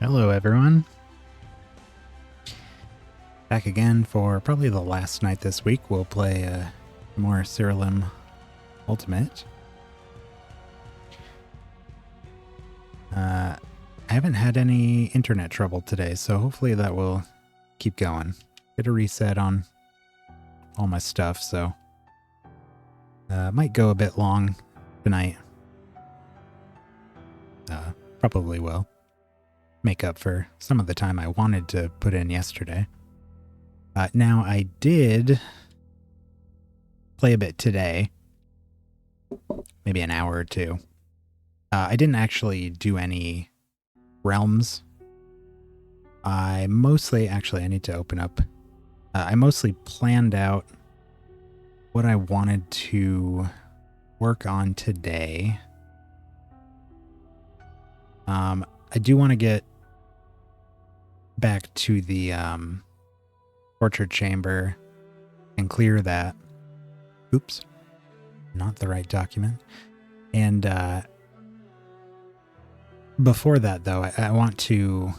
Hello everyone. Back again for probably the last night this week. We'll play more SIRALIM Ultimate. I haven't had any internet trouble today, so hopefully that will keep going. Get a reset on all my stuff, so might go a bit long tonight. Probably will. Make up for some of the time I wanted to put in yesterday. Now, I did play a bit today, maybe an hour or two. I didn't actually do any realms. I need to open up. I mostly planned out what I wanted to work on today. I do want to get back to the torture chamber and clear that. Oops, not the right document. And before that, though, I want to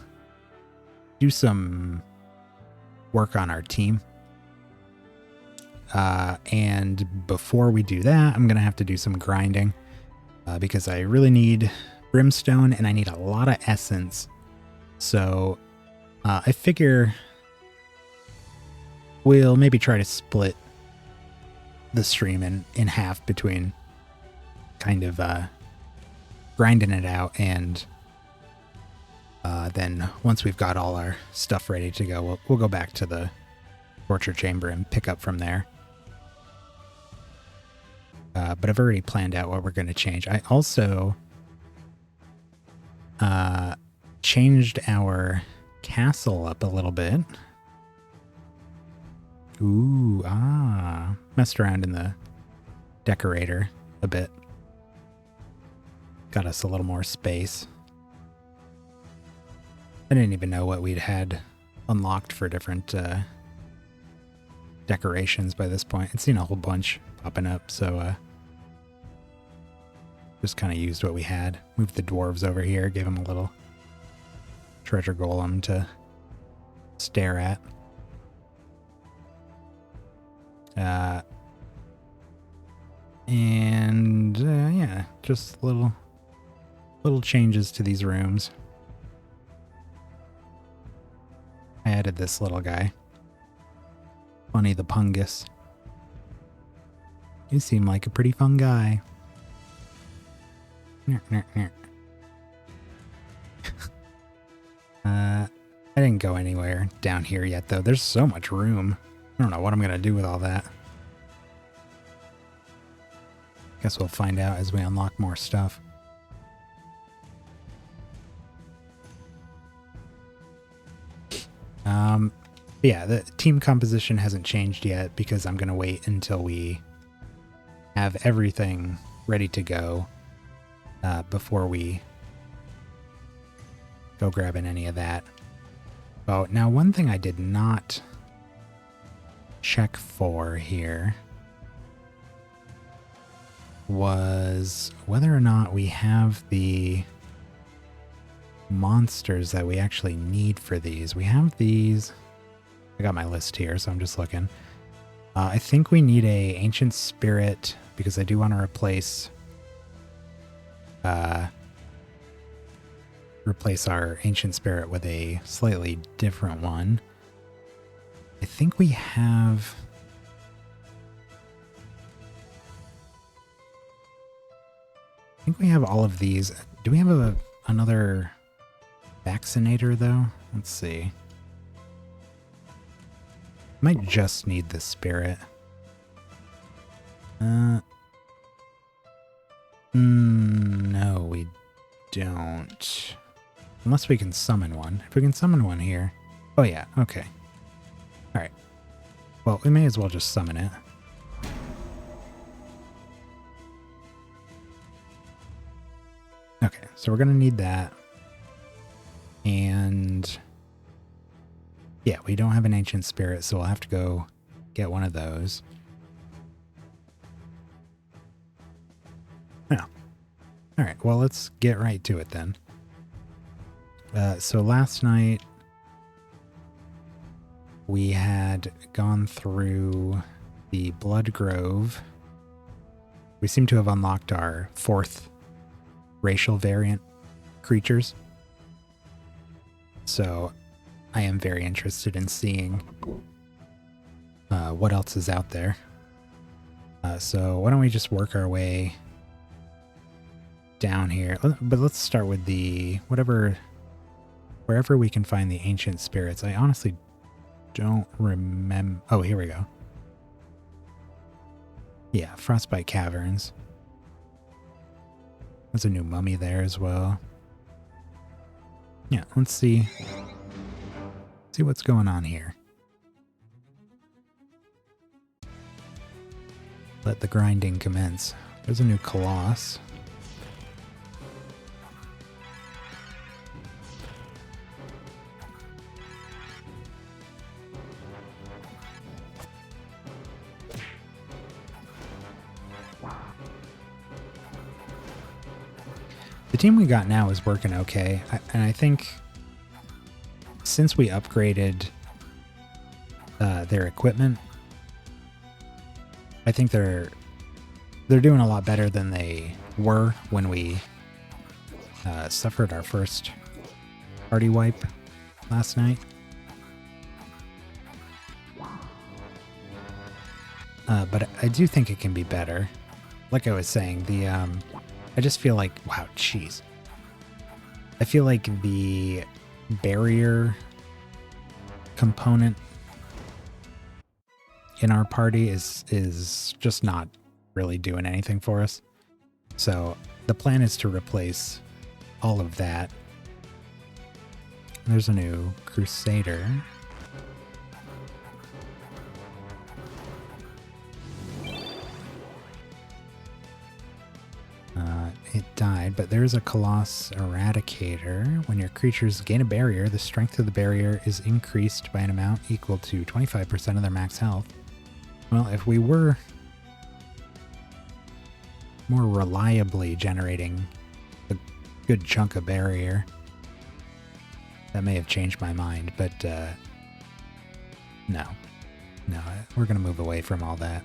do some work on our team. And before we do that, I'm going to have to do some grinding because I really need brimstone and I need a lot of essence. So I figure we'll maybe try to split the stream in half between kind of grinding it out and then once we've got all our stuff ready to go, we'll go back to the torture chamber and pick up from there. But I've already planned out what we're going to change. I also changed our castle up a little bit. Ooh, messed around in the decorator a bit. Got us a little more space. I didn't even know what we'd had unlocked for different decorations by this point. I'd seen a whole bunch popping up, so just kind of used what we had. Moved the dwarves over here, gave them a little treasure golem to stare at. Yeah, just little changes to these rooms. I added this little guy. Funny the Pungus. You seem like a pretty fun guy. I didn't go anywhere down here yet, though. There's so much room. I don't know what I'm going to do with all that. Guess we'll find out as we unlock more stuff. Yeah, the team composition hasn't changed yet because I'm going to wait until we have everything ready to go before we go grabbing any of that. Oh, now one thing I did not check for here was whether or not we have the monsters that we actually need for these. We have these. I got my list here, so I'm just looking. I think we need a ancient spirit because I do want to replace our ancient spirit with a slightly different one. I think we have all of these. Do we have another vaccinator though? Let's see. Might just need the spirit. No, we don't. Unless we can summon one. If we can summon one here. Oh yeah, okay. Alright. Well, we may as well just summon it. Okay, so we're gonna need that. And yeah, we don't have an ancient spirit, so we'll have to go get one of those. Oh. Alright, well, let's get right to it then. So last night we had gone through the Blood Grove. We seem to have unlocked our 4th racial variant creatures. So I am very interested in seeing what else is out there. So why don't we just work our way down here? But let's start with the wherever we can find the ancient spirits. I honestly don't remember. Oh, here we go. Yeah, Frostbite Caverns. There's a new mummy there as well. Yeah, let's see what's going on here. Let the grinding commence. There's a new Colossus. The team we got now is working okay, and I think since we upgraded their equipment, I think they're doing a lot better than they were when we suffered our first party wipe last night. But I do think it can be better. Like I was saying, I just feel like, wow, jeez. I feel like the barrier component in our party is just not really doing anything for us. So the plan is to replace all of that. There's a new Crusader. It died, but there's a Colossus Eradicator. When your creatures gain a barrier, the strength of the barrier is increased by an amount equal to 25% of their max health. Well, if we were more reliably generating a good chunk of barrier, that may have changed my mind, but no, we're going to move away from all that.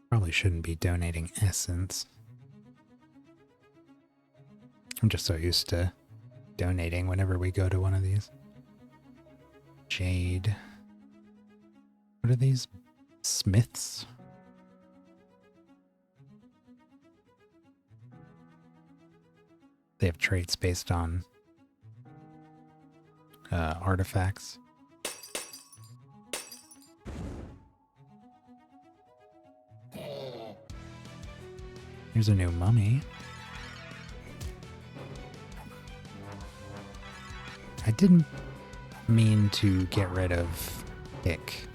Probably shouldn't be donating essence. I'm just so used to donating whenever we go to one of these. Jade. What are these? Smiths? They have traits based on artifacts. Here's a new mummy. I didn't mean to get rid of Hick.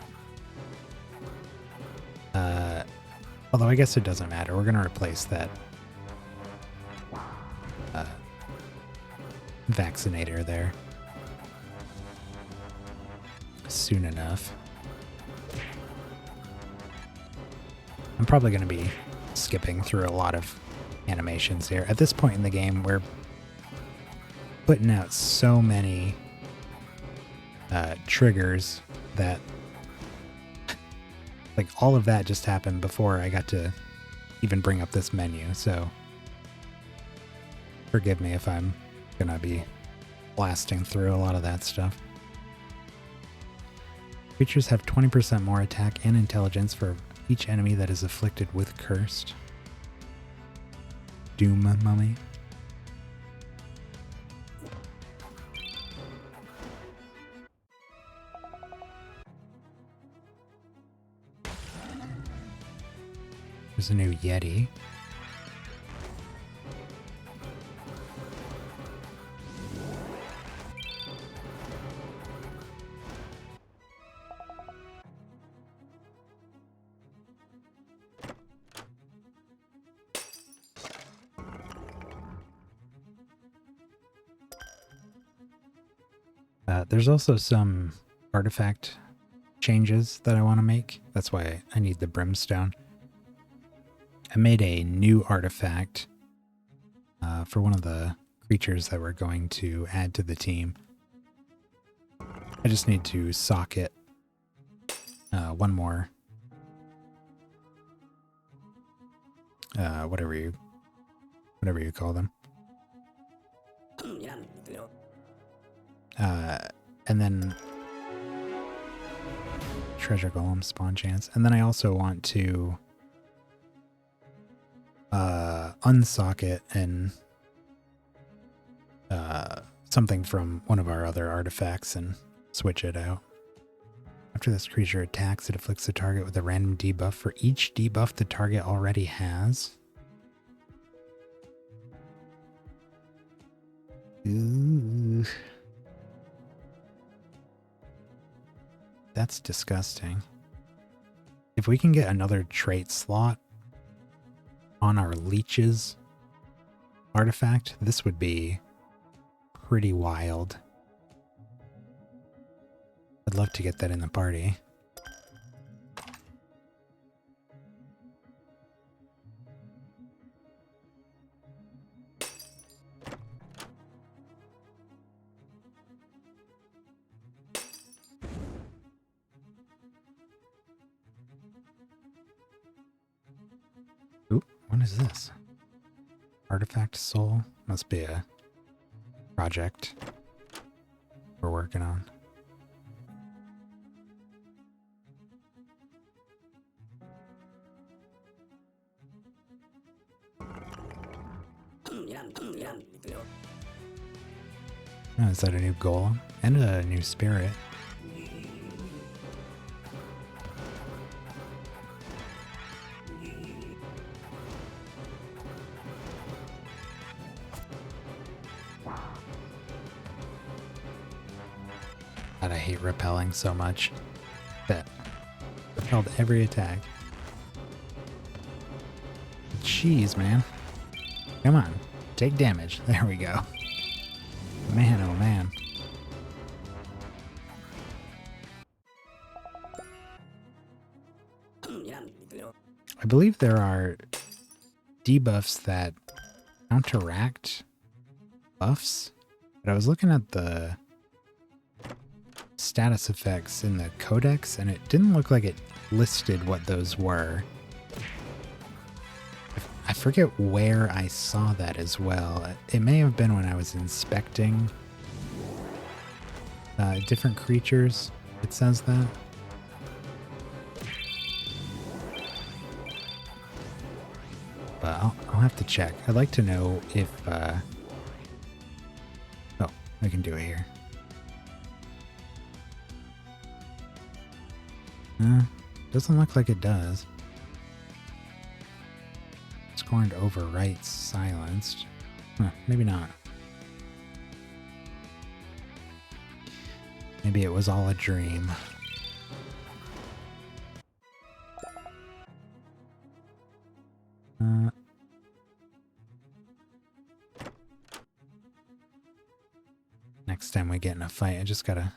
Although I guess it doesn't matter. We're going to replace that vaccinator there soon enough. I'm probably going to be skipping through a lot of animations here. At this point in the game, we're putting out so many triggers that like all of that just happened before I got to even bring up this menu, so forgive me if I'm gonna be blasting through a lot of that stuff. Creatures have 20% more attack and intelligence for each enemy that is afflicted with cursed. Doom mummy. There's a new Yeti. There's also some artifact changes that I want to make. That's why I need the brimstone. I made a new artifact for one of the creatures that we're going to add to the team. I just need to socket one more, whatever you call them. And then treasure golem spawn chance. And then I also want to unsocket and something from one of our other artifacts and switch it out. After this creature attacks, it afflicts the target with a random debuff for each debuff the target already has. Ooh. That's disgusting. If we can get another trait slot on our leeches artifact, this would be pretty wild. I'd love to get that in the party. Ooh, what is this? Artifact Soul? Must be a project we're working on. Oh, is that a new golem? And a new spirit. God, I hate repelling so much. That repelled every attack. Jeez, man. Come on, take damage. There we go. Man, oh man. I believe there are debuffs that counteract buffs, but I was looking at the status effects in the codex and it didn't look like it listed what those were. I forget where I saw that as well. It may have been when I was inspecting different creatures. It says that. But I'll have to check. I'd like to know if... oh, I can do it here. Doesn't look like it does. Scorned overwrites silenced. Huh, maybe not. Maybe it was all a dream. Next time we get in a fight, I just gotta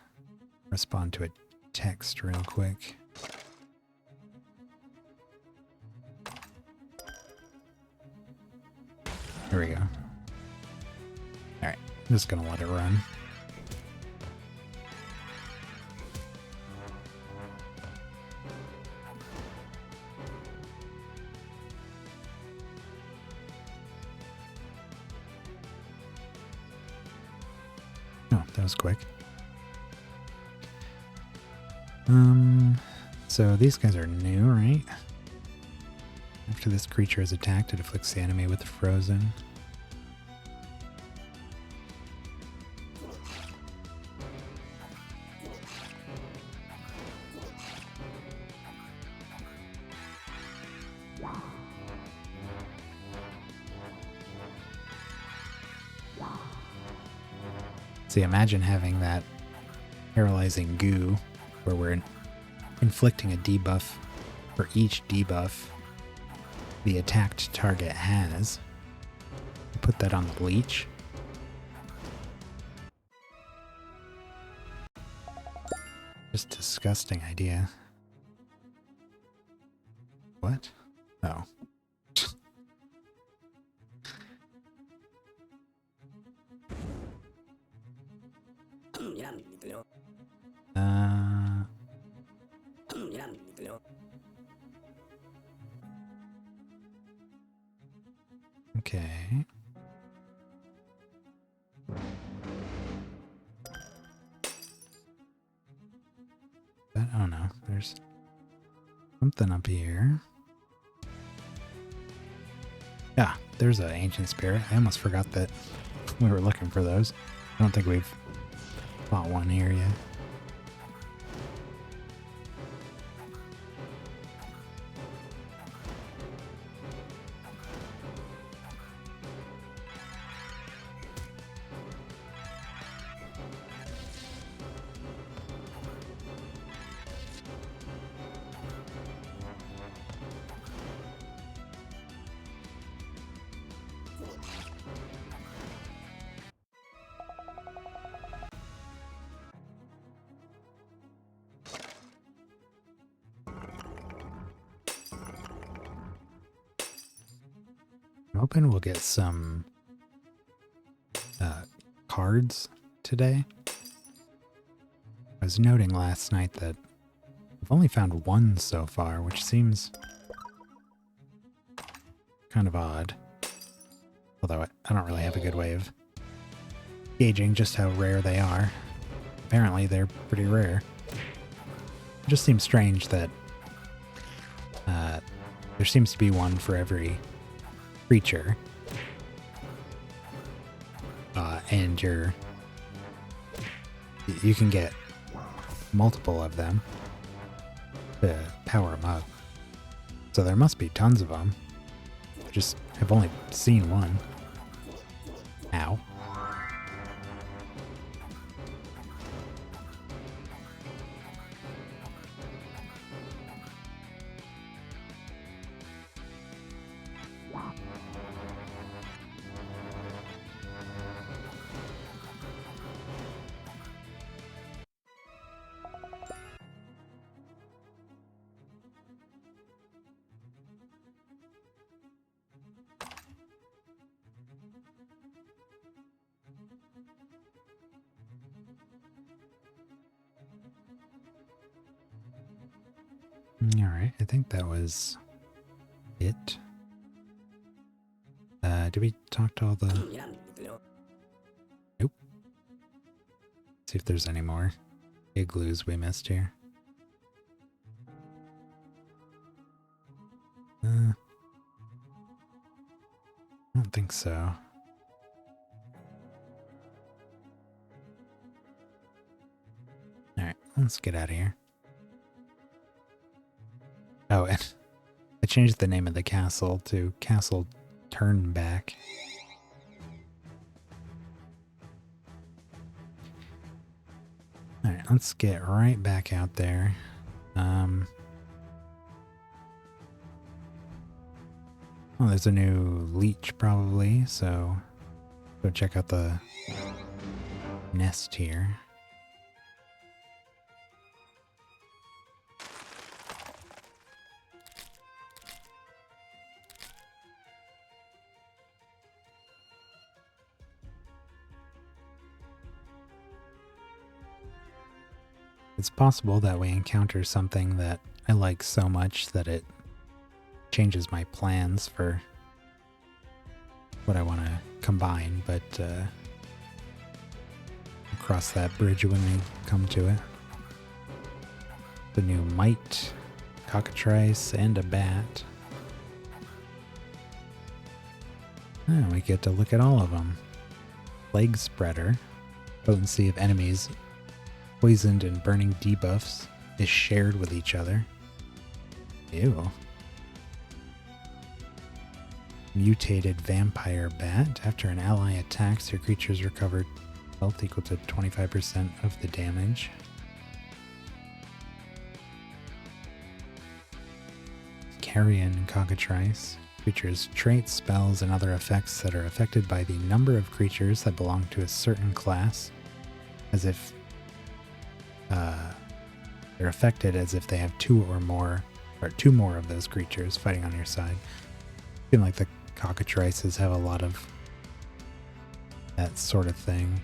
respond to a text real quick. Here we go. Alright, I'm just gonna let it run. Oh, that was quick. So these guys are new, right? After this creature is attacked, it afflicts the enemy with frozen. See, imagine having that paralyzing goo where we're inflicting a debuff for each debuff the attacked target has. Put that on the leech. Just disgusting idea. What? Oh. Okay. But, oh no, there's something up here. Yeah, there's an ancient spirit. I almost forgot that we were looking for those. I don't think we've fought one here yet. I'm hoping we'll get some cards today. I was noting last night that I've only found one so far, which seems kind of odd. Although I don't really have a good way of gauging just how rare they are. Apparently they're pretty rare. It just seems strange that there seems to be one for every creature. And you can get multiple of them to power them up. So there must be tons of them. Just have only seen one. Ow. Alright, I think that was it. Did we talk to all the... Nope. See if there's any more igloos we missed here. I don't think so. Alright, let's get out of here. Oh, and I changed the name of the castle to Castle Turnback. Alright, let's get right back out there. Oh, there's a new leech probably, so go check out the nest here. It's possible that we encounter something that I like so much that it changes my plans for what I want to combine, but we'll cross that bridge when we come to it. The new mite, cockatrice, and a bat. Oh, we get to look at all of them. Plague spreader, potency of enemies poisoned and burning debuffs is shared with each other. Ew. Mutated vampire bat. After an ally attacks, your creatures recover health equal to 25% of the damage. Carrion cockatrice. Creatures' traits, spells, and other effects that are affected by the number of creatures that belong to a certain class, as if They're affected as if they have two more of those creatures fighting on your side. I feel like the cockatrices have a lot of that sort of thing.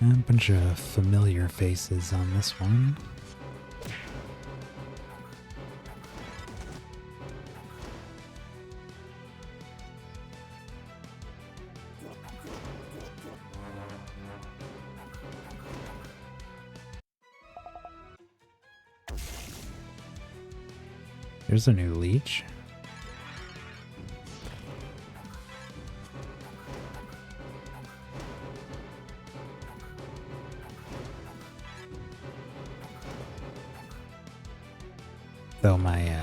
And a bunch of familiar faces on this one. There's a new leech. Though my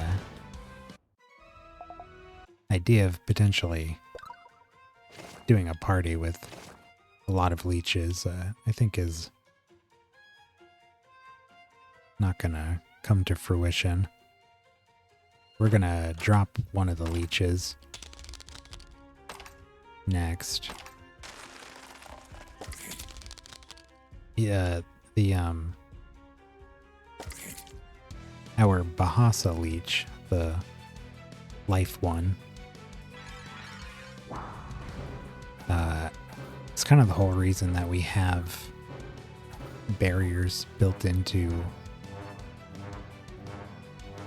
idea of potentially doing a party with a lot of leeches, I think is not gonna come to fruition. We're gonna drop one of the leeches next. Yeah, our Bahasa leech, the life one, it's kind of the whole reason that we have barriers built into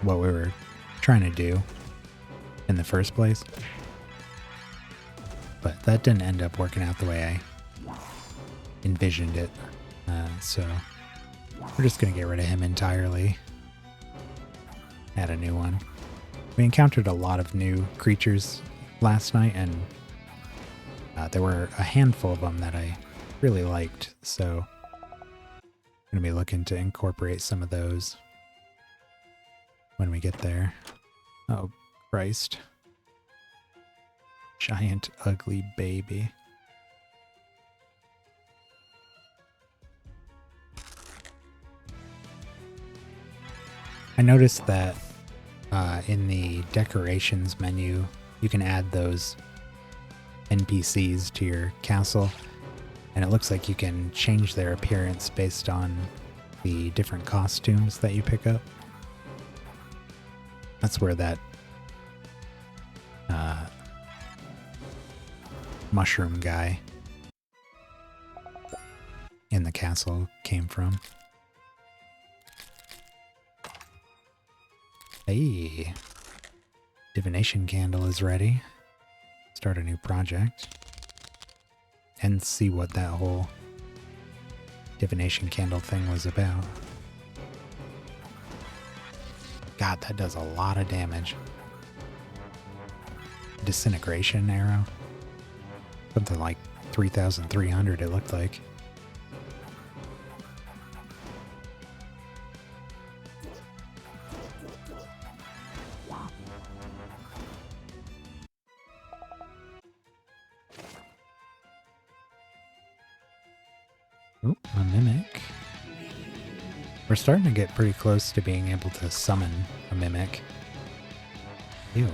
what we were trying to do in the first place. But that didn't end up working out the way I envisioned it. So we're just going to get rid of him entirely. Add a new one. We encountered a lot of new creatures last night, and there were a handful of them that I really liked, so I'm going to be looking to incorporate some of those when we get there. Oh, Christ. Giant, ugly baby. I noticed that in the decorations menu, you can add those NPCs to your castle, and it looks like you can change their appearance based on the different costumes that you pick up. That's where that mushroom guy in the castle came from. Hey, divination candle is ready. Start a new project and see what that whole divination candle thing was about. God, that does a lot of damage. Disintegration arrow. Something like 3,300 it looked like. Oop, a mimic. We're starting to get pretty close to being able to summon a mimic. Ew.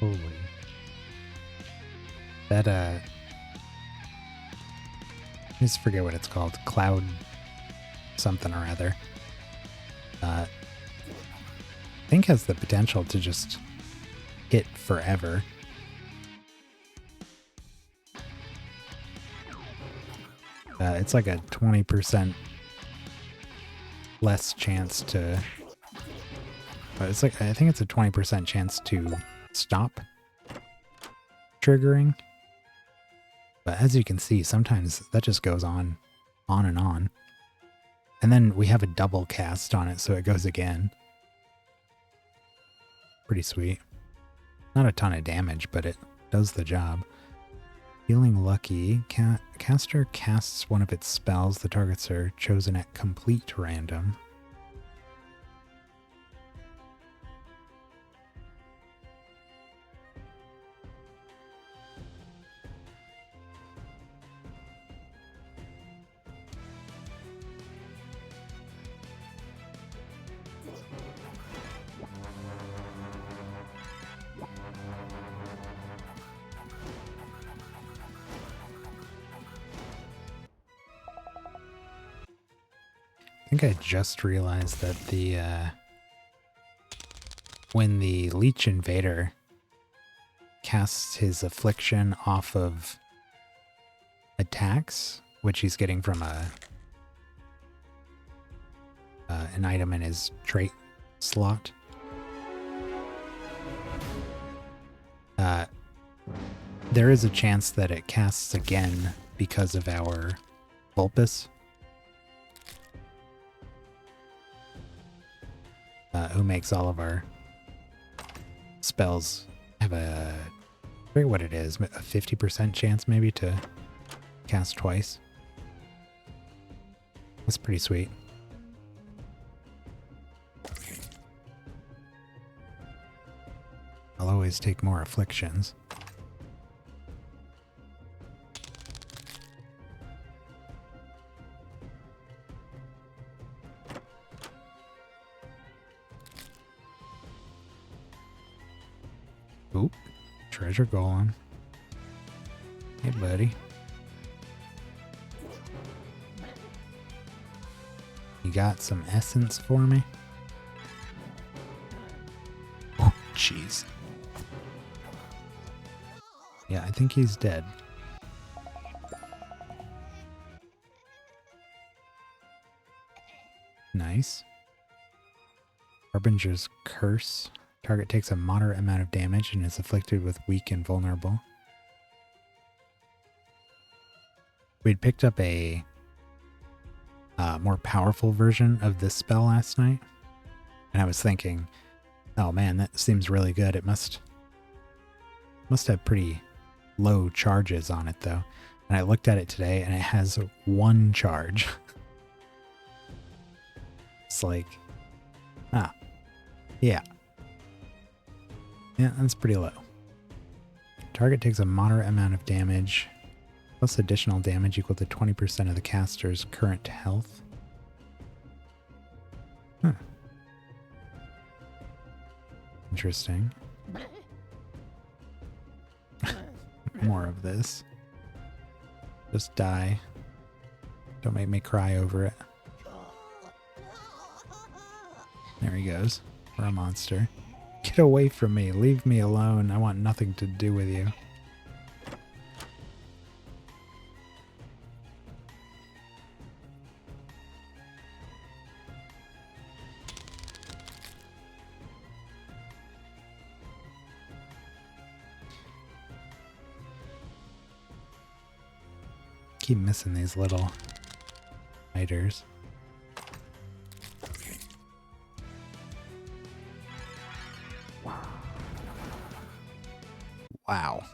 Holy. That, I just forget what it's called. Cloud something or other. I think has the potential to just hit forever. It's like a 20% less chance to... It's like, I think it's a 20% chance to stop. triggering. But as you can see, sometimes that just goes on and on. And then we have a double cast on it, so it goes again. Pretty sweet. Not a ton of damage, but it does the job. Feeling lucky, caster casts one of its spells. The targets are chosen at complete random. I think I just realized that the when the Leech Invader casts his affliction off of attacks, which he's getting from an item in his trait slot, there is a chance that it casts again because of our Vulpus. Who makes all of our spells have I forget what it is, a 50% chance maybe to cast twice. That's pretty sweet. I'll always take more afflictions. Oop, treasure golem. Hey, buddy. You got some essence for me? Oh, jeez. Yeah, I think he's dead. Nice. Harbinger's Curse. Target takes a moderate amount of damage and is afflicted with weak and vulnerable. We'd picked up a more powerful version of this spell last night, and I was thinking, oh man, that seems really good. It must have pretty low charges on it though. And I looked at it today and it has 1 charge. It's like, yeah. Yeah, that's pretty low. Target takes a moderate amount of damage, plus additional damage equal to 20% of the caster's current health. Huh. Interesting. More of this. Just die. Don't make me cry over it. There he goes. We're a monster. Get away from me. Leave me alone. I want nothing to do with you. Keep missing these little fighters. Wow.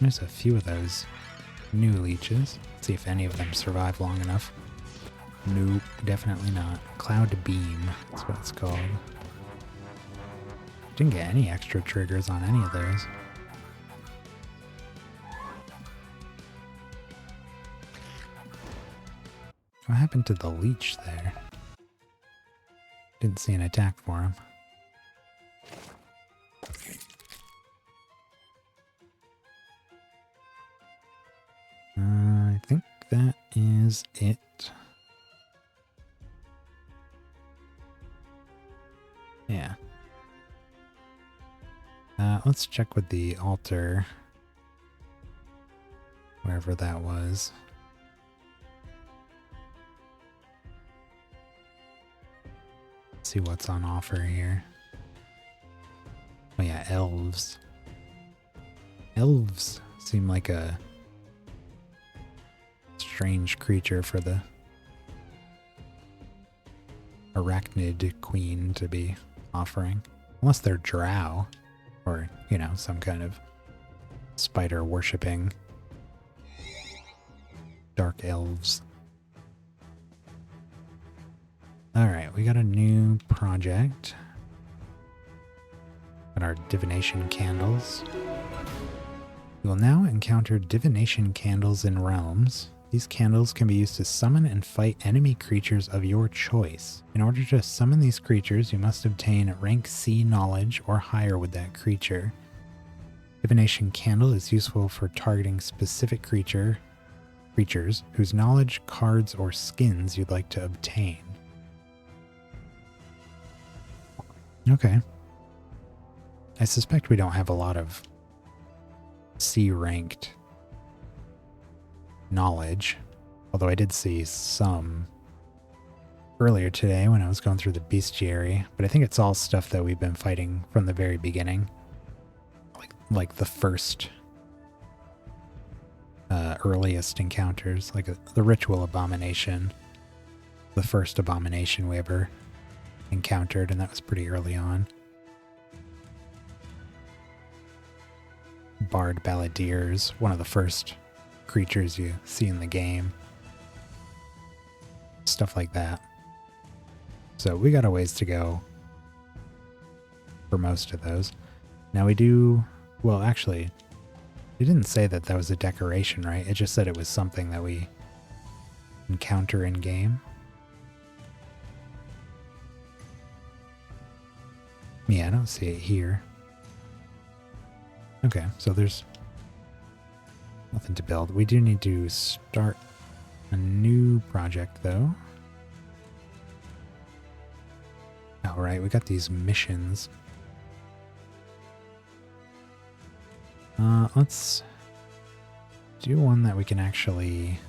There's a few of those new leeches. Let's see if any of them survive long enough. Nope, definitely not. Cloud Beam, that's what it's called. Didn't get any extra triggers on any of those. What happened to the leech there? Didn't see an attack for him. I think that is it. Yeah. Let's check with the altar. Wherever that was. Let's see what's on offer here. Oh yeah, elves. Elves seem like a strange creature for the arachnid queen to be offering. Unless they're drow, or, you know, some kind of spider worshipping dark elves. Alright, we got a new project. Got our divination candles. You will now encounter divination candles in realms. These candles can be used to summon and fight enemy creatures of your choice. In order to summon these creatures, you must obtain rank C knowledge or higher with that creature. Divination candle is useful for targeting specific creatures whose knowledge, cards, or skins you'd like to obtain. Okay. I suspect we don't have a lot of C-ranked knowledge, although I did see some earlier today when I was going through the bestiary, but I think it's all stuff that we've been fighting from the very beginning. Like the first earliest encounters, like the ritual abomination, the first abomination we ever encountered, and that was pretty early on. Bard Balladeers, one of the first creatures you see in the game. Stuff like that. So we got a ways to go for most of those. Now we do, well actually, it didn't say that that was a decoration, right? It just said it was something that we encounter in game. Yeah, I don't see it here. Okay, so there's nothing to build. We do need to start a new project, though. Alright, we got these missions. Let's do one that we can actually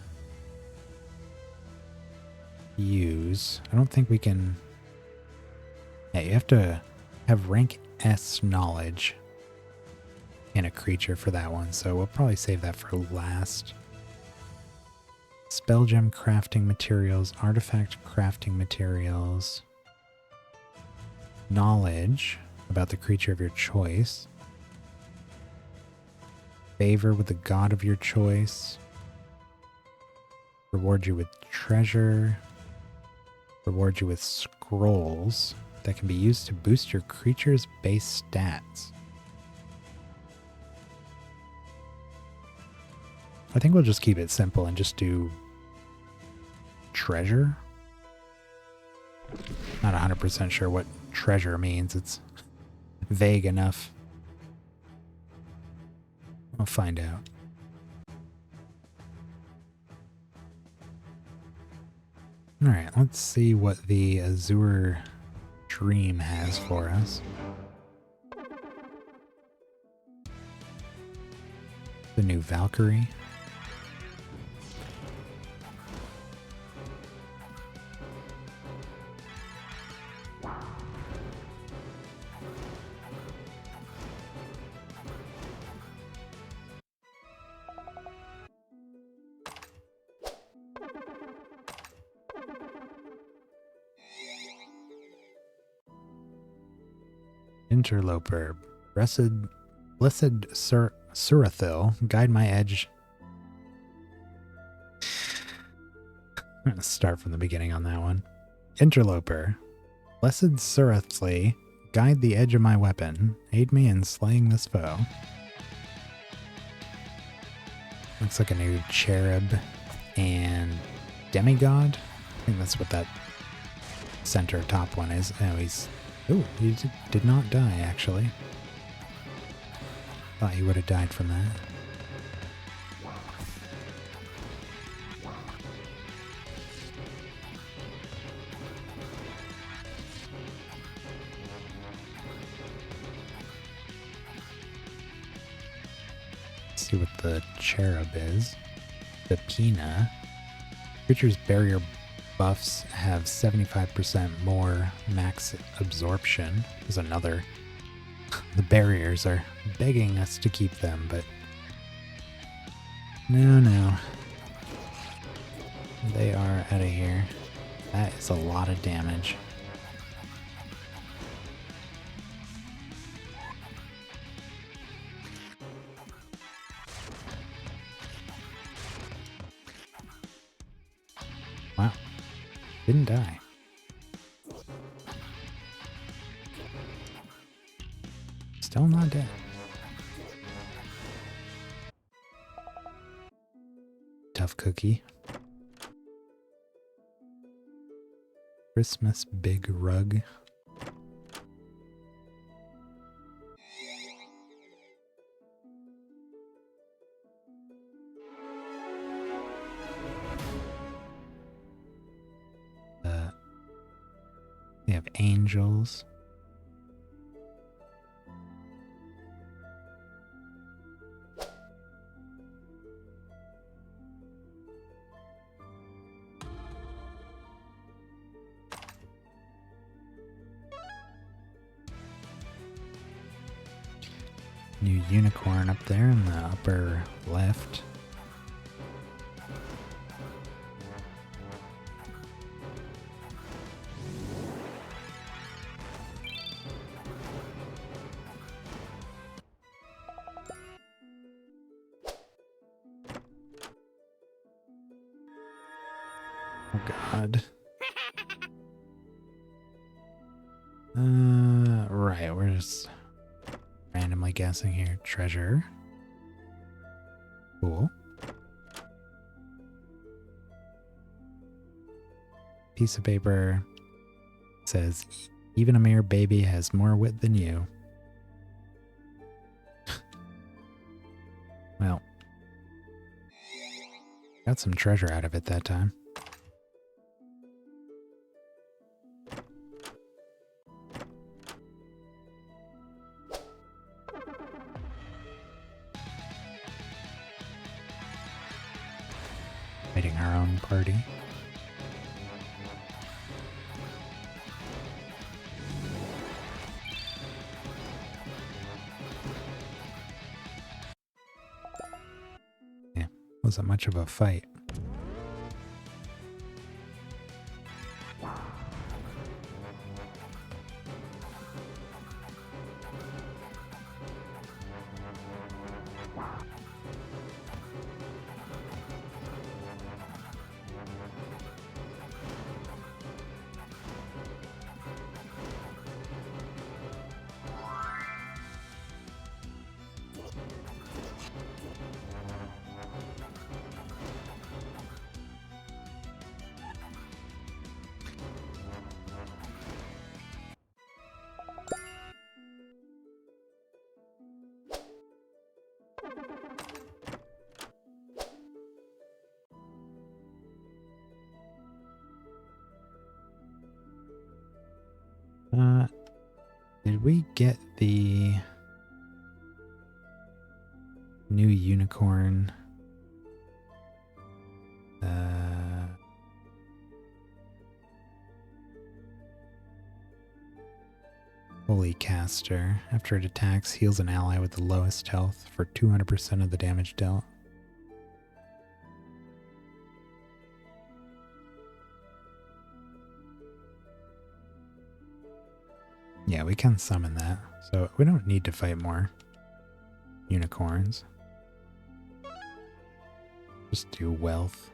use. I don't think we can... Yeah, you have to have rank S knowledge in a creature for that one, so we'll probably save that for last. Spell gem crafting materials, artifact crafting materials, knowledge about the creature of your choice, favor with the god of your choice, reward you with treasure, reward you with scrolls that can be used to boost your creature's base stats. I think we'll just keep it simple and just do treasure. Not 100% sure what treasure means. It's vague enough. We'll find out. Alright, let's see what the Azure Dream has for us. The new Valkyrie. Interloper. Blessed Surathil, guide my edge. I'm going to start from the beginning on that one. Interloper. Blessed Surathli, guide the edge of my weapon. Aid me in slaying this foe. Looks like a new cherub and demigod. I think that's what that center top one is. Oh, he did not die, actually. Thought he would have died from that. Let's see what the cherub is. The Pina. Creature's barrier buffs have 75% more max absorption. Is another. The barriers are begging us to keep them, but no. They are out of here. That is a lot of damage. Wow. Didn't die. Still not dead. Tough cookie. Christmas big rug. We have angels. New unicorn up there in the upper left. Oh God. Right, we're just randomly guessing here. Treasure. Cool. Piece of paper says, even a mere baby has more wit than you. Well, got some treasure out of it that time. Fighting our own party. Yeah, wasn't much of a fight. Did we get the new unicorn? Holy Caster. After it attacks, heals an ally with the lowest health for 200% of the damage dealt. Yeah, we can summon that, so we don't need to fight more unicorns. Just do wealth.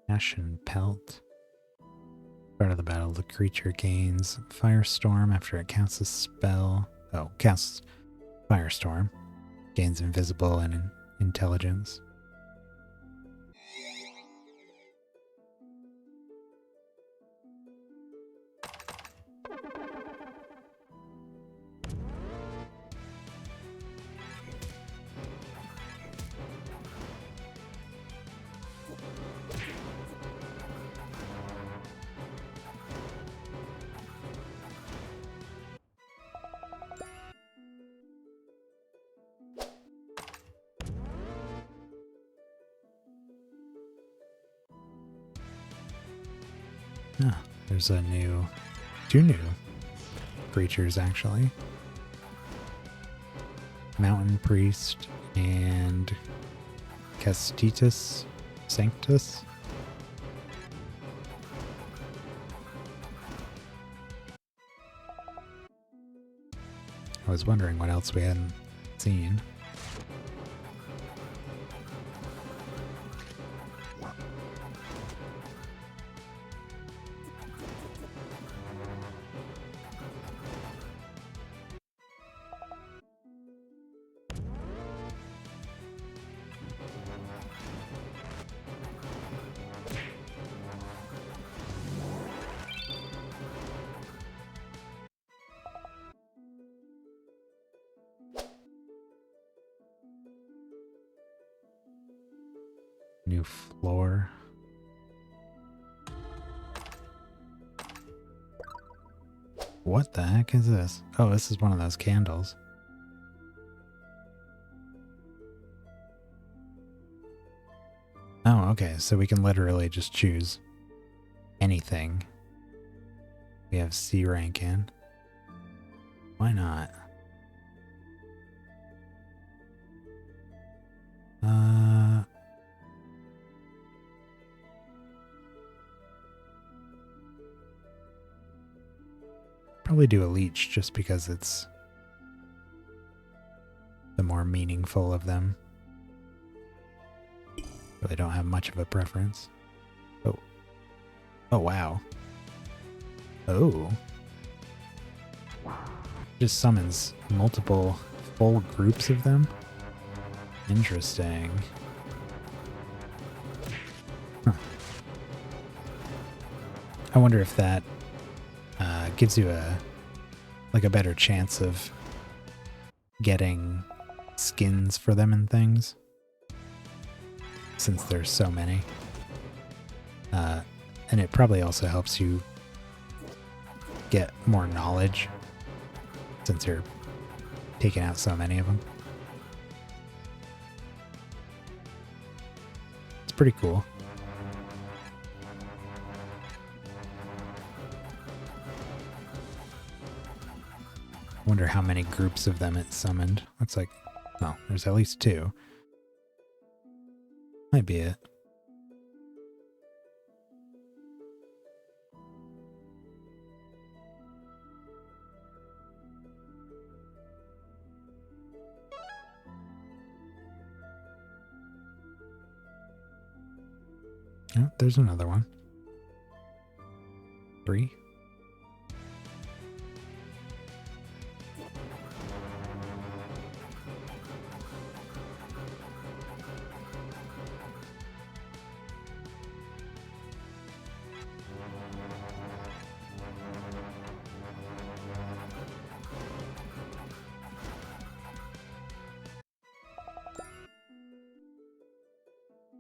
Ashen Pelt. Start of the battle, the creature gains Firestorm after it casts a spell. Oh, casts Firestorm. Gains Invisible and Intelligence. Ah, there's two new creatures actually. Mountain Priest and Castitus Sanctus. I was wondering what else we hadn't seen. New floor. What the heck is this? Oh, this is one of those candles. Oh, okay, so we can literally just choose anything. We have C rank in. Why not? Probably do a leech just because it's the more meaningful of them. Really don't have much of a preference. Oh. Oh, wow. Oh. Just summons multiple full groups of them? Interesting. Huh. I wonder if that gives you a better chance of getting skins for them and things, since there's so many. And it probably also helps you get more knowledge since you're taking out so many of them. It's pretty cool. I wonder how many groups of them it summoned. Looks like, well, there's at least 2. Might be it. Oh, there's another one. 3.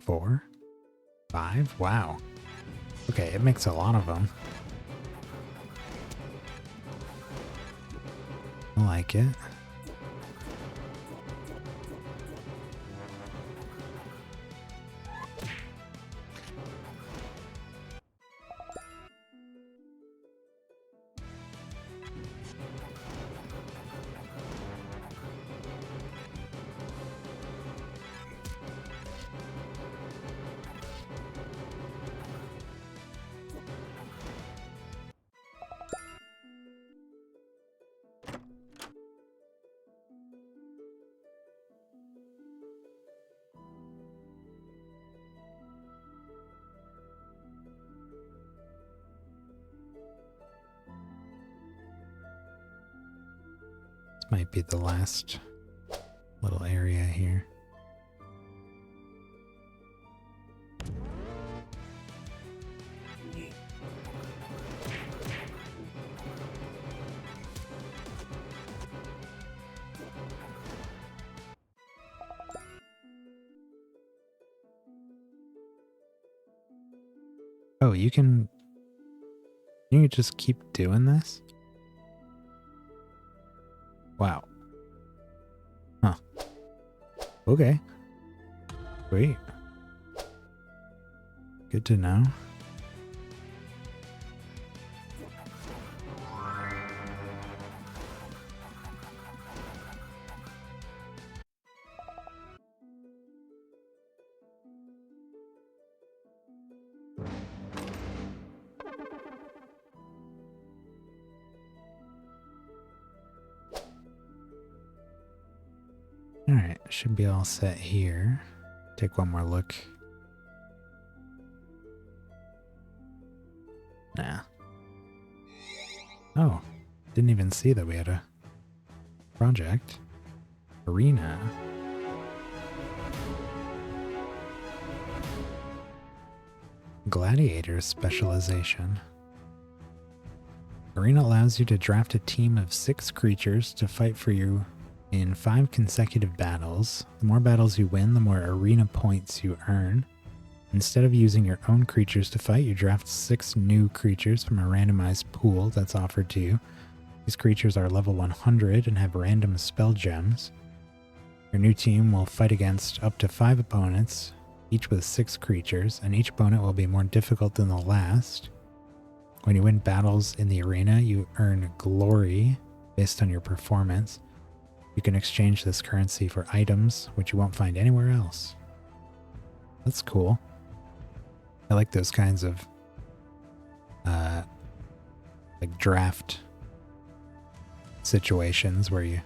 Four, 5. Wow. Okay, it makes a lot of them. I like it. Might be the last little area here. Oh, you can just keep doing this? Wow. Huh. Okay. Sweet. Good to know. should be all set here. Take one more look. Nah. Oh, didn't even see that we had a project. Arena. Gladiator specialization. Arena allows you to draft a team of 6 creatures to fight for you in 5 consecutive battles. The more battles you win, the more arena points you earn. Instead of using your own creatures to fight, you draft 6 new creatures from a randomized pool that's offered to you. These creatures are level 100 and have random spell gems. Your new team will fight against up to 5 opponents, each with 6 creatures, and each opponent will be more difficult than the last. When you win battles in the arena, you earn glory based on your performance. You can exchange this currency for items, which you won't find anywhere else. That's cool. I like those kinds of like draft situations where you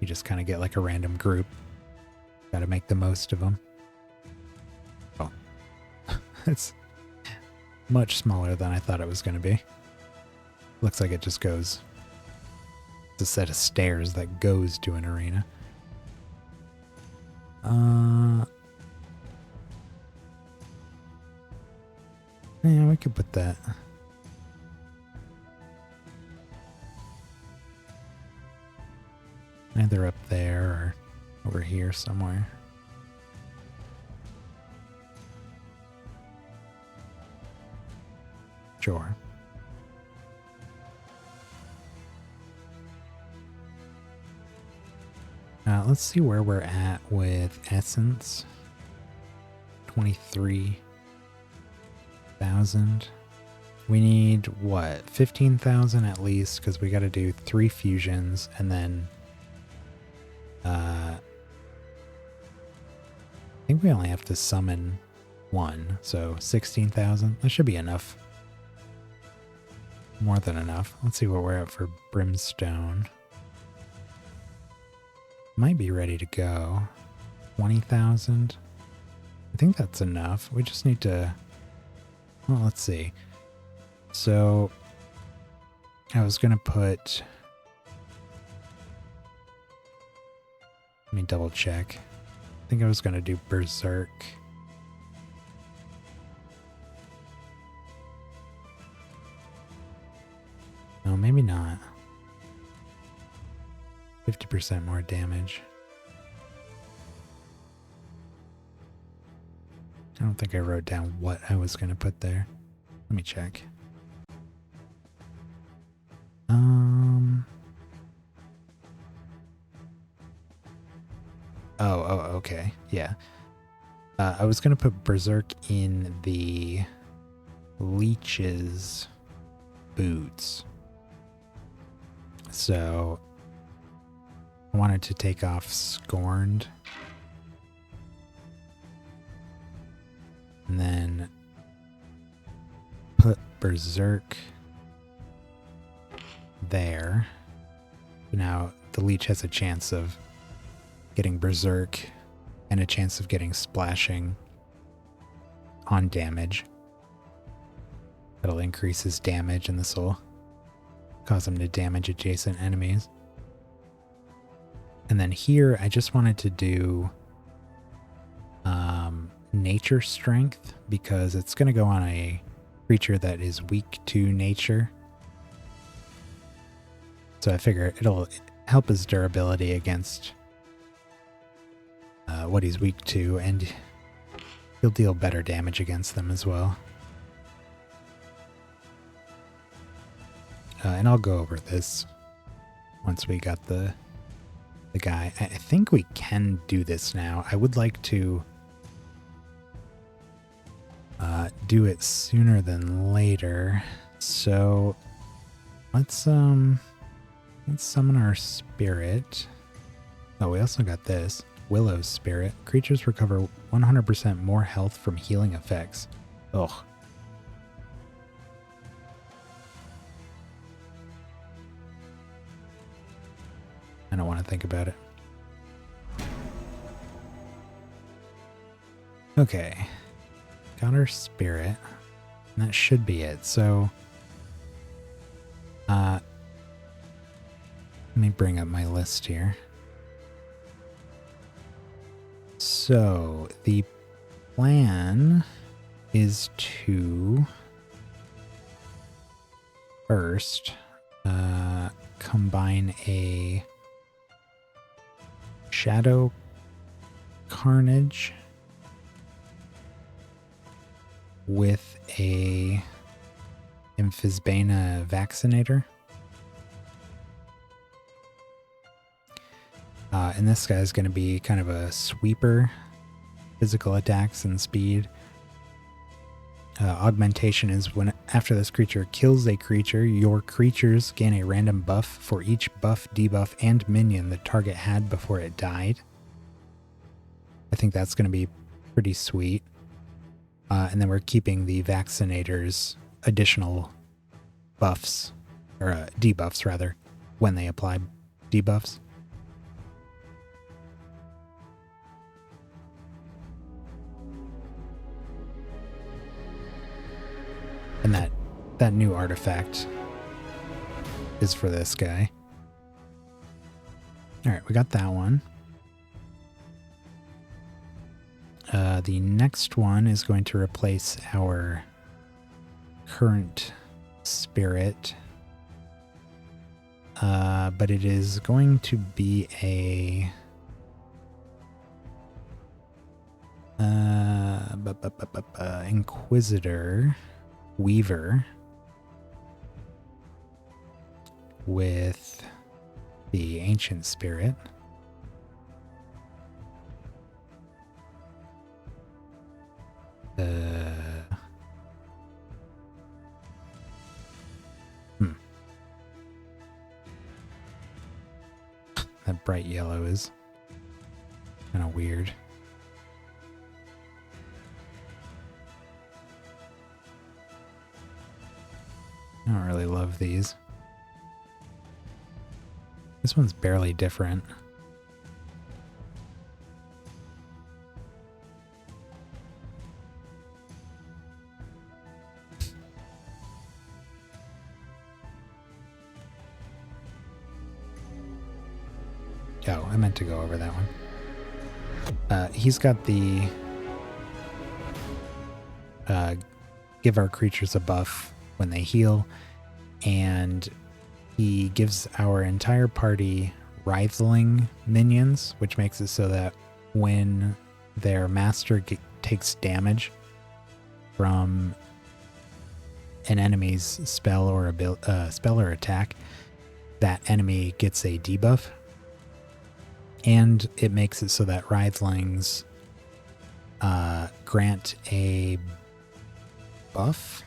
just kind of get like a random group. Got to make the most of them. Oh, it's much smaller than I thought it was going to be. Looks like it just goes. It's a set of stairs that goes to an arena. Yeah, we could put that. Either up there or over here somewhere. Sure. Let's see where we're at with Essence. 23,000. We need, what, 15,000 at least, because we got to do 3 fusions, and then I think we only have to summon 1, so 16,000. That should be enough. More than enough. Let's see what we're at for Brimstone. Might be ready to go. 20,000. I think that's enough. We just need to... Well, let's see. So, I was going to put... Let me double check. I think I was going to do Berserk. No, maybe not. 50% more damage. I don't think I wrote down what I was going to put there. Let me check. Oh, okay. Yeah. I was going to put Berserk in the Leech's boots. So I wanted to take off Scorned. And then put Berserk there. Now the Leech has a chance of getting Berserk and a chance of getting Splashing on damage. That'll increase his damage, and this will cause him to damage adjacent enemies. And then here, I just wanted to do Nature Strength, because it's going to go on a creature that is weak to nature. So I figure it'll help his durability against what he's weak to, and he'll deal better damage against them as well. And I'll go over this once we got the guy. I think we can do this now. I would like to do it sooner than later. So let's summon our spirit. Oh, we also got this. Willow's Spirit. Creatures recover 100% more health from healing effects. Ugh. I don't want to think about it. Okay. Got our spirit. And that should be it. So, let me bring up my list here. So, the plan is to first combine a Shadow Carnage with a Amphisbana Vaccinator. And this guy's going to be kind of a sweeper, physical attacks and speed. Augmentation is when after this creature kills a creature, your creatures gain a random buff for each buff, debuff, and minion the target had before it died. I think that's going to be pretty sweet. And then we're keeping the Vaccinator's additional buffs, or debuffs rather, when they apply debuffs. And that new artifact is for this guy. Alright, we got that one. The next one is going to replace our current spirit. But it is going to be a... Inquisitor Weaver with the Ancient Spirit. That bright yellow is kind of weird. I don't really love these. This one's barely different. Oh, I meant to go over that one. He's got the give our creatures a buff when they heal, and he gives our entire party rivaling minions, which makes it so that when their master takes damage from an enemy's spell or spell or attack, that enemy gets a debuff. And it makes it so that Writhelings grant a buff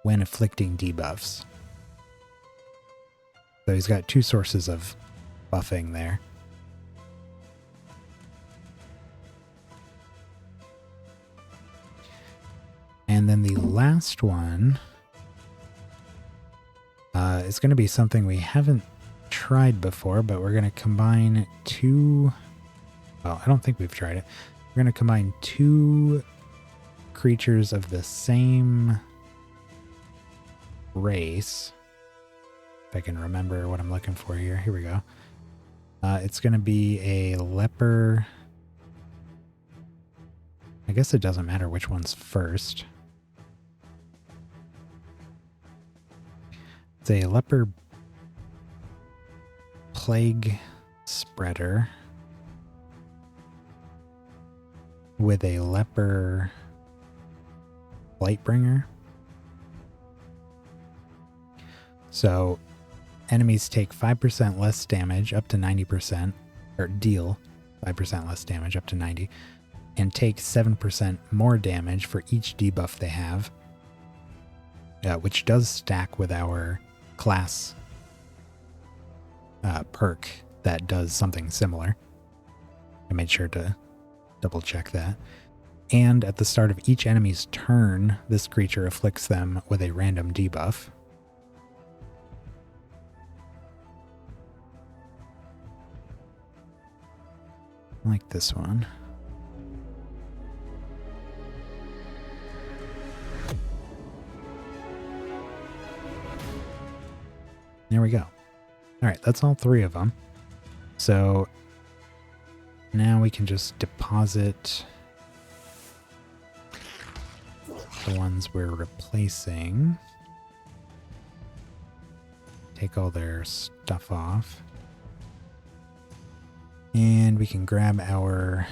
when afflicting debuffs. So he's got two sources of buffing there. And then the last one is going to be something we haven't tried before, but we're going to combine two... Well, I don't think we've tried it. We're going to combine two creatures of the same race. If I can remember what I'm looking for here. Here we go. It's going to be a leper. I guess it doesn't matter which one's first. It's a leper plague spreader with a leper Lightbringer. So enemies take 5% less damage up to 90%, or deal 5% less damage up to 90, and take 7% more damage for each debuff they have, which does stack with our class perk that does something similar. I made sure to double check that. And at the start of each enemy's turn, this creature afflicts them with a random debuff. I like this one. there we go. All right, that's all 3 of them. So now we can just deposit the ones we're replacing. Take all their stuff off. And we can grab our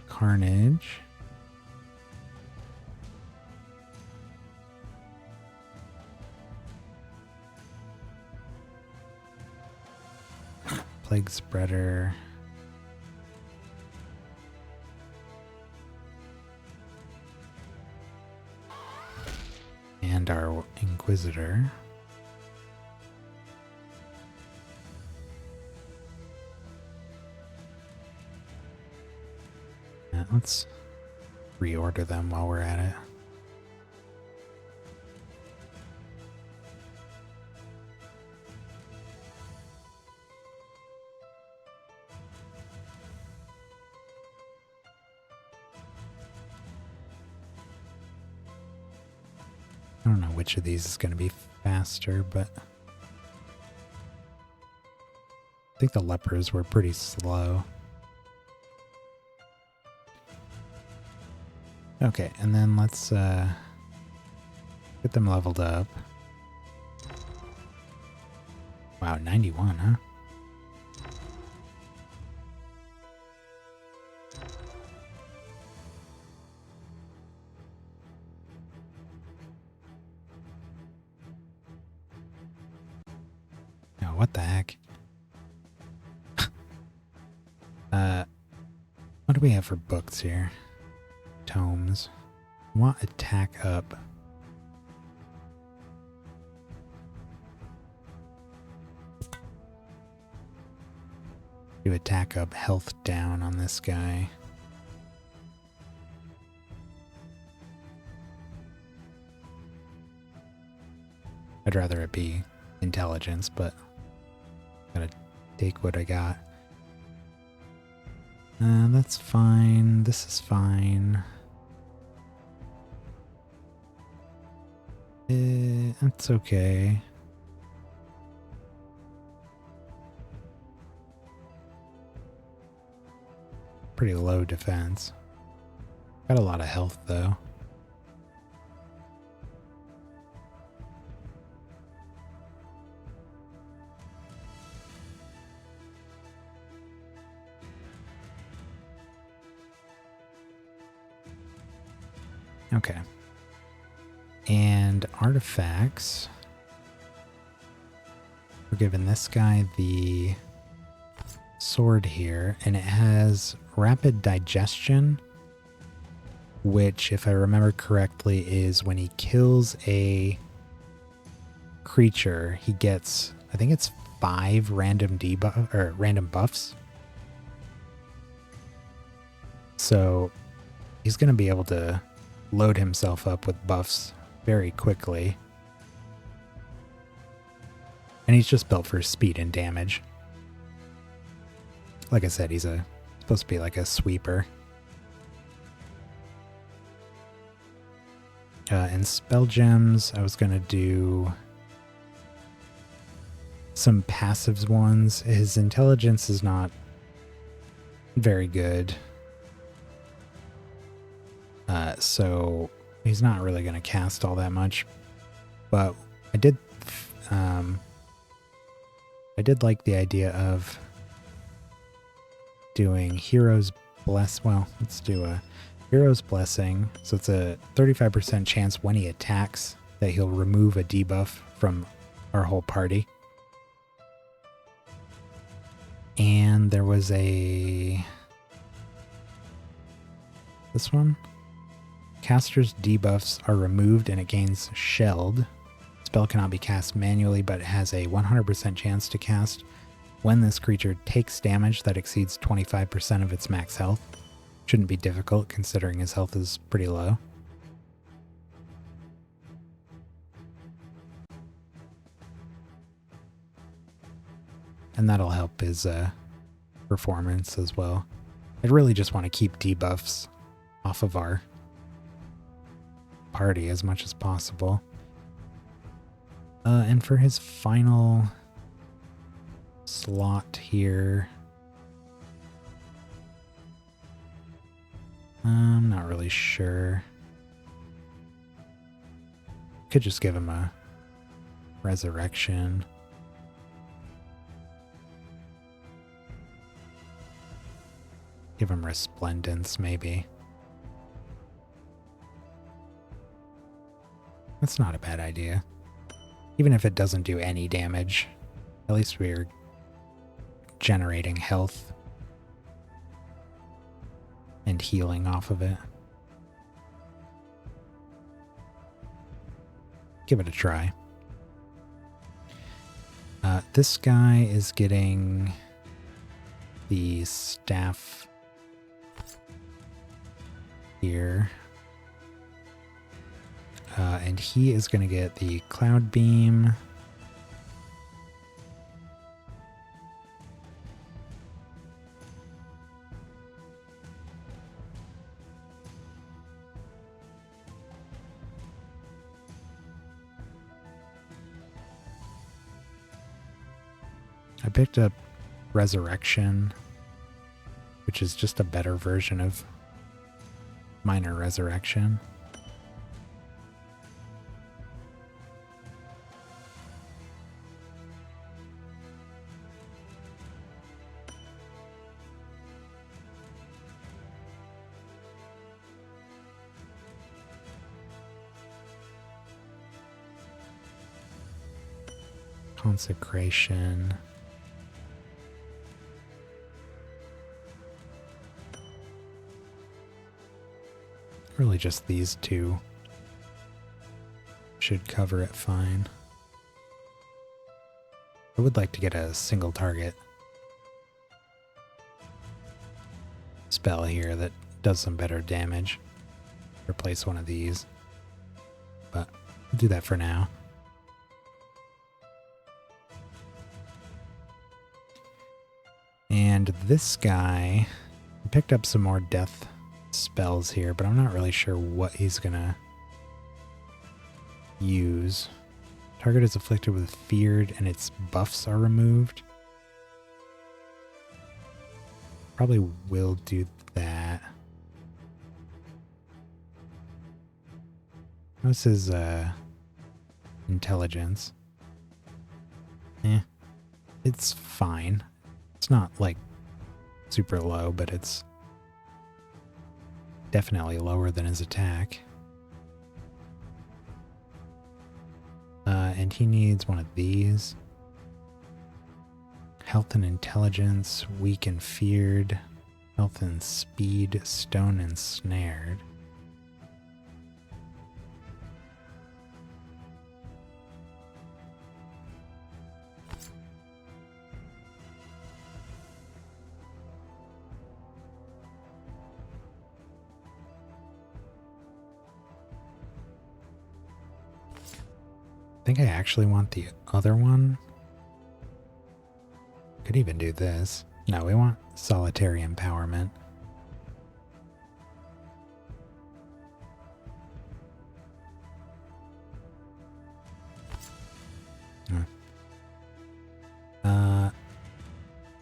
Carnage. Plague Spreader. And our Inquisitor. Let's reorder them while we're at it. I don't know which of these is going to be faster, but I think the lepers were pretty slow. Okay, and then let's get them leveled up. Wow, 91, huh? Oh, what the heck? What do we have for books here? Tomes. Want attack up. Do attack up, health down on this guy. I'd rather it be intelligence, but gotta take what I got. That's fine. This is fine. That's okay. Pretty low defense. Got a lot of health though. Okay. And artifacts. We're giving this guy the sword here, and it has rapid digestion, which, if I remember correctly, is when he kills a creature, he gets, I think it's 5 random debuff or random buffs. So he's going to be able to load himself up with buffs very quickly. And he's just built for speed and damage. Like I said, he's supposed to be like a sweeper. And spell gems, I was going to do some passives ones. His intelligence is not very good. So he's not really going to cast all that much. But I did like the idea of doing Hero's Bless. Well, let's do a Hero's Blessing. So it's a 35% chance when he attacks that he'll remove a debuff from our whole party. And there was this one. Caster's debuffs are removed and it gains Shelled. Spell cannot be cast manually, but it has a 100% chance to cast when this creature takes damage that exceeds 25% of its max health. Shouldn't be difficult considering his health is pretty low. And that'll help his performance as well. I really just want to keep debuffs off of our party as much as possible. And for his final slot here, I'm not really sure. Could just give him a resurrection. Give him resplendence, maybe. That's not a bad idea. Even if it doesn't do any damage, at least we're generating health and healing off of it. Give it a try. This guy is getting the staff here. And he is going to get the cloud beam. I picked up Resurrection, which is just a better version of Minor Resurrection. Consecration. Really just these two should cover it fine. I would like to get a single target spell here that does some better damage. Replace one of these, but I'll do that for now. And this guy, I picked up some more death spells here, but I'm not really sure what he's gonna use. Target is afflicted with feared and its buffs are removed. Probably will do that. This is intelligence. It's fine. It's not like super low, but it's definitely lower than his attack. And he needs one of these. Health and intelligence, weak and feared. Health and speed, stone and snared. I think I actually want the other one. Could even do this. No, we want solitary empowerment.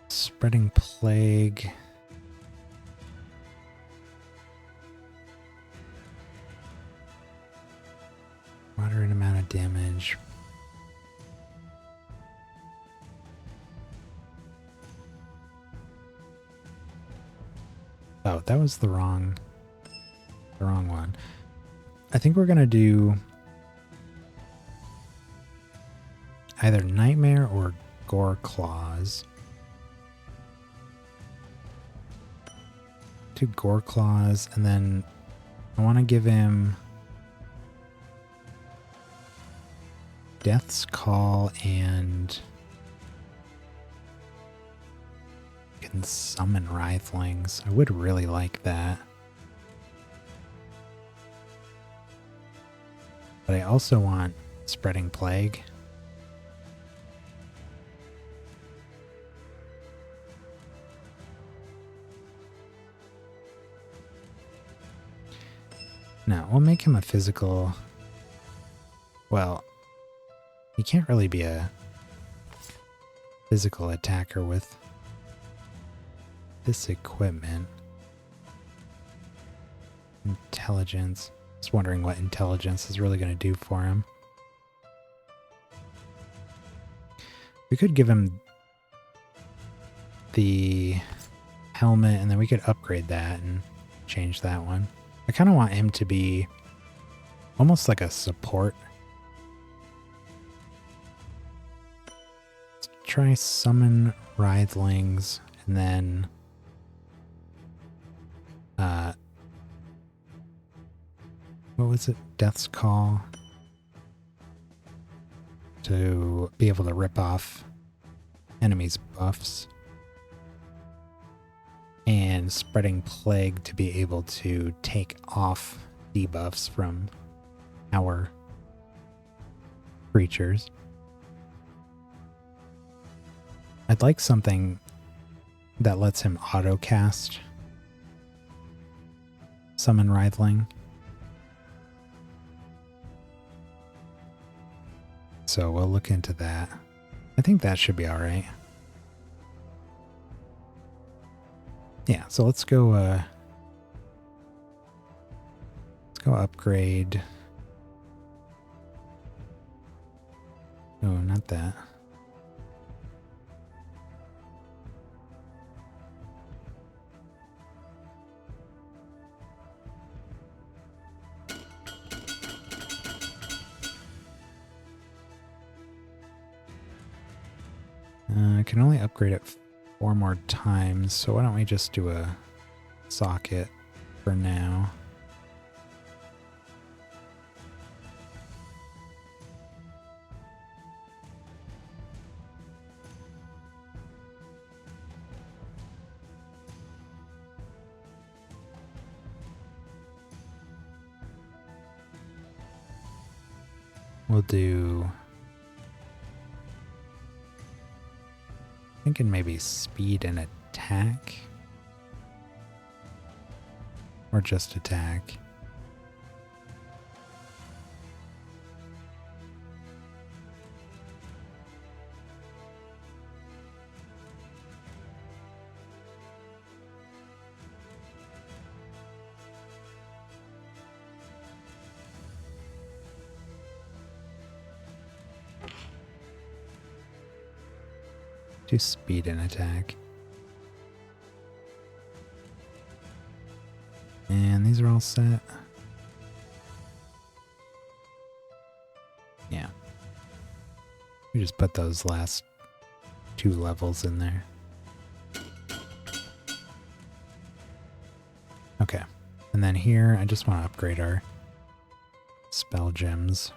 Spreading plague. Moderate amount of damage. Oh, that was the wrong one. I think we're gonna do either Nightmare or Gore Claws. Do Gore Claws, and then I want to give him Death's Call and can summon Writhlings. I would really like that. But I also want Spreading Plague. No, we'll make him a physical... Well, he can't really be a physical attacker with this equipment. Intelligence. Just wondering what intelligence is really going to do for him. We could give him the helmet and then we could upgrade that and change that one. I kind of want him to be almost like a support. Let's try summon writhlings and then what was it? Death's Call. To be able to rip off enemies' buffs. And Spreading Plague to be able to take off debuffs from our creatures. I'd like something that lets him auto-cast Summon Writhling. So we'll look into that. I think that should be alright. Yeah, so let's go upgrade. Oh, not that. I can only upgrade it 4 more times, so why don't we just do a socket for now. We'll do... thinking maybe speed and attack. Or just attack. Do speed and attack. And these are all set. Yeah. We just put those last 2 levels in there. Okay. And then here, I just want to upgrade our spell gems.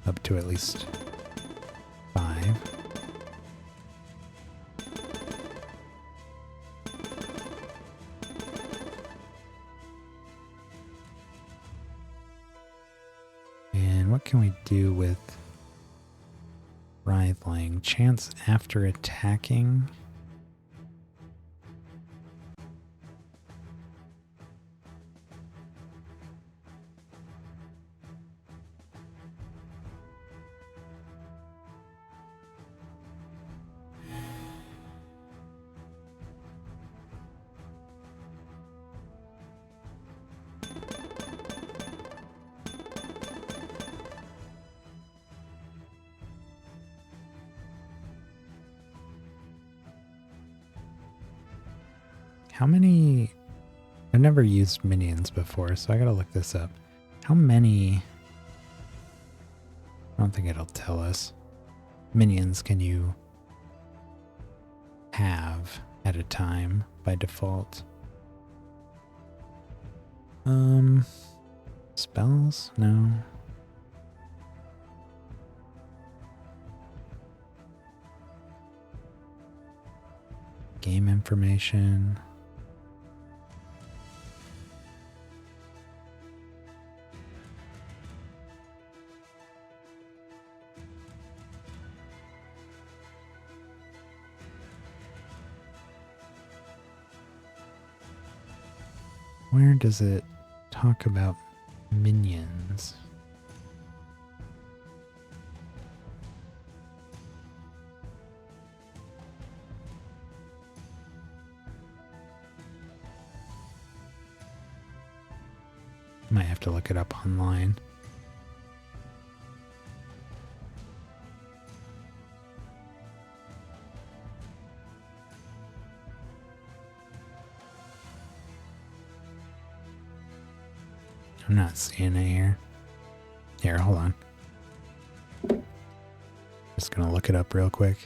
Up to at least 5. And what can we do with Writhling? Chance after attacking. How many... I've never used minions before, so I gotta look this up. How many... I don't think it'll tell us. Minions can you have at a time by default? Spells? No. Game information. Where does it talk about minions? Might have to look it up online. I'm not seeing it here. Here, hold on. Just gonna look it up real quick.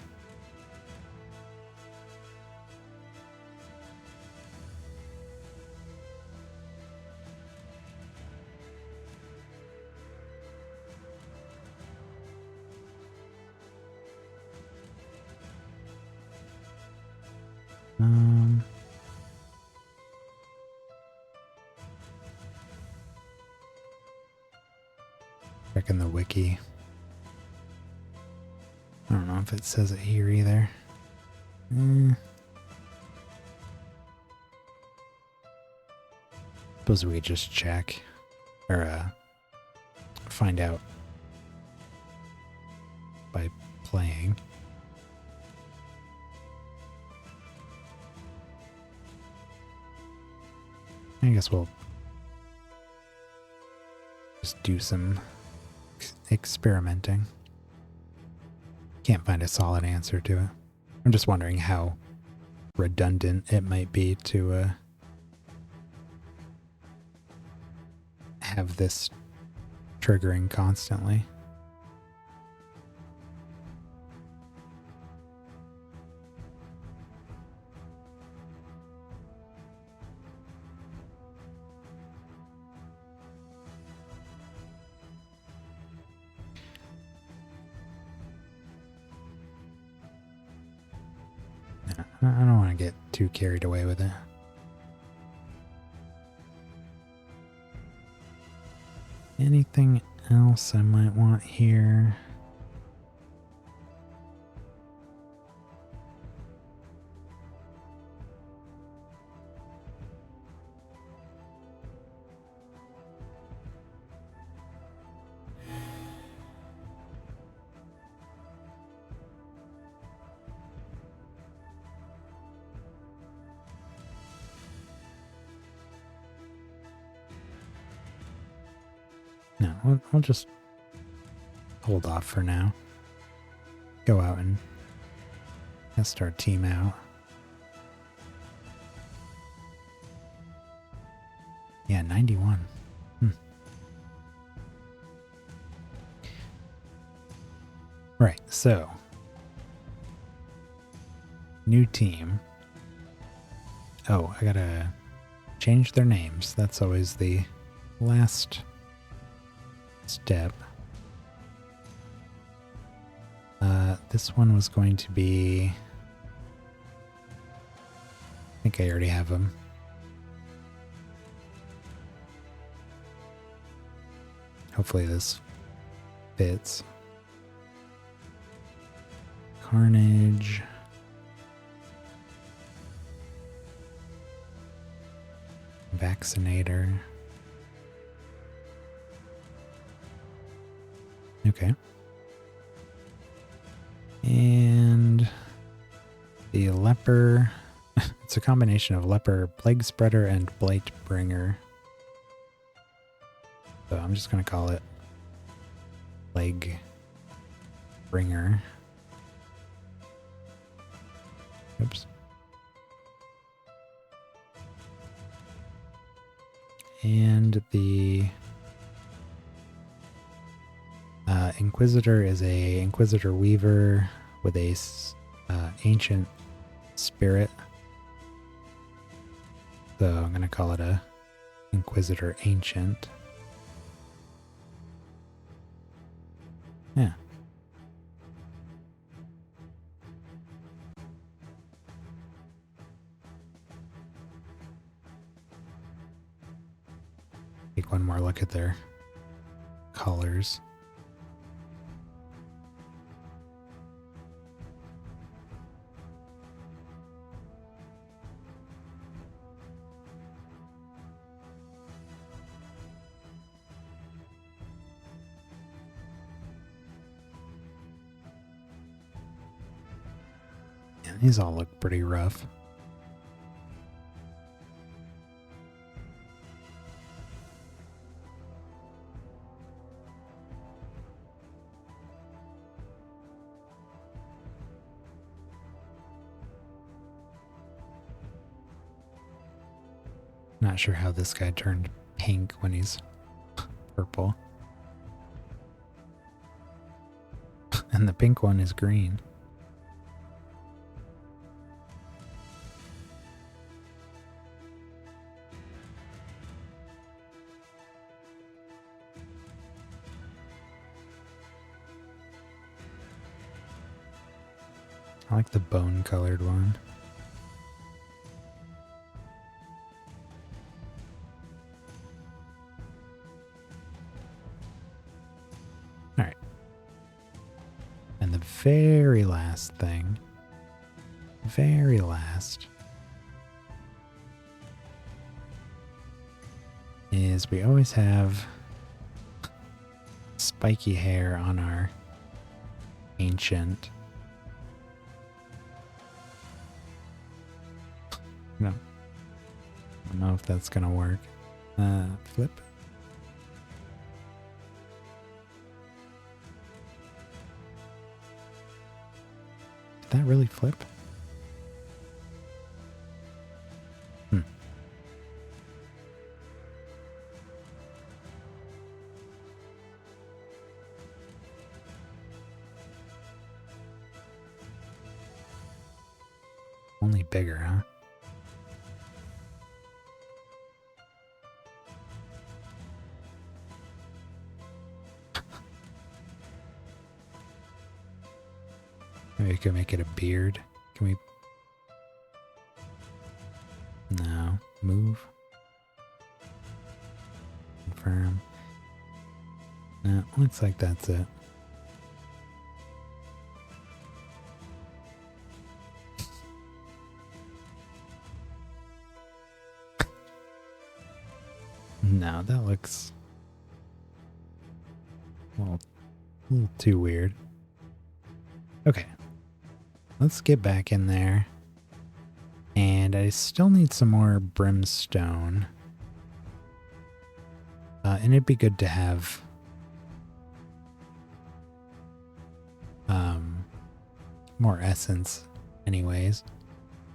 Checking the wiki. I don't know if it says it here either. Suppose we just check or find out by playing. I guess we'll just do some experimenting. Can't find a solid answer to it. I'm just wondering how redundant it might be to have this triggering constantly. I don't want to get too carried away with it. Anything else I might want here? No, we'll just hold off for now. Go out and test our team out. Yeah, 91. Right, so new team. Oh, I gotta change their names. That's always the last step. This one was going to be... I think I already have them. Hopefully this fits. Carnage. Vaccinator. Okay. And the leper, it's a combination of leper, plague spreader, and blight bringer. So I'm just going to call it plague bringer. Oops. And the Inquisitor is a Inquisitor Weaver with a ancient spirit. So I'm going to call it a Inquisitor Ancient. Yeah. Take one more look at their colors. Man, these all look pretty rough. Not sure how this guy turned pink when he's purple. And the pink one is green. I like the bone-colored one. Alright. And the very last thing, very last, is we always have spiky hair on our ancient. No. I don't know if that's gonna work. Flip. Did that really flip? Only bigger, huh? Maybe we could make it a beard. Can we? No. Move. Confirm. No, looks like that's it. No, that looks a little too weird. Okay. Let's get back in there. And I still need some more brimstone. And it'd be good to have more essence anyways.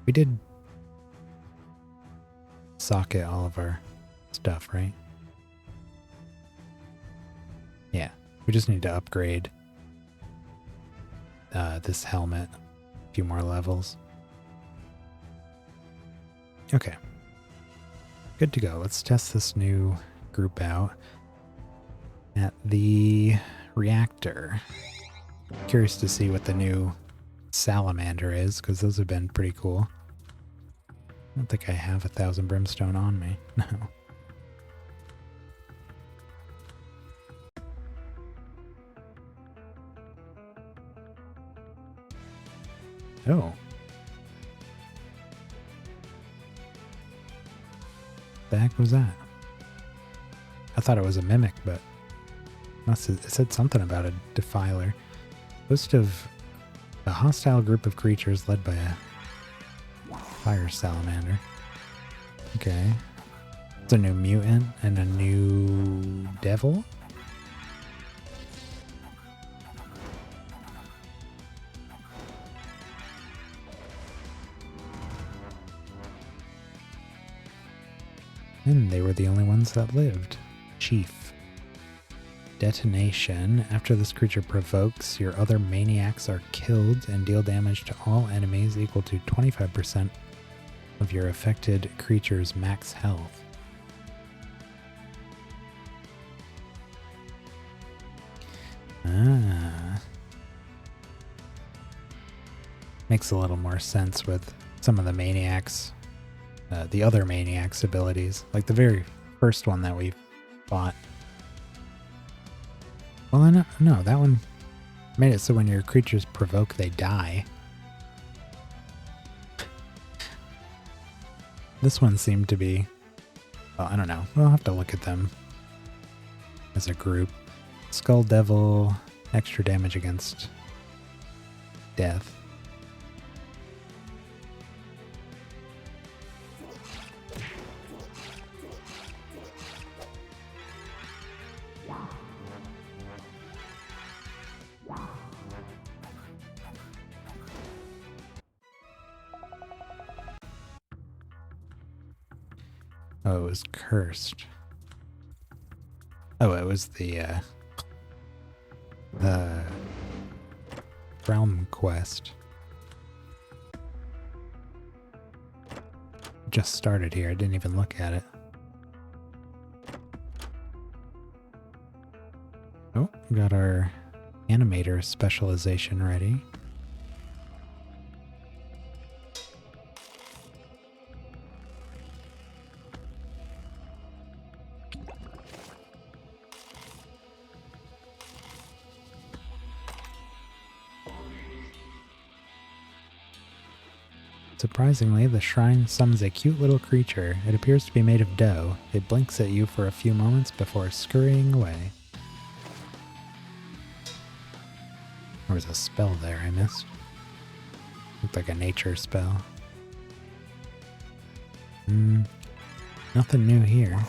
We did socket all of our stuff, right? Yeah. We just need to upgrade this helmet a few more levels. Okay. Good to go. Let's test this new group out at the reactor. Curious to see what the new salamander is, because those have been pretty cool. I don't think I have 1,000 brimstone on me. No. Oh. The heck was that? I thought it was a mimic, but it said something about a defiler. List of a hostile group of creatures led by a fire salamander. Okay. It's a new mutant and a new devil. And they were the only ones that lived. Chief. Detonation. After this creature provokes, your other maniacs are killed and deal damage to all enemies equal to 25% of your affected creature's max health. Ah. Makes a little more sense with some of the maniacs. The other maniac's abilities, like the very first one that we fought. Well, no, that one made it so when your creatures provoke, they die. This one seemed to be, well, I don't know. We'll have to look at them as a group. Skull Devil, extra damage against death. Oh, it was cursed. Oh, it was the realm quest. Just started here. I didn't even look at it. Oh, got our animator specialization ready. Surprisingly, the shrine summons a cute little creature. It appears to be made of dough. It blinks at you for a few moments before scurrying away. There was a spell there I missed. Looked like a nature spell. Nothing new here.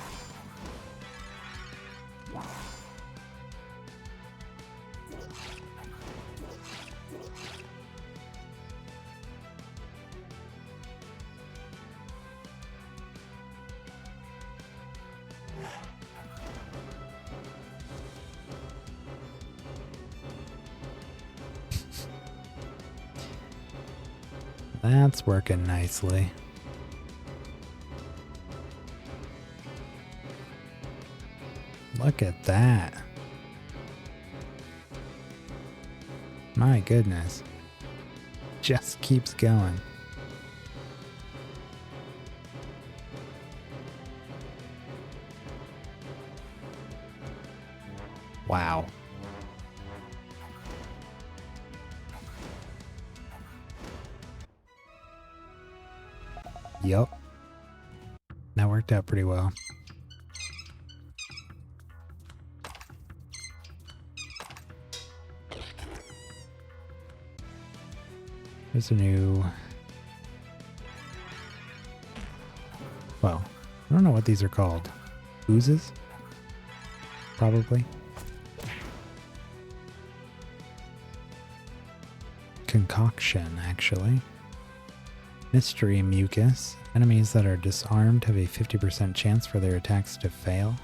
That's working nicely. Look at that. My goodness. Just keeps going. Wow. Yup. That worked out pretty well. There's a new... Well, I don't know what these are called. Oozes? Probably. Concoction, actually. Mystery mucus. Enemies that are disarmed have a 50% chance for their attacks to fail.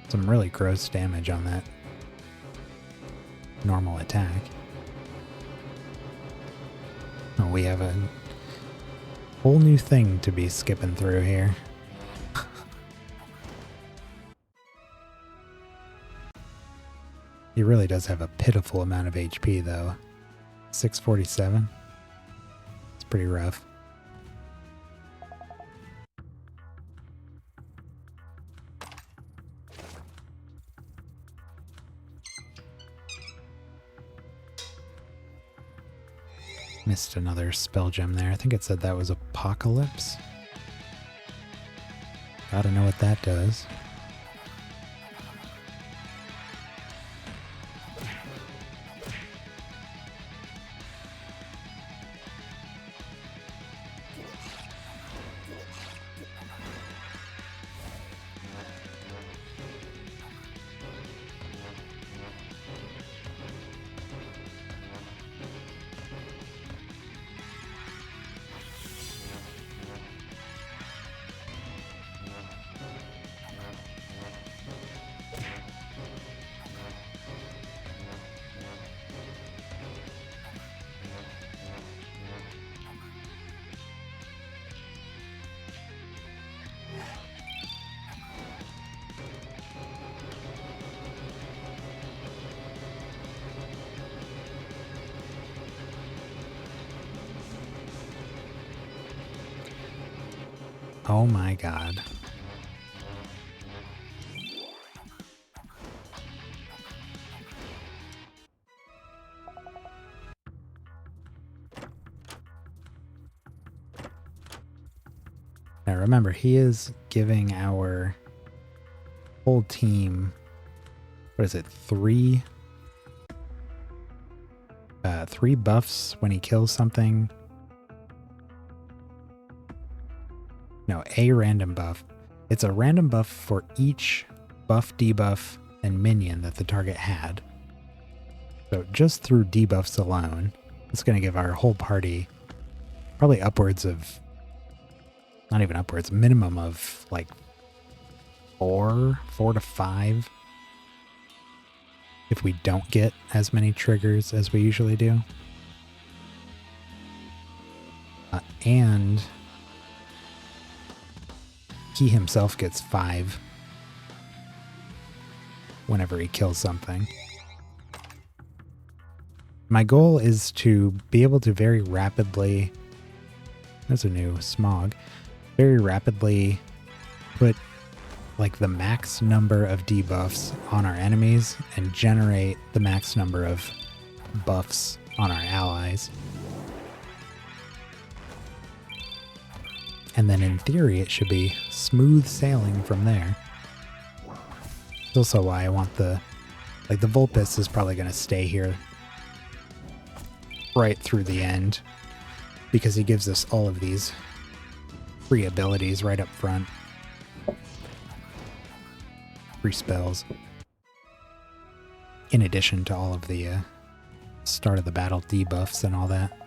Some really gross damage on that normal attack. Oh, we have a whole new thing to be skipping through here. He really does have a pitiful amount of HP though. 647. It's pretty rough. Missed another spell gem there. I think it said that was Apocalypse. Gotta know what that does. Oh my god. Now remember, he is giving our whole team, what is it, three buffs when he kills something. No, a random buff It's a random buff for each buff, debuff, and minion that the target had. So just through debuffs alone, it's going to give our whole party probably upwards of, not even upwards, minimum of like 4 to 5 if we don't get as many triggers as we usually do. And he himself gets 5 whenever he kills something. My goal is to be able to very rapidly, there's a new smog, very rapidly put like the max number of debuffs on our enemies and generate the max number of buffs on our allies. And then in theory, it should be smooth sailing from there. It's also why I want the Vulpes is probably going to stay here right through the end, because he gives us all of these free abilities right up front. Free spells. In addition to all of the start of the battle debuffs and all that.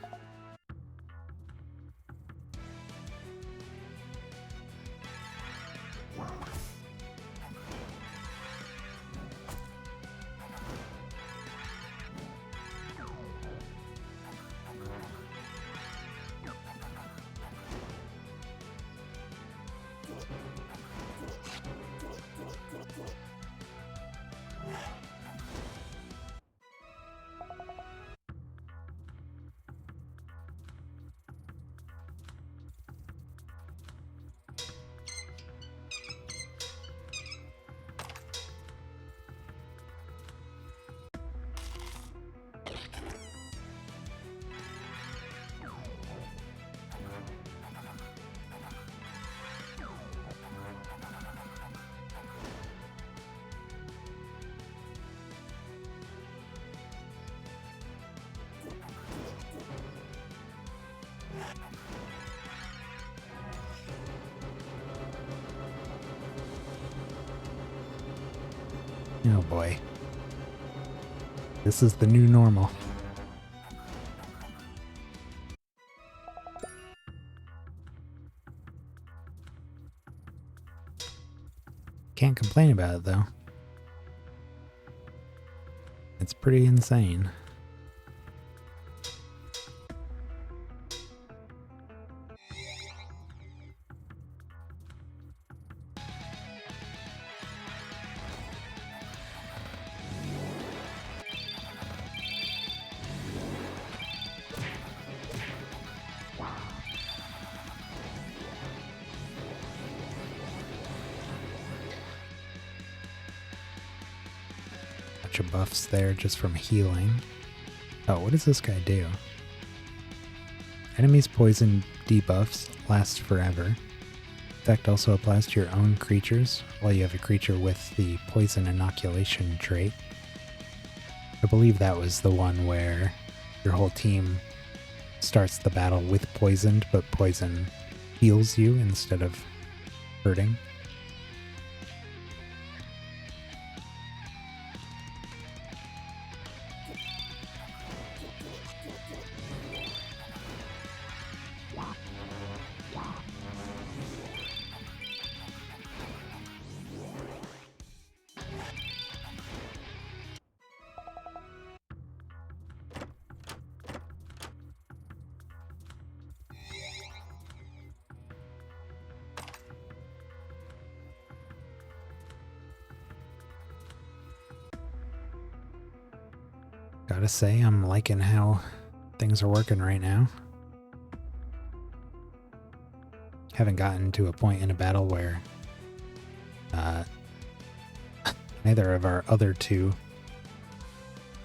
Oh boy. This is the new normal. Can't complain about it though. It's pretty insane. Of buffs there just from healing. Oh, what does this guy do? Enemies' poison debuffs last forever. Effect also applies to your own creatures while you have a creature with the poison inoculation trait. I believe that was the one where your whole team starts the battle with poisoned, but poison heals you instead of hurting. Gotta say, I'm liking how things are working right now. Haven't gotten to a point in a battle where neither of our other two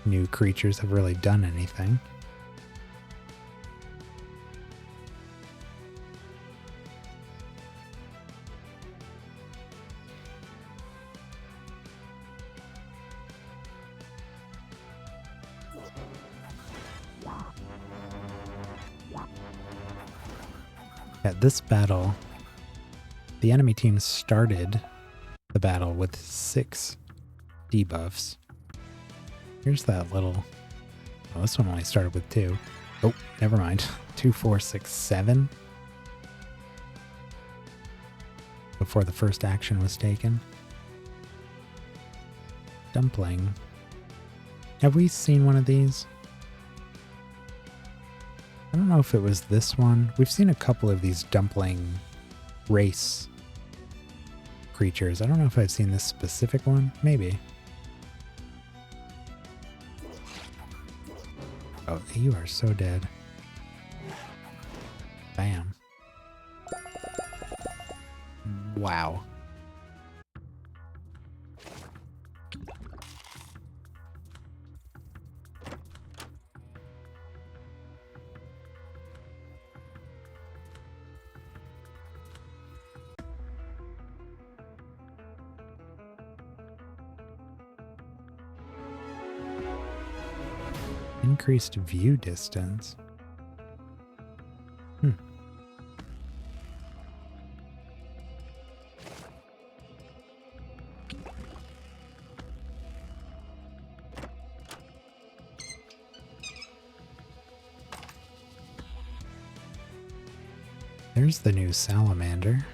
new creatures have really done anything. Yeah, this battle the enemy team started the battle with 6 debuffs. Here's that little... Oh, this one only started with 2. Oh, never mind. 2, 4, 6, 7. Before the first action was taken. Dumpling. Have we seen one of these? I don't know if it was this one. We've seen a couple of these dumpling race creatures. I don't know if I've seen this specific one. Maybe. Oh, you are so dead. Bam. Wow. Increased view distance. There's the new salamander.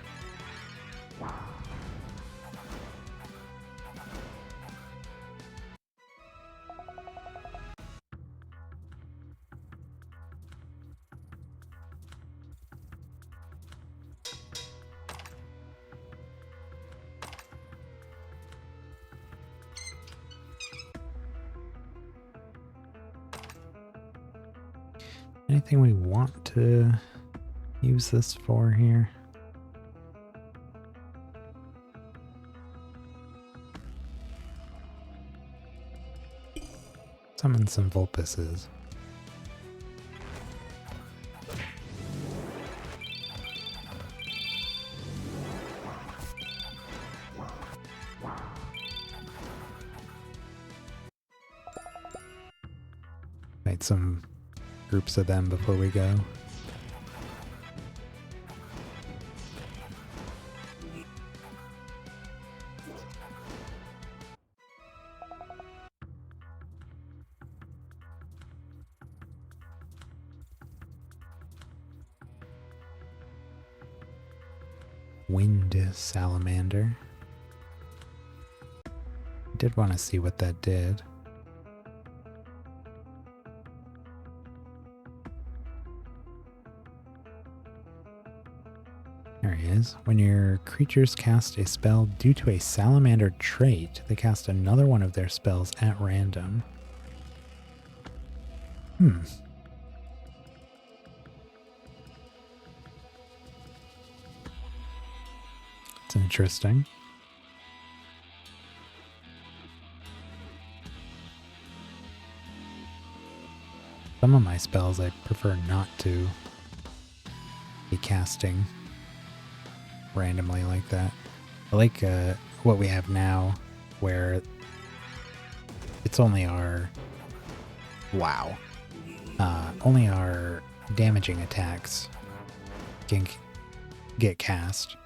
Anything we want to use this for here? Summon some Vulpuses. Fight some groups of them before we go. Wind salamander. Did want to see what that did. There he is. When your creatures cast a spell due to a salamander trait, they cast another one of their spells at random. It's interesting. Some of my spells I prefer not to be casting randomly like that. I like what we have now, where it's only our... Wow. Only our damaging attacks can get cast.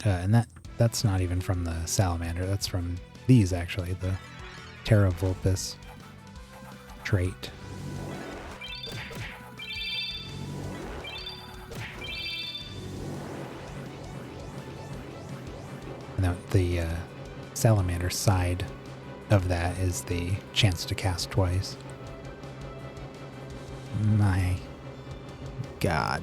And that's not even from the salamander, that's from these actually, the Terra Vulpus trait. Now the salamander side of that is the chance to cast twice. My God.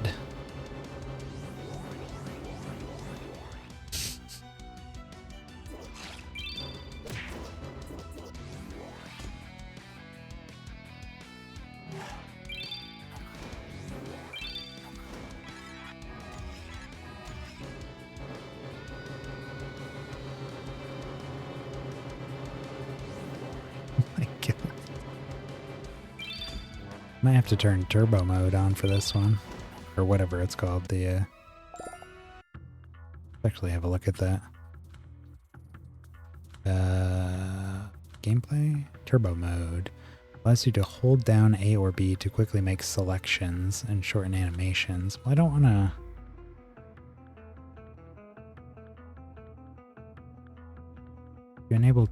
Might have to turn turbo mode on for this one, or whatever it's called. Let's actually have a look at that. Gameplay turbo mode. Allows you to hold down A or B to quickly make selections and shorten animations. Well, I don't want to... To enable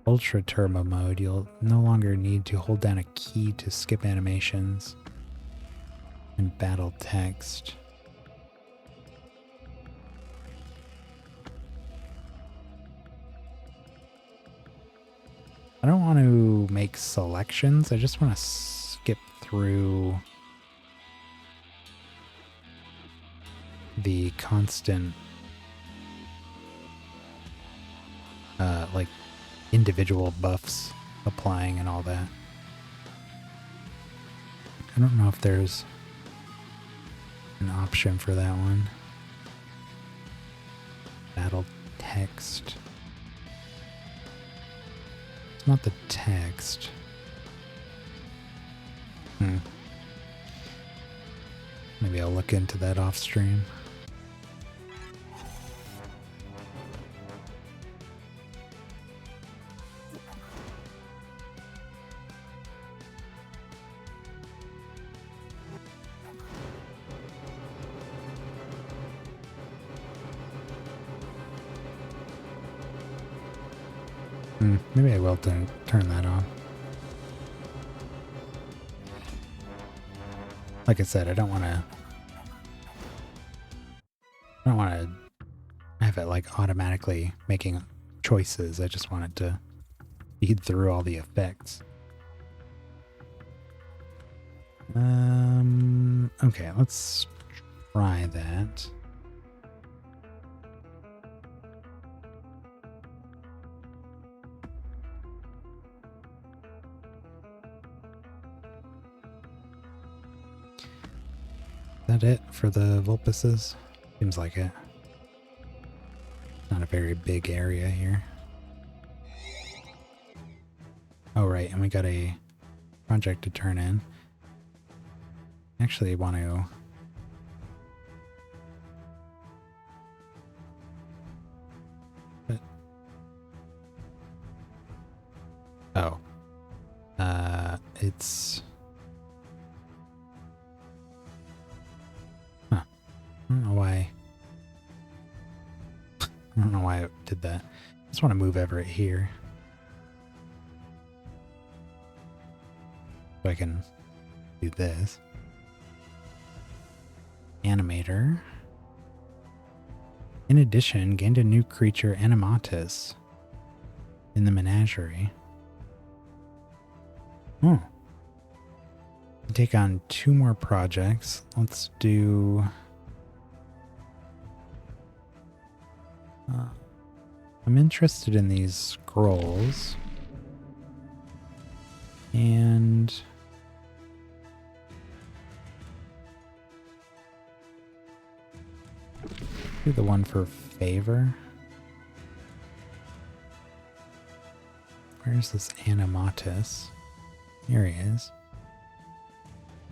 Ultra Turbo mode, you'll no longer need to hold down a key to skip animations and battle text. I don't want to make selections. I just want to skip through the constant like individual buffs applying and all that. I don't know if there's an option for that one. Battle text. It's not the text. Maybe I'll look into that off stream. Maybe I will turn that on. Like I said, I don't want to have it like automatically making choices. I just want it to feed through all the effects. Okay, let's try that. Is that it for the Vulpuses? Seems like it. Not a very big area here. Oh, right, and we got a project to turn in. Actually, want to... Oh. It's... Huh. I don't know why... I don't know why it did that. I just want to move Everett here. So I can do this. Animator. In addition, gained a new creature, Animatus, in the menagerie. Oh. Take on 2 more projects. Let's do... I'm interested in these scrolls. And... do the one for favor. Where's this Animatus? Here he is.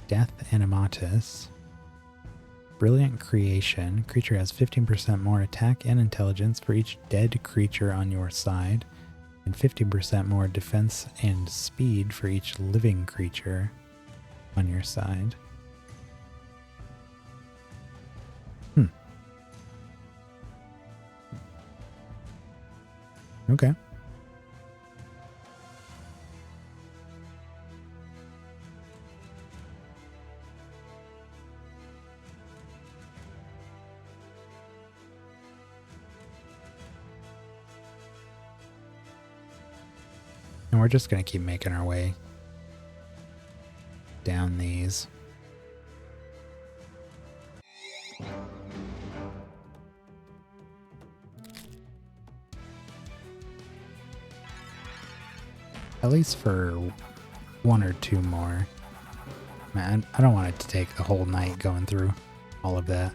Death Animatus. Brilliant creation. Creature has 15% more attack and intelligence for each dead creature on your side, and 50% more defense and speed for each living creature on your side. Okay. And we're just going to keep making our way down these. At least for 1 or 2 more. Man, I don't want it to take the whole night going through all of that.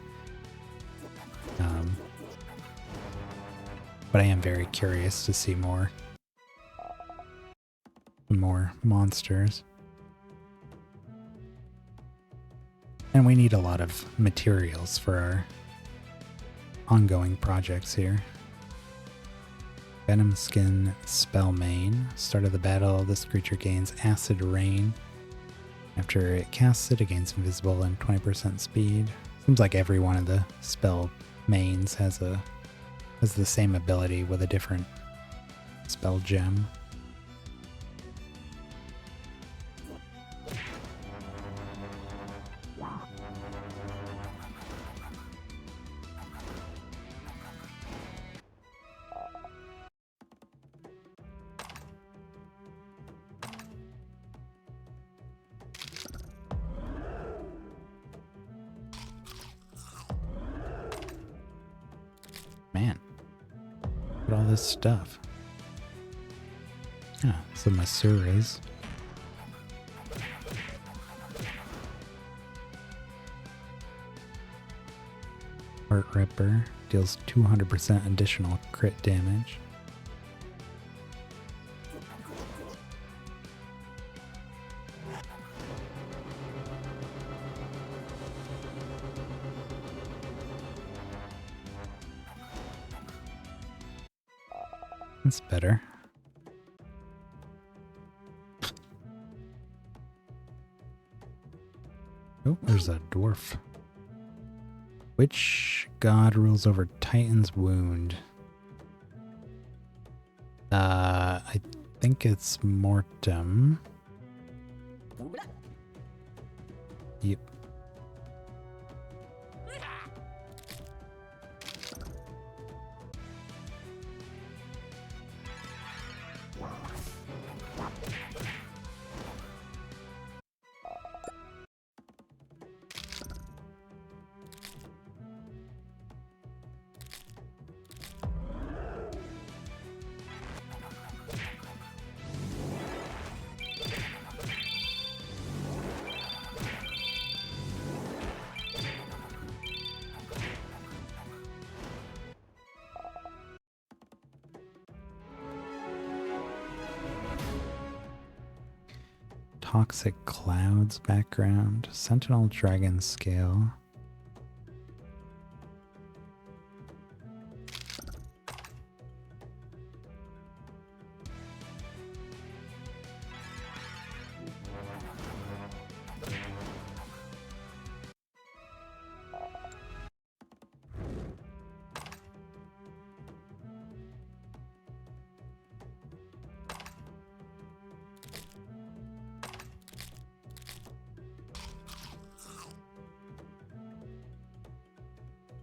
But I am very curious to see more monsters. And we need a lot of materials for our ongoing projects here. Venom Skin spell main. Start of the battle, this creature gains Acid Rain. After it casts it, it gains invisible and 20% speed. Seems like every one of the spell mains has the same ability with a different spell gem. Man, look at all this stuff. Yeah, some Asuras. Heart Ripper deals 200% additional crit damage. That's better. Oh, there's a dwarf. Which god rules over Titan's Wound? I think it's Mortem. Yep. Toxic Clouds background. Sentinel Dragon Scale.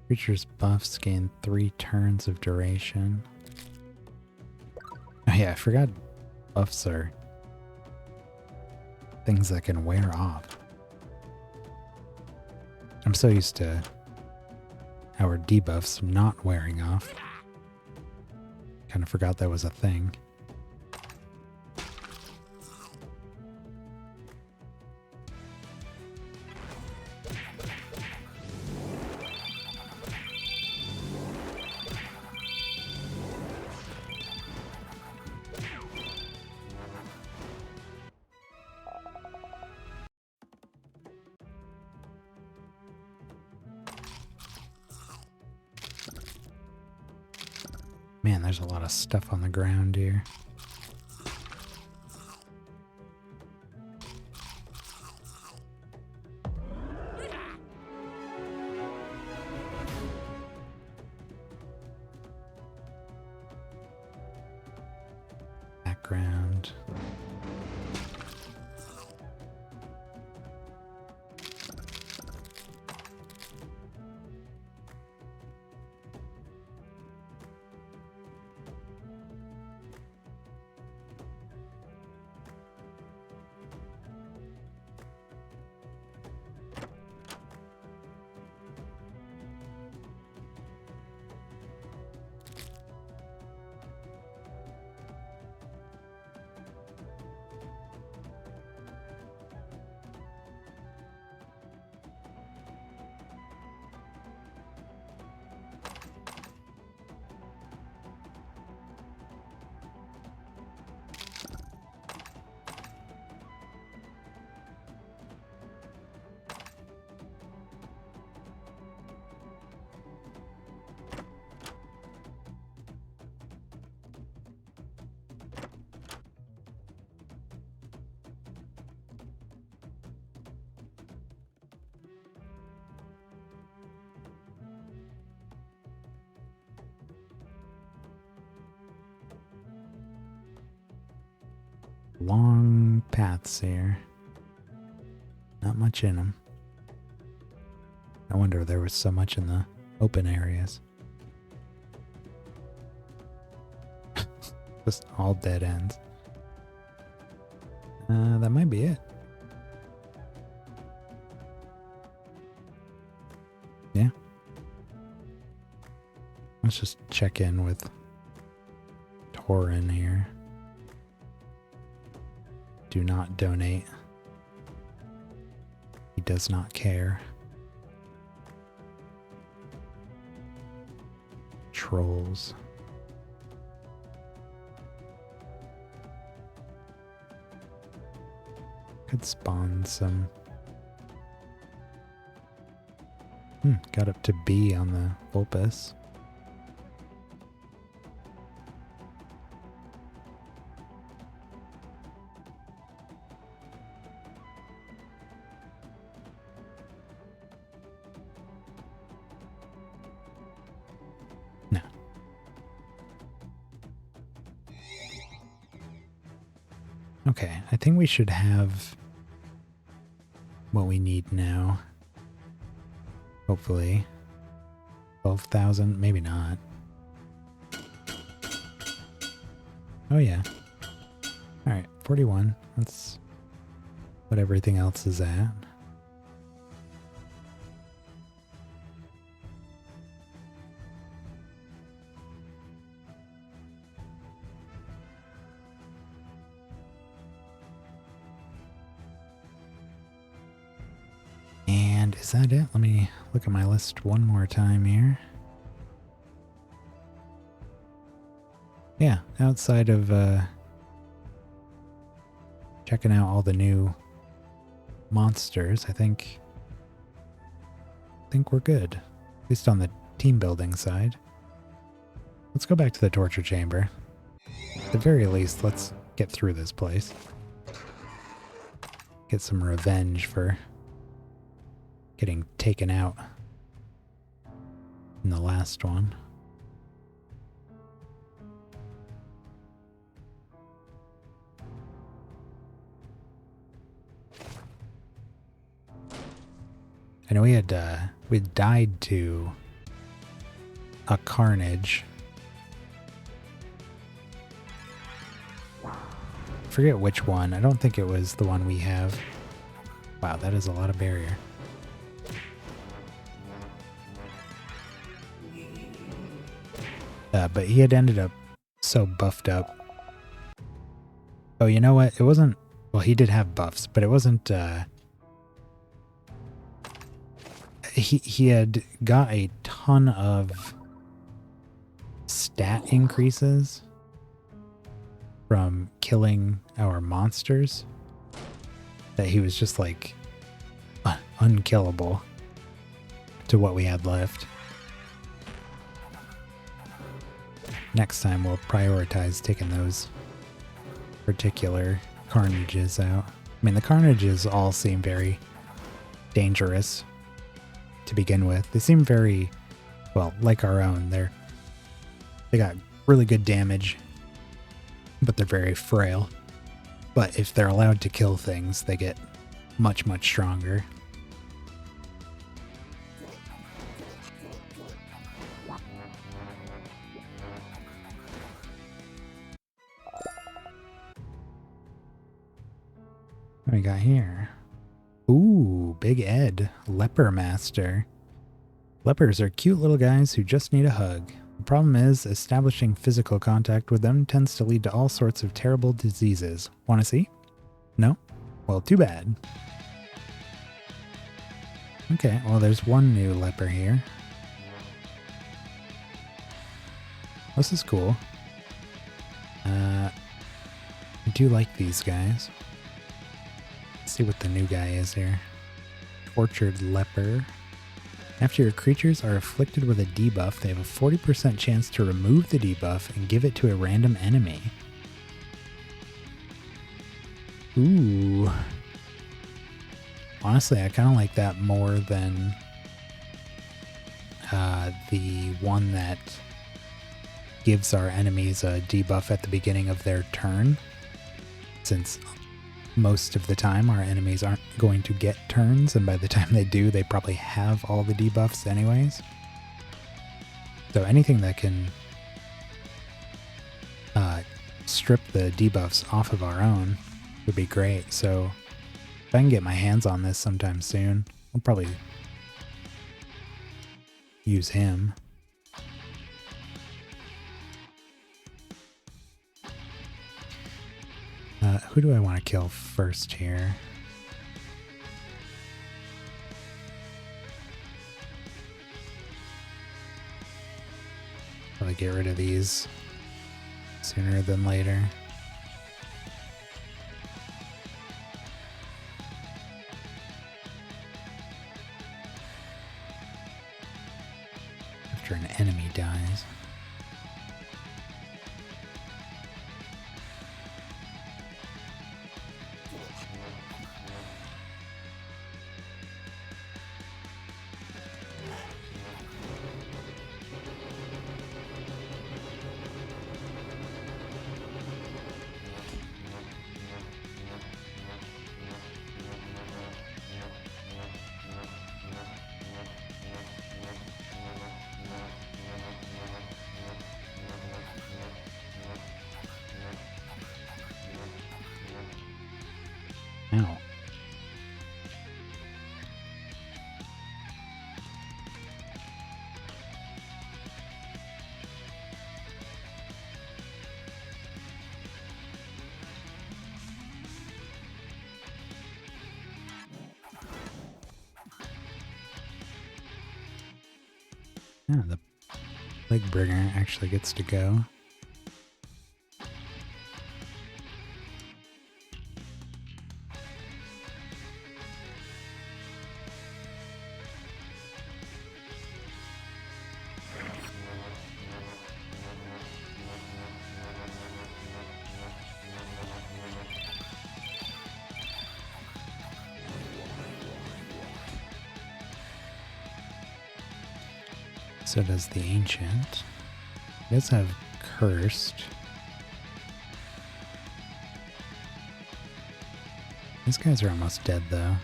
Creature's buffs gain 3 turns of duration. Oh yeah, I forgot buffs are things that can wear off. I'm so used to our debuffs not wearing off. Kind of forgot that was a thing. Man, there's a lot of stuff on the ground here. Background. Long paths here. Not much in them. I wonder there was so much in the open areas. Just all dead ends. That might be it. Yeah. Let's just check in with Torin here. Do not donate. He does not care. Trolls. Could spawn some. Got up to B on the Vulpes. No. Okay, I think we should have what we need now. Hopefully. 12,000, maybe not. Oh yeah. Alright, 41. That's what everything else is at. And is that it? Let me look at my list one more time here. Yeah, outside of checking out all the new monsters, I think we're good. At least on the team building side. Let's go back to the torture chamber. At the very least, let's get through this place. Get some revenge for getting taken out in the last one. I know we died to a carnage. Forget which one. I don't think it was the one we have. Wow, that is a lot of barrier. But he had ended up so buffed up. Oh, you know what? It wasn't... Well, he did have buffs, but it wasn't... He had got a ton of stat increases from killing our monsters that he was just like unkillable to what we had left. Next time we'll prioritize taking those particular carnages out. I mean, the carnages all seem very dangerous to begin with. They seem very, well, like our own. They got really good damage, but they're very frail. But if they're allowed to kill things, they get much, much stronger. What we got here? Ooh, Big Ed, Leper Master. Lepers are cute little guys who just need a hug. The problem is, establishing physical contact with them tends to lead to all sorts of terrible diseases. Want to see? No? Well, too bad. Okay, well, there's one new leper here. This is cool. I do like these guys. Let's see what the new guy is here. Tortured Leper. After your creatures are afflicted with a debuff, they have a 40% chance to remove the debuff and give it to a random enemy. Ooh. Honestly, I kind of like that more than the one that gives our enemies a debuff at the beginning of their turn. since most of the time our enemies aren't going to get turns, and by the time they do, they probably have all the debuffs anyways. So anything that can strip the debuffs off of our own would be great. So if I can get my hands on this sometime soon, I'll probably use him. Who do I want to kill first here? Probably get rid of these sooner than later. After an enemy dies. Ow. Yeah, the Plague Bringer actually gets to go. So does the Ancient. It does have Cursed. These guys are almost dead though.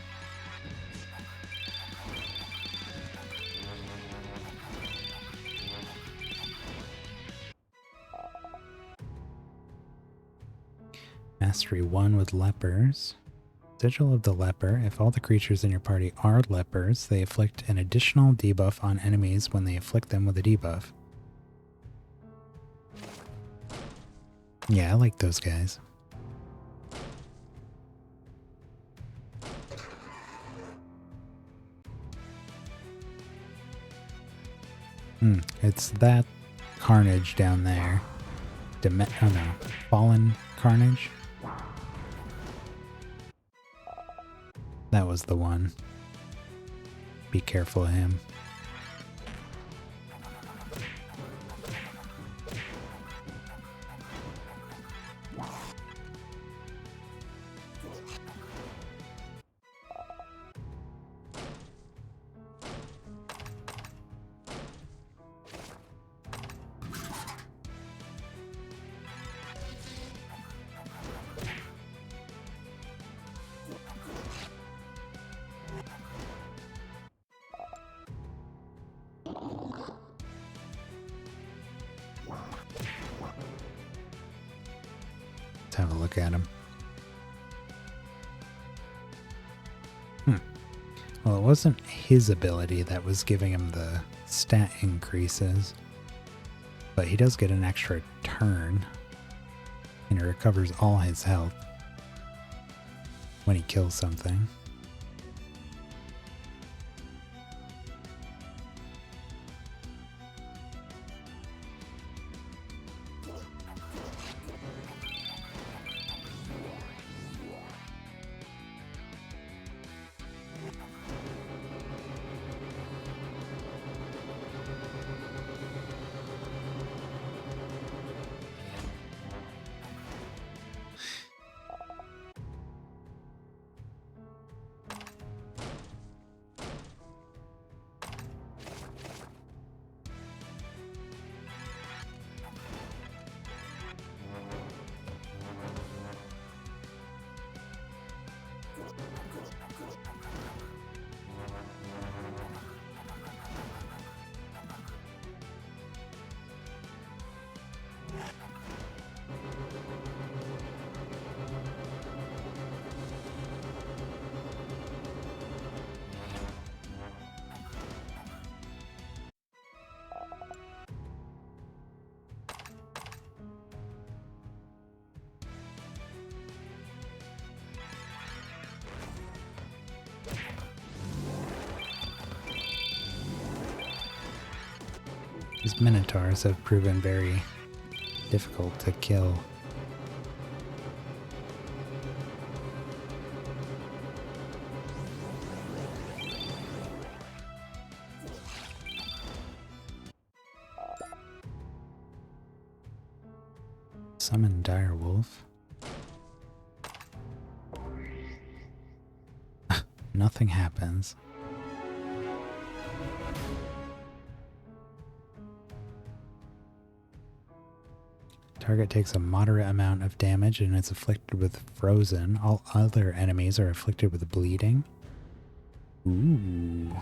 Mastery 1 with Lepers. Sigil of the Leper. If all the creatures in your party are lepers, they inflict an additional debuff on enemies when they afflict them with a debuff. Yeah, I like those guys. It's that Carnage down there. Oh no, Fallen Carnage. That was the one. Be careful of him. Have a look at him. Well, it wasn't his ability that was giving him the stat increases, but he does get an extra turn, and it recovers all his health when he kills something. These minotaurs have proven very difficult to kill. Summon direwolf. Nothing happens. Target takes a moderate amount of damage and is afflicted with frozen. All other enemies are afflicted with bleeding. Ooh.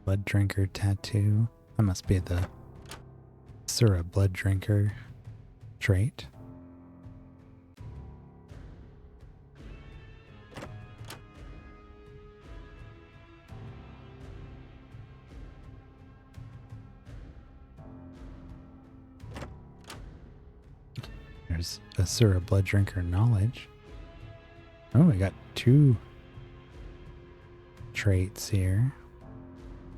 Blood Drinker tattoo. That must be the Sura Blood Drinker trait. There's a Sura Blood Drinker knowledge. Oh, we got 2 traits here.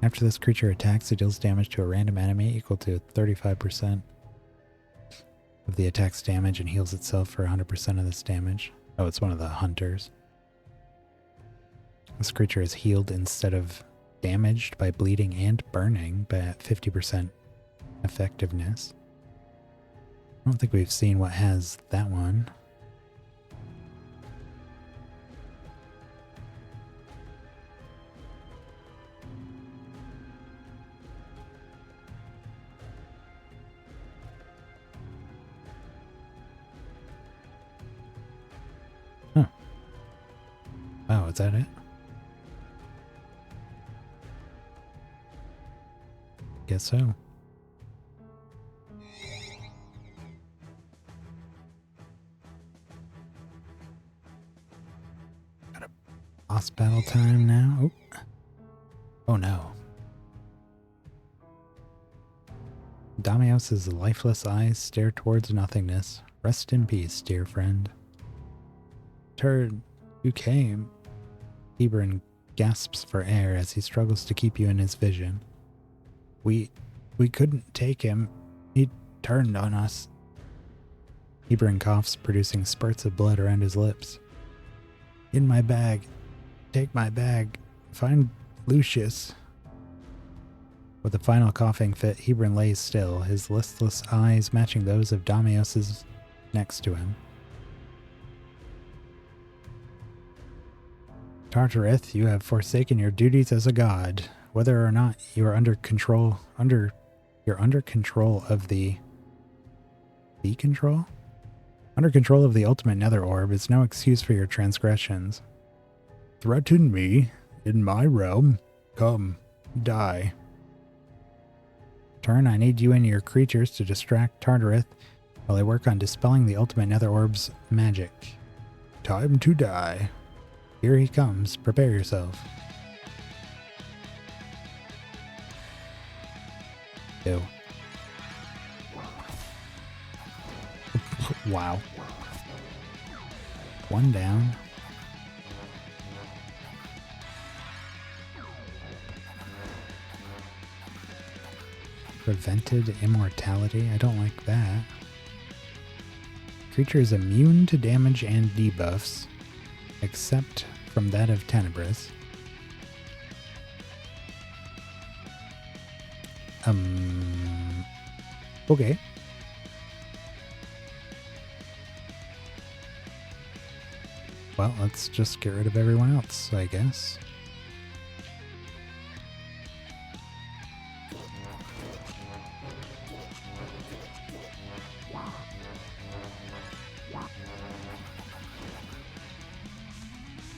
After this creature attacks, it deals damage to a random enemy equal to 35% of the attack's damage and heals itself for 100% of this damage. Oh, it's one of the hunters. This creature is healed instead of damaged by bleeding and burning, but at 50% effectiveness. I don't think we've seen what has that one. Oh, is that it? Guess so. Got a boss battle time now. Oh, oh no. Damios's lifeless eyes stare towards nothingness. Rest in peace, dear friend. Turd, you came. Hebron gasps for air as he struggles to keep you in his vision. We couldn't take him. He turned on us. Hebron coughs, producing spurts of blood around his lips. In my bag. Take my bag. Find Lucius. With a final coughing fit, Hebron lays still, his listless eyes matching those of Damios's next to him. Tartareth, you have forsaken your duties as a god. Whether or not you are under control of the control? Under control of the ultimate nether orb is no excuse for your transgressions. Threaten me in my realm. Come, die. Turn, I need you and your creatures to distract Tartareth while I work on dispelling the ultimate nether orb's magic. Time to die. Here he comes. Prepare yourself. Ew. Wow. One down. Prevented immortality? I don't like that. Creature is immune to damage and debuffs, except from that of Tenebris. Okay. Well, let's just get rid of everyone else, I guess.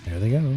There they go.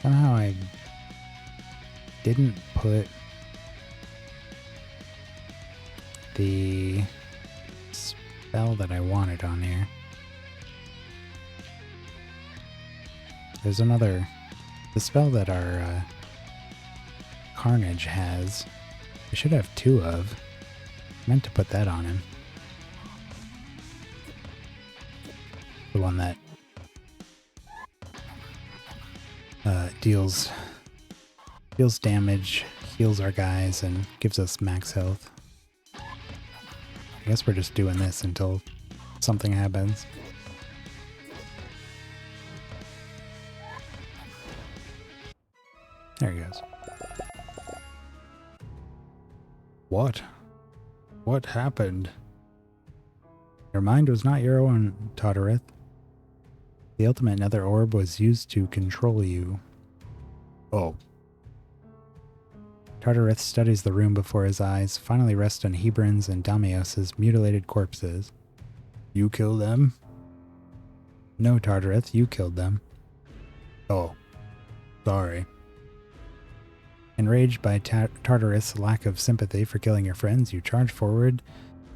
Somehow I didn't put the spell that I wanted on here. There's another, the spell that our Carnage has. I should have two of. I meant to put that on him. The one that deals damage, heals our guys, and gives us max health. I guess we're just doing this until something happens. There he goes. What? What happened? Your mind was not your own, Tottereth. The ultimate nether orb was used to control you. Oh. Tartareth studies the room before his eyes, finally rests on Hebron's and Damios' mutilated corpses. You killed them? No, Tartareth, you killed them. Oh. Sorry. Enraged by Tartareth's lack of sympathy for killing your friends, you charge forward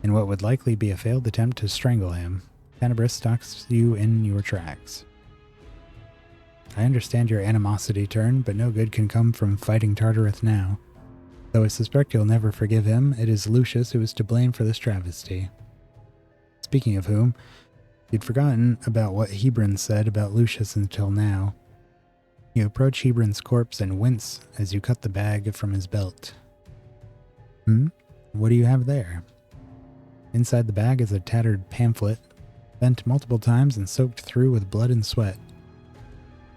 in what would likely be a failed attempt to strangle him. Tenebris stalks you in your tracks. I understand your animosity, Turn, but no good can come from fighting Tartareth now. Though I suspect you'll never forgive him, it is Lucius who is to blame for this travesty. Speaking of whom, you'd forgotten about what Hebron said about Lucius until now. You approach Hebron's corpse and wince as you cut the bag from his belt. What do you have there? Inside the bag is a tattered pamphlet, bent multiple times and soaked through with blood and sweat.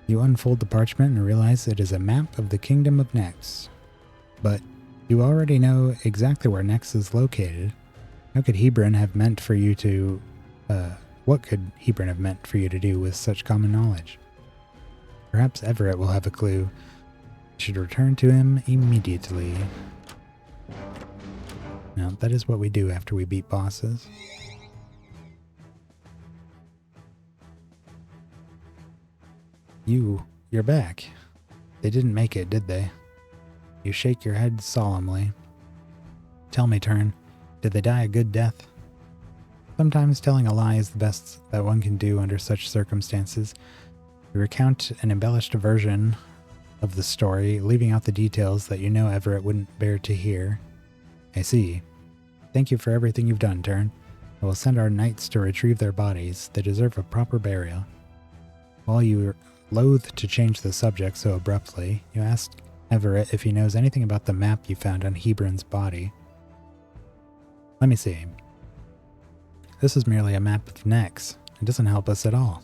You unfold the parchment and realize it is a map of the Kingdom of Nex. But you already know exactly where Nex is located. How could Hebron have meant for you to... what could Hebron have meant for you to do with such common knowledge? Perhaps Everett will have a clue. You should return to him immediately. Now, that is what we do after we beat bosses. You're back. They didn't make it, did they? You shake your head solemnly. Tell me, Turn, did they die a good death? Sometimes telling a lie is the best that one can do under such circumstances. You recount an embellished version of the story, leaving out the details that you know Everett wouldn't bear to hear. I see. Thank you for everything you've done, Turn. I will send our knights to retrieve their bodies. They deserve a proper burial. While you are loath to change the subject so abruptly, you ask Everett if he knows anything about the map you found on Hebron's body. Let me see. This is merely a map of Nex. It doesn't help us at all.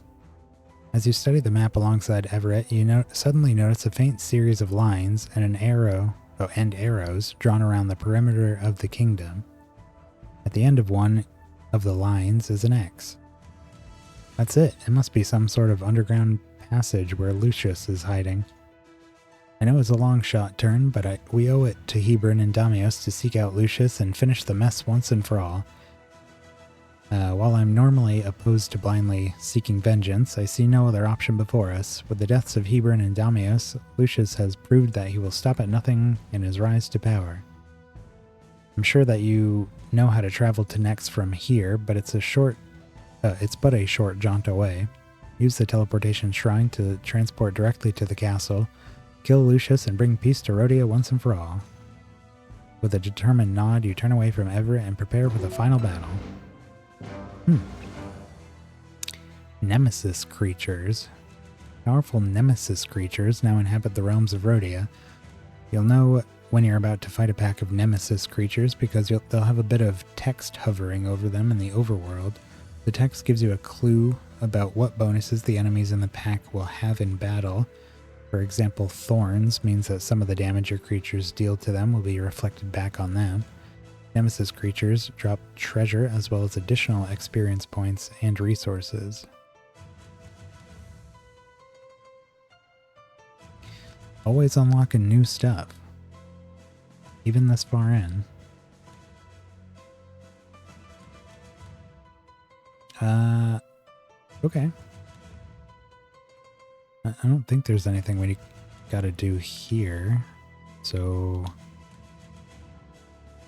As you study the map alongside Everett, you suddenly notice a faint series of lines and an arrow and arrows drawn around the perimeter of the kingdom. At the end of one of the lines is an X. That's it. It must be some sort of underground passage where Lucius is hiding. I know it's a long shot turn, but we owe it to Hebron and Damios to seek out Lucius and finish the mess once and for all. While I'm normally opposed to blindly seeking vengeance, I see no other option before us. With the deaths of Hebron and Damios, Lucius has proved that he will stop at nothing in his rise to power. I'm sure that you know how to travel to Nex from here, but it's but a short jaunt away. Use the teleportation shrine to transport directly to the castle, kill Lucius, and bring peace to Rhodia once and for all. With a determined nod, you turn away from Everett and prepare for the final battle. Nemesis creatures. Powerful Nemesis creatures now inhabit the realms of Rhodia. You'll know when you're about to fight a pack of Nemesis creatures because they'll have a bit of text hovering over them in the overworld. The text gives you a clue about what bonuses the enemies in the pack will have in battle. For example, thorns means that some of the damage your creatures deal to them will be reflected back on them. Nemesis creatures drop treasure as well as additional experience points and resources. Always unlocking new stuff, even this far in. Okay. I don't think there's anything we gotta do here, so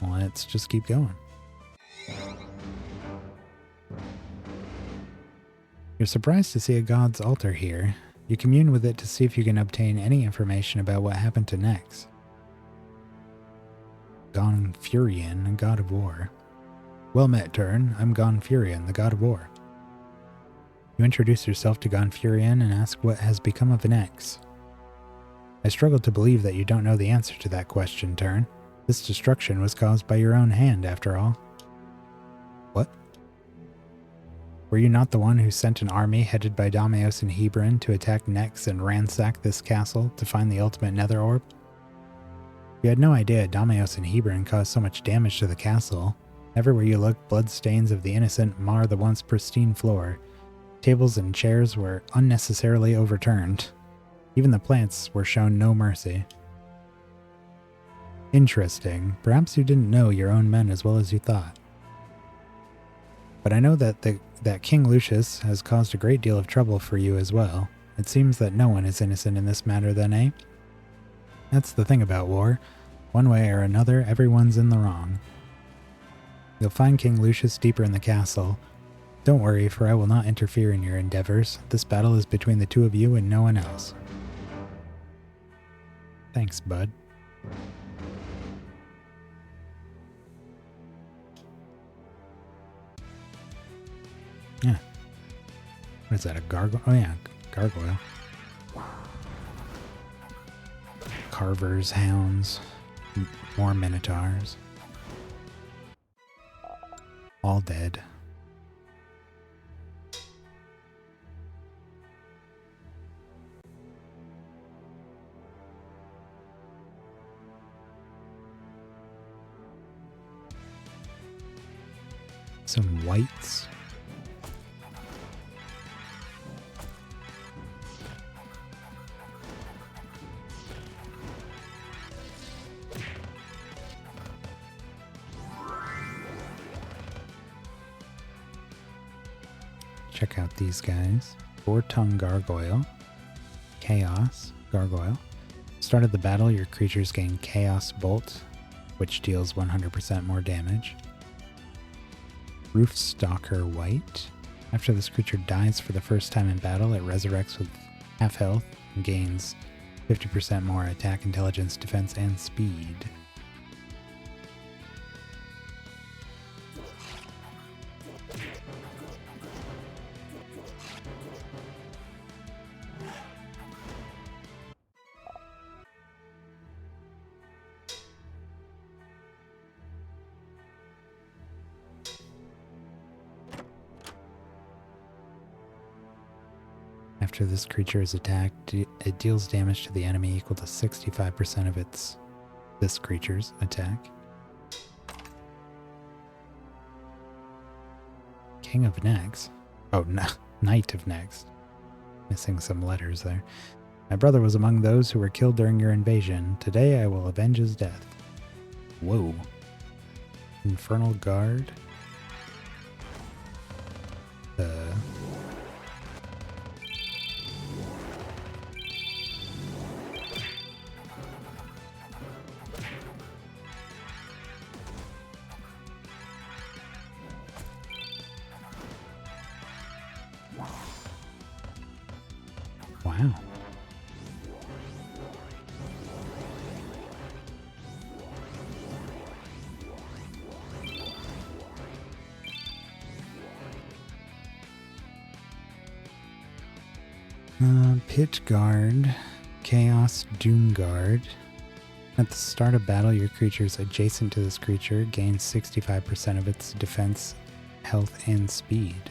let's just keep going. You're surprised to see a god's altar here. You commune with it to see if you can obtain any information about what happened to Nex. Gonfurion, god of war. Well met, Turn. I'm Gonfurion, the god of war. You introduce yourself to Gonfurion and ask what has become of Nex. I struggle to believe that you don't know the answer to that question, Turn. This destruction was caused by your own hand, after all. What? Were you not the one who sent an army headed by Damios and Hebron to attack Nex and ransack this castle to find the ultimate nether orb? You had no idea Damios and Hebron caused so much damage to the castle. Everywhere you look, bloodstains of the innocent mar the once pristine floor. Tables and chairs were unnecessarily overturned. Even the plants were shown no mercy. Interesting. Perhaps you didn't know your own men as well as you thought. But I know that King Lucius has caused a great deal of trouble for you as well. It seems that no one is innocent in this matter then, eh? That's the thing about war. One way or another, everyone's in the wrong. You'll find King Lucius deeper in the castle. Don't worry, for I will not interfere in your endeavors. This battle is between the two of you and no one else. Thanks, bud. Yeah. What is that, a gargoyle? Oh yeah, gargoyle. Carvers, hounds, more minotaurs. All dead. Some whites. Check out these guys. Four-tongue gargoyle. Chaos gargoyle. Start of the battle, your creatures gain Chaos Bolt, which deals 100% more damage. Roofstalker White. After this creature dies for the first time in battle, it resurrects with half health and gains 50% more attack, intelligence, defense, and speed. After this creature is attacked, it deals damage to the enemy equal to 65% of the this creature's attack. King of Necks. Oh, no, Knight of Necks. Missing some letters there. My brother was among those who were killed during your invasion. Today I will avenge his death. Whoa. Infernal Guard. Wow. Pit Guard, Chaos Doom Guard. At the start of battle, your creatures adjacent to this creature gain 65% of its defense, health, and speed.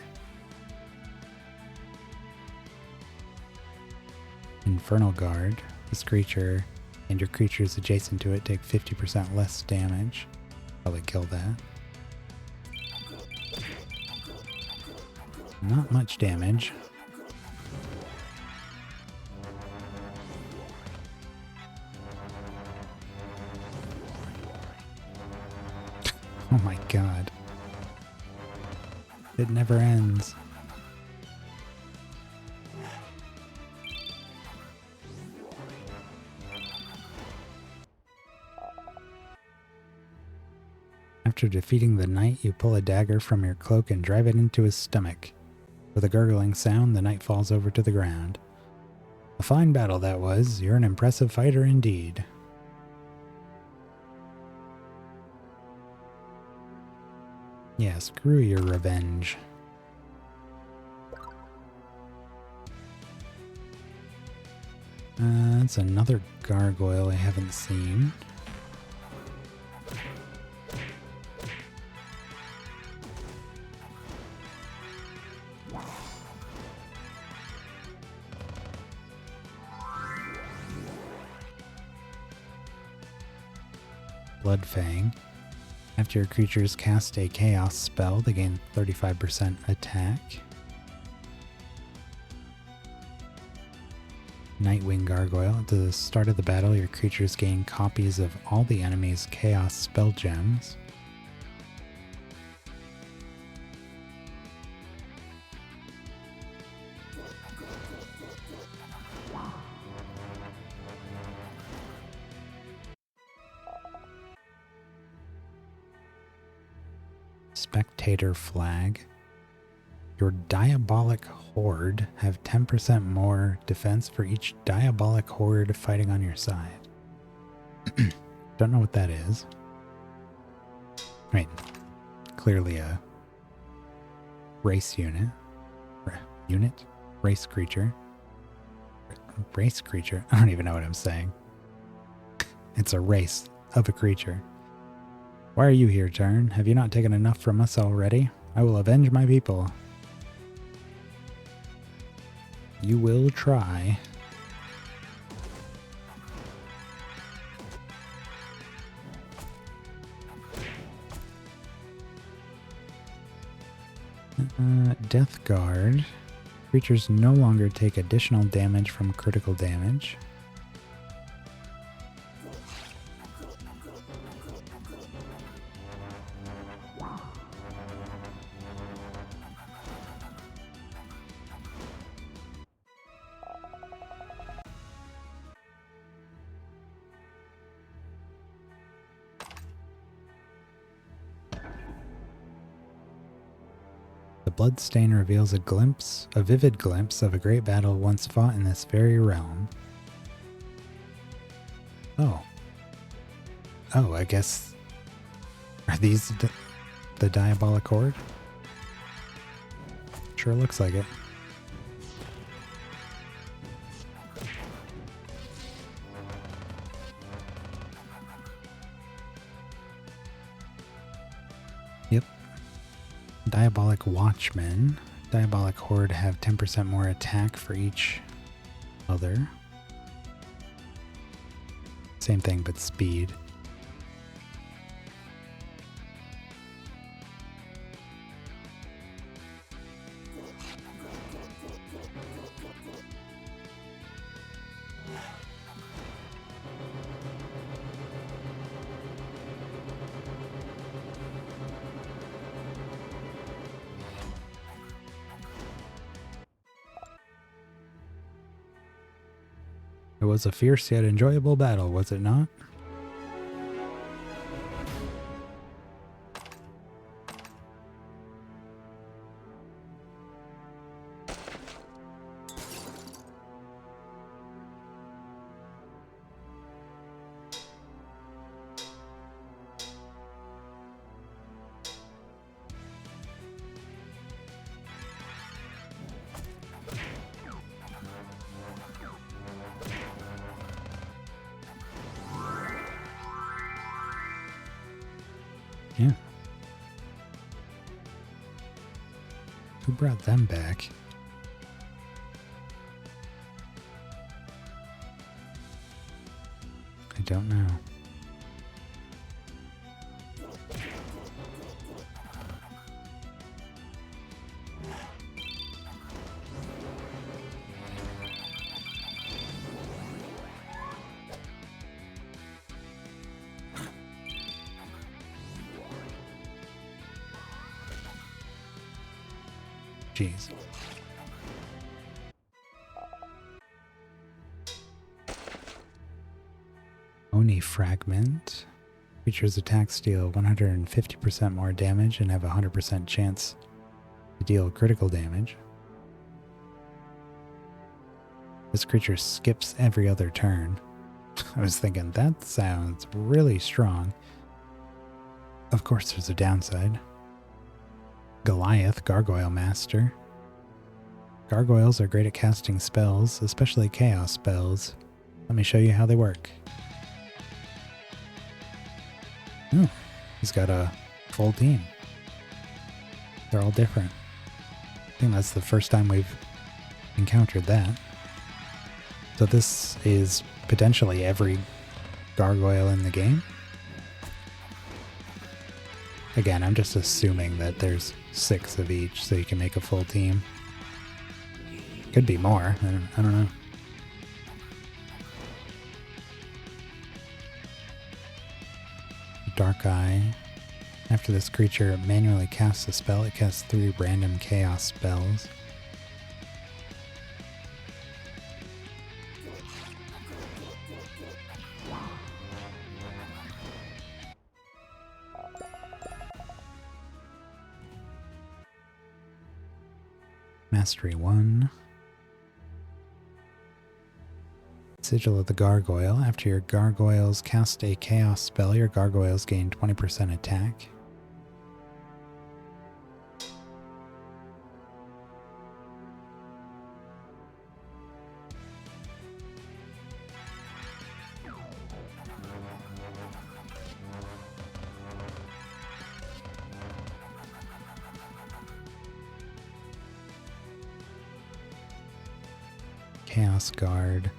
Infernal Guard. This creature and your creatures adjacent to it take 50% less damage. Probably kill that. Not much damage. Oh my god. It never ends. After defeating the knight, you pull a dagger from your cloak and drive it into his stomach. With a gurgling sound, the knight falls over to the ground. A fine battle that was. You're an impressive fighter indeed. Yeah, screw your revenge. That's another gargoyle I haven't seen. Bloodfang. After your creatures cast a chaos spell, they gain 35% attack. Nightwing Gargoyle. At the start of the battle, your creatures gain copies of all the enemy's chaos spell gems. Spectator Flag. Your Diabolic Horde have 10% more defense for each Diabolic Horde fighting on your side. Don't know what that is. Right. Clearly a race unit. Race creature. Race creature? I don't even know what I'm saying. It's a race of a creature. Why are you here, Turn? Have you not taken enough from us already? I will avenge my people. You will try. Death Guard. Creatures no longer take additional damage from critical damage. Bloodstain reveals a vivid glimpse of a great battle once fought in this very realm. Oh. Oh, I guess... Are these the Diabolic Horde? Sure looks like it. Yep. Diabolic Watchmen. Diabolic Horde have 10% more attack for each other. Same thing, but speed. It was a fierce yet enjoyable battle, was it not? Yeah. Who brought them back? I don't know. Jeez. Oni Fragment. Creatures attacks deal 150% more damage and have a 100% chance to deal critical damage. This creature skips every other turn. I was thinking, that sounds really strong. Of course, there's a downside. Goliath, Gargoyle Master. Gargoyles are great at casting spells, especially chaos spells. Let me show you how they work. Oh, he's got a full team. They're all different. I think that's the first time we've encountered that. So this is potentially every gargoyle in the game. Again, I'm just assuming that there's 6 of each, so you can make a full team. Could be more. I don't know. Dark Eye. After this creature manually casts a spell, it casts 3 random chaos spells. Mastery 1. Sigil of the Gargoyle. After your gargoyles cast a chaos spell, your gargoyles gain 20% attack. Chaos Guard.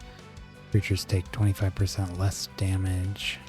Creatures take 25% less damage.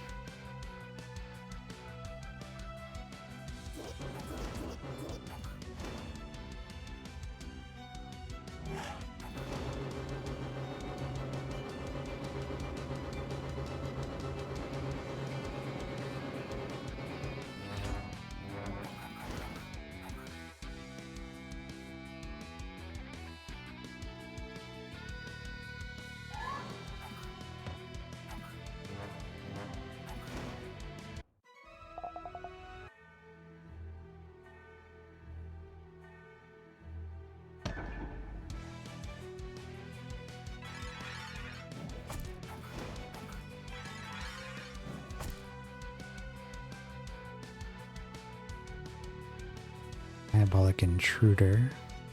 Diabolic Intruder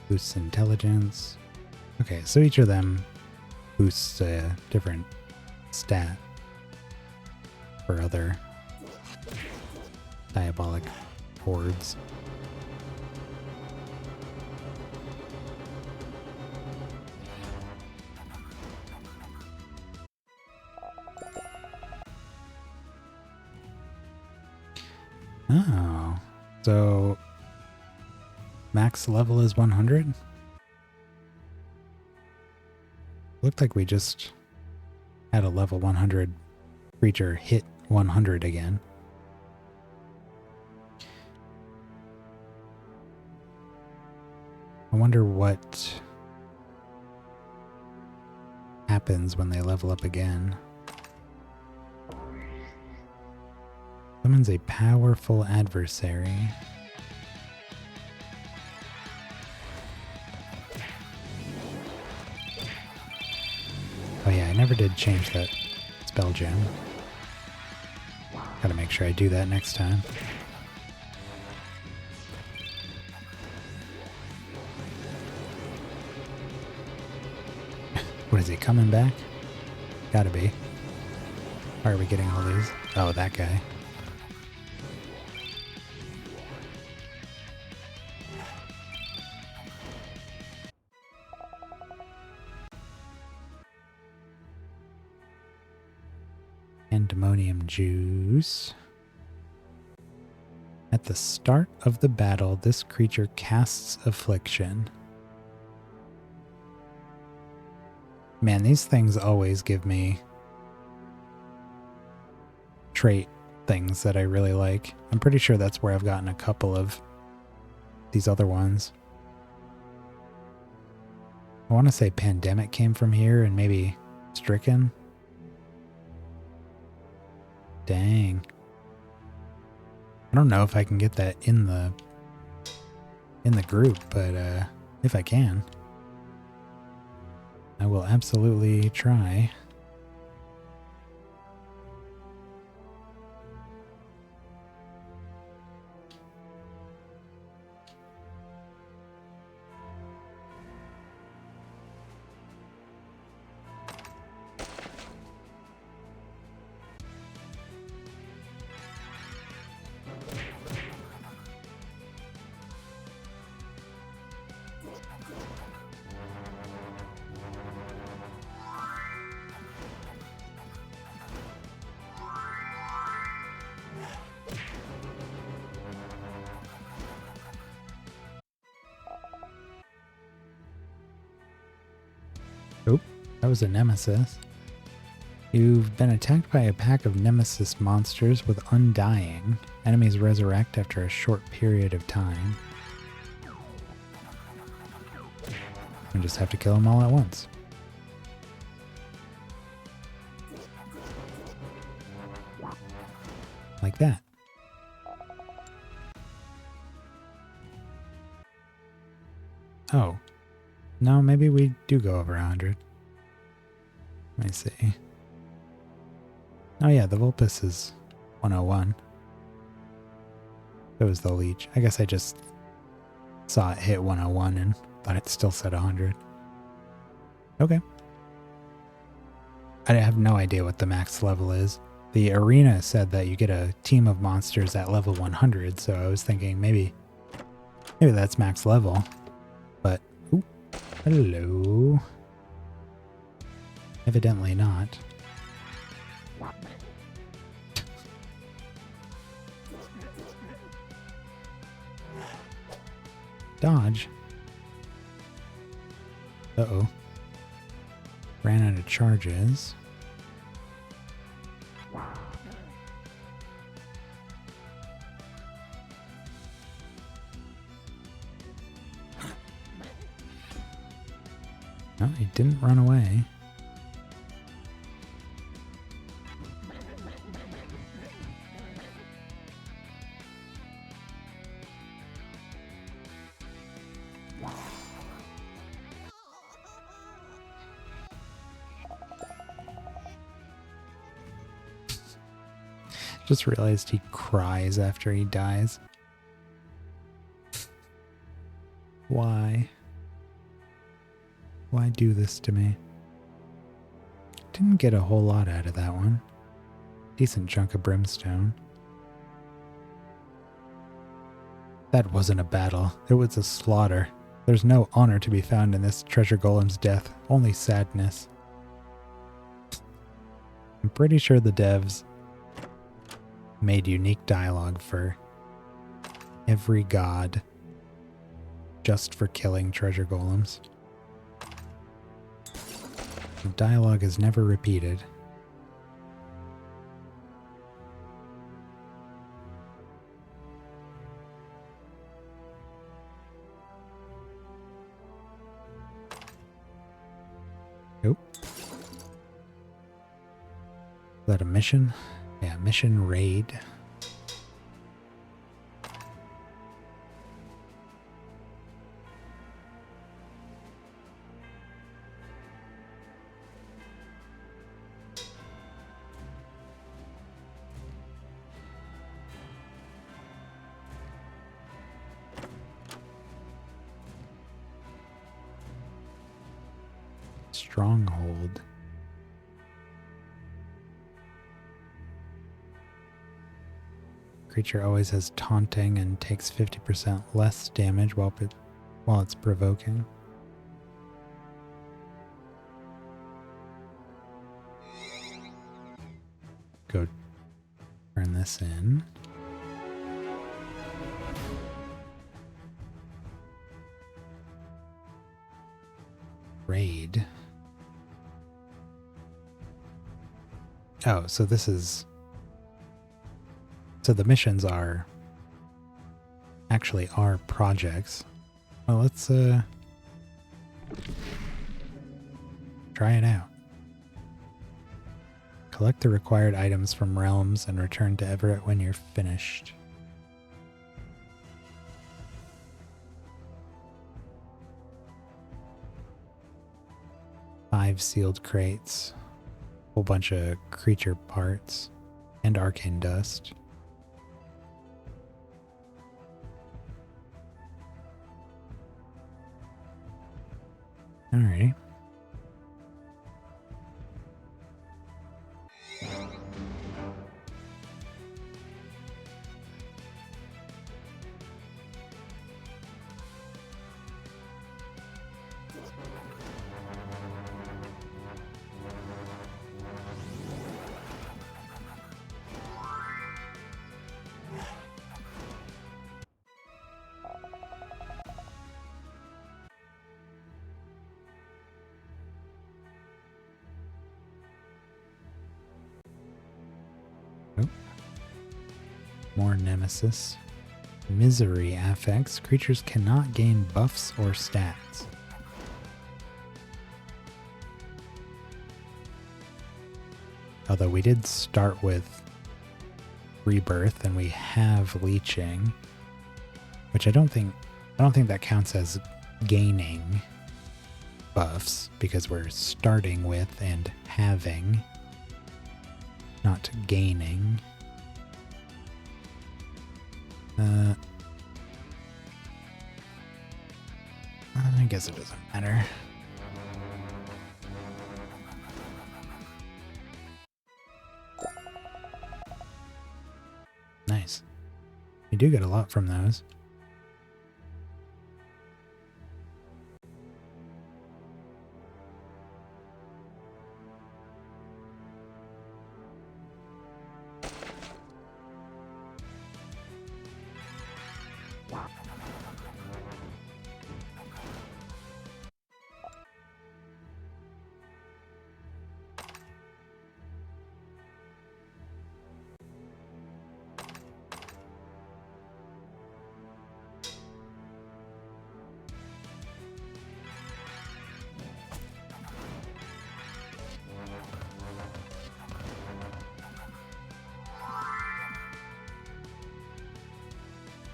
boosts intelligence. Okay, so each of them boosts a different stat for other diabolic hordes. Oh, so max level is 100? Looked like we just had a level 100 creature hit 100 again. I wonder what happens when they level up again. Summons a powerful adversary. Oh yeah, I never did change that spell gem. Gotta make sure I do that next time. What is he, coming back? Gotta be. Why are we getting all these? Oh, that guy. Pandemonium juice. At the start of the battle, this creature casts affliction. Man, these things always give me trait things that I really like. I'm pretty sure that's where I've gotten a couple of these other ones. I want to say Pandemic came from here and maybe Stricken. Dang. I don't know if I can get that in the group, but if I can, I will absolutely try. Oh, that was a nemesis. You've been attacked by a pack of nemesis monsters with Undying. Enemies resurrect after a short period of time. You just have to kill them all at once. Like that. Oh. No, maybe we do go over 100. Let me see. Oh yeah, the Vulpes is 101. So was the Leech. I guess I just saw it hit 101 and thought it still said 100. Okay. I have no idea what the max level is. The arena said that you get a team of monsters at level 100, so I was thinking maybe that's max level. But, ooh, hello. Evidently not. Dodge. Uh-oh. Ran out of charges. No, he didn't run away. Just realized he cries after he dies. Why? Why do this to me? Didn't get a whole lot out of that one. Decent chunk of brimstone. That wasn't a battle. It was a slaughter. There's no honor to be found in this treasure golem's death, only sadness. I'm pretty sure the devs made unique dialogue for every god just for killing treasure golems. The dialogue is never repeated. Nope. Is that a mission? Yeah, mission raid. Stronghold. Creature always has taunting and takes 50% less damage while it's provoking. Go turn this in. Raid. Oh, so this is... So the missions are actually our projects. Well, let's try it out. Collect the required items from realms and return to Everett when you're finished. Five sealed crates, whole bunch of creature parts, and arcane dust. Alrighty. More Nemesis. Misery affects. Creatures cannot gain buffs or stats. Although we did start with Rebirth and we have Leeching, which I don't think that counts as gaining buffs because we're starting with and having, not gaining. I guess it doesn't matter. Nice. You do get a lot from those.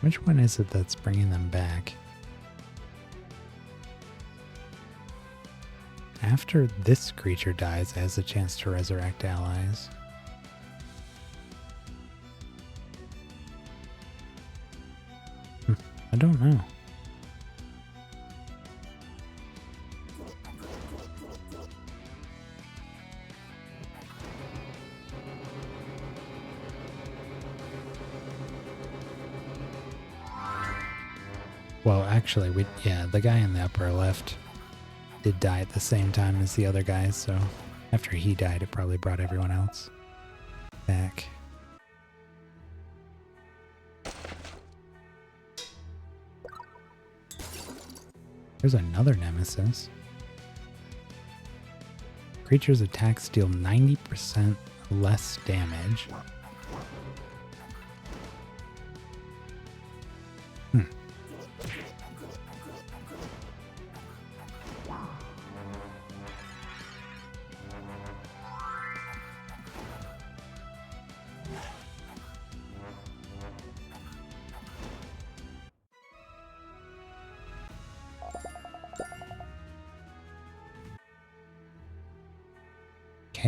Which one is it that's bringing them back? After this creature dies, it has a chance to resurrect allies. I don't know. Well, actually, the guy in the upper left did die at the same time as the other guys, so after he died, it probably brought everyone else back. There's another Nemesis. Creatures' attacks deal 90% less damage.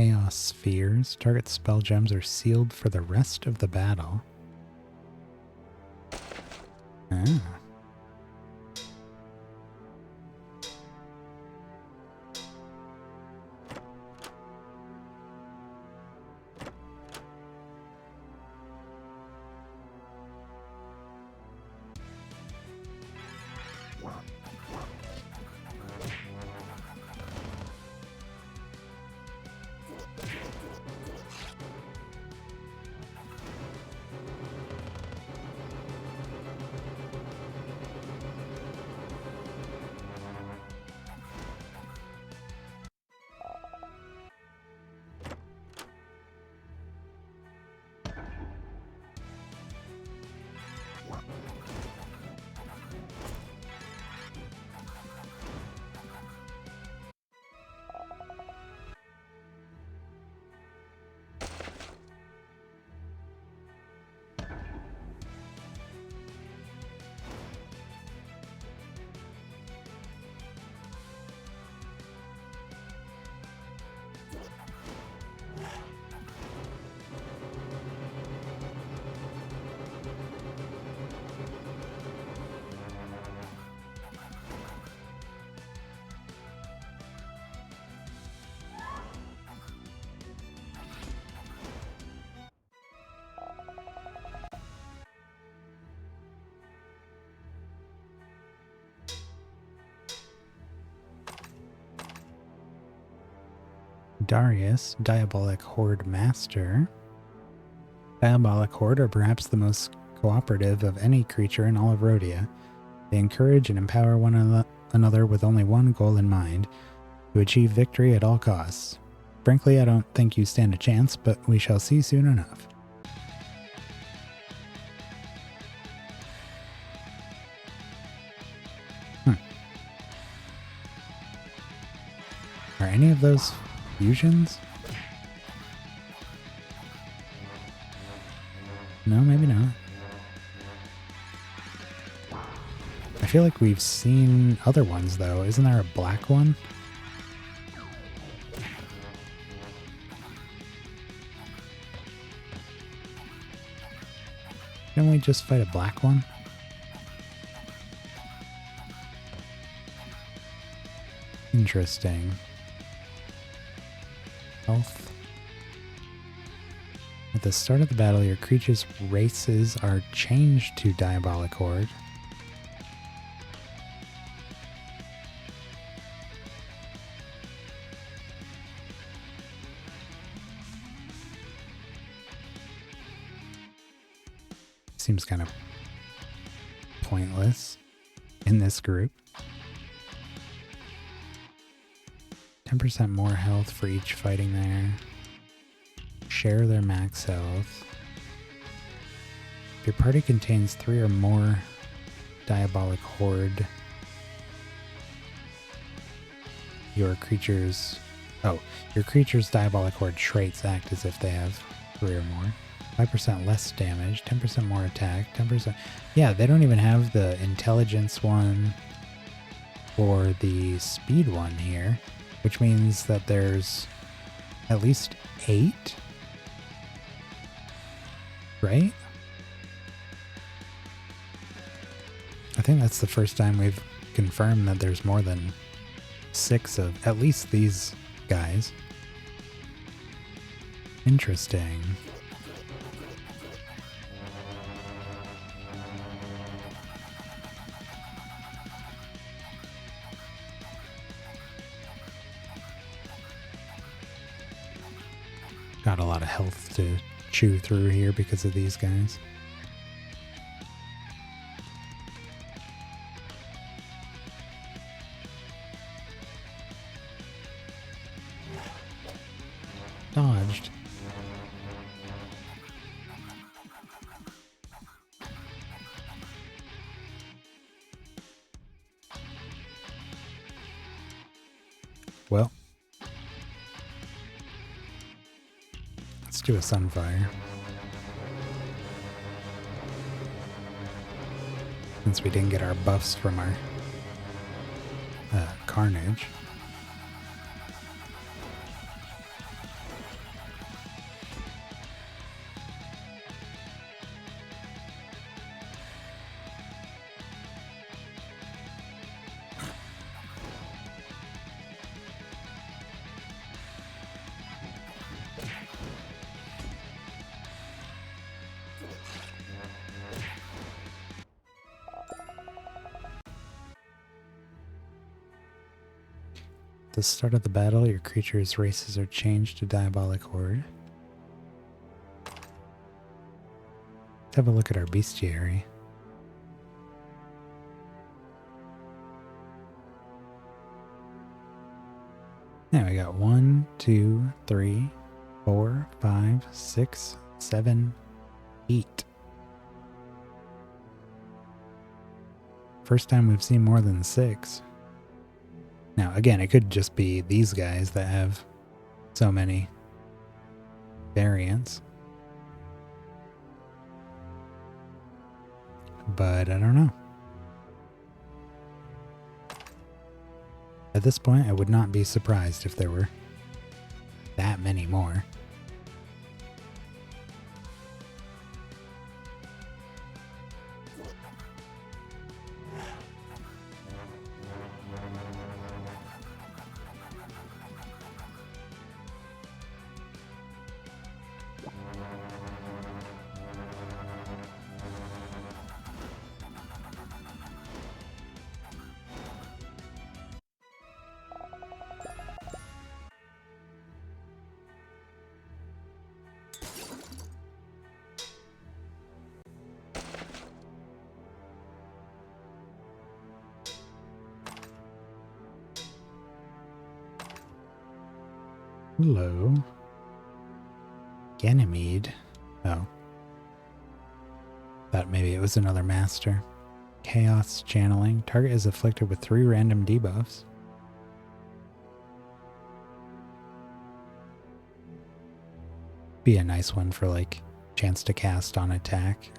chaos spheres. Target spell gems are sealed for the rest of the battle. Ah. Darius, Diabolic Horde Master. Diabolic Horde are perhaps the most cooperative of any creature in all of Rhodia. They encourage and empower one another with only one goal in mind, to achieve victory at all costs. Frankly, I don't think you stand a chance, but we shall see soon enough. Are any of those fusions? No, maybe not. I feel like we've seen other ones, though. Isn't there a black one? Didn't we just fight a black one? Interesting. Health. At the start of the battle, your creature's races are changed to Diabolic Horde. Seems kind of pointless in this group. 10% more health for each fighting there. Share their max health. If your party contains 3 or more Diabolic Horde, your creature's Diabolic Horde traits act as if they have 3 or more. 5% less damage, 10% more attack, 10%. Yeah, they don't even have the intelligence one or the speed one here, which means that there's at least 8, right? I think that's the first time we've confirmed that there's more than 6 of at least these guys. Interesting. Got a lot of health to chew through here because of these guys. Dodged. Well. Let's do a Sunfire. Since we didn't get our buffs from our Carnage. At the start of the battle, your creature's races are changed to Diabolic Horde. Let's have a look at our bestiary. Now we got 1, 2, 3, 4, 5, 6, 7, 8. First time we've seen more than 6. Now, again, it could just be these guys that have so many variants. But I don't know. At this point, I would not be surprised if there were that many more. Hello. Ganymede. Oh. Thought maybe it was another master. Chaos channeling. Target is afflicted with 3 random debuffs. Be a nice one for like chance to cast on attack.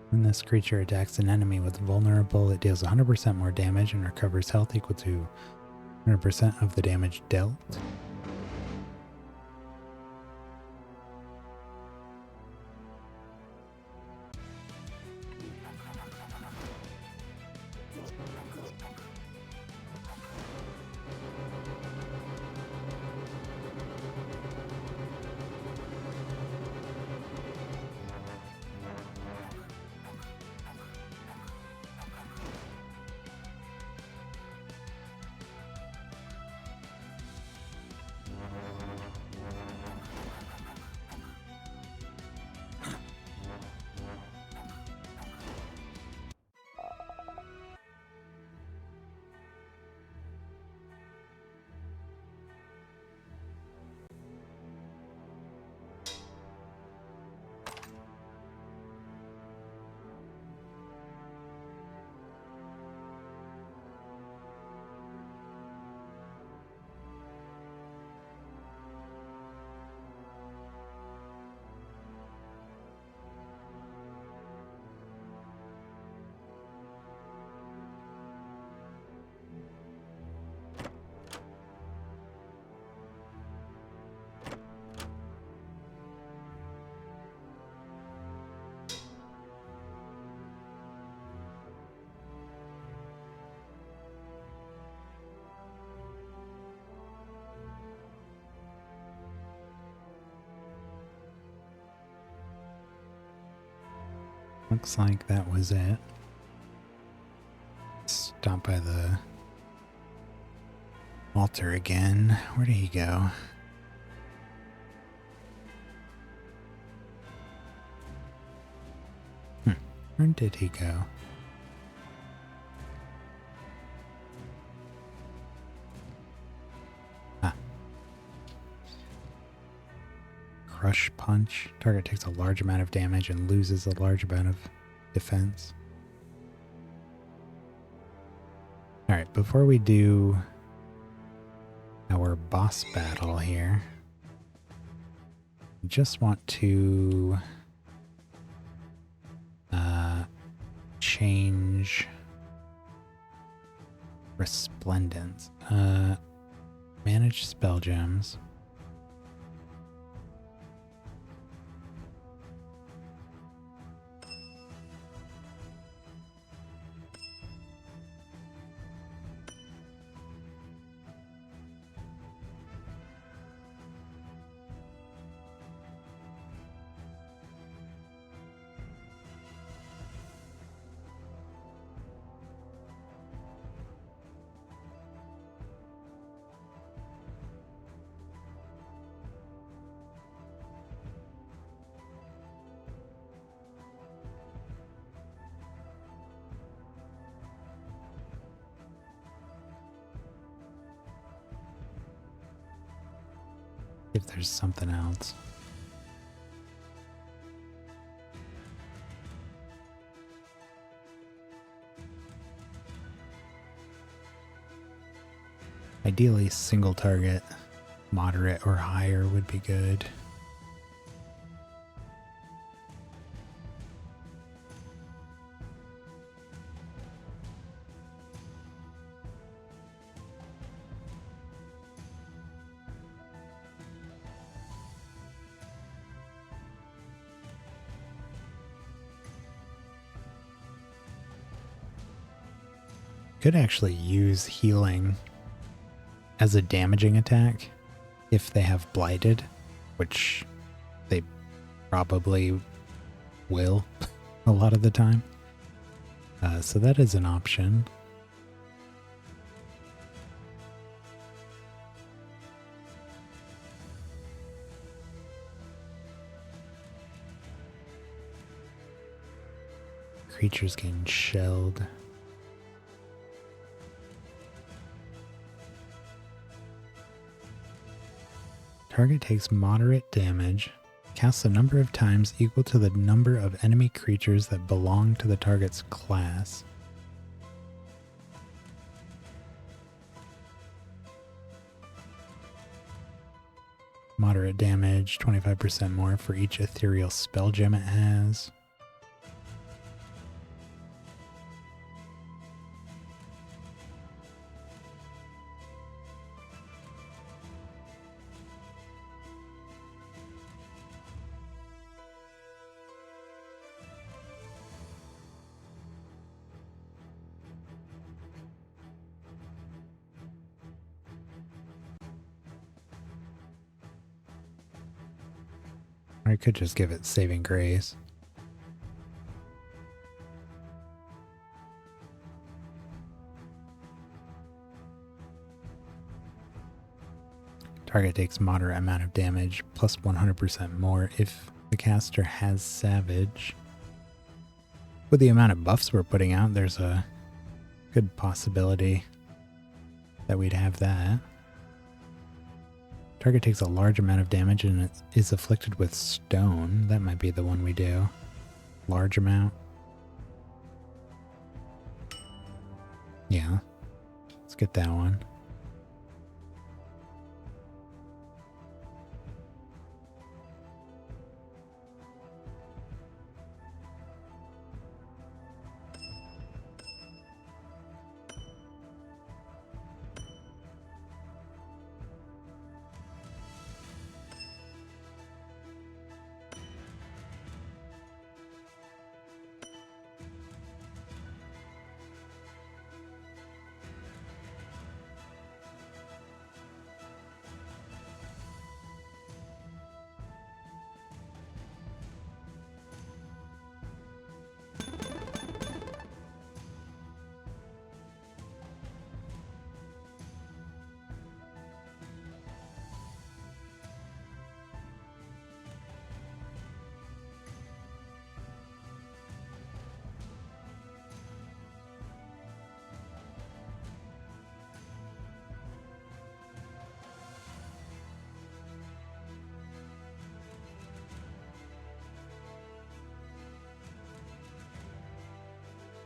When this creature attacks an enemy with vulnerable, it deals 100% more damage and recovers health equal to 100% of the damage dealt. Looks like that was it. stop by the altar again. Where did he go? Where did he go? Ah. Crush punch. Target takes a large amount of damage and loses a large amount of defense. Alright, before we do our boss battle here, I just want to change Resplendence. Manage spell gems. If there's something else. Ideally, single target, moderate or higher would be good. Could actually use healing as a damaging attack if they have blighted, which they probably will a lot of the time. So that is an option. Creatures getting shelled. Target takes moderate damage, casts a number of times equal to the number of enemy creatures that belong to the target's class. Moderate damage, 25% more for each ethereal spell gem it has. Or I could just give it saving grace. Target takes moderate amount of damage, plus 100% more if the caster has Savage. With the amount of buffs we're putting out, there's a good possibility that we'd have that. Target takes a large amount of damage and it is afflicted with stone. That might be the one we do. Large amount. Yeah. Let's get that one.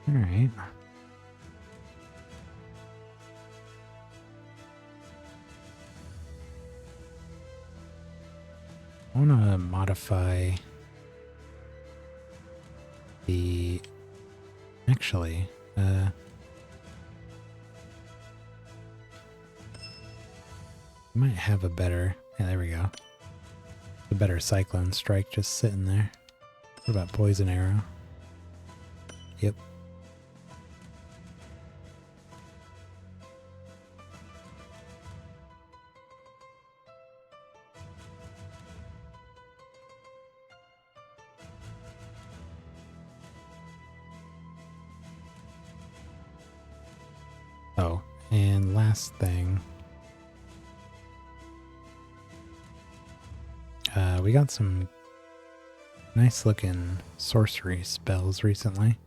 Alright. I want to modify the... Actually, might have a better... Yeah, there we go. A better Cyclone Strike just sitting there. What about Poison Arrow? Yep. Oh, and last thing. We got some nice looking sorcery spells recently.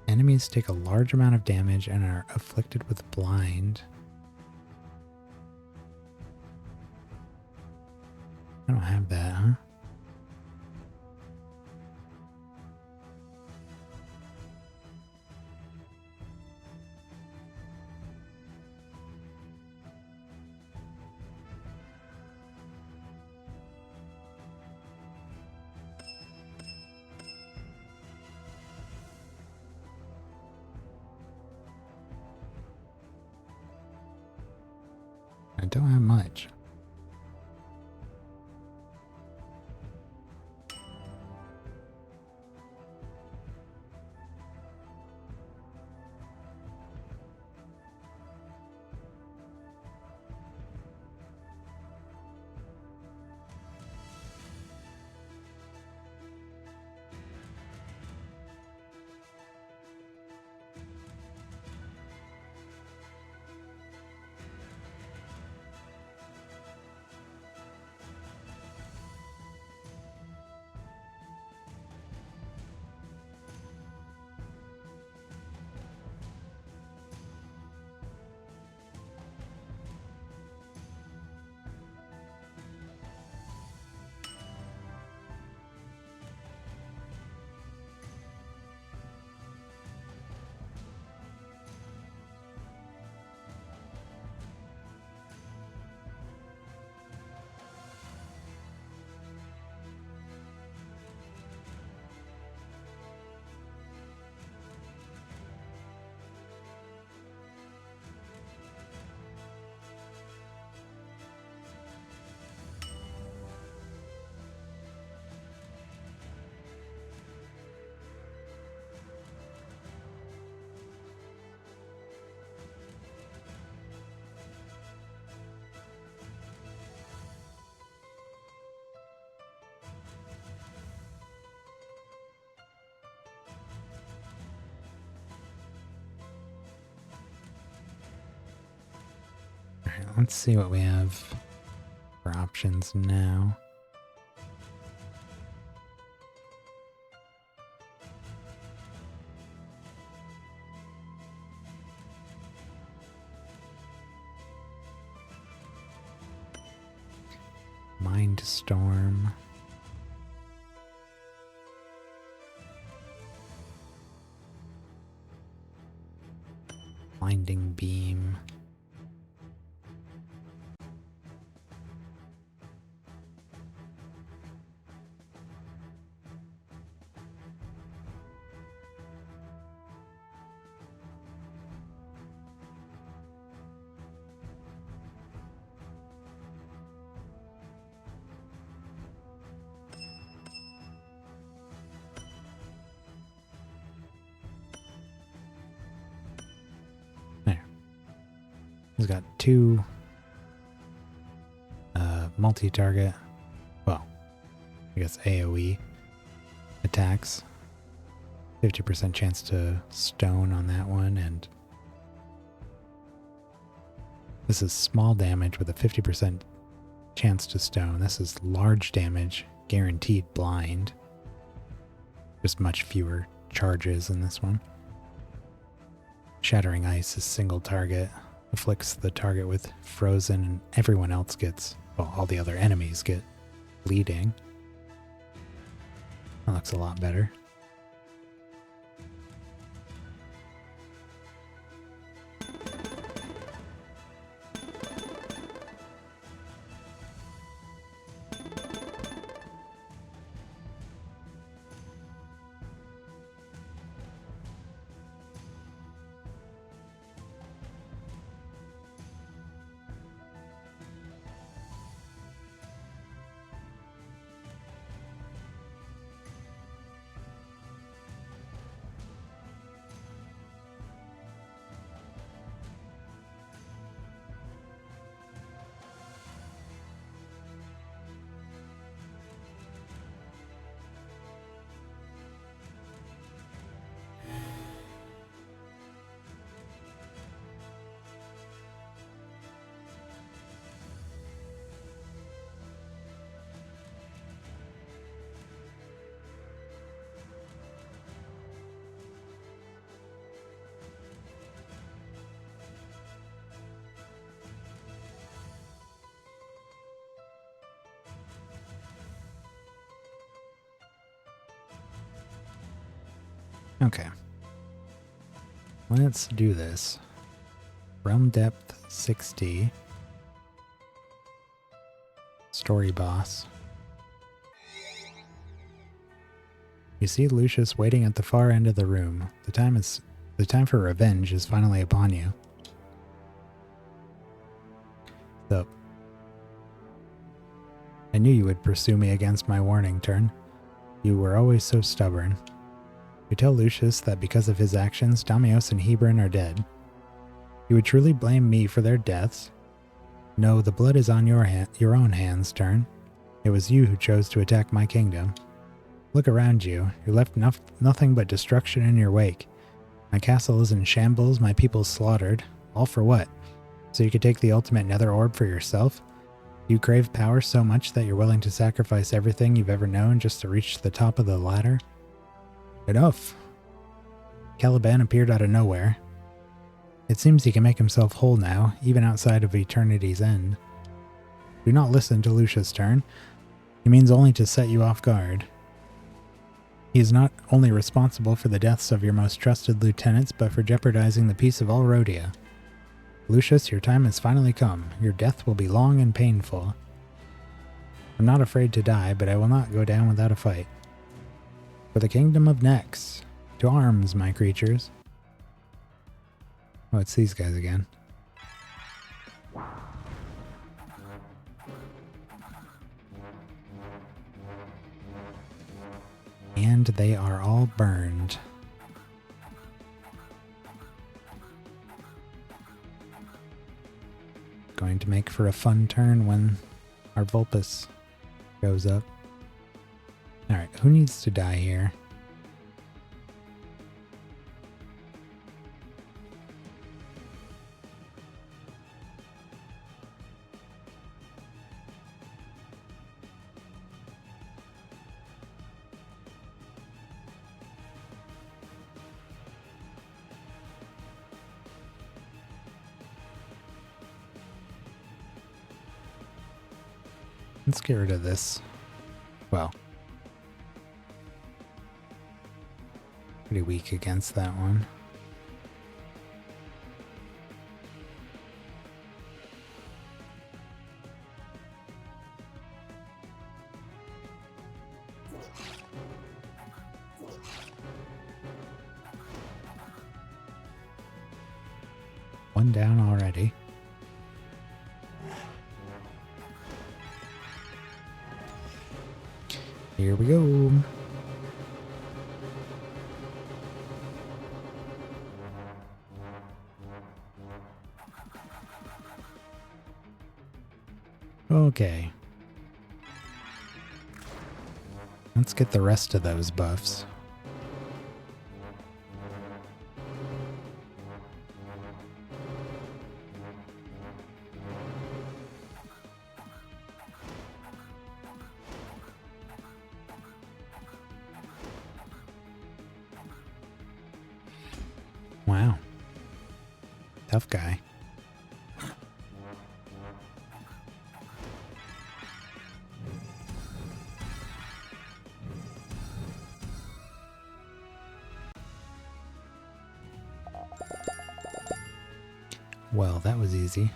Enemies take a large amount of damage and are afflicted with blind. I don't have that, huh? I don't have much. Alright, let's see what we have for options now. Mind Storm. Blinding Beam. He's got two multi-target, well, I guess AoE attacks. 50% chance to stone on that one, and this is small damage with a 50% chance to stone. This is large damage, guaranteed blind. Just much fewer charges in this one. Shattering Ice is single target. afflicts the target with frozen, and everyone else gets, well, all the other enemies get bleeding. That looks a lot better. Okay. Let's do this. Realm depth 60. Story boss. You see Lucius waiting at the far end of the room. The time for revenge is finally upon you. So, I knew you would pursue me against my warning, Turn. You were always so stubborn. You tell Lucius that because of his actions, Damios and Hebron are dead. You would truly blame me for their deaths? No, the blood is on your own hands, Turn. It was you who chose to attack my kingdom. Look around you. You left nothing but destruction in your wake. My castle is in shambles, my people slaughtered. All for what? So you could take the ultimate nether orb for yourself? You crave power so much that you're willing to sacrifice everything you've ever known just to reach the top of the ladder? Enough. Caliban appeared out of nowhere. It seems he can make himself whole now, even outside of eternity's end. Do not listen to Lucius' Turn. He means only to set you off guard. He is not only responsible for the deaths of your most trusted lieutenants, but for jeopardizing the peace of all Rhodia. Lucius, your time has finally come. Your death will be long and painful. I'm not afraid to die, but I will not go down without a fight. For the kingdom of Nex. To arms, my creatures. Oh, it's these guys again. And they are all burned. Going to make for a fun turn when our Vulpus goes up. Alright, who needs to die here? Let's get rid of this. Well, pretty weak against that one. One down already. Here we go. Okay. Let's get the rest of those buffs. Wow. Tough guy. Well, that was easy.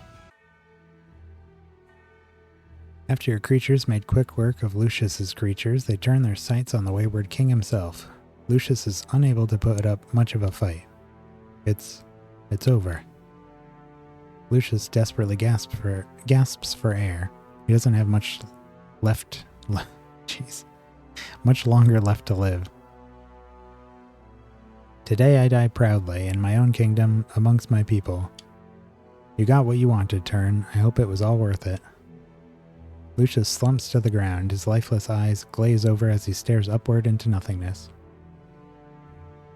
After your creatures made quick work of Lucius's creatures, they turned their sights on the wayward king himself. Lucius is unable to put up much of a fight. It's over. Lucius desperately gasps for air. He doesn't have much much longer left to live. Today I die proudly in my own kingdom amongst my people. You got what you wanted, Turn. I hope it was all worth it. Lucius slumps to the ground, his lifeless eyes glaze over as he stares upward into nothingness.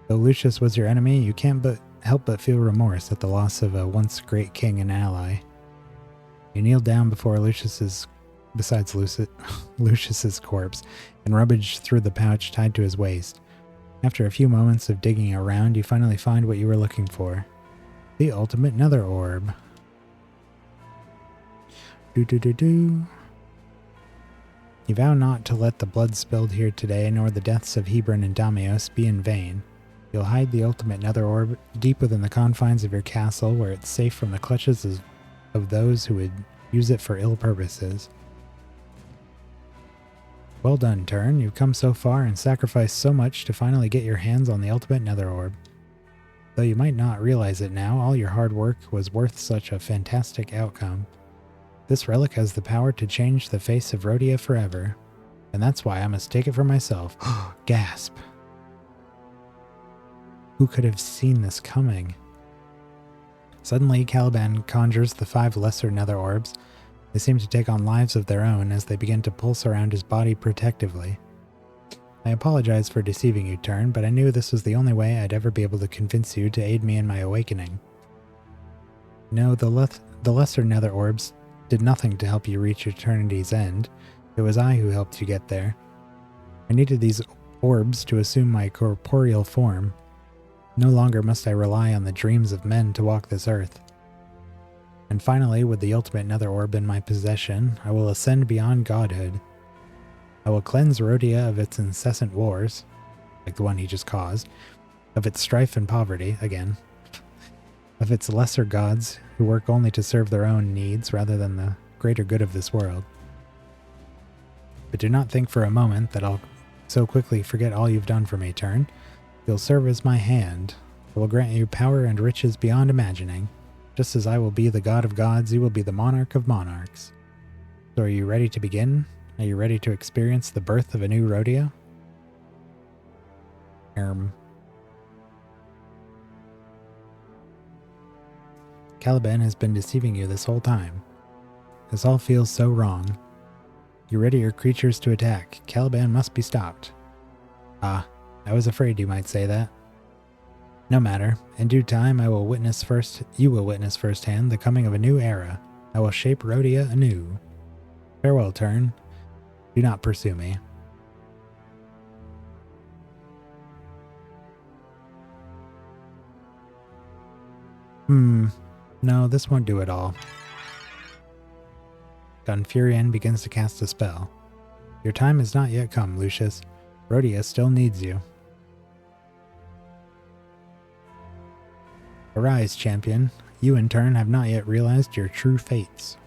Though Lucius was your enemy, you can't help but feel remorse at the loss of a once great king and ally. You kneel down before Lucius's corpse and rummage through the pouch tied to his waist. After a few moments of digging around, you finally find what you were looking for. The ultimate nether orb. You vow not to let the blood spilled here today, nor the deaths of Hebron and Damios, be in vain. You'll hide the ultimate nether orb deep within the confines of your castle, where it's safe from the clutches of those who would use it for ill purposes. Well done, Turn. You've come so far and sacrificed so much to finally get your hands on the ultimate nether orb. Though you might not realize it now, all your hard work was worth such a fantastic outcome. This relic has the power to change the face of Rhodia forever, and that's why I must take it for myself. Gasp. Who could have seen this coming? Suddenly, Caliban conjures the 5 lesser nether orbs. They seem to take on lives of their own as they begin to pulse around his body protectively. I apologize for deceiving you, Turn, but I knew this was the only way I'd ever be able to convince you to aid me in my awakening. No, the lesser nether orbs did nothing to help you reach eternity's end. It was I who helped you get there. I needed these orbs to assume my corporeal form. No longer must I rely on the dreams of men to walk this earth. And finally, with the ultimate nether orb in my possession, I will ascend beyond godhood. I will cleanse Rhodia of its incessant wars, like the one he just caused, of its strife and poverty, again, of its lesser gods who work only to serve their own needs rather than the greater good of this world. But do not think for a moment that I'll so quickly forget all you've done for me, Turn. You'll serve as my hand. I will grant you power and riches beyond imagining. Just as I will be the god of gods, you will be the monarch of monarchs. So are you ready to begin? Are you ready to experience the birth of a new Rhodia? Caliban has been deceiving you this whole time. This all feels so wrong. You ready your creatures to attack. Caliban must be stopped. Ah, I was afraid you might say that. No matter. In due time, you will witness firsthand the coming of a new era. I will shape Rhodia anew. Farewell, Turn. Do not pursue me. No, this won't do it all. Gunfurion begins to cast a spell. Your time has not yet come, Lucius. Rhodia still needs you. Arise, champion. You in turn have not yet realized your true fates.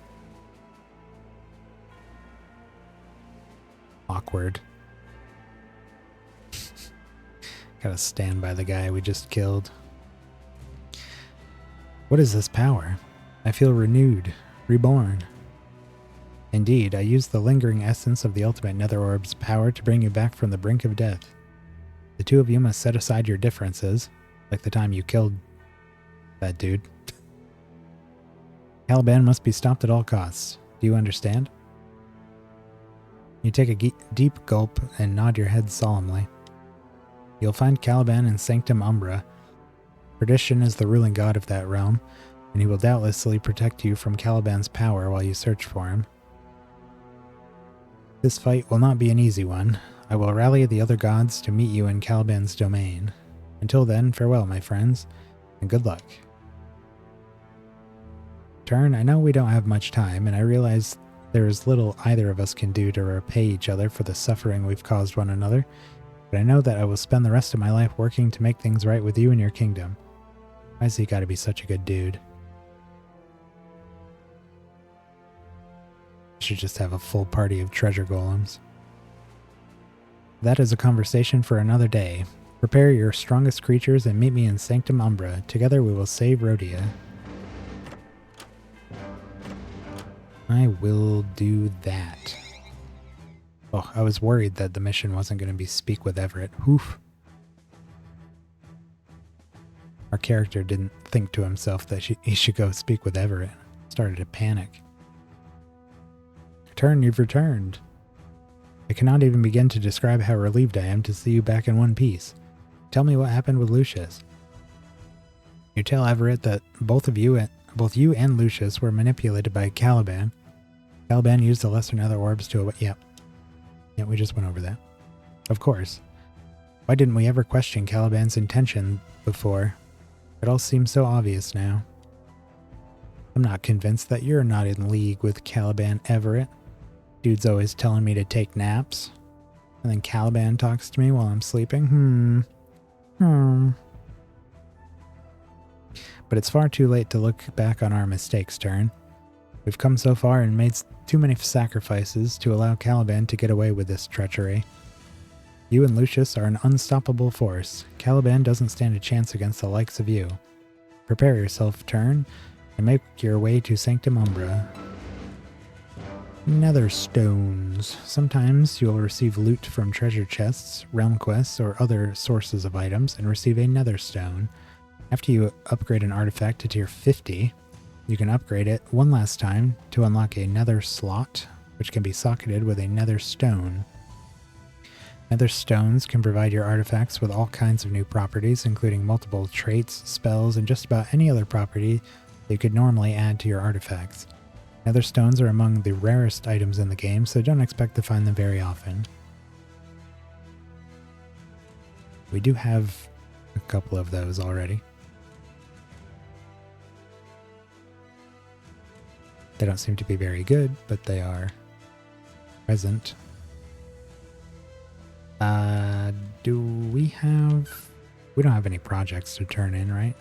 Awkward. Gotta stand by the guy we just killed. What is this power? I feel renewed, reborn. Indeed, I used the lingering essence of the ultimate nether orb's power to bring you back from the brink of death. The two of you must set aside your differences, like the time you killed that dude. Caliban must be stopped at all costs. Do you understand? You take a deep gulp and nod your head solemnly. You'll find Caliban in Sanctum Umbra. Perdition is the ruling god of that realm, and he will doubtlessly protect you from Caliban's power while you search for him. This fight will not be an easy one. I will rally the other gods to meet you in Caliban's domain. Until then, farewell, my friends, and good luck. Turn, I know we don't have much time, and I realize there is little either of us can do to repay each other for the suffering we've caused one another, but I know that I will spend the rest of my life working to make things right with you and your kingdom. Why's he gotta be such a good dude? Should just have a full party of treasure golems. That is a conversation for another day. Prepare your strongest creatures and meet me in Sanctum Umbra. Together we will save Rhodia. I will do that. Oh, I was worried that the mission wasn't going to be speak with Everett. Oof. Our character didn't think to himself that he should go speak with Everett. Started to panic. Return, you've returned. I cannot even begin to describe how relieved I am to see you back in one piece. Tell me what happened with Lucius. You tell Everett that both you and Lucius were manipulated by Caliban. Caliban used the lesser nether orbs to... Yeah, we just went over that. Of course. Why didn't we ever question Caliban's intention before? It all seems so obvious now. I'm not convinced that you're not in league with Caliban, Everett. Dude's always telling me to take naps. And then Caliban talks to me while I'm sleeping. But it's far too late to look back on our mistakes, Turn. We've come so far and made too many sacrifices to allow Caliban to get away with this treachery. You and Lucius are an unstoppable force. Caliban doesn't stand a chance against the likes of you. Prepare yourself, Turn, and make your way to Sanctum Umbra. Nether stones. Sometimes you'll receive loot from treasure chests, realm quests, or other sources of items and receive a nether stone. After you upgrade an artifact to tier 50, you can upgrade it one last time to unlock a nether slot, which can be socketed with a nether stone. Nether stones can provide your artifacts with all kinds of new properties, including multiple traits, spells, and just about any other property that you could normally add to your artifacts. Nether stones are among the rarest items in the game, so don't expect to find them very often. We do have a couple of those already. They don't seem to be very good, but they are present. Do we have... We don't have any projects to turn in, right?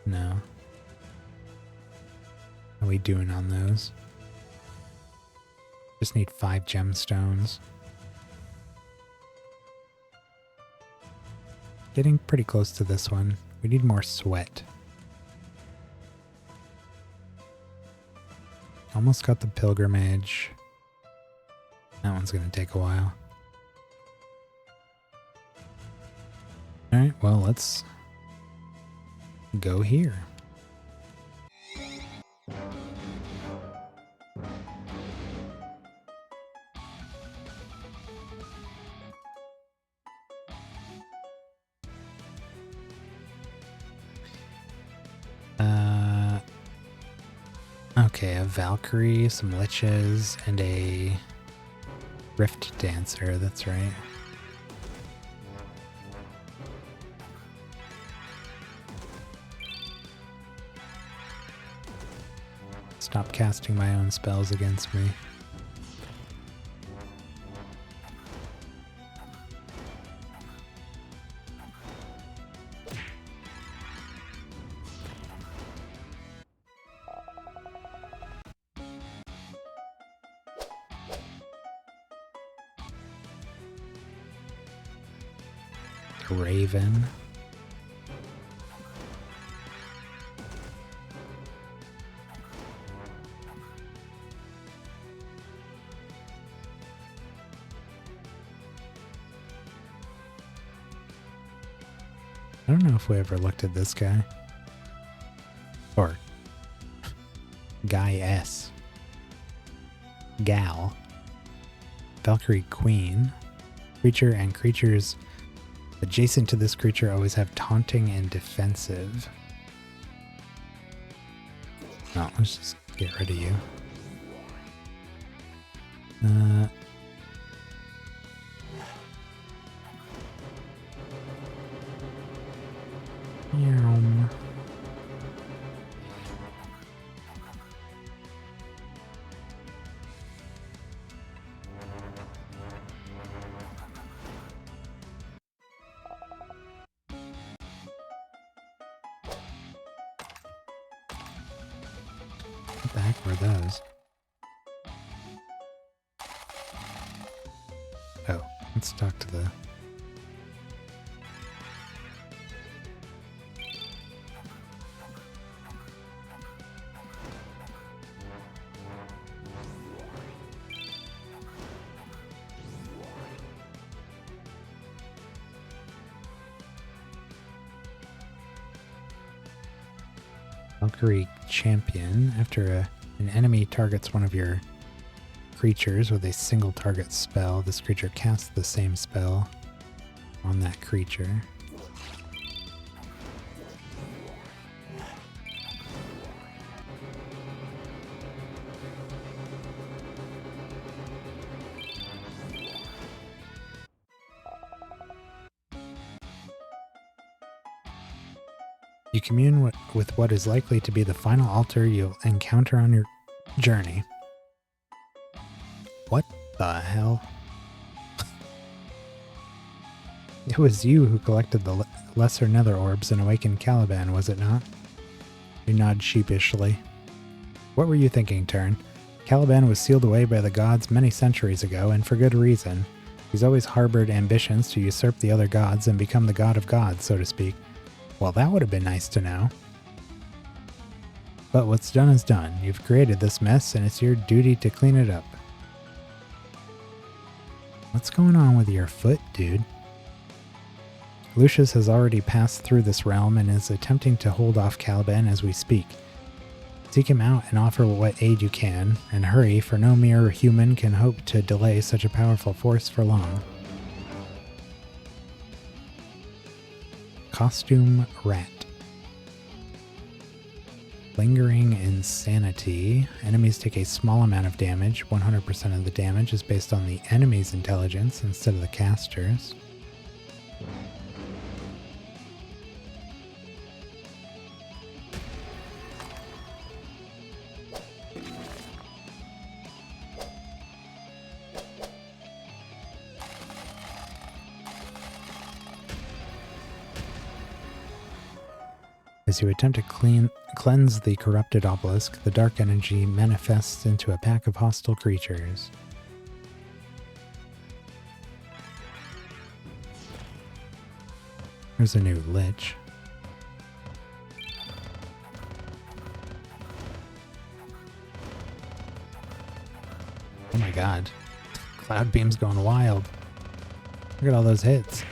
No. How are we doing on those? Just need 5 gemstones. Getting pretty close to this one. We need more sweat. Almost got the pilgrimage. That one's going to take a while. Alright, well, let's go here. Okay, a Valkyrie, some Liches, and a Rift Dancer, that's right. Stop casting my own spells against me. Raven. I don't know if we ever looked at this guy. Or Guy S. Gal. Valkyrie Queen. Creature and creatures adjacent to this creature always have taunting and defensive. No, let's just get rid of you. What the heck were those? Oh, let's talk to the... Valkyrie Champion. After an enemy targets one of your creatures with a single target spell, this creature casts the same spell on that creature. You commune with what is likely to be the final altar you'll encounter on your journey. What the hell? It was you who collected the lesser nether orbs and awakened Caliban, was it not? You nod sheepishly. What were you thinking, Turn? Caliban was sealed away by the gods many centuries ago, and for good reason. He's always harbored ambitions to usurp the other gods and become the god of gods, so to speak. Well, that would have been nice to know. But what's done is done. You've created this mess, and it's your duty to clean it up. What's going on with your foot, dude? Lucius has already passed through this realm and is attempting to hold off Caliban as we speak. Seek him out and offer what aid you can, and hurry, for no mere human can hope to delay such a powerful force for long. Costume Rat. Lingering Insanity. Enemies take a small amount of damage. 100% of the damage is based on the enemy's intelligence instead of the caster's. As you attempt to cleanse the corrupted obelisk, the dark energy manifests into a pack of hostile creatures. There's a new lich. Oh my god. Cloud Beam's going wild. Look at all those hits.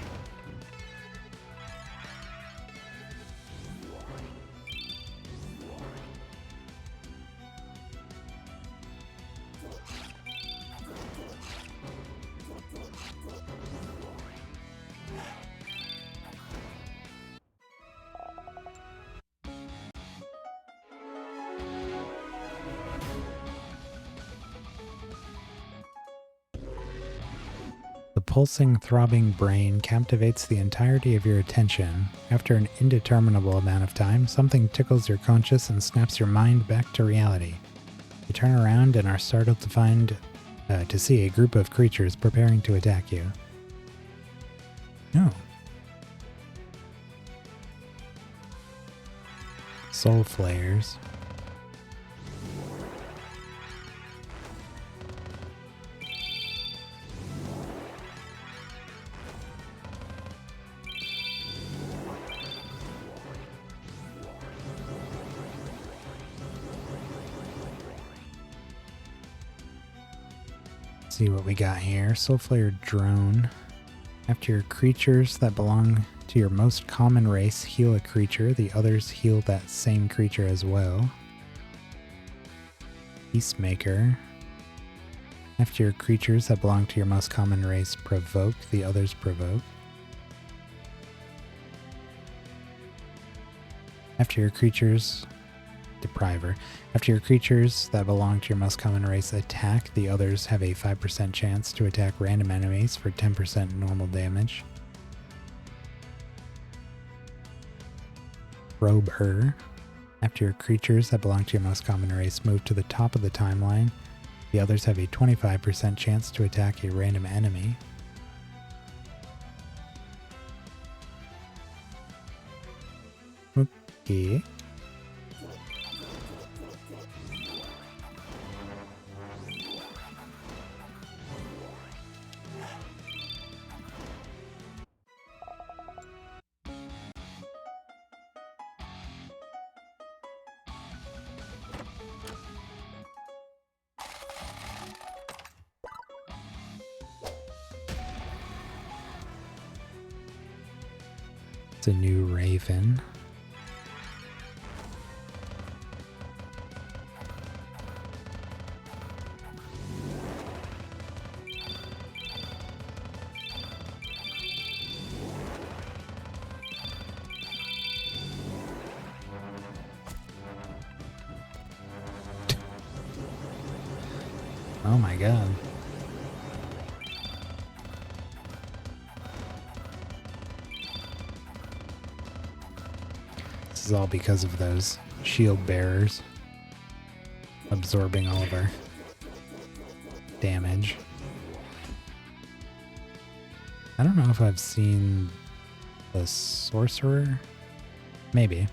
The pulsing, throbbing brain captivates the entirety of your attention. After an indeterminable amount of time, something tickles your conscience and snaps your mind back to reality. You turn around and are startled to see a group of creatures preparing to attack you. No. Soul Flayers. See what we got here. Soulflare Drone. After your creatures that belong to your most common race heal a creature, the others heal that same creature as well. Peacemaker. After your creatures that belong to your most common race provoke, the others provoke. After your creatures... Depriver. After your creatures that belong to your most common race attack, the others have a 5% chance to attack random enemies for 10% normal damage. Prober. After your creatures that belong to your most common race move to the top of the timeline, the others have a 25% chance to attack a random enemy. Okay. It's a new raven. Oh my god. This is all because of those shield bearers absorbing all of our damage. I don't know if I've seen the sorcerer. Maybe.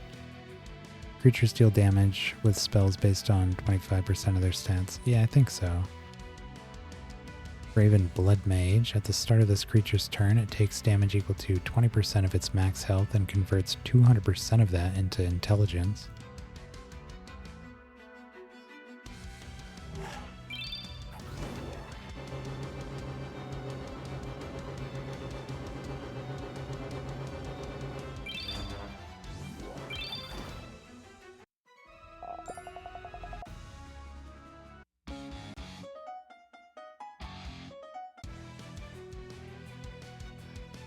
Creatures deal damage with spells based on 25% of their stats. Yeah, I think so. Raven Blood Mage. At the start of this creature's turn, it takes damage equal to 20% of its max health and converts 200% of that into intelligence.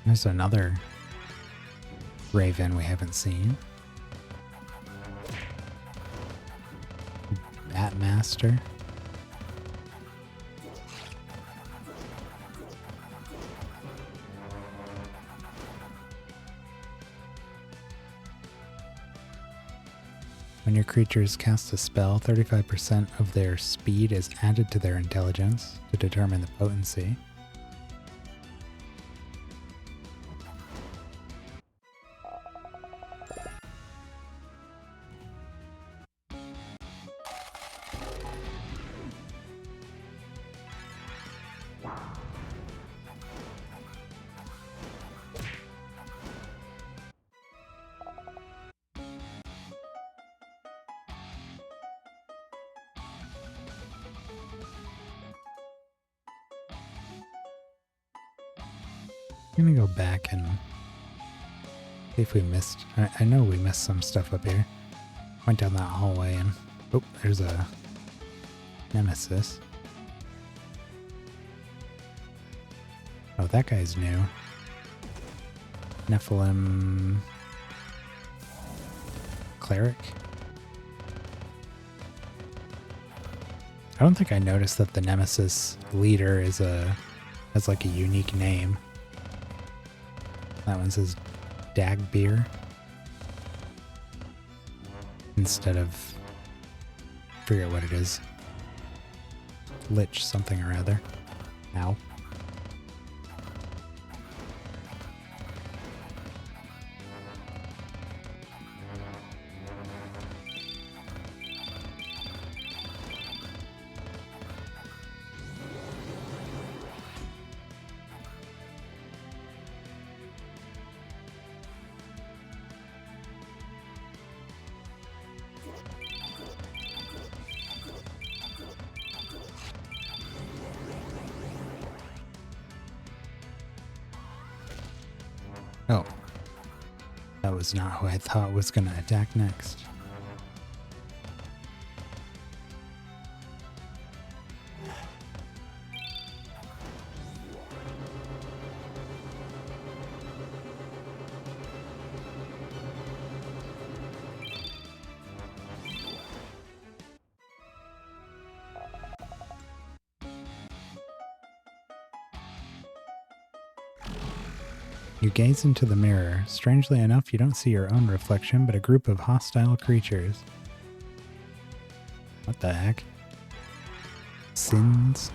There's another raven we haven't seen. Batmaster. When your creatures cast a spell, 35% of their speed is added to their intelligence to determine the potency. I'm gonna go back and see if we missed. I know we missed some stuff up here. Went down that hallway and oh, there's a nemesis. Oh, that guy's new. Nephilim cleric. I don't think I noticed that the nemesis leader has like a unique name. That one says Dagbeer instead of, I forget what it is. Lich something or other. Ow. Oh, that was not who I thought was going to attack next. You gaze into the mirror. Strangely enough, you don't see your own reflection, but a group of hostile creatures. What the heck? Sins?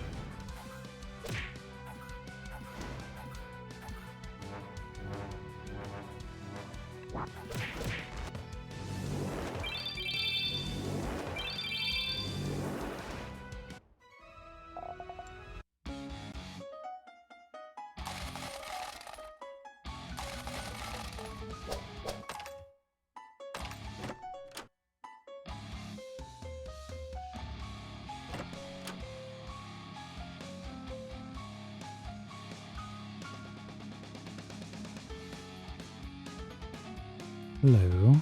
Hello.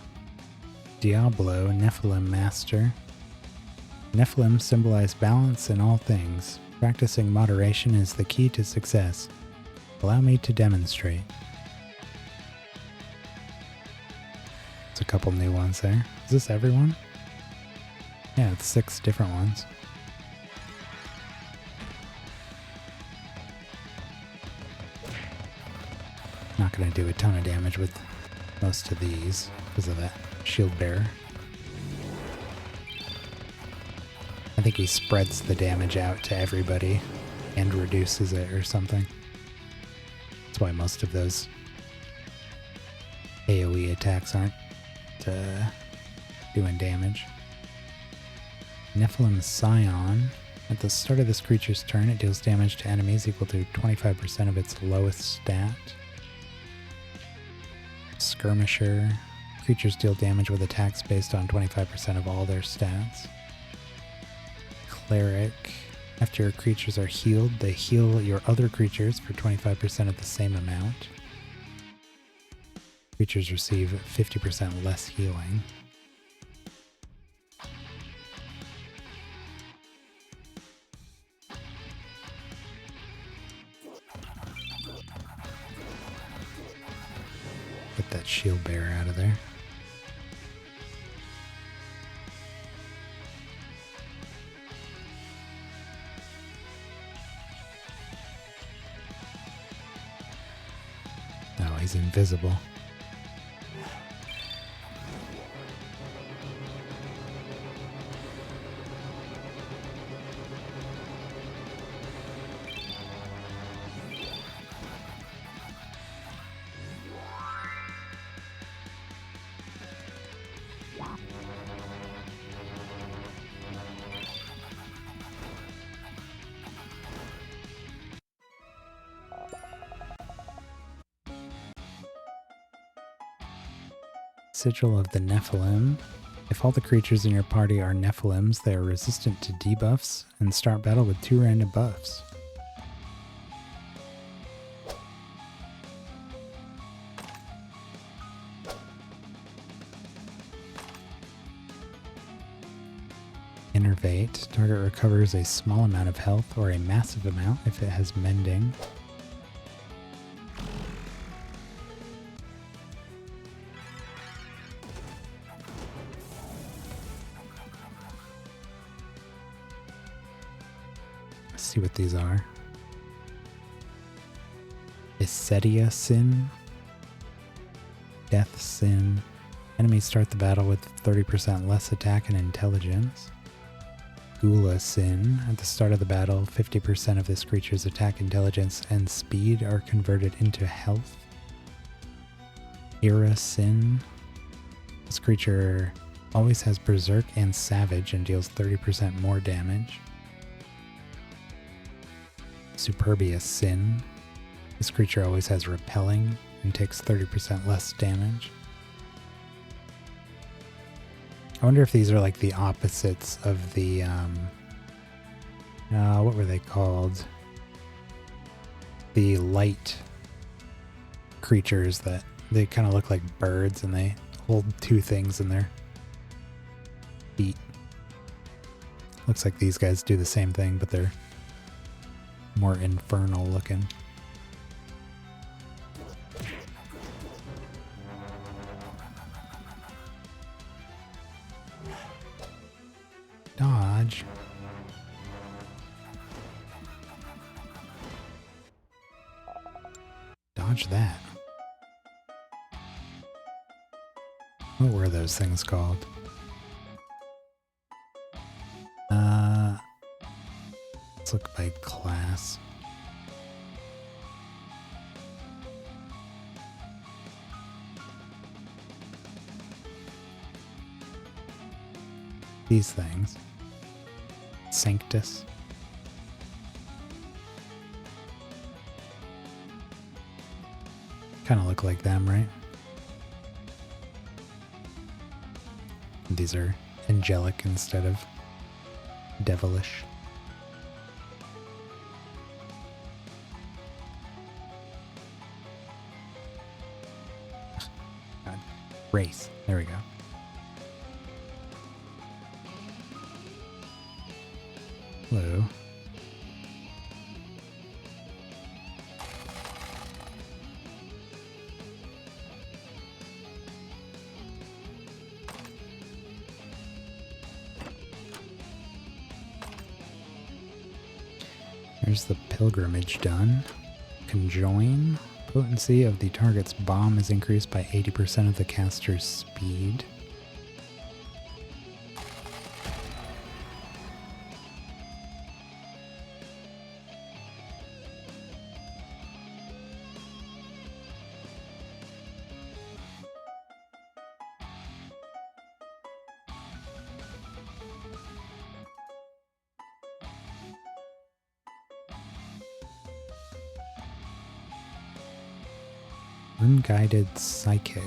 Diablo, Nephilim Master. Nephilim symbolize balance in all things. Practicing moderation is the key to success. Allow me to demonstrate. There's a couple new ones there. Is this everyone? Yeah, it's 6 different ones. Not going to do a ton of damage with most of these because of that shield bearer. I think he spreads the damage out to everybody and reduces it or something. That's why most of those AoE attacks aren't doing damage. Nephilim Scion. At the start of this creature's turn, it deals damage to enemies equal to 25% of its lowest stat. Skirmisher. Creatures deal damage with attacks based on 25% of all their stats. Cleric. After your creatures are healed, they heal your other creatures for 25% of the same amount. Creatures receive 50% less healing. Get that shield bearer out of there. Oh, he's invisible. Sigil of the Nephilim. If all the creatures in your party are Nephilims, they are resistant to debuffs and start battle with 2 random buffs. Innervate. Target recovers a small amount of health or a massive amount if it has mending. See what these are. Acedia Sin. Death Sin. Enemies start the battle with 30% less attack and intelligence. Gula Sin. At the start of the battle, 50% of this creature's attack, intelligence, and speed are converted into health. Era Sin. This creature always has Berserk and Savage and deals 30% more damage. Superbia Sin. This creature always has Repelling and takes 30% less damage. I wonder if these are like the opposites of the, what were they called? The light creatures that they kind of look like birds and they hold 2 things in their feet. Looks like these guys do the same thing, but they're more infernal looking. Dodge. Dodge that. What were those things called? Let's look by class. These things. Sanctus. Kind of look like them, right? These are angelic instead of devilish. God. Race. There we go. Hello. There's the pilgrimage done. Conjoin. Potency of the target's bomb is increased by 80% of the caster's speed. Unguided Psychic.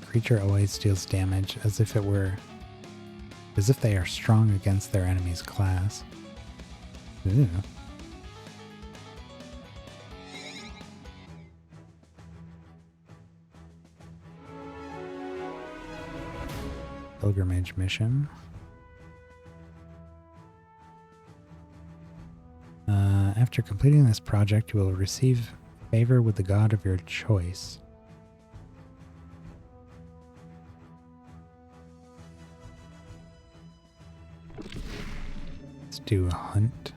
Creature always deals damage as if they are strong against their enemy's class. Ooh. Pilgrimage mission. After completing this project, you will receive favor with the god of your choice. Let's do a hunt.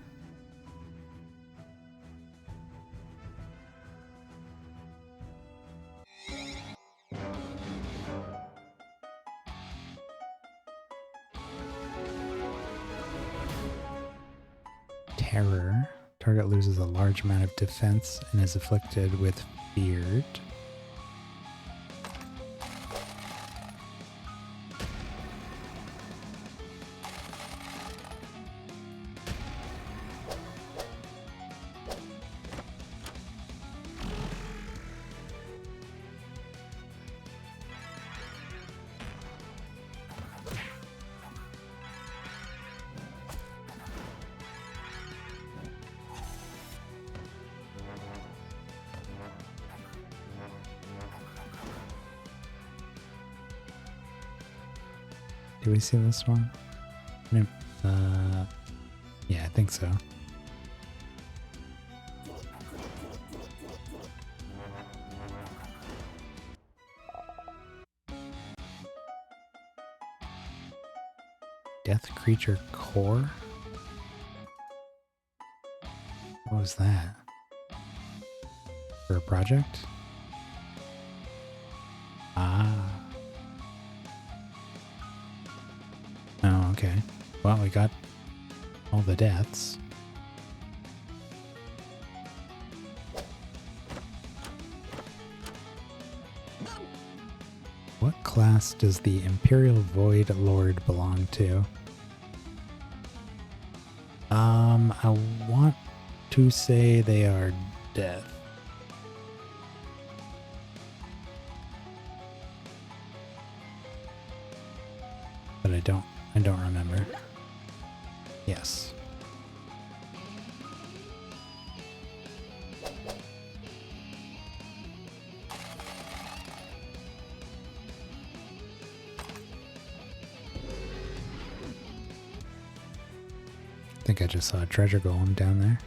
Terror. Target loses a large amount of defense and is afflicted with feared. Do we see this one? Yeah, I think so. Death Creature Core? What was that? For a project? Ah. Oh, okay. Well, we got all the deaths. What class does the Imperial Void Lord belong to? I want to say they are death. But I don't remember. Yes. I think I just saw a treasure golem down there.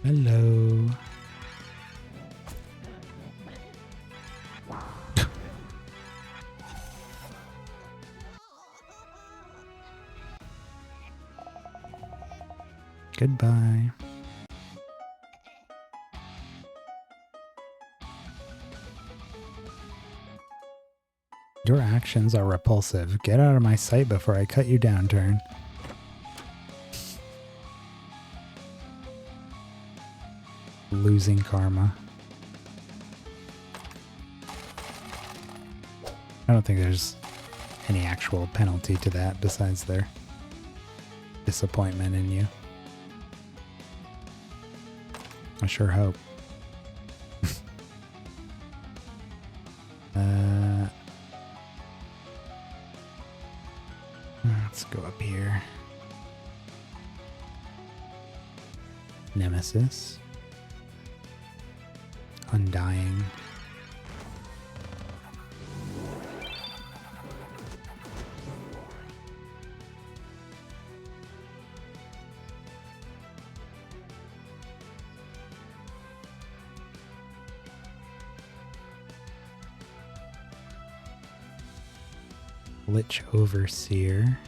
Hello. Goodbye. Your actions are repulsive. Get out of my sight before I cut you down, turn. Losing karma. I don't think there's any actual penalty to that besides their disappointment in you. I sure hope. Let's go up here. Nemesis. Undying. Lich Overseer.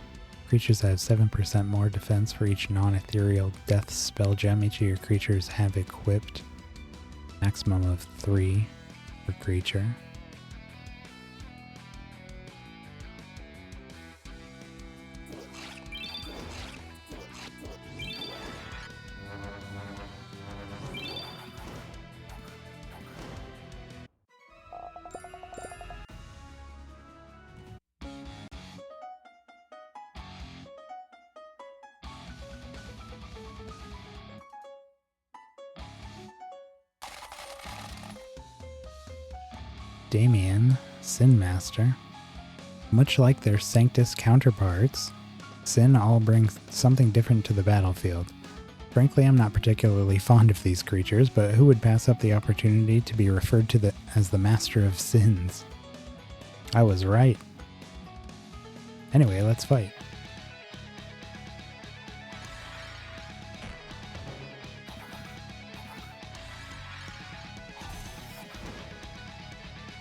Creatures that have 7% more defense for each non-ethereal death spell gem each of your creatures have equipped. Maximum of 3 per creature. Damien, Sin Master. Much like their Sanctus counterparts, Sin all brings something different to the battlefield. Frankly, I'm not particularly fond of these creatures, but who would pass up the opportunity to be referred to as the Master of Sins? I was right. Anyway, let's fight.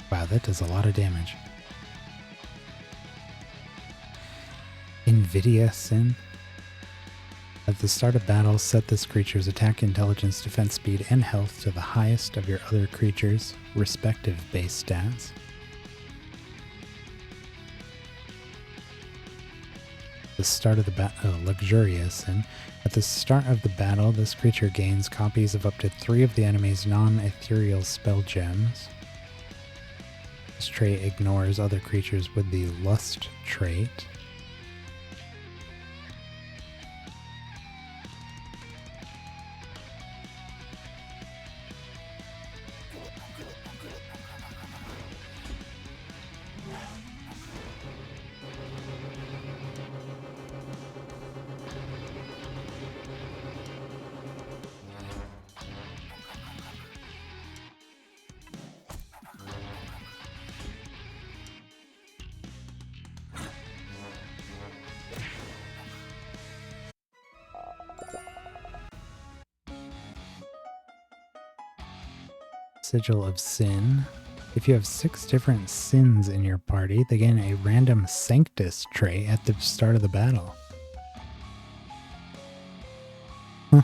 Wow, that does a lot of damage. Invidia Sin. At the start of battle, set this creature's attack, intelligence, defense, speed, and health to the highest of your other creatures' respective base stats. The start of the battle, Luxurious Sin. At the start of the battle, this creature gains copies of up to 3 of the enemy's non-ethereal spell gems. This trait ignores other creatures with the Lust trait. Sigil of Sin. If you have 6 different sins in your party, they gain a random Sanctus trait at the start of the battle. Huh.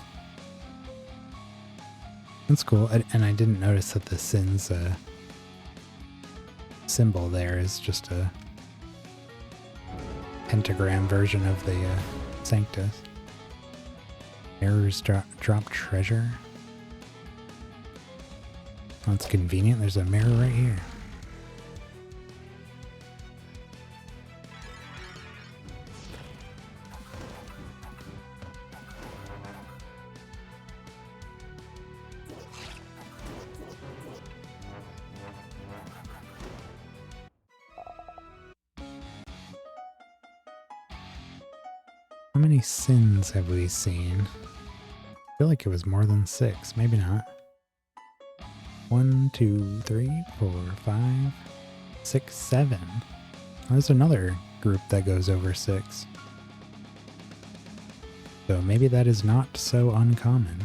That's cool. And I didn't notice that the sins symbol there is just a pentagram version of the Sanctus. Errors drop treasure. Oh, it's convenient. There's a mirror right here. How many sins have we seen? I feel like it was more than 6. Maybe not. 1, 2, 3, 4, 5, 6, 7. There's another group that goes over 6. So maybe that is not so uncommon.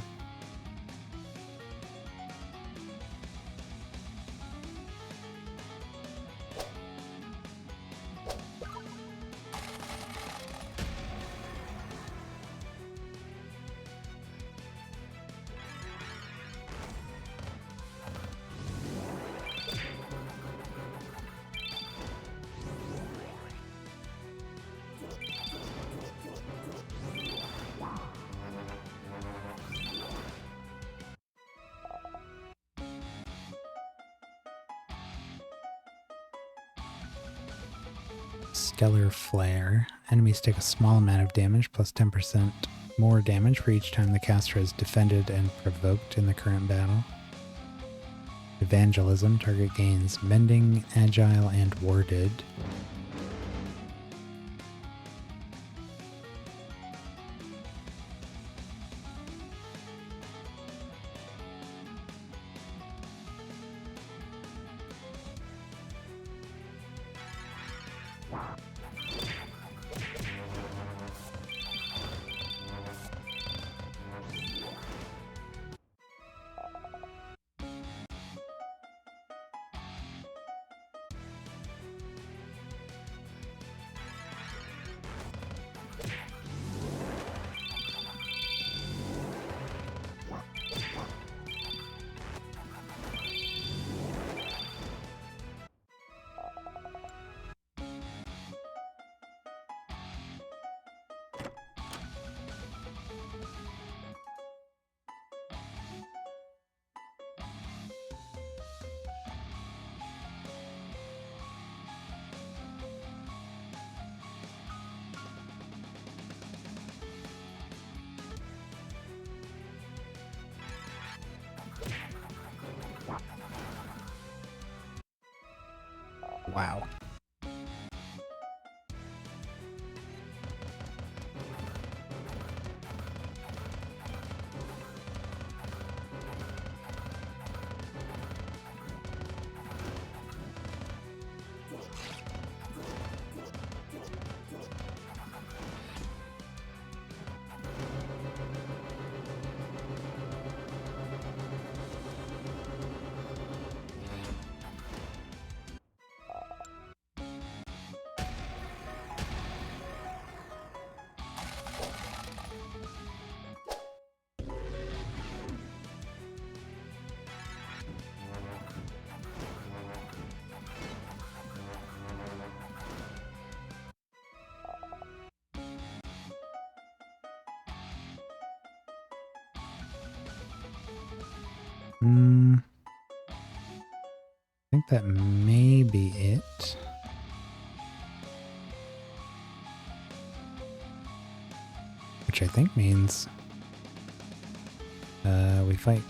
Stellar Flare. Enemies take a small amount of damage, plus 10% more damage for each time the caster has defended and provoked in the current battle. Evangelism. Target gains Mending, Agile, and Worded. Wow. I think that may be it. Which I think means we fight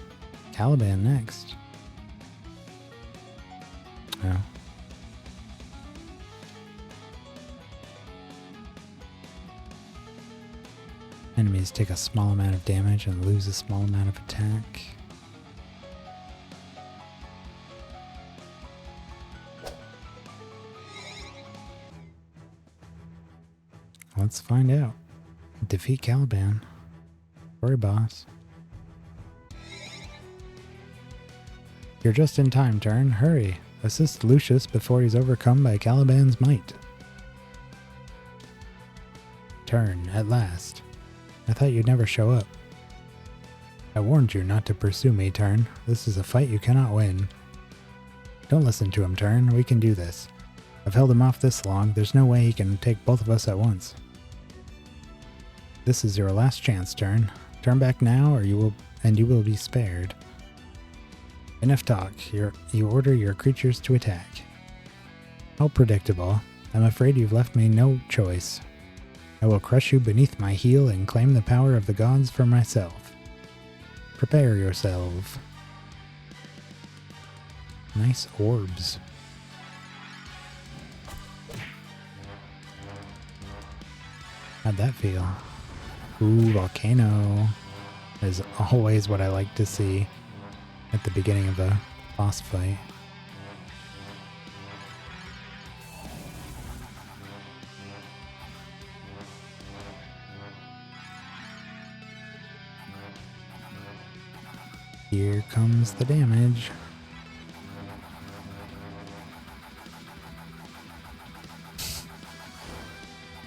Caliban next. Oh. Enemies take a small amount of damage and lose a small amount of attack. Let's find out. Defeat Caliban. Sorry, boss. You're just in time, Turn. Hurry. Assist Lucius before he's overcome by Caliban's might. Turn, at last. I thought you'd never show up. I warned you not to pursue me, Turn. This is a fight you cannot win. Don't listen to him, Turn. We can do this. I've held him off this long. There's no way he can take both of us at once. This is your last chance, Turn. Turn back now, or you will be spared. Enough talk. You order your creatures to attack. How predictable. I'm afraid you've left me no choice. I will crush you beneath my heel and claim the power of the gods for myself. Prepare yourself. Nice orbs. How'd that feel? Ooh, volcano is always what I like to see at the beginning of a boss fight. Here comes the damage.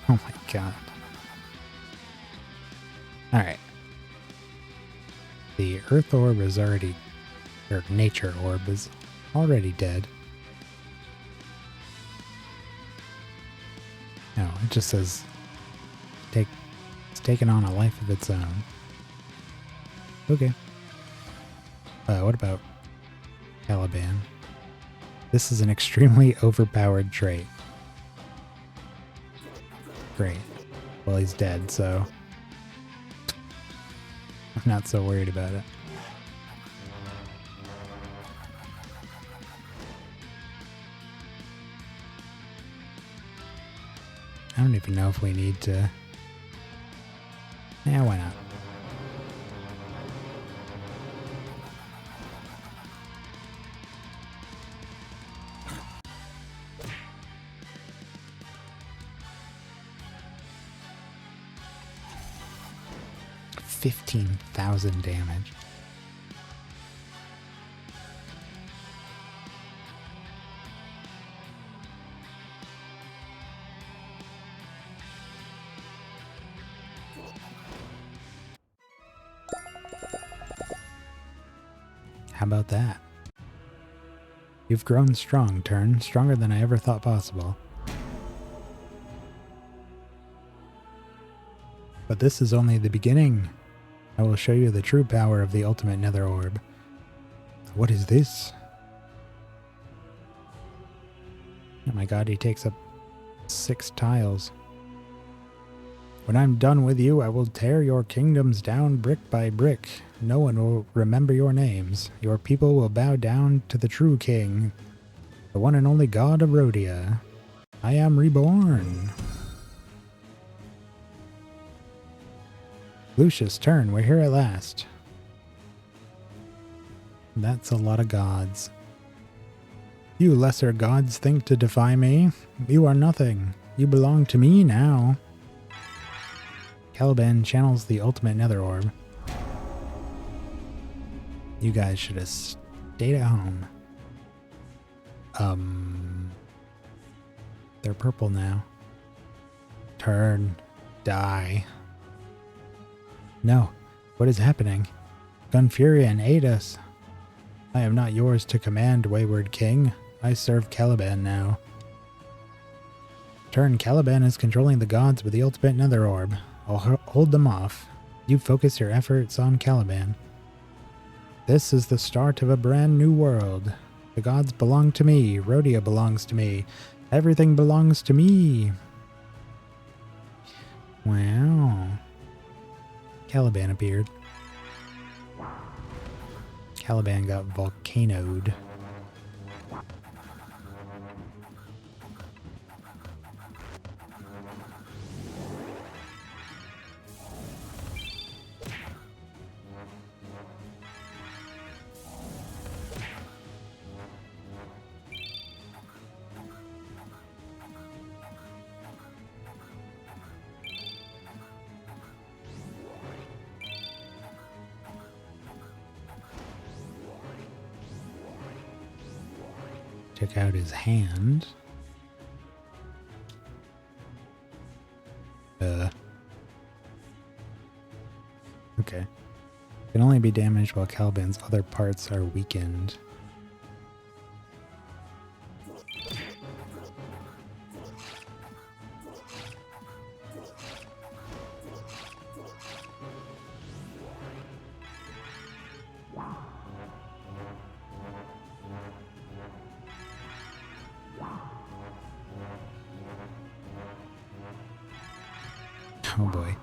Oh my god. Alright. The Earth Orb is already, or Nature Orb is already dead. No, it just says it's taken on a life of its own. Okay. What about Caliban? This is an extremely overpowered trait. Great. Well, he's dead, so I'm not so worried about it. I don't even know if we need to... Yeah, why not? $15,000 damage. How about that? You've grown strong, Turn. Stronger than I ever thought possible. But this is only the beginning. I will show you the true power of the ultimate nether orb. What is this? Oh my god, he takes up 6 tiles. When I'm done with you, I will tear your kingdoms down brick by brick. No one will remember your names. Your people will bow down to the true king, the one and only god of Rhodia. I am reborn. Lucius, Turn, we're here at last. That's a lot of gods. You lesser gods think to defy me? You are nothing. You belong to me now. Caliban channels the ultimate nether orb. You guys should have stayed at home. They're purple now. Turn. Die. No. What is happening? Gunfurion, aid us. I am not yours to command, wayward king. I serve Caliban now. Turn. Caliban is controlling the gods with the ultimate nether orb. I'll hold them off. You focus your efforts on Caliban. This is the start of a brand new world. The gods belong to me. Rhodia belongs to me. Everything belongs to me. Wow. Caliban appeared. Caliban got volcanoed. Took out his hand. Okay. Can only be damaged while Caliban's other parts are weakened. Oh boy.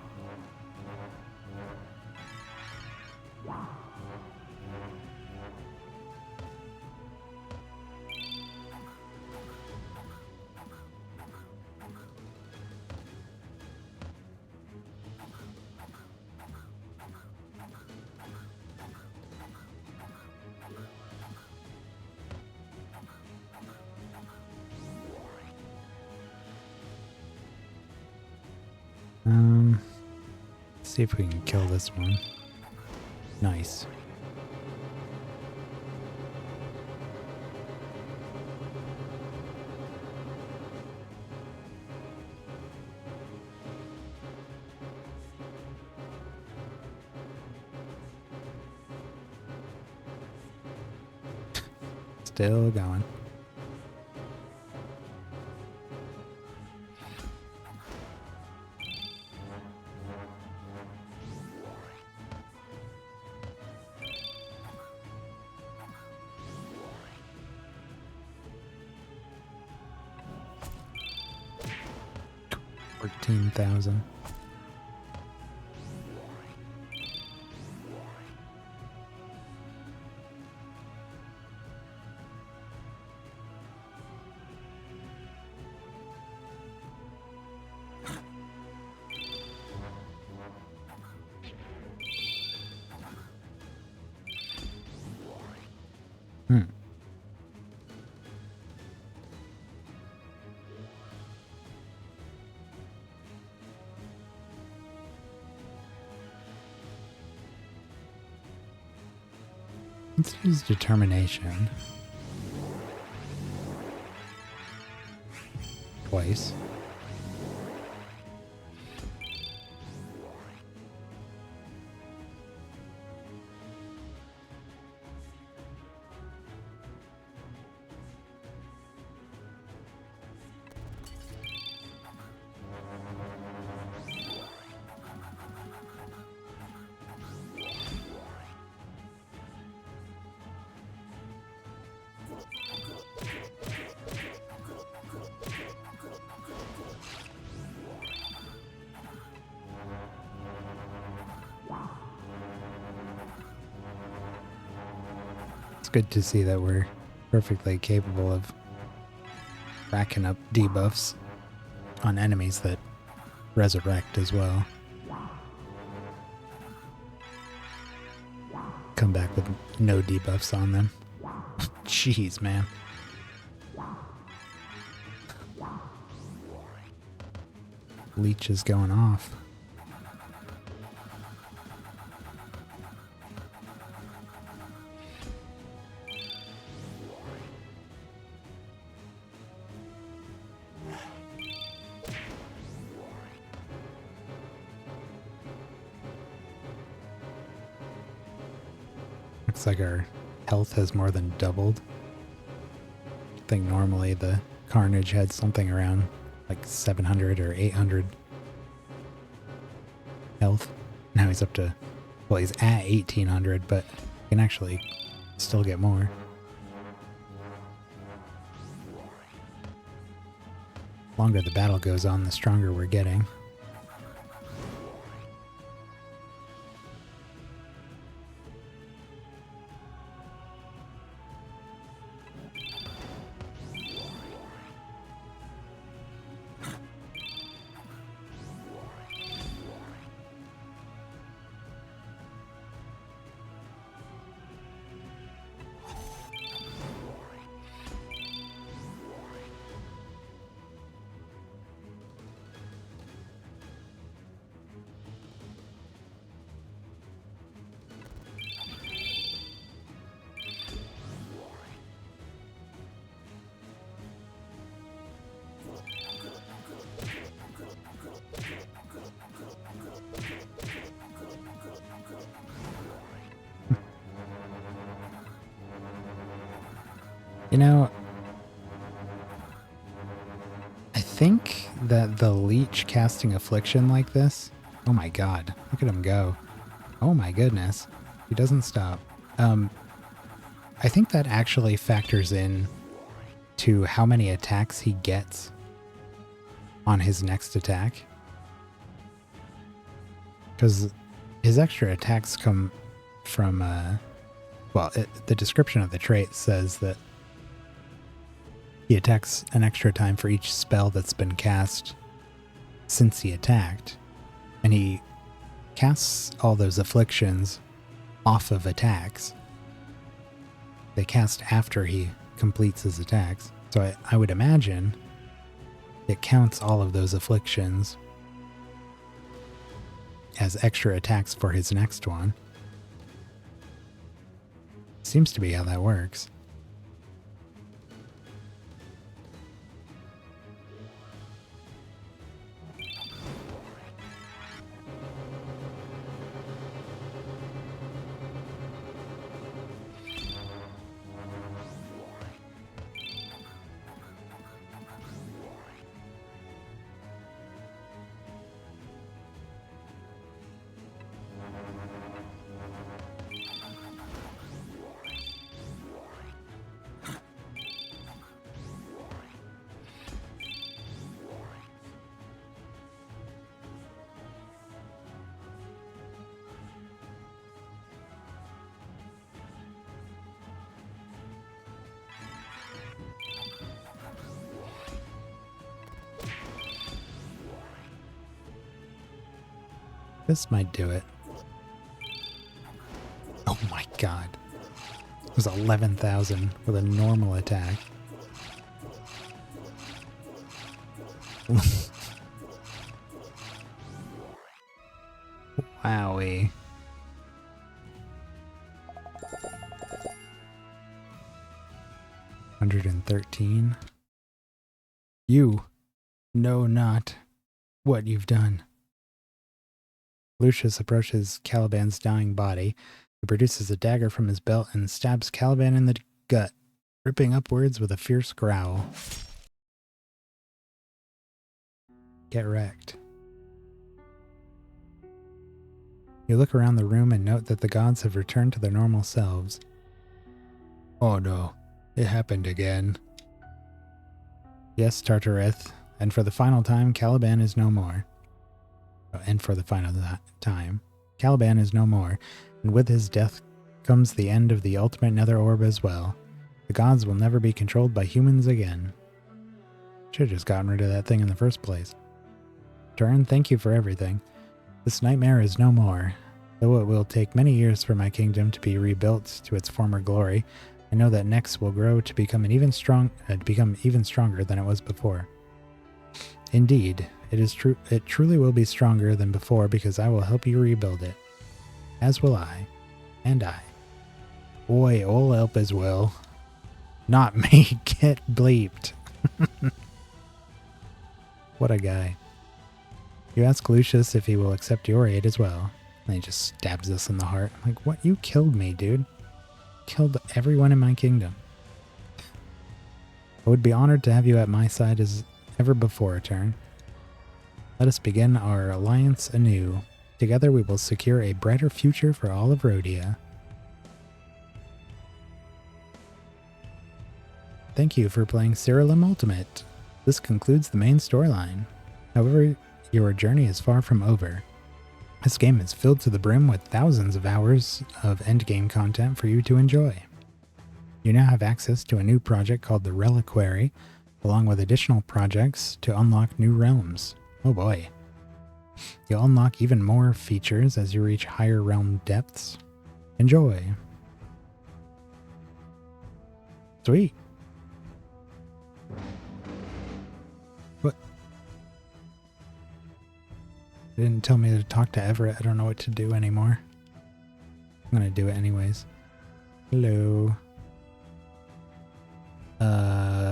Let's see if we can kill this one. Nice. Still going. 14,000. Let's use determination. Twice. It's good to see that we're perfectly capable of racking up debuffs on enemies that resurrect as well. Come back with no debuffs on them. Jeez, man. Leech is going off. Looks like our health has more than doubled. I think normally the Carnage had something around like 700 or 800 health. Now he's up to, well, he's at 1800, but he can actually still get more. The longer the battle goes on, the stronger we're getting. You know, I think that the Leech casting Affliction like this, oh my god, look at him go. Oh my goodness, he doesn't stop. I think that actually factors in to how many attacks he gets on his next attack. Because his extra attacks come from, the description of the trait says that he attacks an extra time for each spell that's been cast since he attacked. And he casts all those afflictions off of attacks. They cast after he completes his attacks. So I would imagine it counts all of those afflictions as extra attacks for his next one. Seems to be how that works. This might do it. Oh my god. It was 11,000 with a normal attack. Wowie. $113. You know not what you've done. Lucius approaches Caliban's dying body. He produces a dagger from his belt and stabs Caliban in the gut, ripping upwards with a fierce growl. Get wrecked. You look around the room and note that the gods have returned to their normal selves. Oh no, it happened again. Yes, Tartareth, and for the final time, Caliban is no more. And for the final time, Caliban is no more, and with his death comes the end of the ultimate nether orb as well. The gods will never be controlled by humans again. Should have just gotten rid of that thing in the first place. Turn, thank you for everything. This nightmare is no more. Though it will take many years for my kingdom to be rebuilt to its former glory, I know that next will grow to become even stronger than it was before. Indeed, it is true. It truly will be stronger than before because I will help you rebuild it. As will I. And I. Boy, I'll help as well. Not me. Get bleeped. What a guy. You ask Lucius if he will accept your aid as well. And he just stabs us in the heart. I'm like, what? You killed me, dude. Killed everyone in my kingdom. I would be honored to have you at my side as ever before, Turn. Let us begin our alliance anew. Together we will secure a brighter future for all of Rhodia. Thank you for playing SIRALIM Ultimate. This concludes the main storyline. However, your journey is far from over. This game is filled to the brim with thousands of hours of endgame content for you to enjoy. You now have access to a new project called the Reliquary, along with additional projects to unlock new realms. Oh boy. You'll unlock even more features as you reach higher realm depths. Enjoy. Sweet. What? It didn't tell me to talk to Everett. I don't know what to do anymore. I'm gonna do it anyways. Hello.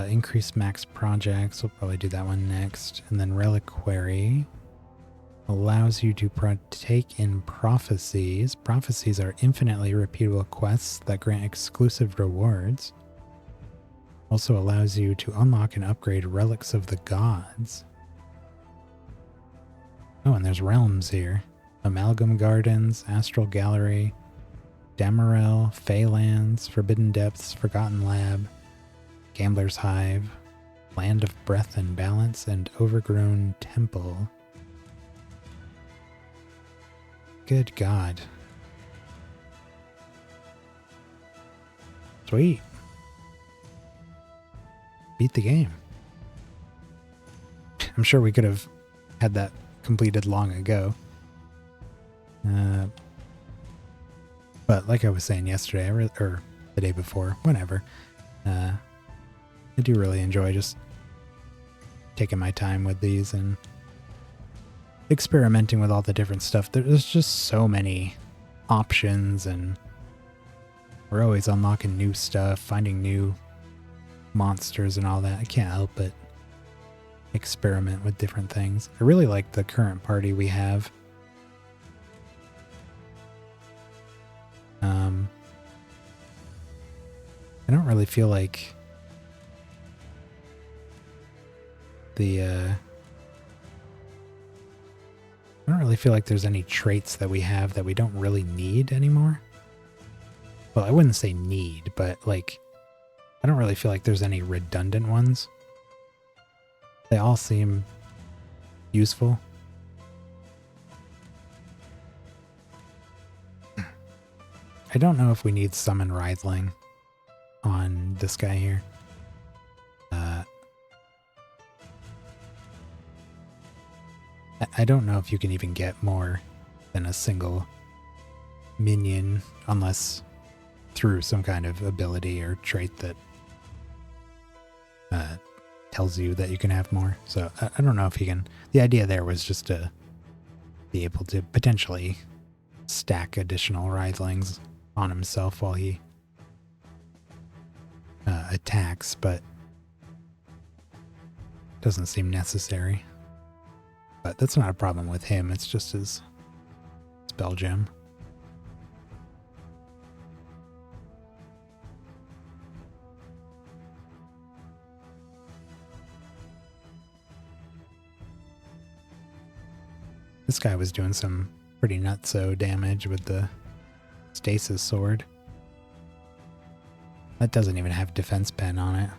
Increase max projects. We'll probably do that one next. And then Reliquary allows you to partake in prophecies. Prophecies are infinitely repeatable quests that grant exclusive rewards. Also allows you to unlock and upgrade relics of the gods. Oh, and there's realms here. Amalgam Gardens, Astral Gallery, Damarel, Feylands, Forbidden Depths, Forgotten Lab, Gambler's Hive, Land of Breath and Balance, and Overgrown Temple. Good God. Sweet. Beat the game. I'm sure we could have had that completed long ago. But like I was saying yesterday, or the day before, whenever, I do really enjoy just taking my time with these and experimenting with all the different stuff. There's just so many options, and we're always unlocking new stuff, finding new monsters and all that. I can't help but experiment with different things. I really like the current party we have. I don't really feel like I don't really feel like there's any traits that we have that we don't really need anymore. Well, I wouldn't say need, but like, I don't really feel like there's any redundant ones. They all seem useful. I don't know if we need Summon Writhling on this guy here. I don't know if you can even get more than a single minion, unless through some kind of ability or trait that tells you that you can have more. So I don't know if he can. The idea there was just to be able to potentially stack additional writhlings on himself while he attacks, but doesn't seem necessary. But that's not a problem with him, it's just his spell gem. This guy was doing some pretty nutso damage with the stasis sword. That doesn't even have defense pen on it.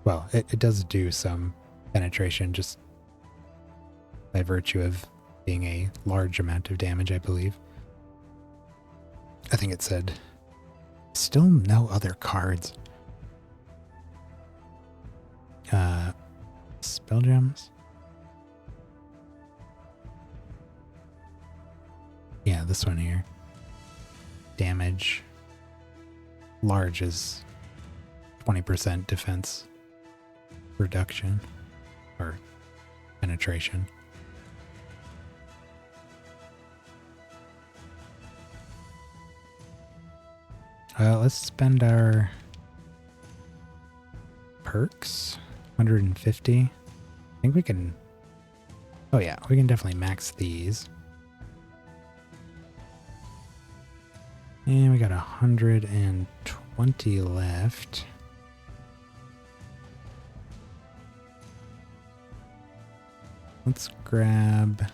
Well, it does do some penetration just by virtue of being a large amount of damage, I believe. I think it said still no other cards. Spell gems? Yeah, this one here. Damage. Large is 20% defense reduction or penetration. Let's spend our perks. 150. I think we can. Oh yeah, we can definitely max these. And we got 120 left. Let's grab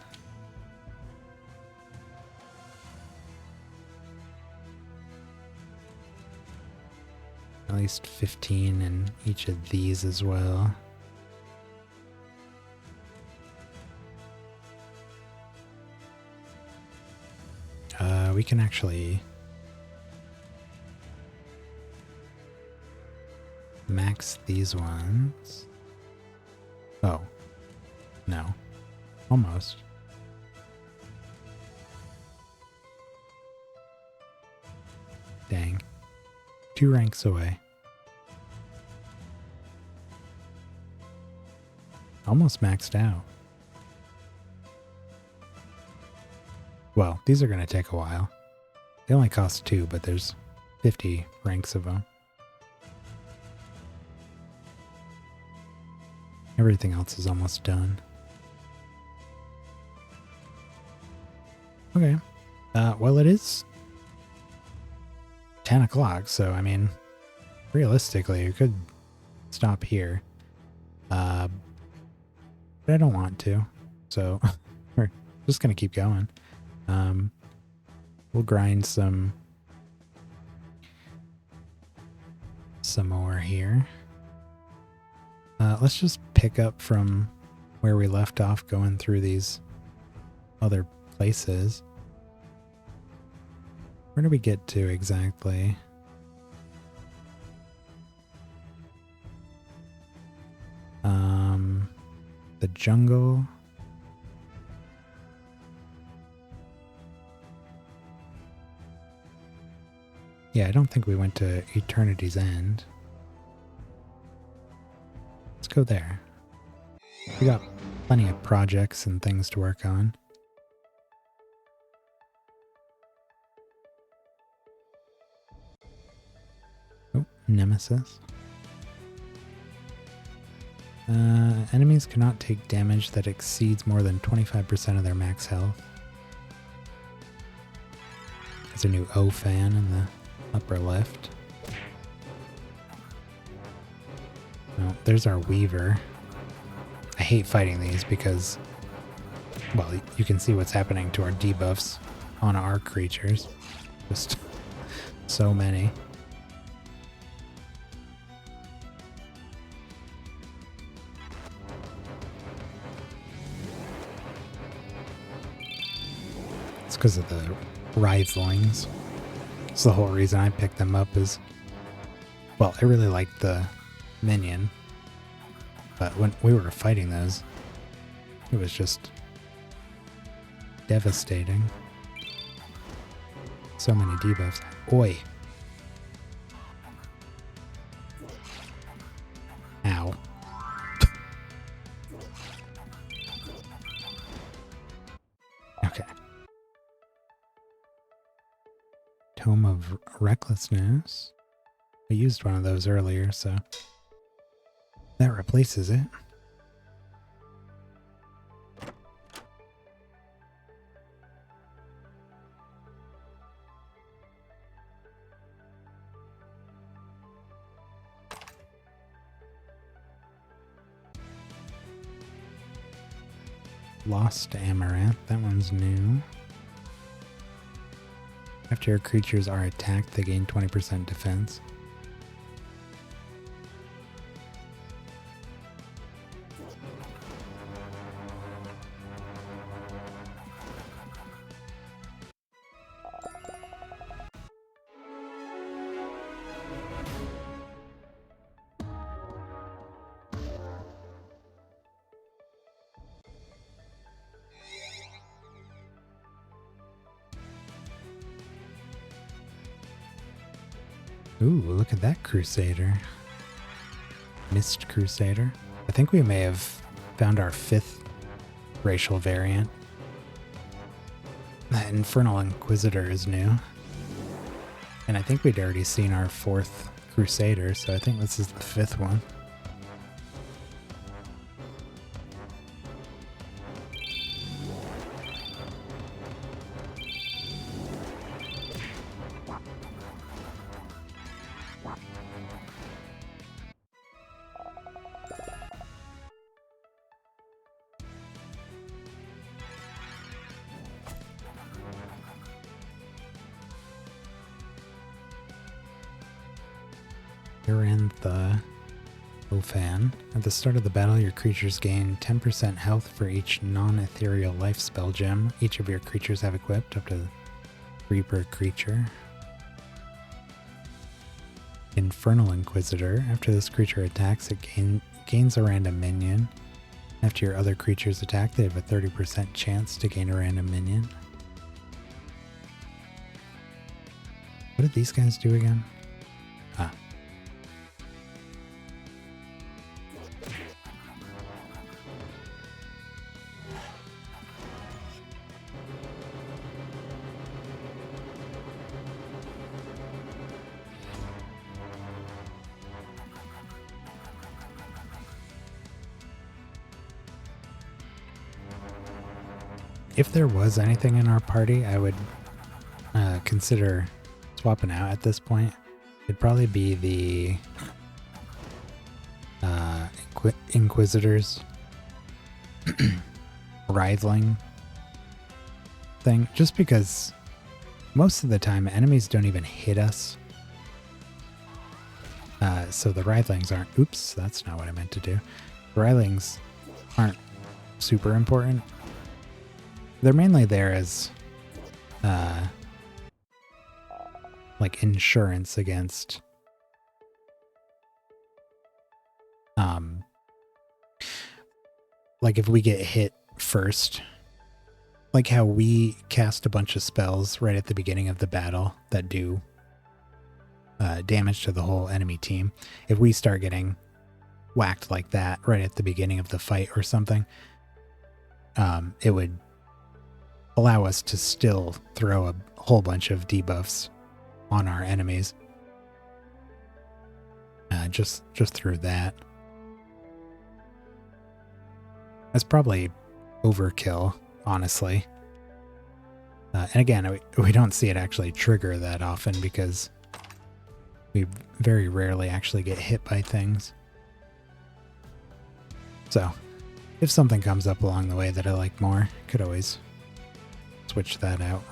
at least 15 in each of these as well. We can actually max these ones. Oh, no. Almost. Dang. 2 ranks away. Almost maxed out. Well, these are going to take a while. They only cost 2, but there's 50 ranks of them. Everything else is almost done. Okay. Well, it is 10 o'clock, so I mean, realistically, you could stop here. But I don't want to, so we're just going to keep going. We'll grind some more here. Let's just pick up from where we left off going through these other places. Where do we get to exactly? The jungle. Yeah, I don't think we went to Eternity's End. Let's go there. We got plenty of projects and things to work on. Oh, Nemesis. Enemies cannot take damage that exceeds more than 25% of their max health. There's a new O fan in the upper left. Oh, there's our Weaver. I hate fighting these because, well, you can see what's happening to our debuffs on our creatures. Just so many. It's because of the writhlings. That's the whole reason I picked them up is, well, I really liked the minion, but when we were fighting those, it was just devastating. So many debuffs. Oi. Ow. Okay. Tome of Recklessness. I used one of those earlier, so that replaces it. Lost Amaranth, that one's new. After your creatures are attacked, they gain 20% defense. Ooh, look at that Crusader. Mist Crusader. I think we may have found our 5th racial variant. That Infernal Inquisitor is new. And I think we'd already seen our 4th Crusader, so I think this is the 5th one. Arantha Ofan. At the start of the battle, your creatures gain 10% health for each non-ethereal life spell gem each of your creatures have equipped, up to 3 per creature. Infernal Inquisitor. After this creature attacks, it gains a random minion. After your other creatures attack, they have a 30% chance to gain a random minion. What did these guys do again? Ah. If there was anything in our party, I would consider swapping out at this point. It'd probably be the Inquisitors Writhling thing, just because most of the time enemies don't even hit us. So the Writhlings aren't... Oops, that's not what I meant to do. The Writhlings aren't super important. They're mainly there as like insurance against like if we get hit first, like how we cast a bunch of spells right at the beginning of the battle that do damage to the whole enemy team. If we start getting whacked like that right at the beginning of the fight or something, it would allow us to still throw a whole bunch of debuffs on our enemies. Just through that. That's probably overkill, honestly. And again, we don't see it actually trigger that often because we very rarely actually get hit by things. So, if something comes up along the way that I like more, could always switch that out.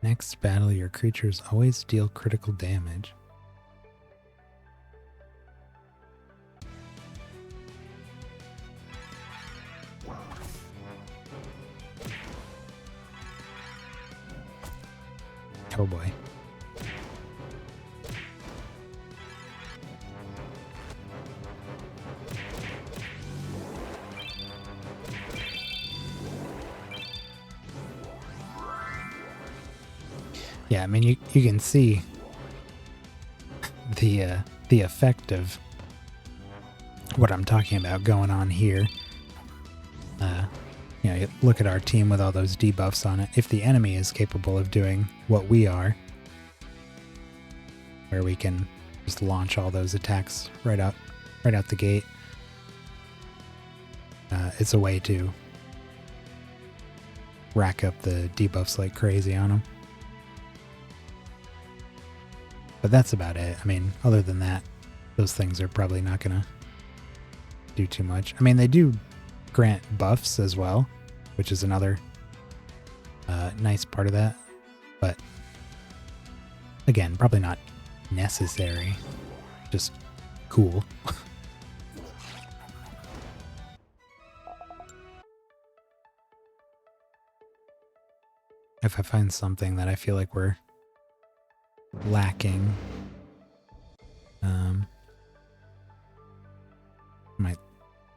Next battle, your creatures always deal critical damage. Oh boy. Yeah, I mean, you can see the effect of what I'm talking about going on here. You know, you look at our team with all those debuffs on it. If the enemy is capable of doing what we are, where we can just launch all those attacks right out the gate, it's a way to rack up the debuffs like crazy on them. But that's about it. I mean, other than that, those things are probably not going to do too much. I mean, they do grant buffs as well, which is another nice part of that. But again, probably not necessary. Just cool. If I find something that I feel like we're lacking, might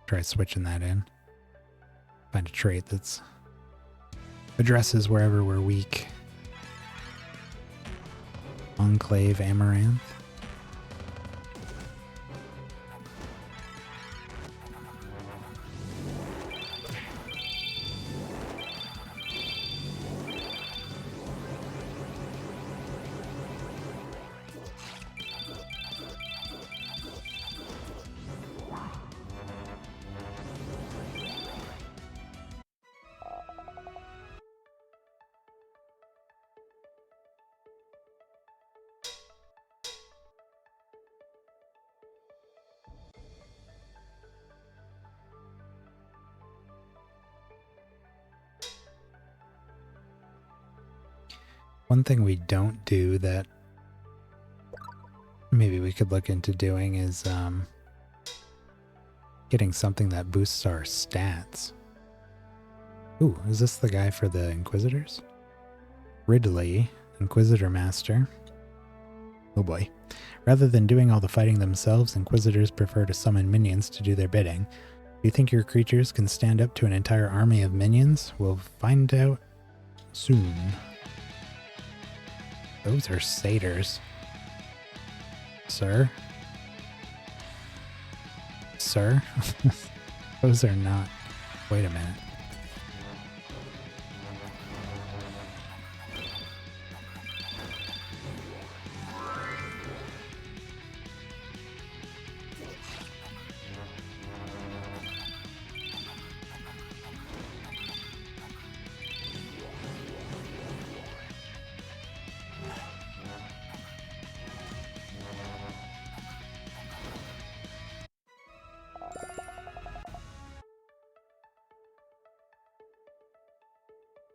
try switching that in. Find a trait that's addresses wherever we're weak. Enclave Amaranth. One thing we don't do that maybe we could look into doing is getting something that boosts our stats. Ooh, is this the guy for the Inquisitors? Ridley, Inquisitor Master. Oh boy. Rather than doing all the fighting themselves, Inquisitors prefer to summon minions to do their bidding. Do you think your creatures can stand up to an entire army of minions? We'll find out soon. Those are satyrs. Sir? Sir? Those are not... Wait a minute.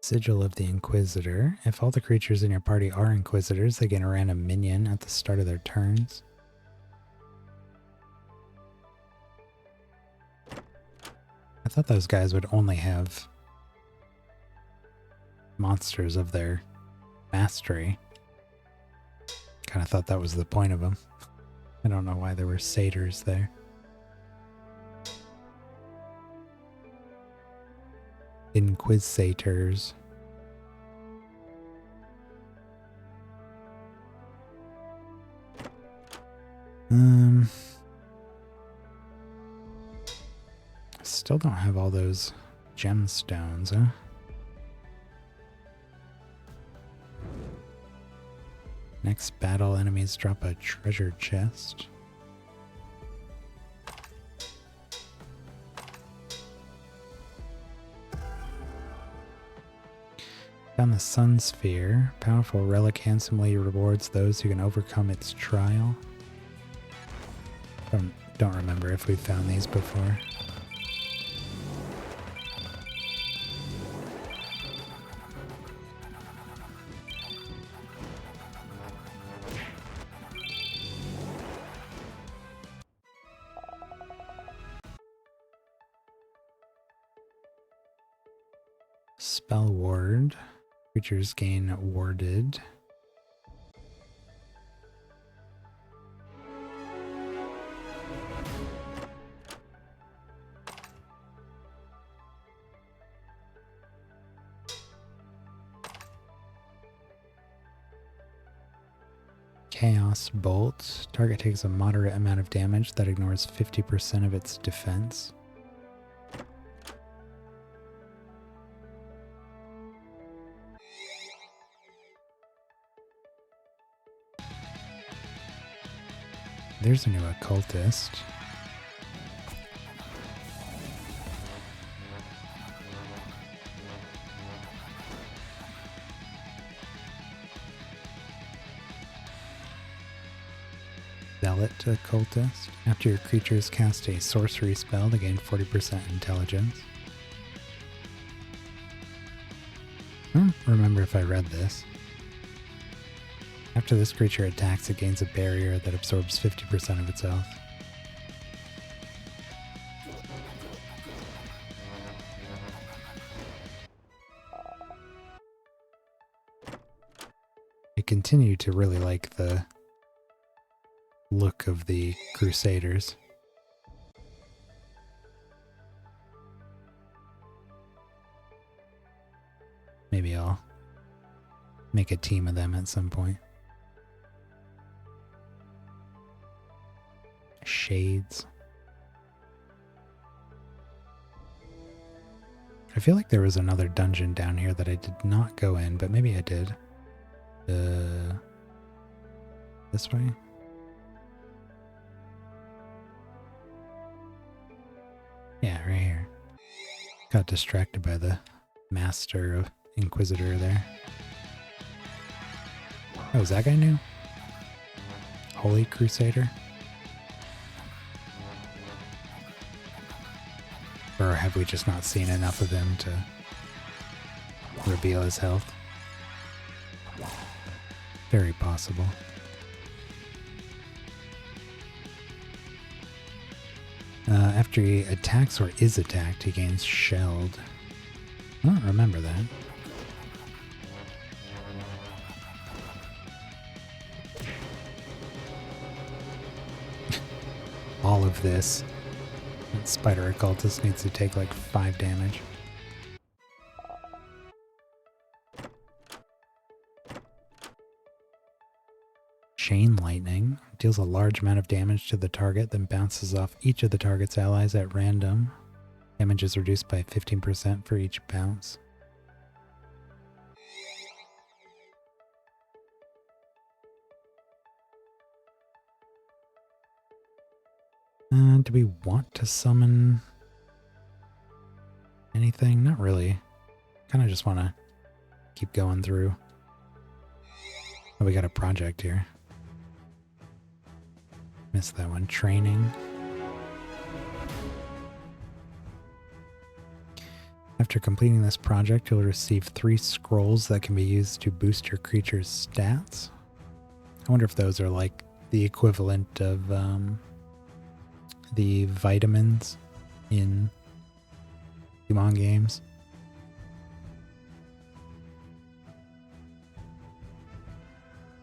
Sigil of the Inquisitor. If all the creatures in your party are Inquisitors, they get a random minion at the start of their turns. I thought those guys would only have monsters of their mastery. Kind of thought that was the point of them. I don't know why there were satyrs there. Inquisitors. Still don't have all those gemstones, huh? Next battle, enemies drop a treasure chest. Found the Sun Sphere. Powerful relic handsomely rewards those who can overcome its trial. Don't remember if we've found these before. spell ward. Creatures gain warded. Chaos Bolt. Target takes a moderate amount of damage that ignores 50% of its defense. There's a new occultist. Zealot occultist. After your creatures cast a sorcery spell, they gain 40% intelligence. I don't remember if I read this. After this creature attacks, it gains a barrier that absorbs 50% of its health. I continue to really like the look of the Crusaders. Maybe I'll make a team of them at some point. Shades. I feel like there was another dungeon down here that I did not go in, but maybe I did. This way? Yeah, right here. Got distracted by the Master of Inquisitor there. Oh, is that guy new? Holy Crusader? Or have we just not seen enough of him to reveal his health? Very possible. After he attacks or is attacked, he gains shelled. I don't remember that. All of this. That spider occultist needs to take like 5 damage. Chain Lightning deals a large amount of damage to the target, then bounces off each of the target's allies at random. Damage is reduced by 15% for each bounce. Do we want to summon anything? Not really. Kind of just want to keep going through. Oh, we got a project here. Missed that one. Training. After completing this project, you'll receive 3 scrolls that can be used to boost your creature's stats. I wonder if those are like the equivalent of the vitamins in Pokemon games.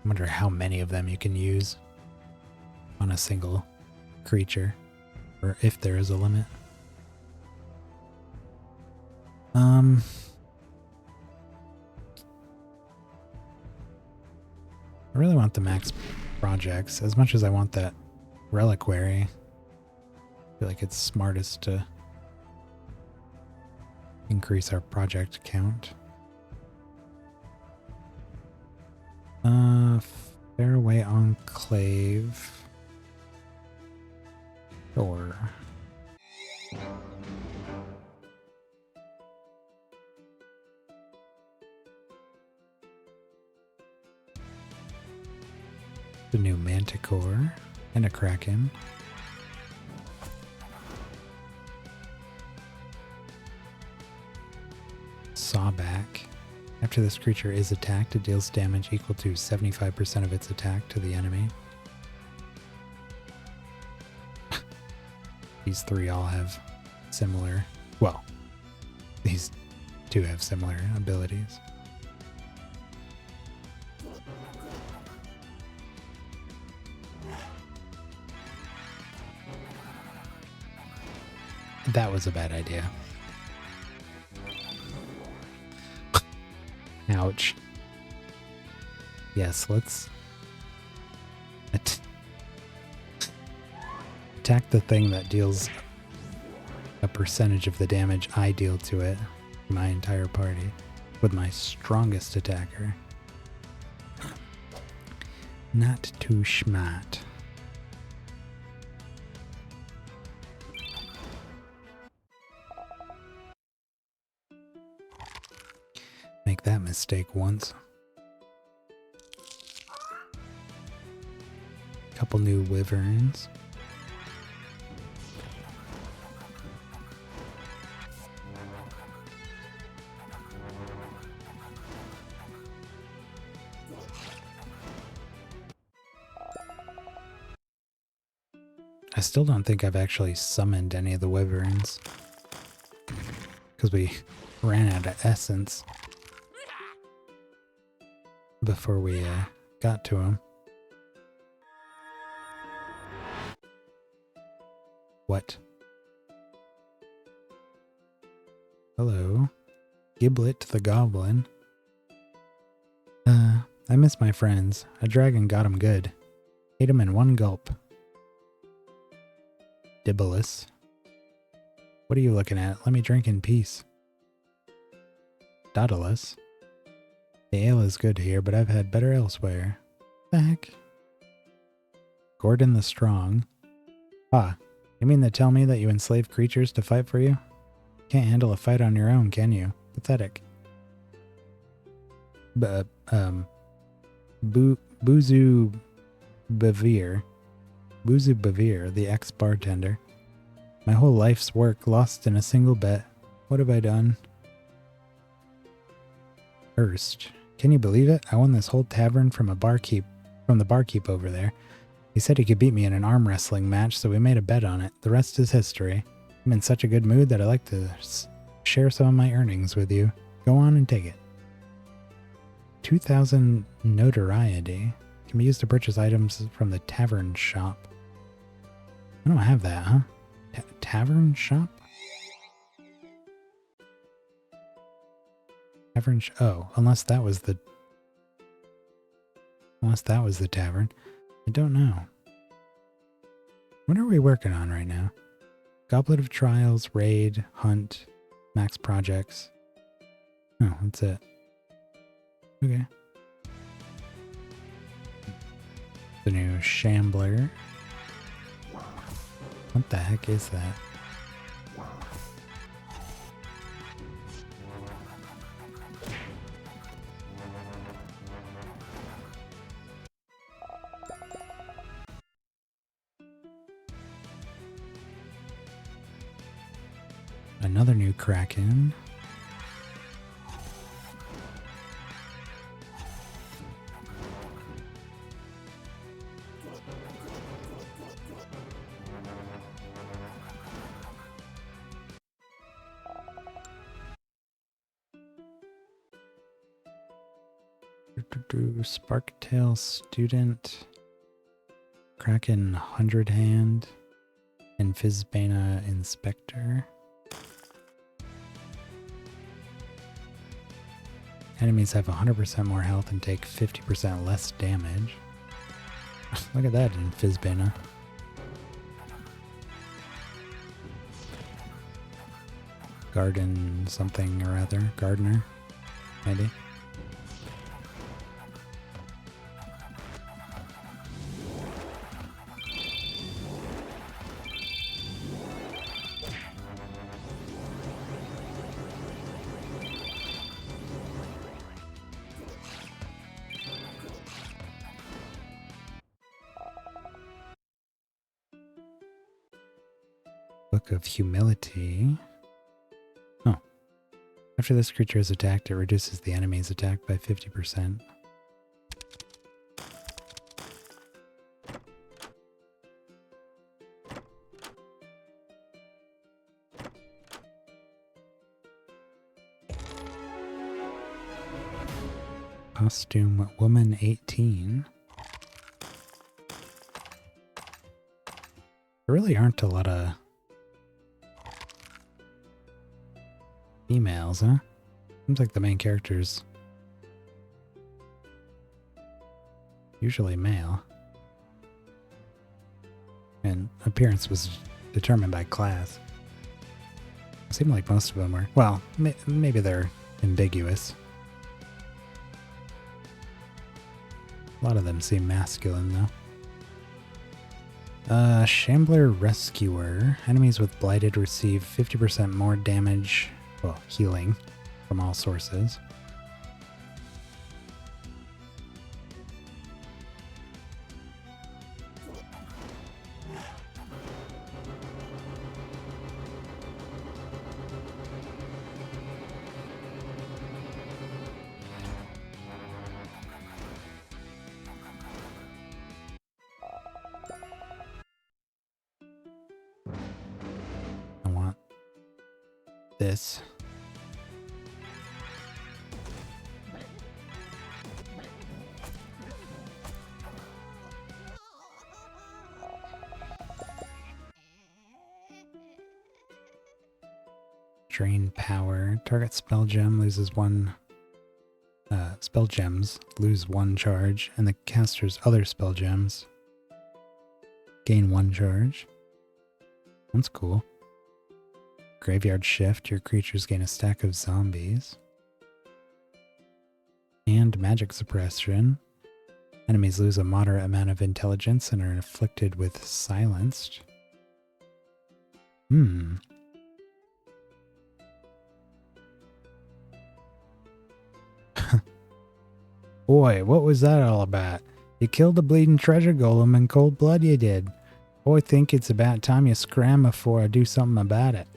I wonder how many of them you can use on a single creature, or if there is a limit. I really want the max projects as much as I want that reliquary. I feel like it's smartest to increase our project count. Fairway Enclave. Sure. The new Manticore and a Kraken. Sawback. After this creature is attacked, it deals damage equal to 75% of its attack to the enemy. These 3 all have similar... Well, these two have similar abilities. That was a bad idea. Ouch. Yes, let's attack the thing that deals a percentage of the damage I deal to it, my entire party, with my strongest attacker. Not too smart. Make that mistake once. Couple new wyverns. I still don't think I've actually summoned any of the wyverns, because we ran out of essence before we got to them. What? Hello. Giblet the Goblin. I miss my friends. A dragon got 'em good. Ate 'em in one gulp. Dibbolus. What are you looking at? Let me drink in peace. Daedalus. The ale is good here, but I've had better elsewhere. The heck? Gordon the Strong. Ah, you mean to tell me that you enslave creatures to fight for you? Can't handle a fight on your own, can you? Pathetic. Buzu Bavir, the ex-bartender. My whole life's work lost in a single bet. What have I done? First, can you believe it? I won this whole tavern from the barkeep over there. He said he could beat me in an arm wrestling match, so we made a bet on it. The rest is history. I'm in such a good mood that I'd like to share some of my earnings with you. Go on and take it. 2,000 notoriety can be used to purchase items from the tavern shop. I don't have that, huh? Tavern shop? Oh, unless that was the tavern. I don't know. What are we working on right now? Goblet of Trials, Raid, Hunt, Max Projects. Oh, that's it. Okay. The new Shambler. What the heck is that? Another new Kraken. Sparktail Student, Kraken 100 Hand, and Fizbana Inspector. Enemies have 100% more health and take 50% less damage. Look at that in Fizbana. Garden something or other. Gardener, maybe. Book of Humility. Oh. After this creature is attacked, it reduces the enemy's attack by 50%. Costume Woman 18. There really aren't a lot of females, huh? Seems like the main character's usually male. And appearance was determined by class. It seemed like most of them were. Well, maybe they're ambiguous. A lot of them seem masculine, though. Shambler Rescuer. Enemies with Blighted receive 50% more damage, well, healing, from all sources. I want this. Drain power. Target spell gem loses one. Spell gems lose one charge, and the caster's other spell gems gain one charge. That's cool. Graveyard Shift. Your creatures gain a stack of zombies. And Magic Suppression. Enemies lose a moderate amount of intelligence and are afflicted with Silenced. Boy, what was that all about? You killed the bleeding treasure golem in cold blood, you did. Boy, think it's about time you scram before I do something about it.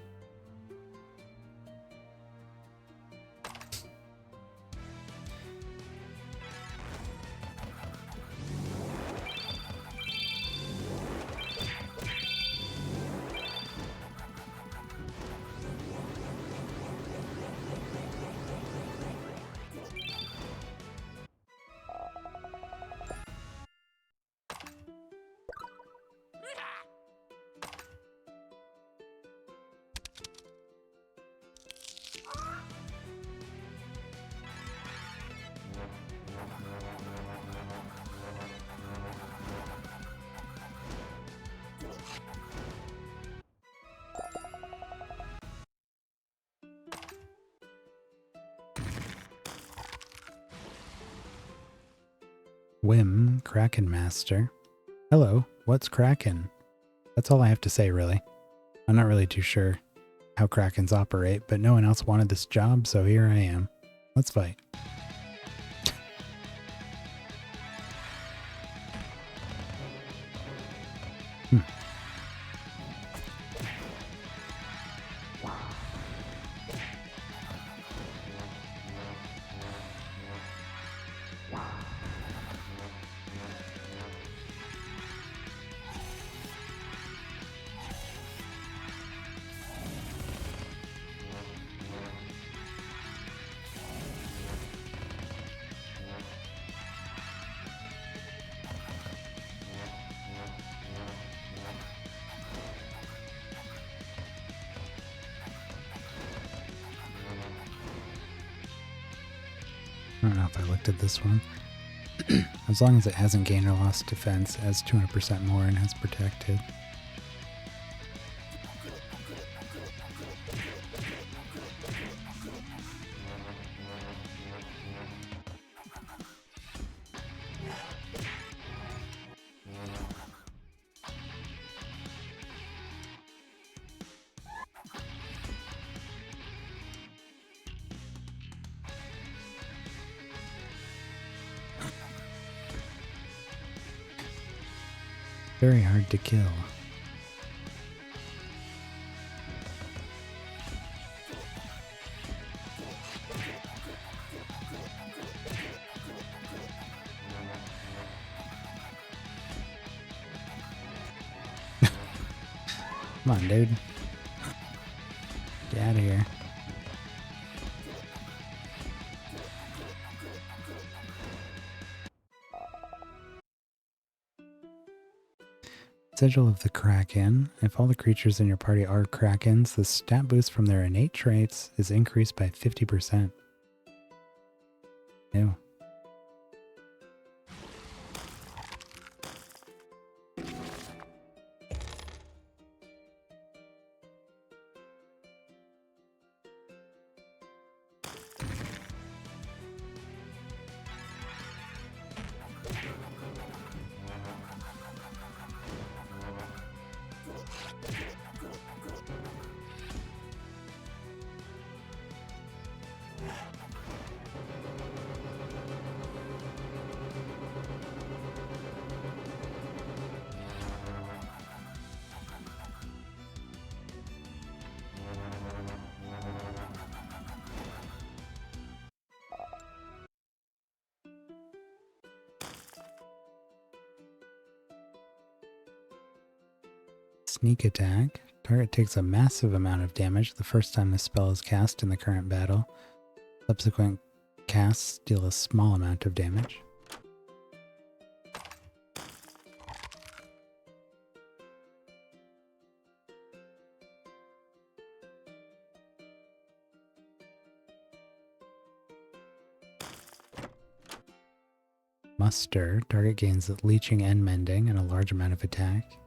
Whim, Kraken Master. Hello, what's Kraken? That's all I have to say, really. I'm not really too sure how Krakens operate, but no one else wanted this job, so here I am. Let's fight. I don't know if I looked at this one. As long as it hasn't gained or lost defense, it has 200% more and has protected. Very hard to kill. Come on, dude. Get out of here. Sigil of the Kraken. If all the creatures in your party are Krakens, the stat boost from their innate traits is increased by 50%. Ew. Sneak attack. Target takes a massive amount of damage the first time the spell is cast in the current battle. Subsequent casts deal a small amount of damage. Muster. Target gains leeching and mending and a large amount of attack.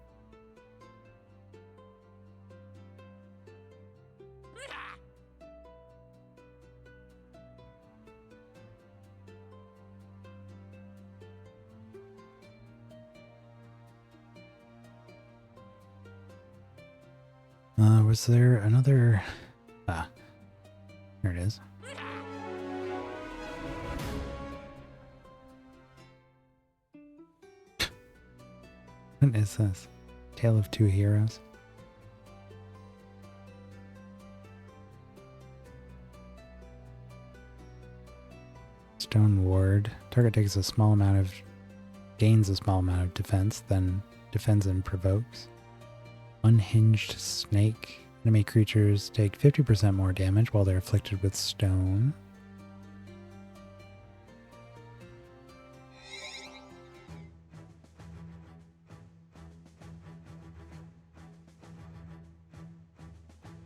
Was there another... here it is. What is this? Tale of Two Heroes? Stone Ward. Target takes a small amount of... gains a small amount of defense, then defends and provokes. Unhinged Snake. Enemy creatures take 50% more damage while they're afflicted with stone.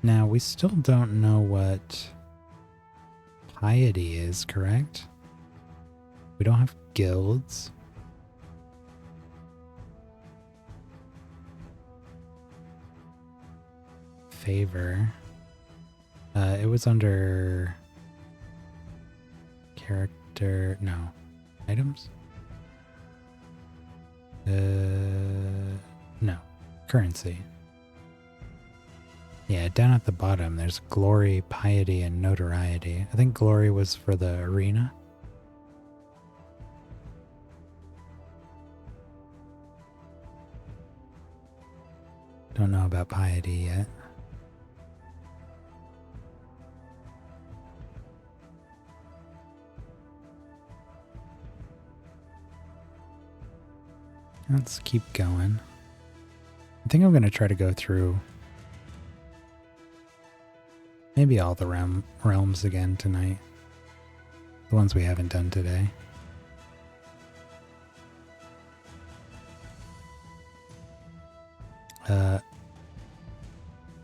Now, we still don't know what piety is, correct? We don't have guilds. Favor. It was under character, no, items? No, currency. Yeah, down at the bottom, there's glory, piety, and notoriety. I think glory was for the arena. Don't know about piety yet. Let's keep going. I think I'm going to try to go through maybe all the realms again tonight. The ones we haven't done today.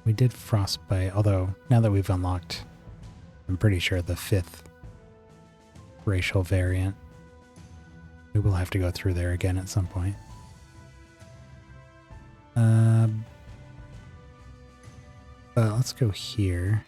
We did Frostbite, although now that we've unlocked, I'm pretty sure, the 5th racial variant, we will have to go through there again at some point. But let's go here.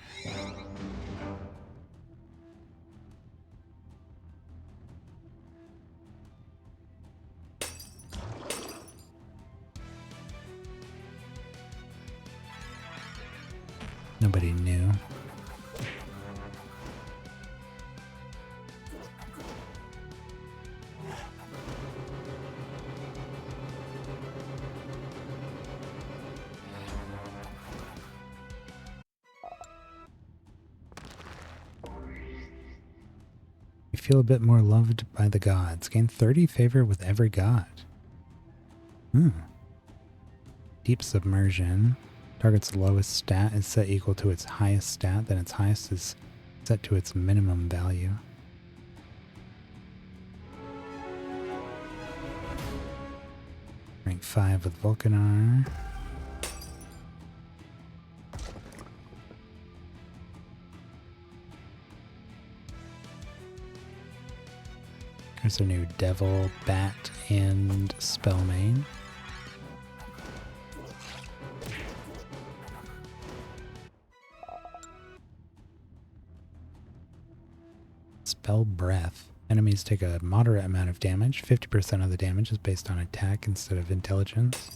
Nobody knew. You feel a bit more loved by the gods. Gain 30 favor with every god. Deep submersion. Target's lowest stat is set equal to its highest stat, then its highest is set to its minimum value. Rank 5 with Vulcanar. There's a new Devil, Bat, and Spellmain. Spell Breath. Enemies take a moderate amount of damage. 50% of the damage is based on attack instead of intelligence.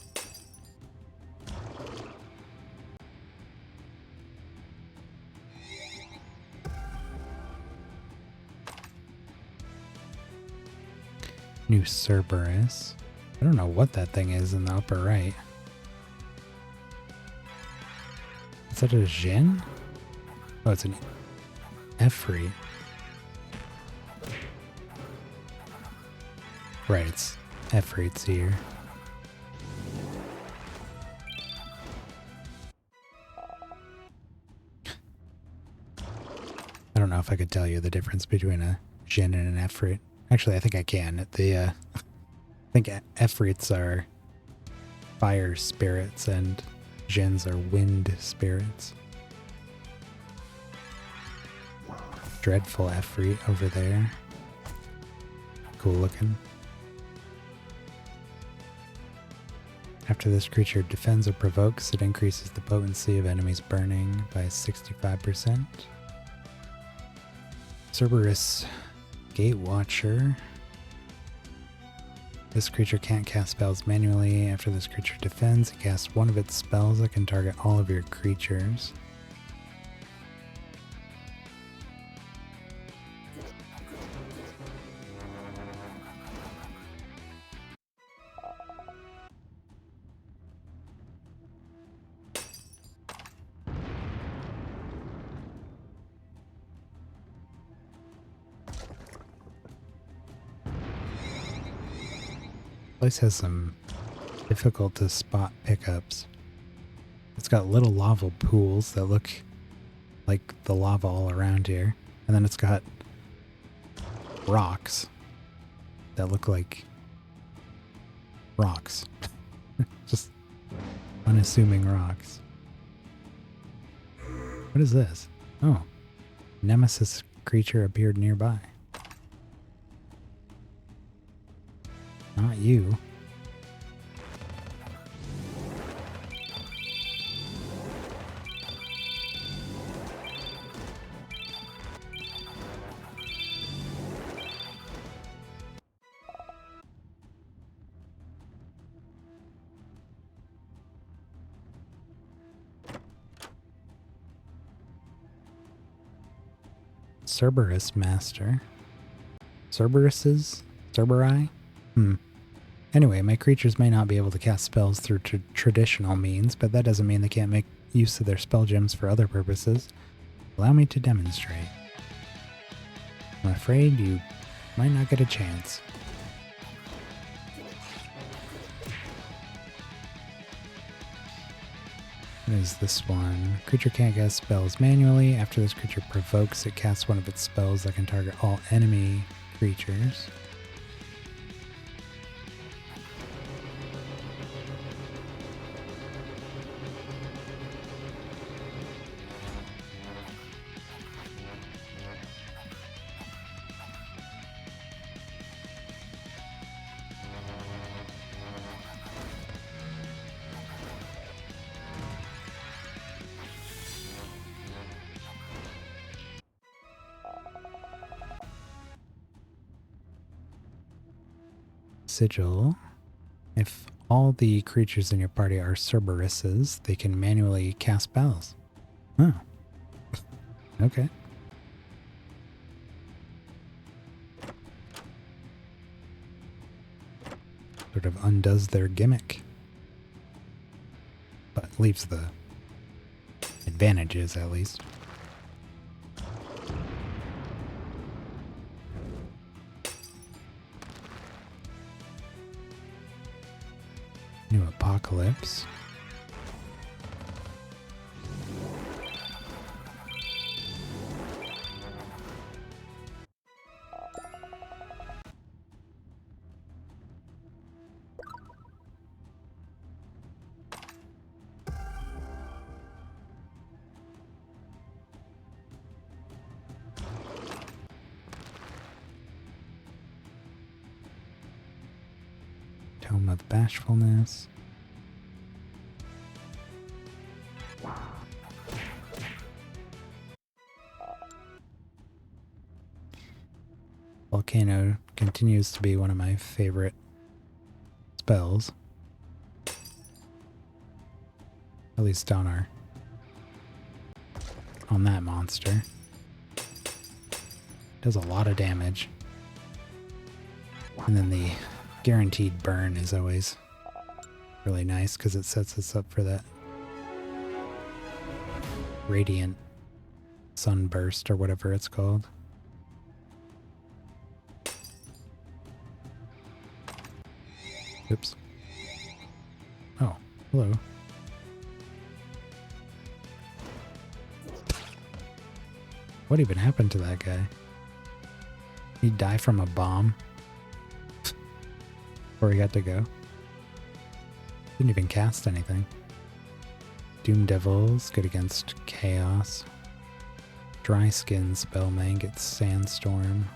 New Cerberus. I don't know what that thing is in the upper right. Is that a Jin? Oh, it's an Efreet. Right, it's Efreet's here. I don't know if I could tell you the difference between a Jin and an Efreet. Actually, I think I can. I think Efreets are fire spirits and Jins are wind spirits. Dreadful Efreet over there. Cool looking. After this creature defends or provokes, it increases the potency of enemies burning by 65%. Cerberus Gatewatcher. This creature can't cast spells manually. After this creature defends, it casts one of its spells that can target all of your creatures. Place has some difficult to spot pickups. It's got little lava pools that look like the lava all around here. And then it's got rocks that look like rocks. Just unassuming rocks. What is this? Oh, Nemesis creature appeared nearby. Not you. Cerberus Master. Cerberuses? Cerberi? Anyway, my creatures may not be able to cast spells through traditional means, but that doesn't mean they can't make use of their spell gems for other purposes. Allow me to demonstrate. I'm afraid you might not get a chance. What is this one? Creature can't cast spells manually. After this creature provokes, it casts one of its spells that can target all enemy creatures. Sigil. If all the creatures in your party are Cerberuses, they can manually cast spells. Oh. Okay. Sort of undoes their gimmick. But leaves the advantages, at least. New Apocalypse. Tome of Bashfulness. Volcano continues to be one of my favorite spells. At least on that monster. Does a lot of damage. And then the guaranteed burn is always really nice because it sets us up for that radiant sunburst or whatever it's called. Oops. Oh, hello. What even happened to that guy? He died from a bomb? Before he got to go? Didn't even cast anything. Doom Devils, good against Chaos. Dry Skin Spellman gets Sandstorm.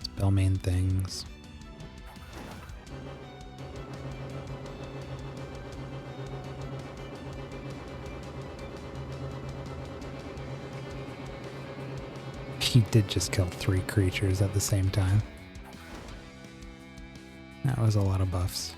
Spellman things. He did just kill 3 creatures at the same time. That was a lot of buffs.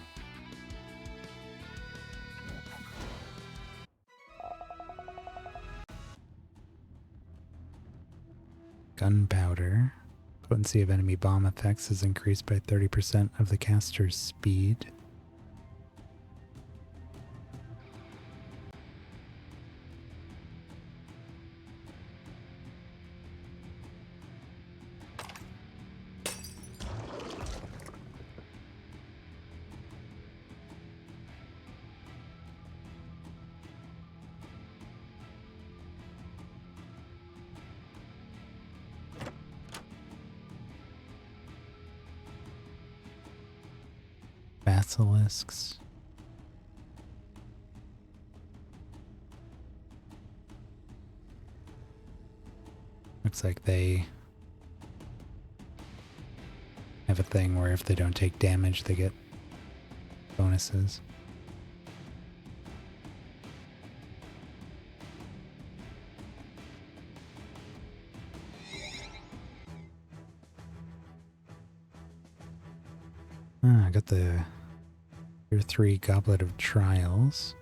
Gunpowder. Potency of enemy bomb effects is increased by 30% of the caster's speed. Basilisks. Looks like they have a thing where if they don't take damage, they get bonuses. I got the Tier 3 Goblet of Trials.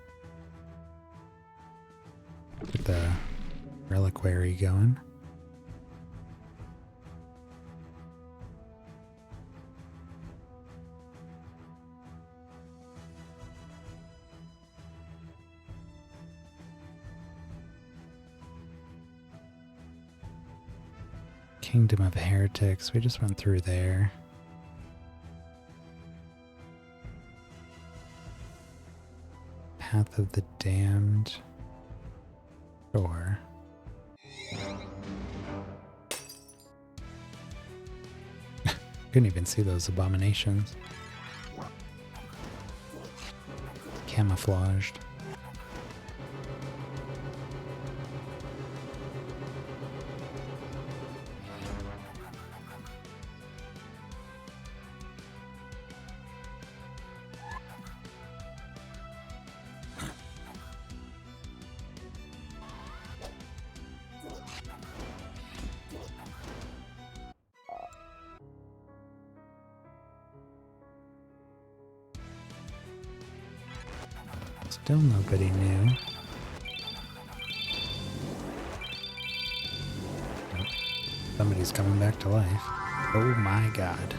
Get the Reliquary going. Kingdom of Heretics, we just went through there. Path of the Damned. Sure. Couldn't even see those abominations. Camouflaged. Still nobody new. Oh, somebody's coming back to life. Oh my god.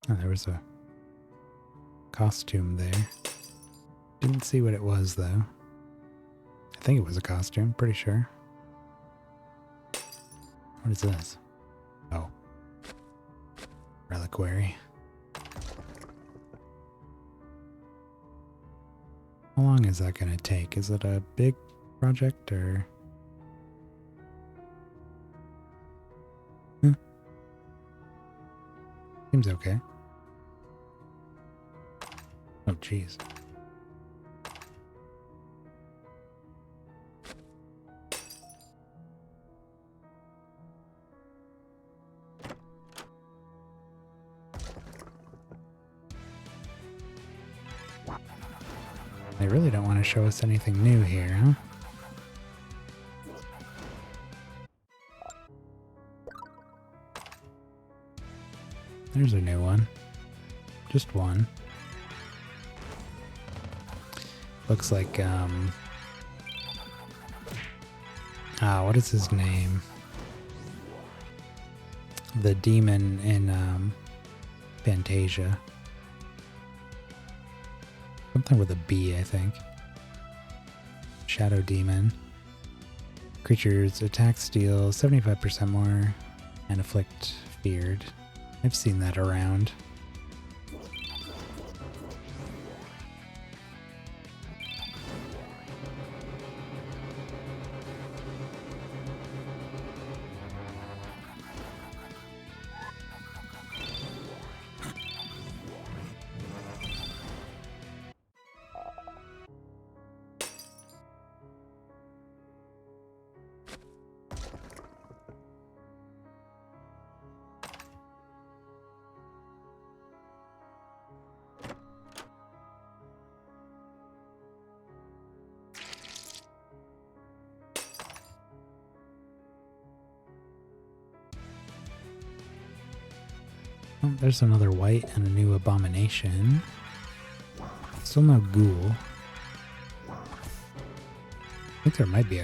Oh, there was a costume there. Didn't see what it was, though. think it was a costume, pretty sure. What is this? Oh. Reliquary. How long is that going to take? Is it a big project or... Seems okay. Oh, jeez. They really don't want to show us anything new here, huh? There's a new one. Just one. Looks like, what is his name? The demon in, Fantasia. Something with a B, I think. Shadow Demon. Creatures attack steal 75% more and afflict feared. I've seen that around. Oh, there's another white and a new abomination. Still no ghoul. I think there might be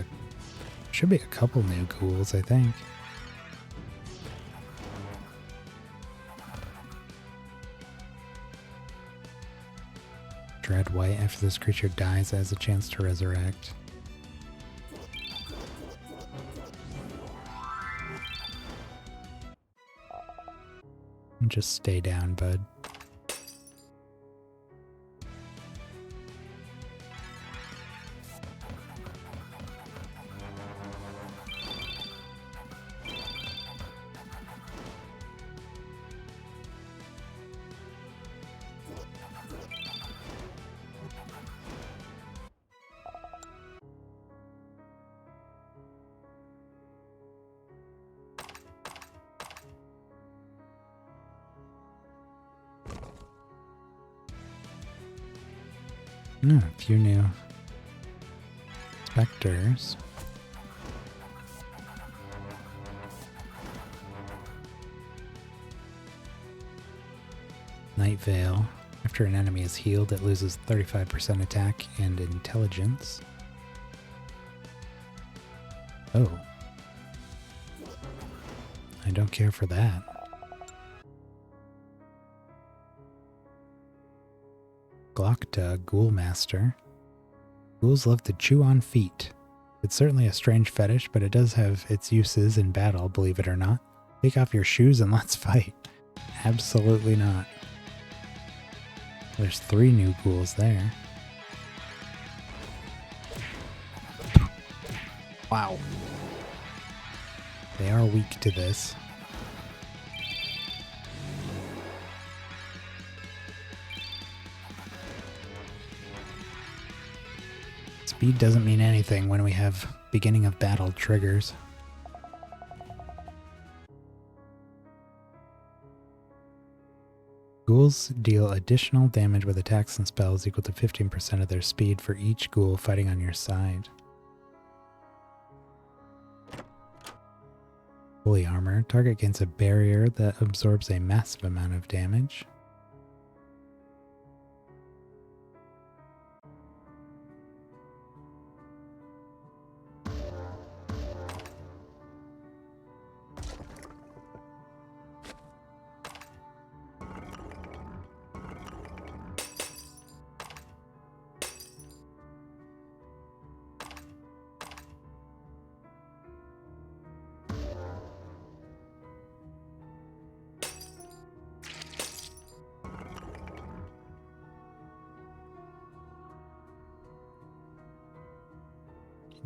should be a couple new ghouls, I think. Dread white. After this creature dies, it has a chance to resurrect. Just stay down, bud. A few new specters. Night Veil. After an enemy is healed, it loses 35% attack and intelligence. Oh. I don't care for that. Glockta, Ghoul Master. Ghouls love to chew on feet. It's certainly a strange fetish, but it does have its uses in battle, believe it or not. Take off your shoes and let's fight. Absolutely not. There's 3 new ghouls there. Wow. They are weak to this. Speed doesn't mean anything when we have beginning of battle triggers. Ghouls deal additional damage with attacks and spells equal to 15% of their speed for each ghoul fighting on your side. Holy Armor. Target gains a barrier that absorbs a massive amount of damage.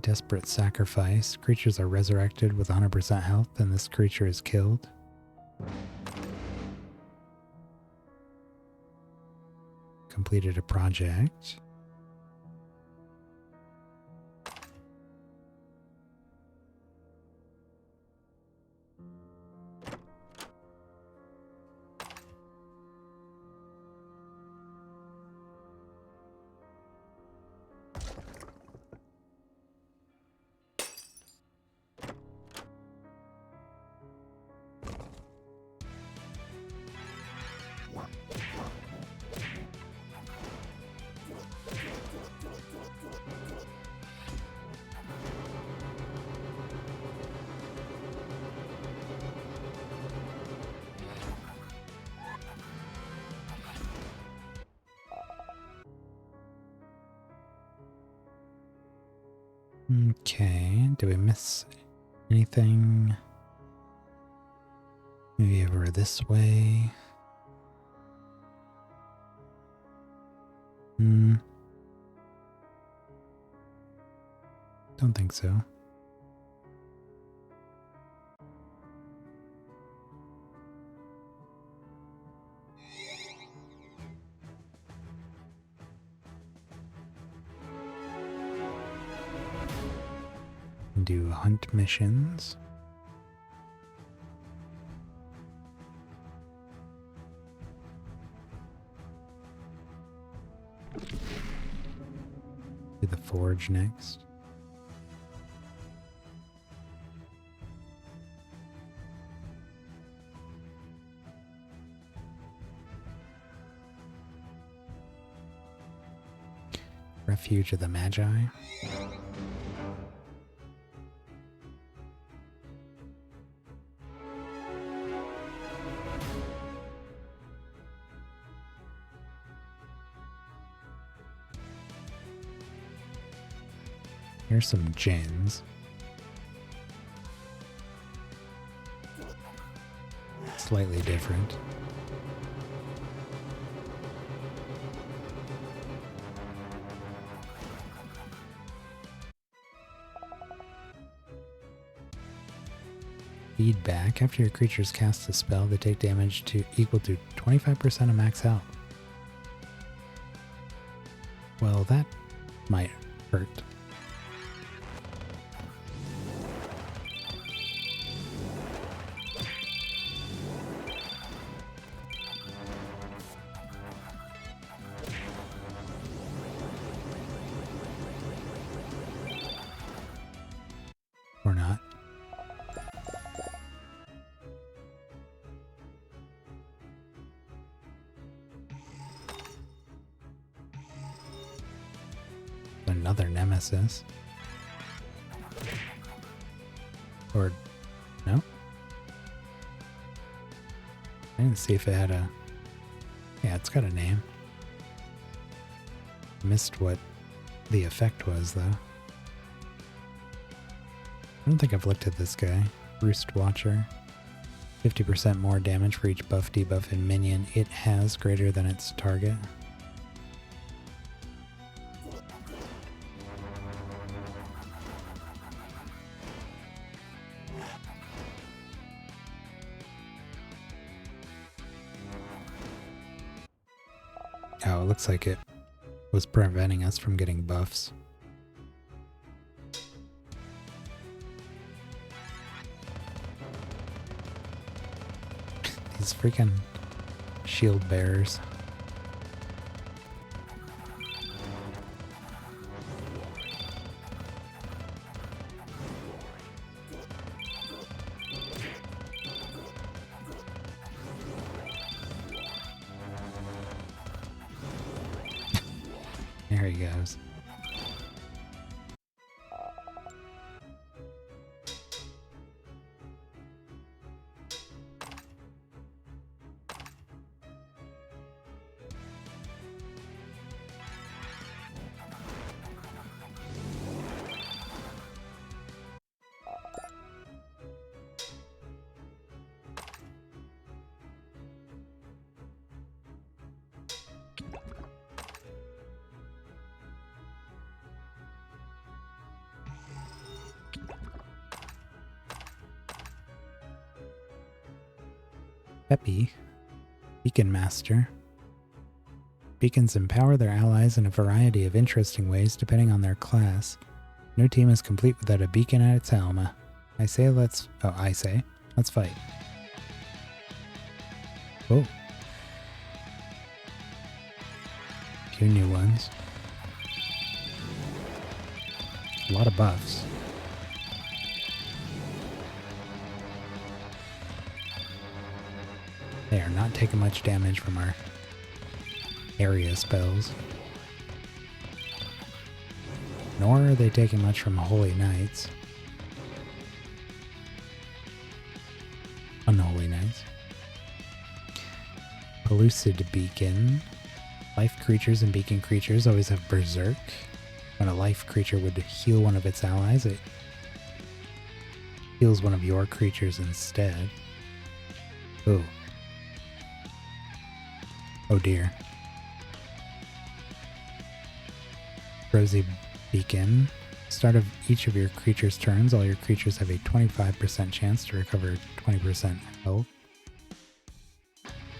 Desperate sacrifice. Creatures are resurrected with 100% health, and this creature is killed. Completed a project. Okay, do we miss anything? Maybe over this way. Don't think so. Do hunt missions. Do the forge next. Refuge of the Magi. Here's some gins. Slightly different. Feedback. After your creatures cast a spell, they take damage equal to 25% of max health. Well, that might hurt. Or not. Another nemesis. Or no? I didn't see if it had a... Yeah, it's got a name. Missed what the effect was, though. I don't think I've looked at this guy. Roost Watcher. 50% more damage for each buff, debuff, and minion it has greater than its target. Oh, it looks like it was preventing us from getting buffs. These freaking shield bearers. There he goes. Peppy, Beacon Master. Beacons empower their allies in a variety of interesting ways depending on their class. No team is complete without a beacon at its helm. I say let's fight. Oh. A few new ones. A lot of buffs. They are not taking much damage from our area spells. Nor are they taking much from Holy Knights. Unholy Knights. Pellucid Beacon. Life creatures and beacon creatures always have Berserk. When a life creature would heal one of its allies, it heals one of your creatures instead. Ooh. Oh dear. Rosy Beacon. Start of each of your creature's turns, all your creatures have a 25% chance to recover 20% health.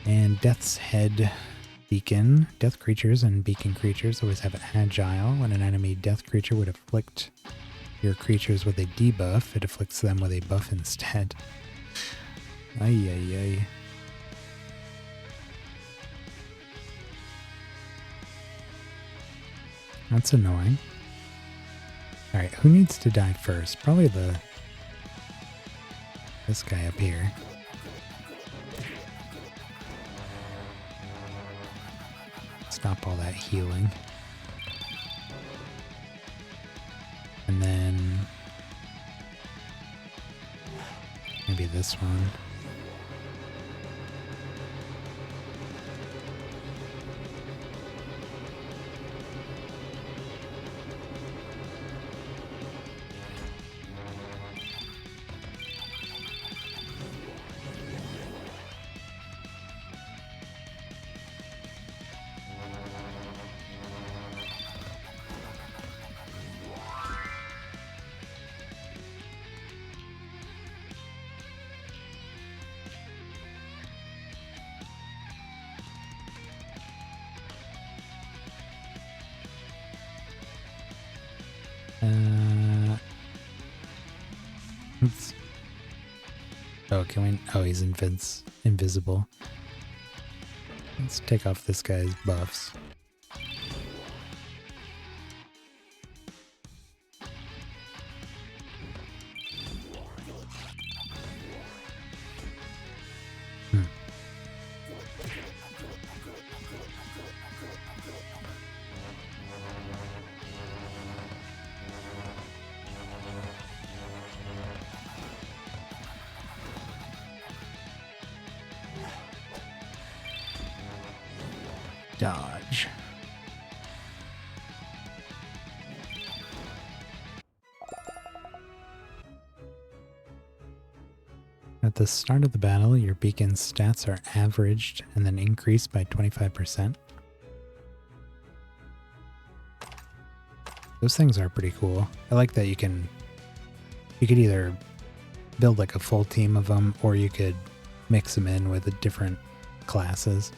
And Death's Head Beacon. Death creatures and beacon creatures always have Agile. When an enemy death creature would afflict your creatures with a debuff, it afflicts them with a buff instead. Ay ay ay. That's annoying. Alright, who needs to die first? Probably this guy up here. Stop all that healing. And then maybe this one. Oops. Oh, can we? Oh, he's invisible. Let's take off this guy's buffs. Dodge. At the start of the battle, your beacon's stats are averaged and then increased by 25%. Those things are pretty cool. I like that you could either build like a full team of them, or you could mix them in with the different classes,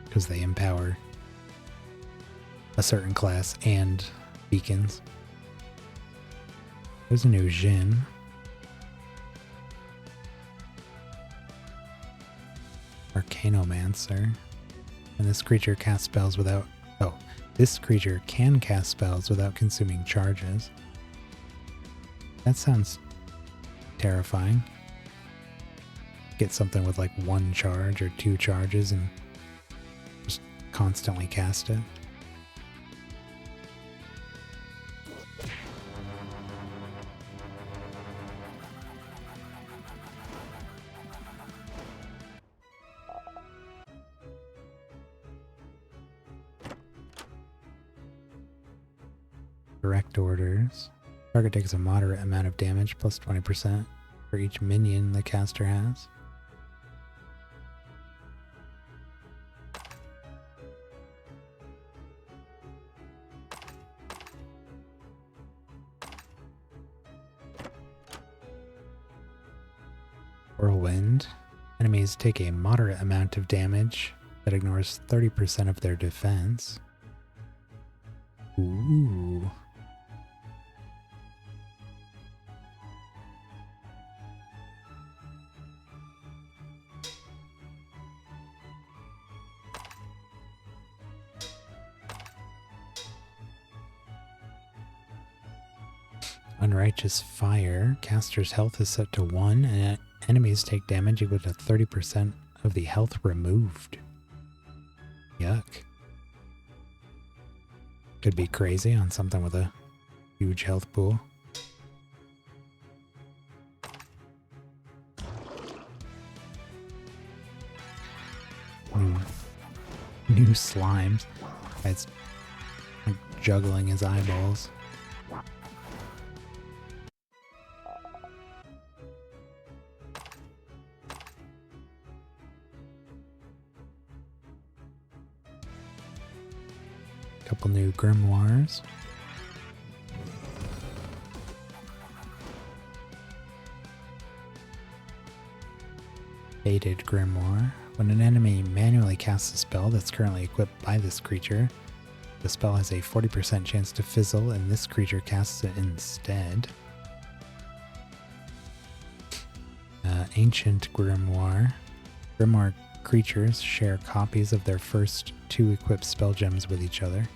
because they empower a certain class and beacons. There's a new Jin. Arcanomancer. And this creature casts spells without... Oh, this creature can cast spells without consuming charges. That sounds terrifying. Get something with like 1 charge or 2 charges and just constantly cast it. Direct orders. Target takes a moderate amount of damage plus 20% for each minion the caster has. Whirlwind. Enemies take a moderate amount of damage that ignores 30% of their defense. Ooh. Unrighteous Fire. Caster's health is set to 1, and enemies take damage equal to 30% of the health removed. Yuck. Could be crazy on something with a huge health pool. New slimes. It's like juggling his eyeballs. Couple new grimoires. Faded Grimoire. When an enemy manually casts a spell that's currently equipped by this creature, the spell has a 40% chance to fizzle, and this creature casts it instead. Ancient Grimoire. Grimoire creatures share copies of their first 2 equipped spell gems with each other.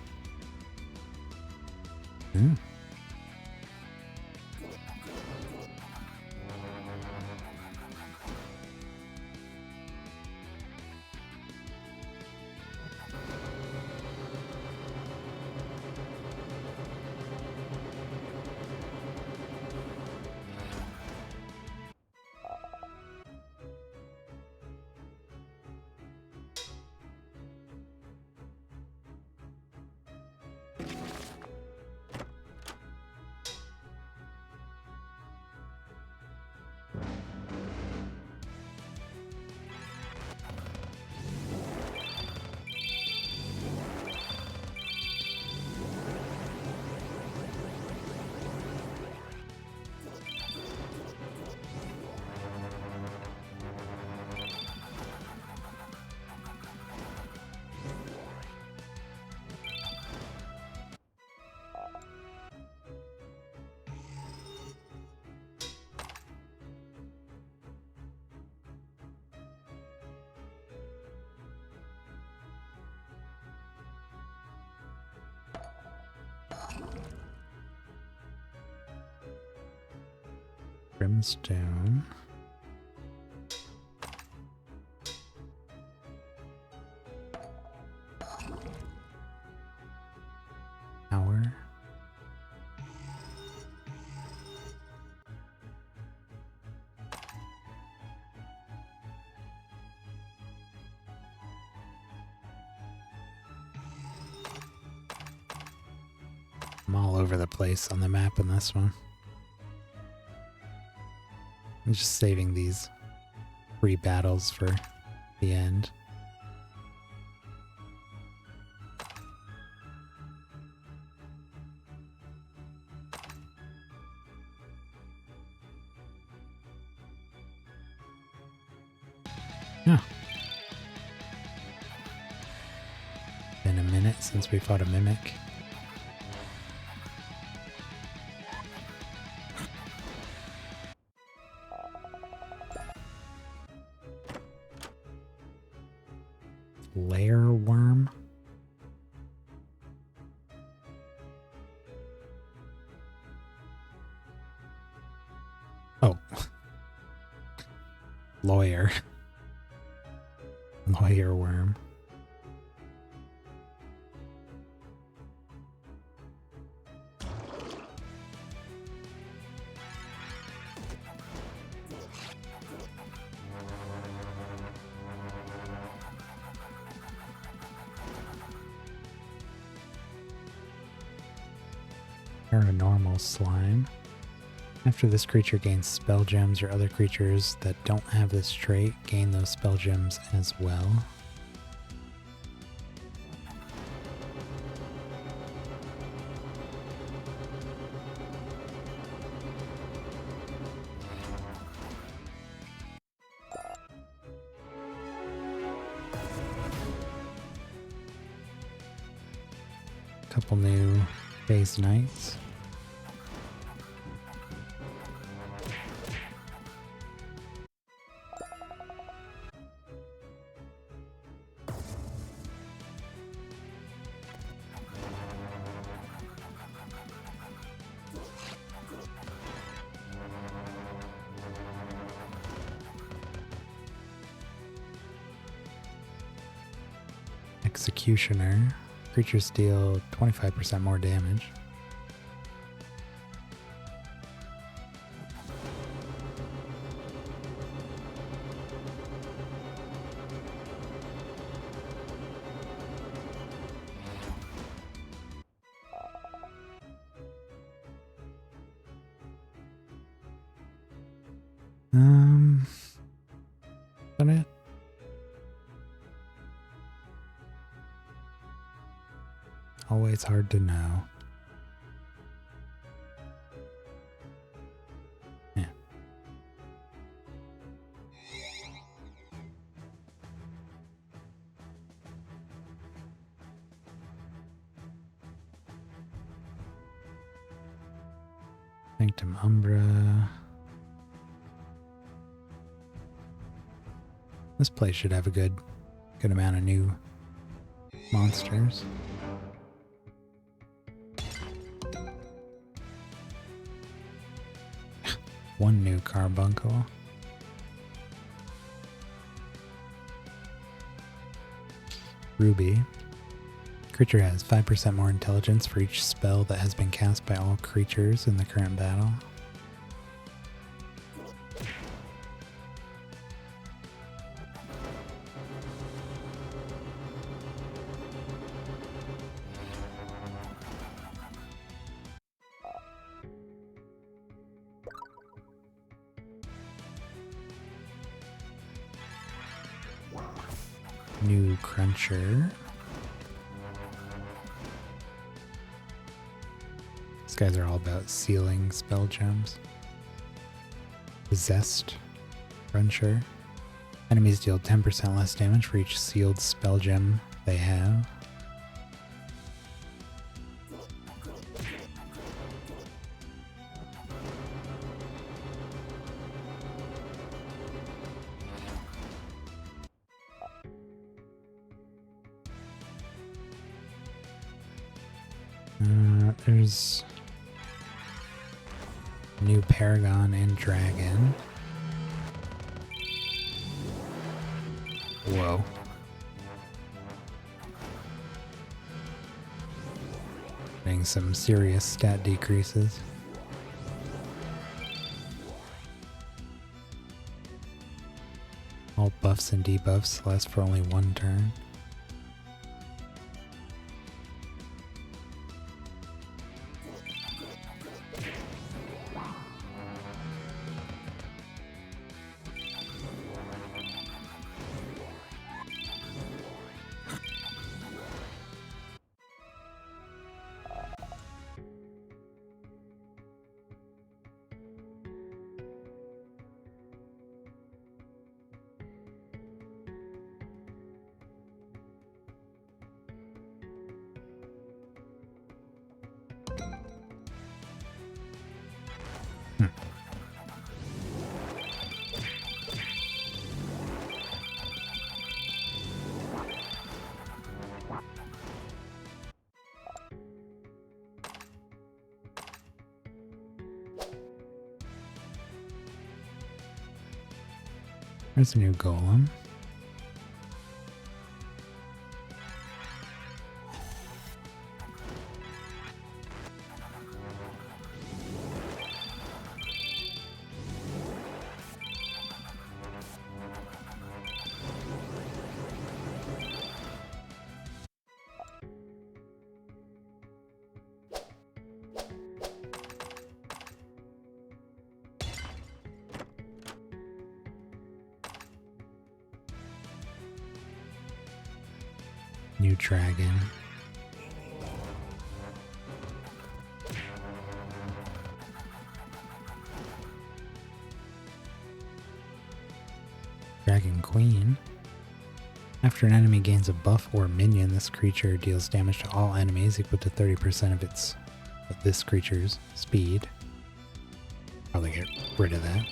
Brimstone. Power. I'm all over the place on the map in this one. I'm just saving these free battles for the end. Yeah. Been a minute since we fought a mimic. Lair worm. Oh. Lawyer. Lawyer worm. Paranormal slime. After this creature gains spell gems, or other creatures that don't have this trait gain those spell gems as well. Couple new base knights. Executioner. Creatures deal 25% more damage. Is that it? Always hard to know. Yeah. Sanctum Umbra. This place should have a good amount of new monsters. One new carbuncle. Ruby. Creature has 5% more intelligence for each spell that has been cast by all creatures in the current battle. New Cruncher. These guys are all about sealing spell gems. Possessed Cruncher. Enemies deal 10% less damage for each sealed spell gem they have. There's new Paragon and Dragon. Whoa. Getting some serious stat decreases. All buffs and debuffs last for only one turn. There's a new golem. New dragon. Dragon Queen. After an enemy gains a buff or minion, this creature deals damage to all enemies equal to 30% of this creature's speed. Probably get rid of that.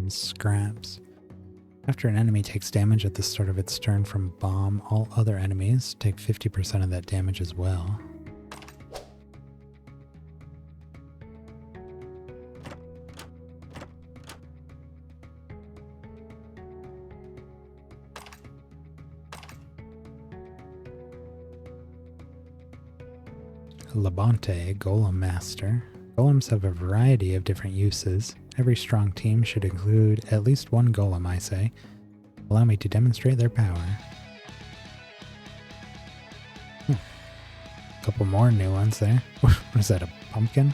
Scraps. After an enemy takes damage at the start of its turn from bomb, all other enemies take 50% of that damage as well. Labonte, Golem Master. Golems have a variety of different uses. Every strong team should include at least one golem, I say. Allow me to demonstrate their power. A couple more new ones there. What is that, a pumpkin?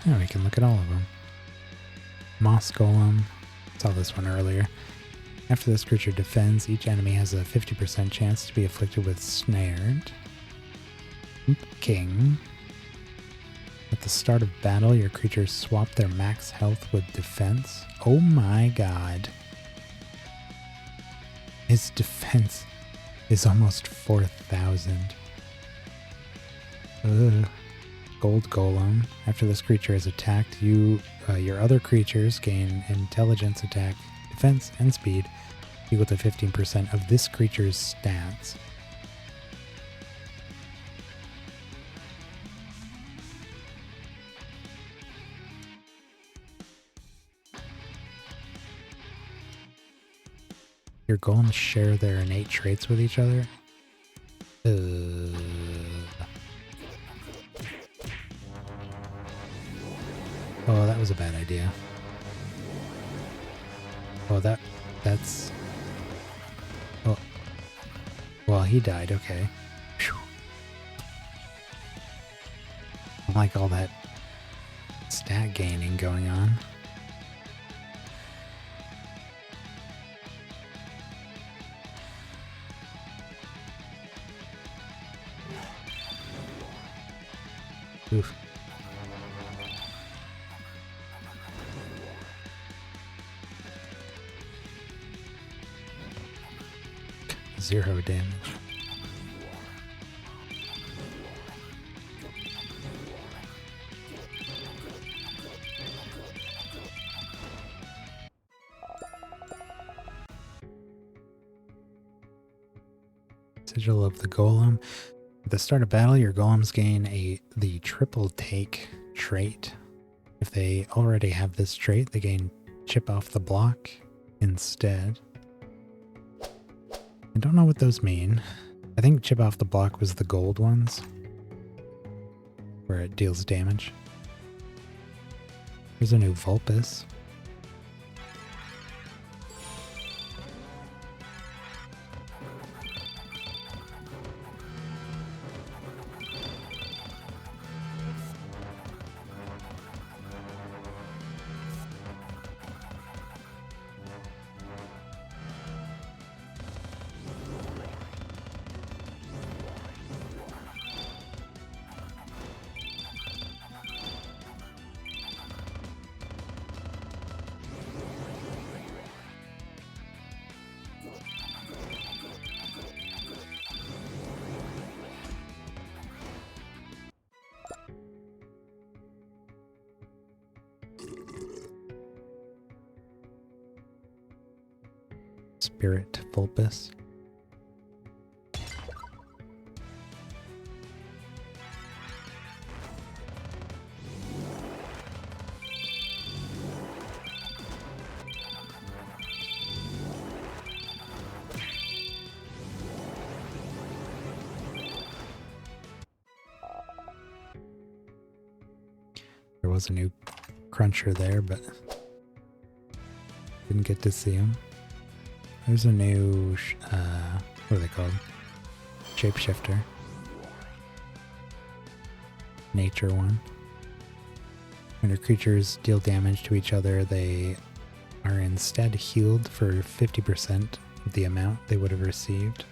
Oh, we can look at all of them. Moss Golem. Saw this one earlier. After this creature defends, each enemy has a 50% chance to be afflicted with Snared. King. At the start of battle, your creatures swap their max health with defense. Oh my god. His defense is almost 4,000. Ugh. Gold Golem. After this creature is attacked, your other creatures gain intelligence, attack, defense, and speed equal to 15% of this creature's stats. Your golems share their innate traits with each other. Oh, that was a bad idea. Oh, that's... Oh. Well, he died, okay. Whew. I like all that stat gaining going on. Oof. Zero damage. Sigil of the Golem. At the start of battle, your golems gain the triple take trait. If they already have this trait, they gain chip off the block instead. I don't know what those mean. I think chip off the block was the gold ones, where it deals damage. There's a new Vulpes. Spirit Fulpus. There was a new cruncher there, but didn't get to see him. There's a new, what are they called? Shapeshifter. Nature one. When your creatures deal damage to each other, they are instead healed for 50% of the amount they would have received.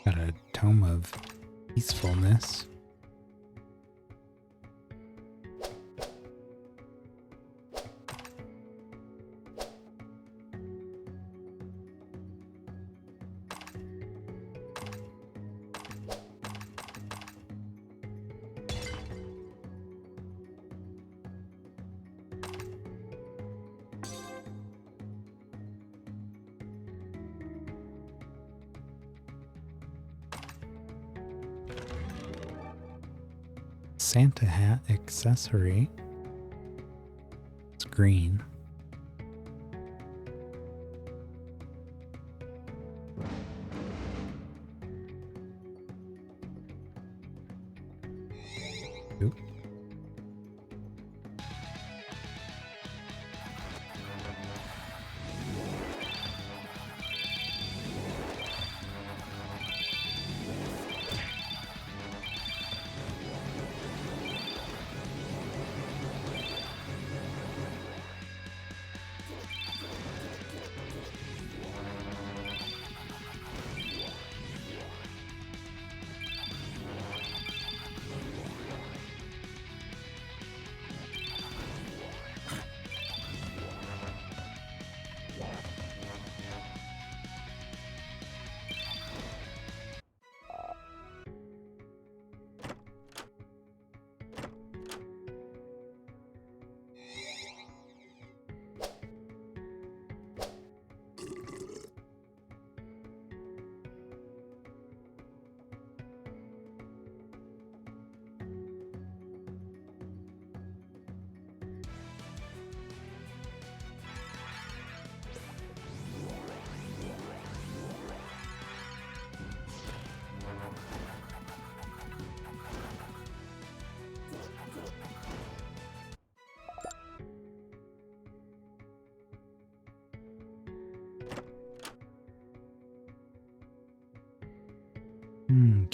Got a Tome of Peacefulness. Santa hat accessory. It's green. Oop.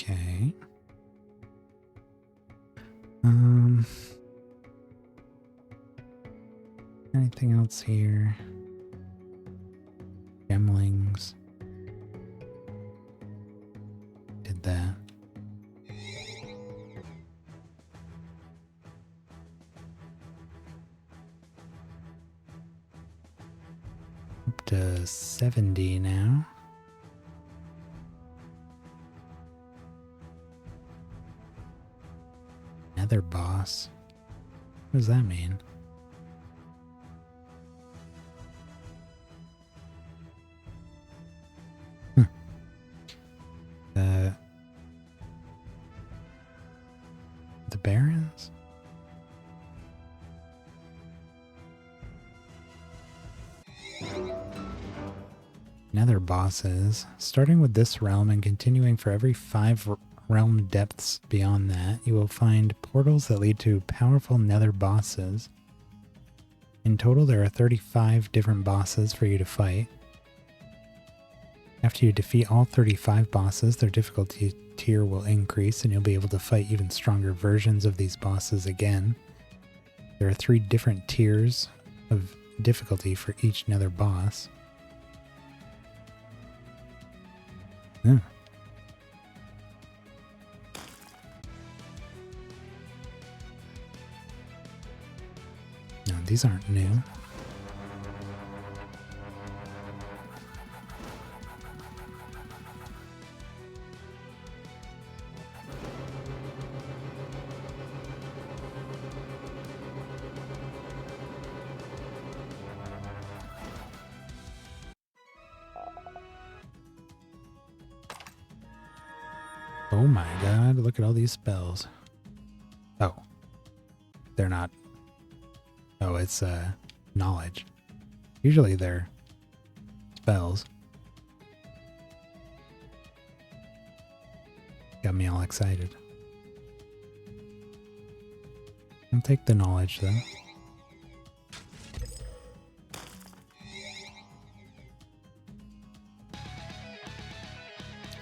Okay. Anything else here? Gemlings. Did that. Up to 70 now. Nether boss. What does that mean? The Barons? Nether bosses. Starting with this realm and continuing for every 5 realm depths beyond that, you will find portals that lead to powerful nether bosses. In total, there are 35 different bosses for you to fight. After you defeat all 35 bosses, their difficulty tier will increase and you'll be able to fight even stronger versions of these bosses again. There are 3 different tiers of difficulty for each nether boss. Yeah. No, these aren't new. Oh my god, look at all these spells. Oh. They're not. Oh, it's knowledge. Usually they're spells. Got me all excited. I'll take the knowledge though.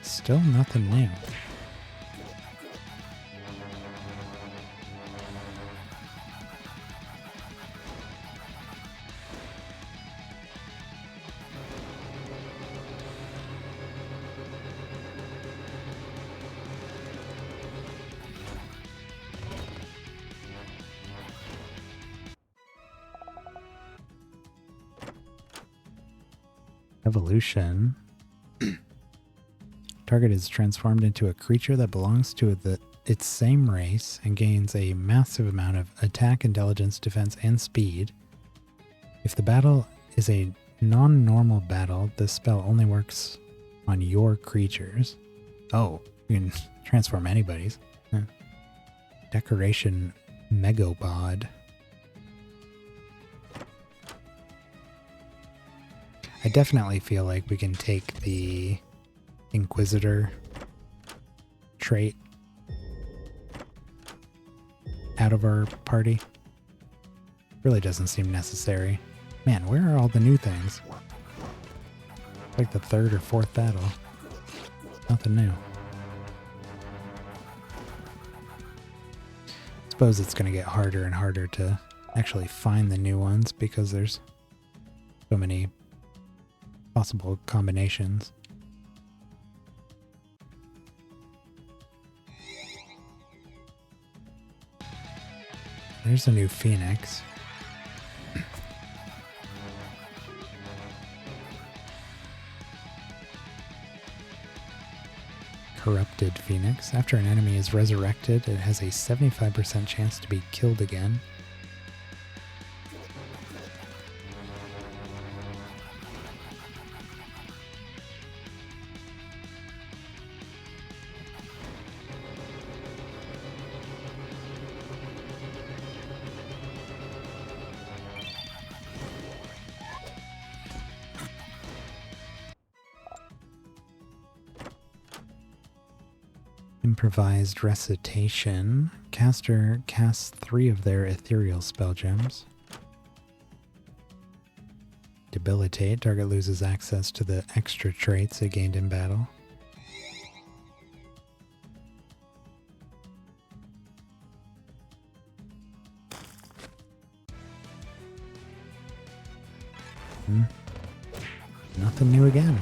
Still nothing new. Evolution. Target is transformed into a creature that belongs to its same race and gains a massive amount of attack, intelligence, defense, and speed. If the battle is a non-normal battle, this spell only works on your creatures. Oh, you can transform anybody's. Huh. Decoration Megapod. I definitely feel like we can take the Inquisitor trait out of our party. Really doesn't seem necessary. Man, where are all the new things? Like the 3rd or 4th battle. Nothing new. Suppose it's going to get harder and harder to actually find the new ones because there's so many possible combinations. There's a new Phoenix. Corrupted Phoenix. After an enemy is resurrected, it has a 75% chance to be killed again. Improvised Recitation. Caster casts 3 of their ethereal spell gems. Debilitate. Target loses access to the extra traits it gained in battle. Nothing new again.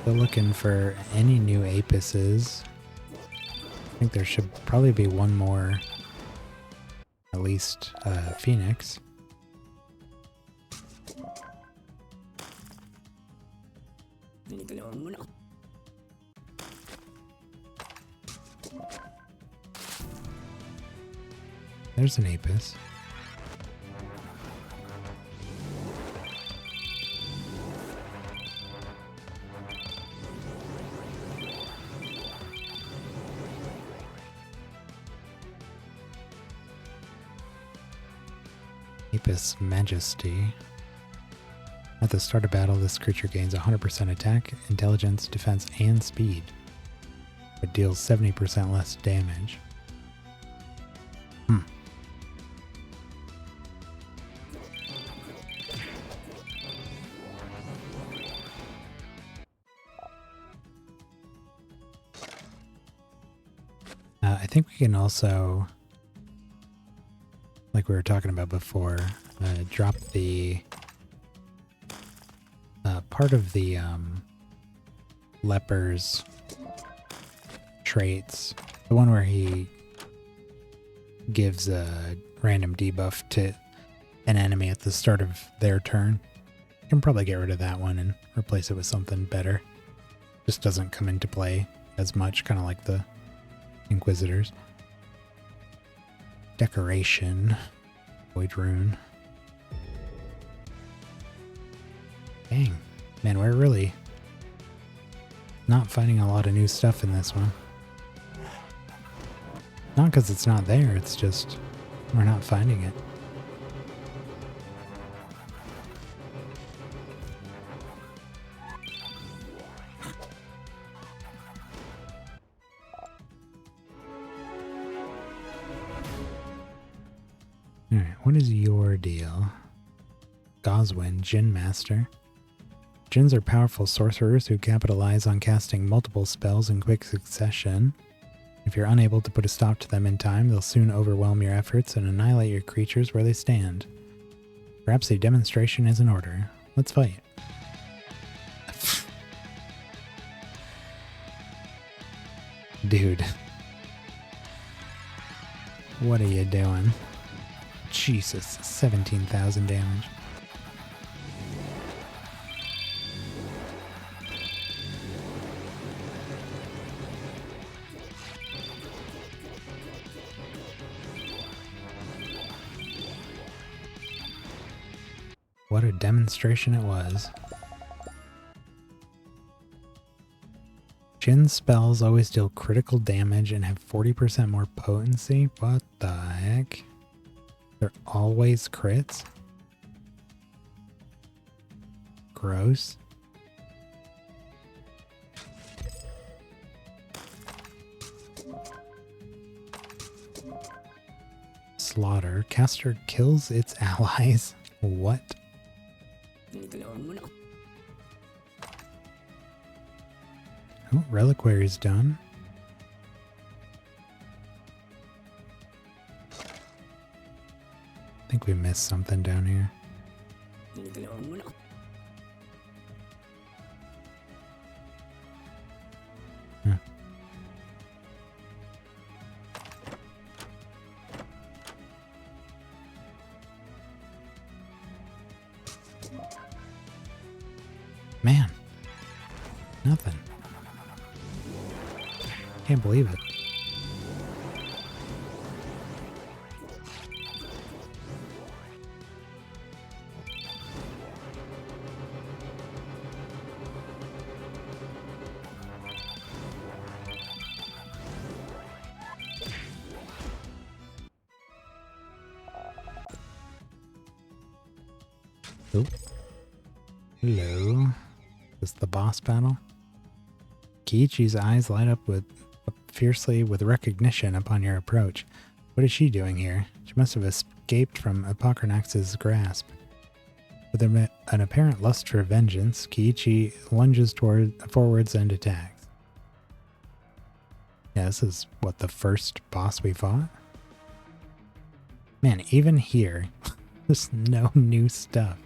Still looking for any new apices. I think there should probably be one more, at least Phoenix. there's an Apis. Apis Majesty. At the start of battle, this creature gains 100% attack, intelligence, defense, and speed, but deals 70% less damage. I think we can also, like we were talking about before, drop the part of the leper's traits, the one where he gives a random debuff to an enemy at the start of their turn. You can probably get rid of that one and replace it with something better. Just doesn't come into play as much, kind of like the Inquisitors. Decoration. Void Rune. Dang. Man, we're really not finding a lot of new stuff in this one. Not because it's not there, it's just we're not finding it. Alright, what is your deal? Goswin, Djinn Master. Djinns are powerful sorcerers who capitalize on casting multiple spells in quick succession. If you're unable to put a stop to them in time, they'll soon overwhelm your efforts and annihilate your creatures where they stand. Perhaps a demonstration is in order. Let's fight. Dude. What are you doing? Jesus, 17,000 damage. What a demonstration it was. Djinn spells always deal critical damage and have 40% more potency? What the heck? They're always crits? Gross. Slaughter. Caster kills its allies. What? Oh, Reliquary's done. I think we missed something down here. Huh. Man, nothing. Can't believe it. Oh. Hello. Is this the boss battle? Kiichi's eyes light up fiercely with recognition upon your approach. What is she doing here? She must have escaped from Apokranax's grasp. With an apparent lust for vengeance, Kiichi lunges forwards and attacks. Yeah, this is, what, the first boss we fought? Man, even here, there's no new stuff.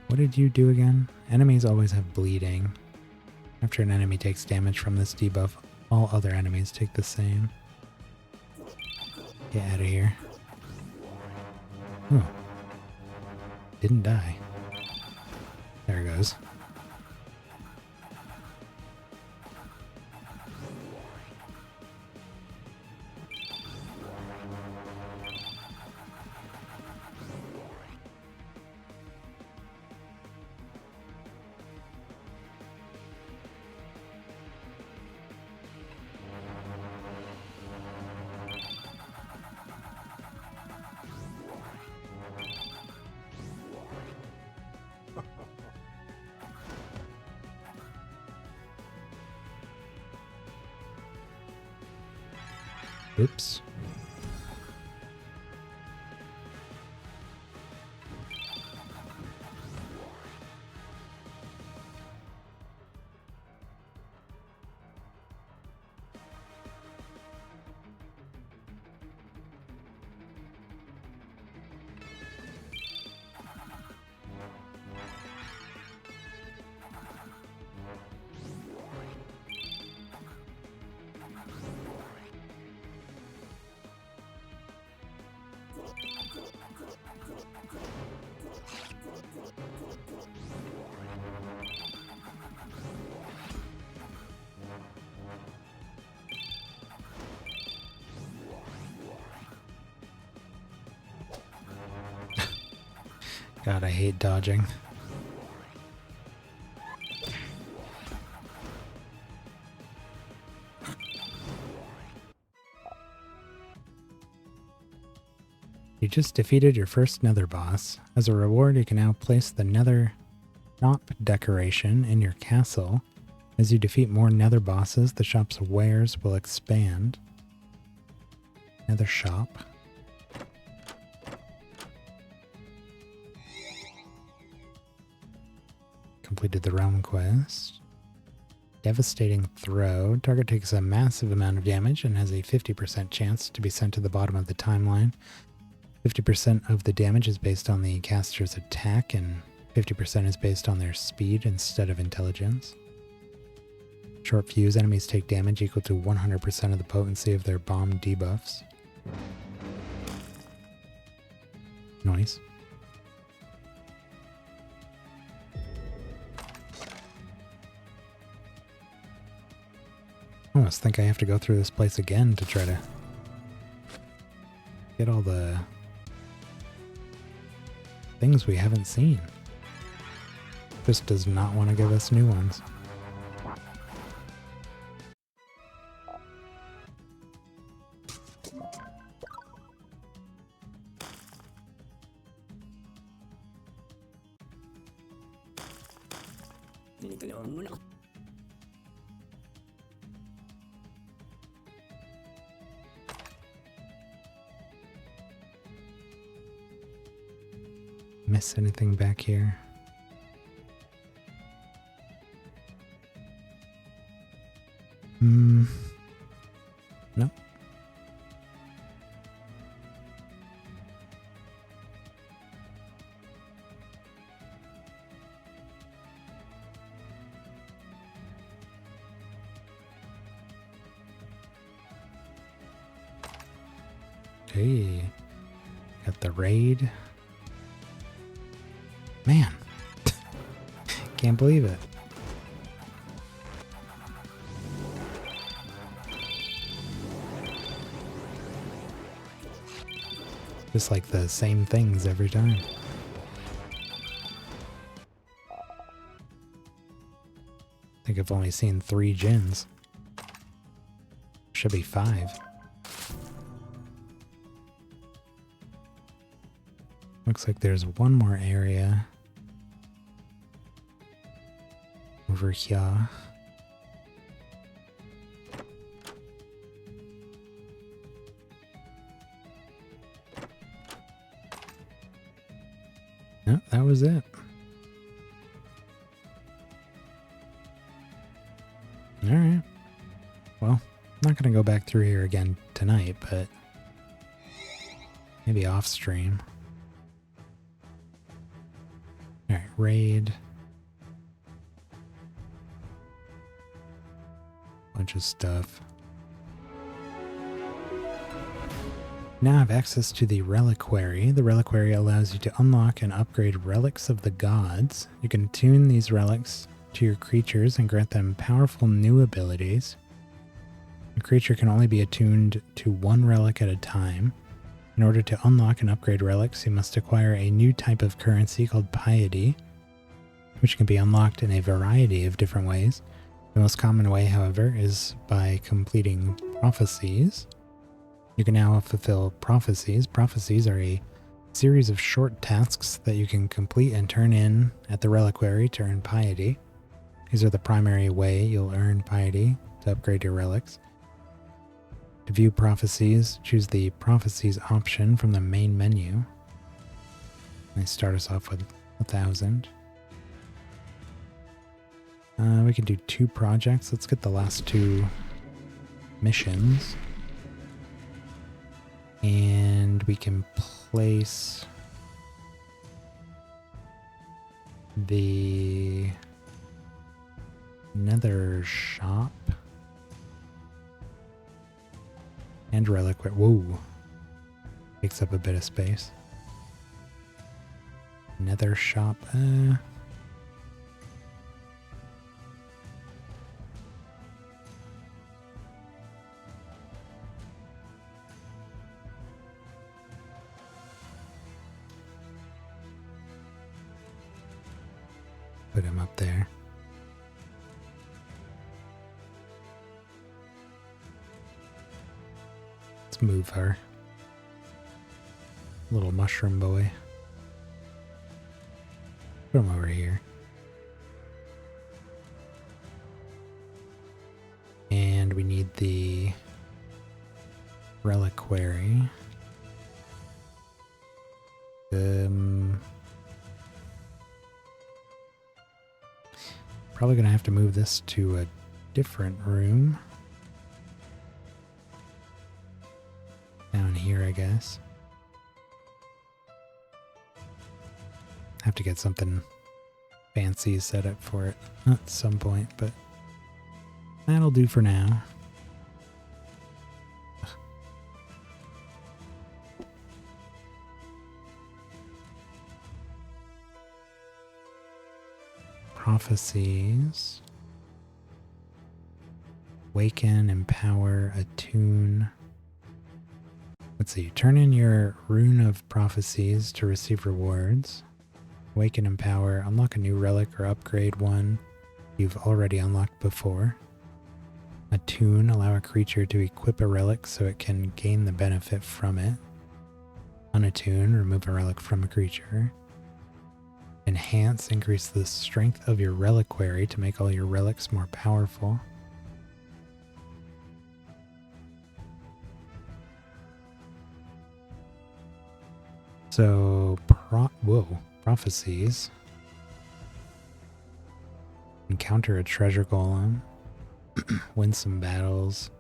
What did you do again? Enemies always have bleeding. After an enemy takes damage from this debuff, all other enemies take the same. Get out of here. Oh. Didn't die. There it goes. Oops. God, I hate dodging. You just defeated your first nether boss. As a reward, you can now place the nether shop decoration in your castle. As you defeat more nether bosses, the shop's wares will expand. Nether shop. Completed the realm quest. Devastating throw. Target takes a massive amount of damage and has a 50% chance to be sent to the bottom of the timeline. 50% of the damage is based on the caster's attack, and 50% is based on their speed instead of intelligence. Short fuse. Enemies take damage equal to 100% of the potency of their bomb debuffs. Nice. I almost think I have to go through this place again to try to get all the things we haven't seen. Just does not want to give us new ones. Miss anything back here? Nope. Hey, got the raid. Man, can't believe it. Just like the same things every time. I think I've only seen 3 gens. Should be 5. Looks like there's one more area over here. No, that was it. Alright. Well, I'm not going to go back through here again tonight, but maybe off stream. Alright, raid. Bunch of stuff. Now have access to the reliquary. The reliquary allows you to unlock and upgrade relics of the gods. You can tune these relics to your creatures and grant them powerful new abilities. A creature can only be attuned to one relic at a time. In order to unlock and upgrade relics, you must acquire a new type of currency called piety, which can be unlocked in a variety of different ways. The most common way, however, is by completing prophecies. You can now fulfill prophecies. Prophecies are a series of short tasks that you can complete and turn in at the reliquary to earn piety. These are the primary way you'll earn piety to upgrade your relics. To view prophecies, choose the prophecies option from the main menu. They start us off with 1,000. We can do 2 projects. Let's get the last 2 missions. And we can place the nether shop and reliquary. Whoa. Takes up a bit of space. Nether shop. Put him up there. Let's move her. Little mushroom boy. Put him over here. And we need the reliquary. Probably gonna have to move this to a different room. Down here, I guess. Have to get something fancy set up for it at some point, but that'll do for now. Prophecies. Awaken, empower, attune. Let's see. Turn in your rune of prophecies to receive rewards. Awaken, empower, unlock a new relic or upgrade one you've already unlocked before. Attune, allow a creature to equip a relic so it can gain the benefit from it. Unattune, remove a relic from a creature. Enhance, increase the strength of your reliquary to make all your relics more powerful. So, prophecies. Encounter a treasure golem. Win some battles.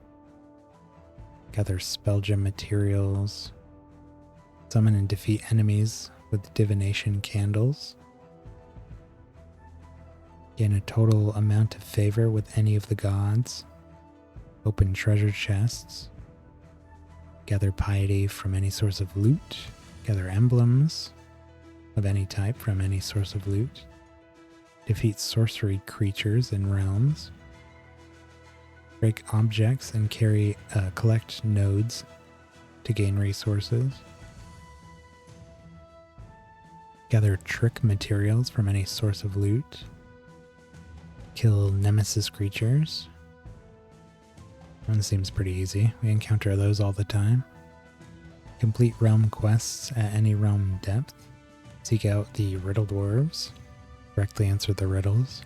Gather spell gem materials. Summon and defeat enemies with divination candles. Gain a total amount of favor with any of the gods. Open treasure chests. Gather piety from any source of loot. Gather emblems of any type from any source of loot. Defeat sorcery creatures in realms. Break objects and collect nodes to gain resources. Gather trick materials from any source of loot. Kill nemesis creatures. One seems pretty easy. We encounter those all the time. Complete realm quests at any realm depth. Seek out the riddle dwarves. Correctly answer the riddles.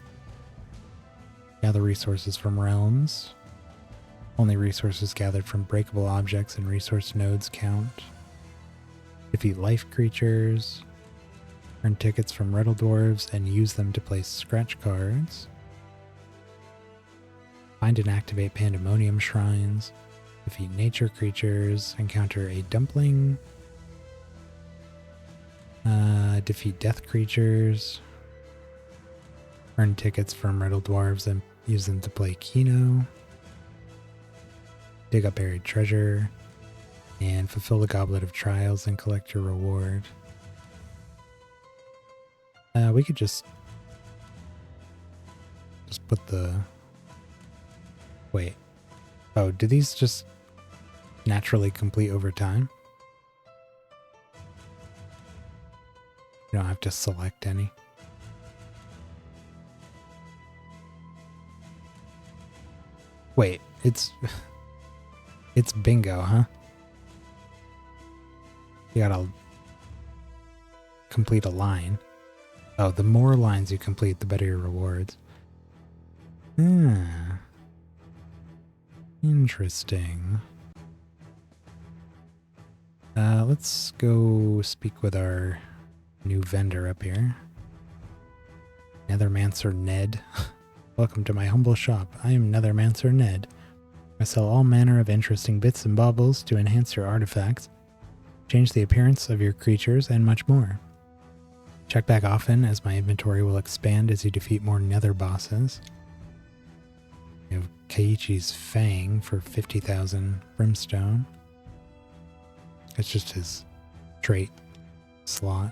Gather resources from realms. Only resources gathered from breakable objects and resource nodes count. Defeat life creatures. Earn tickets from riddle dwarves and use them to place scratch cards. Find and activate pandemonium shrines. Defeat nature creatures. Encounter a dumpling. Defeat death creatures. Earn tickets from riddle dwarves and use them to play Keno. Dig up buried treasure. And fulfill the Goblet of Trials and collect your reward. We could just put the... Wait. Oh, do these just naturally complete over time? You don't have to select any. Wait, it's bingo, huh? You gotta complete a line. Oh, the more lines you complete, the better your rewards. Ah. Interesting. Let's go speak with our new vendor up here. Nethermancer Ned. Welcome to my humble shop. I am Nethermancer Ned. I sell all manner of interesting bits and baubles to enhance your artifacts, change the appearance of your creatures, and much more. Check back often, as my inventory will expand as you defeat more nether bosses. We have Kaiichi's Fang for 50,000 brimstone. It's just his trait slot.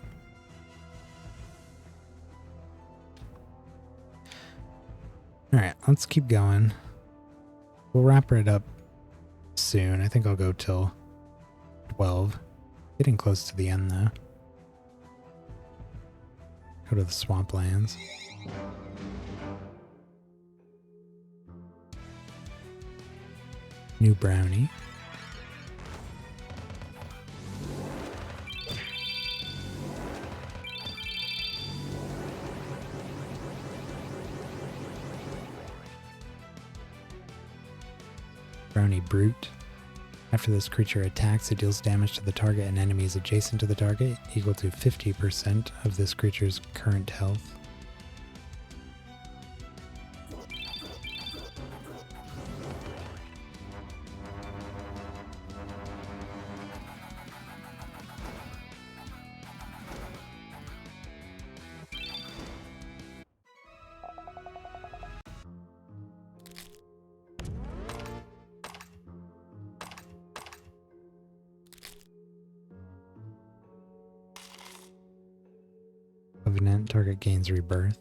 Alright, let's keep going. We'll wrap it up soon. I think I'll go till 12. Getting close to the end though. Go to the swamplands. New brownie. Brownie Brute. After this creature attacks, it deals damage to the target and enemies adjacent to the target, equal to 50% of this creature's current health. Covenant, target gains rebirth.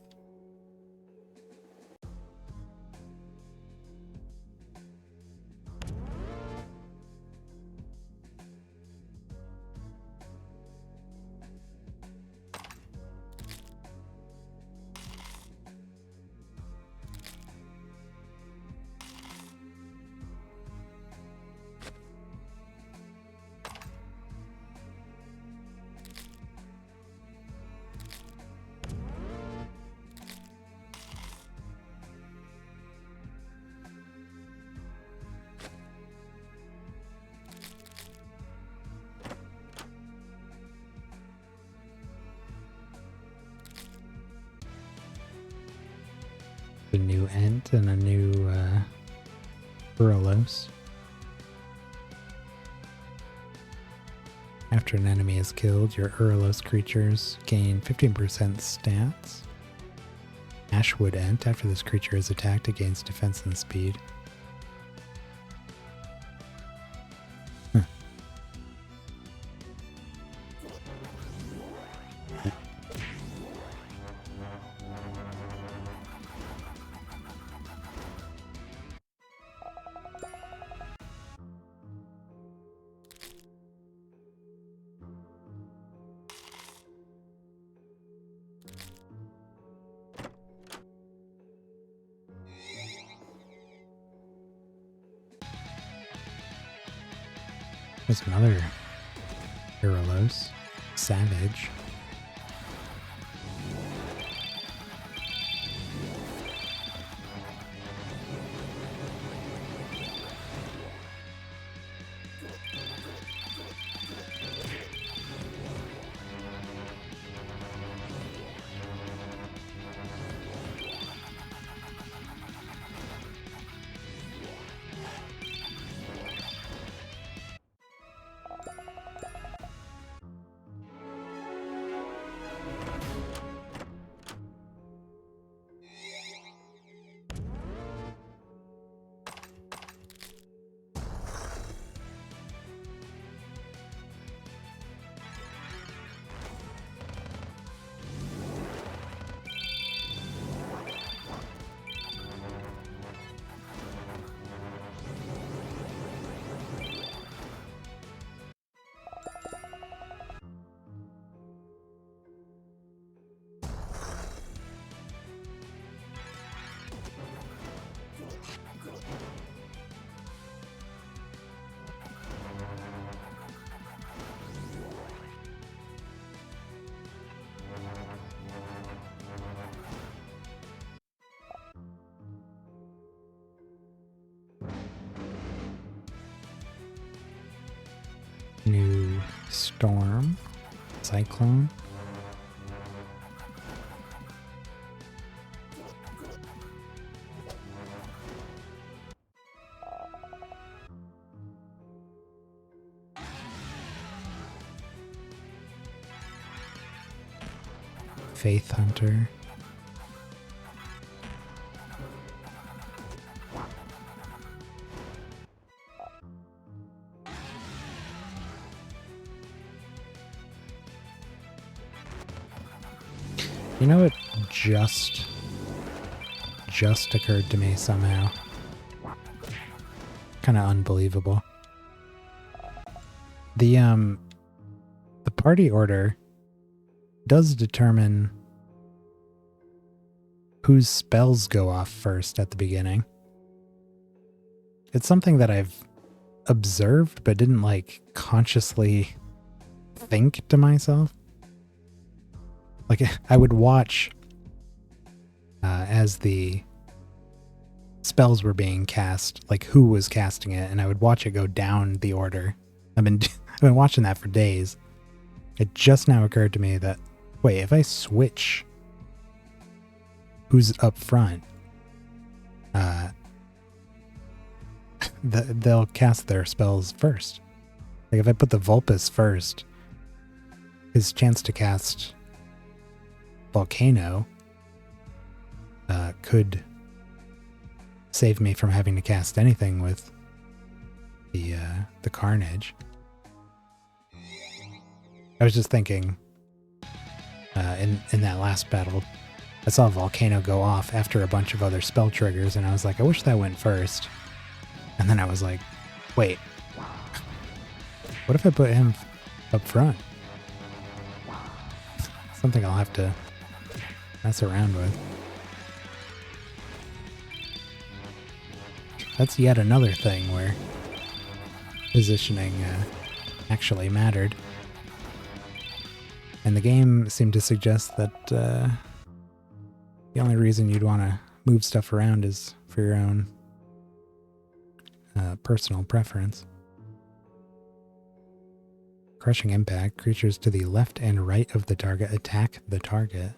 A new Ent and a new Uralos. After an enemy is killed, your Uralos creatures gain 15% stats. Ashwood Ent. After this creature is attacked, it gains defense and speed. There's another Uralos. Savage. Storm. Cyclone. Faith Hunter. You know, it just occurred to me somehow. Kind of unbelievable. The party order does determine whose spells go off first at the beginning. It's something that I've observed but didn't like consciously think to myself. Like, I would watch as the spells were being cast, like who was casting it, and I would watch it go down the order. I've been watching that for days. It just now occurred to me that, wait, if I switch who's up front, they'll cast their spells first. Like if I put the Vulpes first, his chance to cast Volcano could save me from having to cast anything with the Carnage. I was just thinking, in that last battle, I saw Volcano go off after a bunch of other spell triggers, and I was like, I wish that went first. And then I was like, wait, what if I put him up front? Something I'll have to mess around with. That's yet another thing where positioning actually mattered. And the game seemed to suggest that the only reason you'd want to move stuff around is for your own personal preference. Crushing impact. Creatures to the left and right of the target attack the target.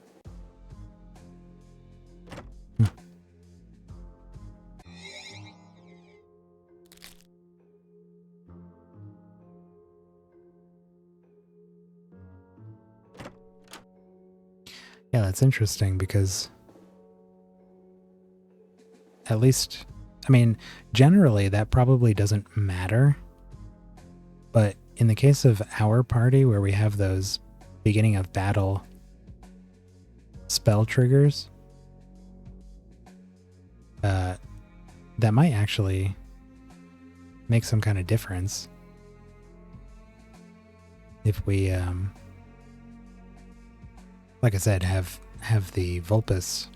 Yeah, that's interesting because at least, I mean, generally that probably doesn't matter, but in the case of our party where we have those beginning of battle spell triggers, that might actually make some kind of difference if we, like I said, have the Vulpes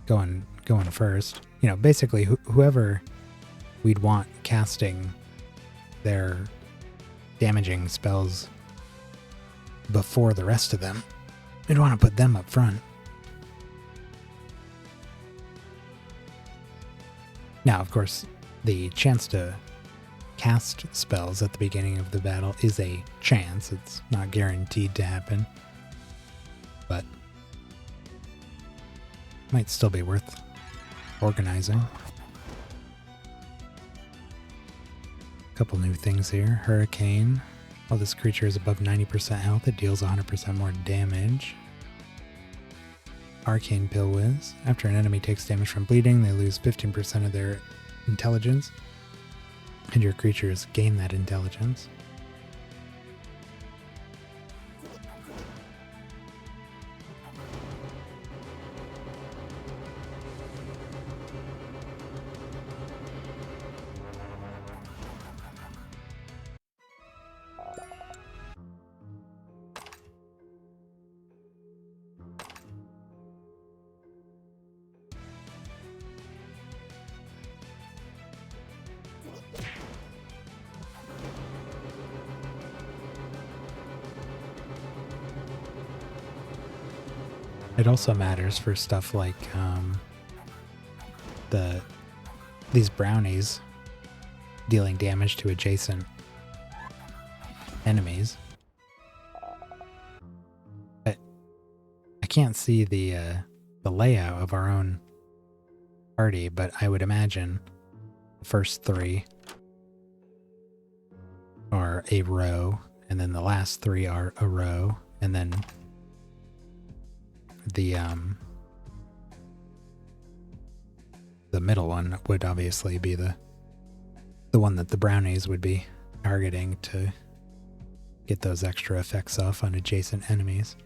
going first. You know, basically whoever we'd want casting their damaging spells before the rest of them, we'd want to put them up front. Now, of course, the chance to cast spells at the beginning of the battle is a chance. It's not guaranteed to happen. But might still be worth organizing. A couple new things here. Hurricane. While this creature is above 90% health, it deals 100% more damage. Arcane Pillwiz. After an enemy takes damage from bleeding, they lose 15% of their intelligence, and your creatures gain that intelligence. It also matters for stuff like these brownies dealing damage to adjacent enemies. But I can't see the layout of our own party, but I would imagine the first 3 are a row, and then the last 3 are a row, and then the middle one would obviously be the one that the brownies would be targeting to get those extra effects off on adjacent enemies.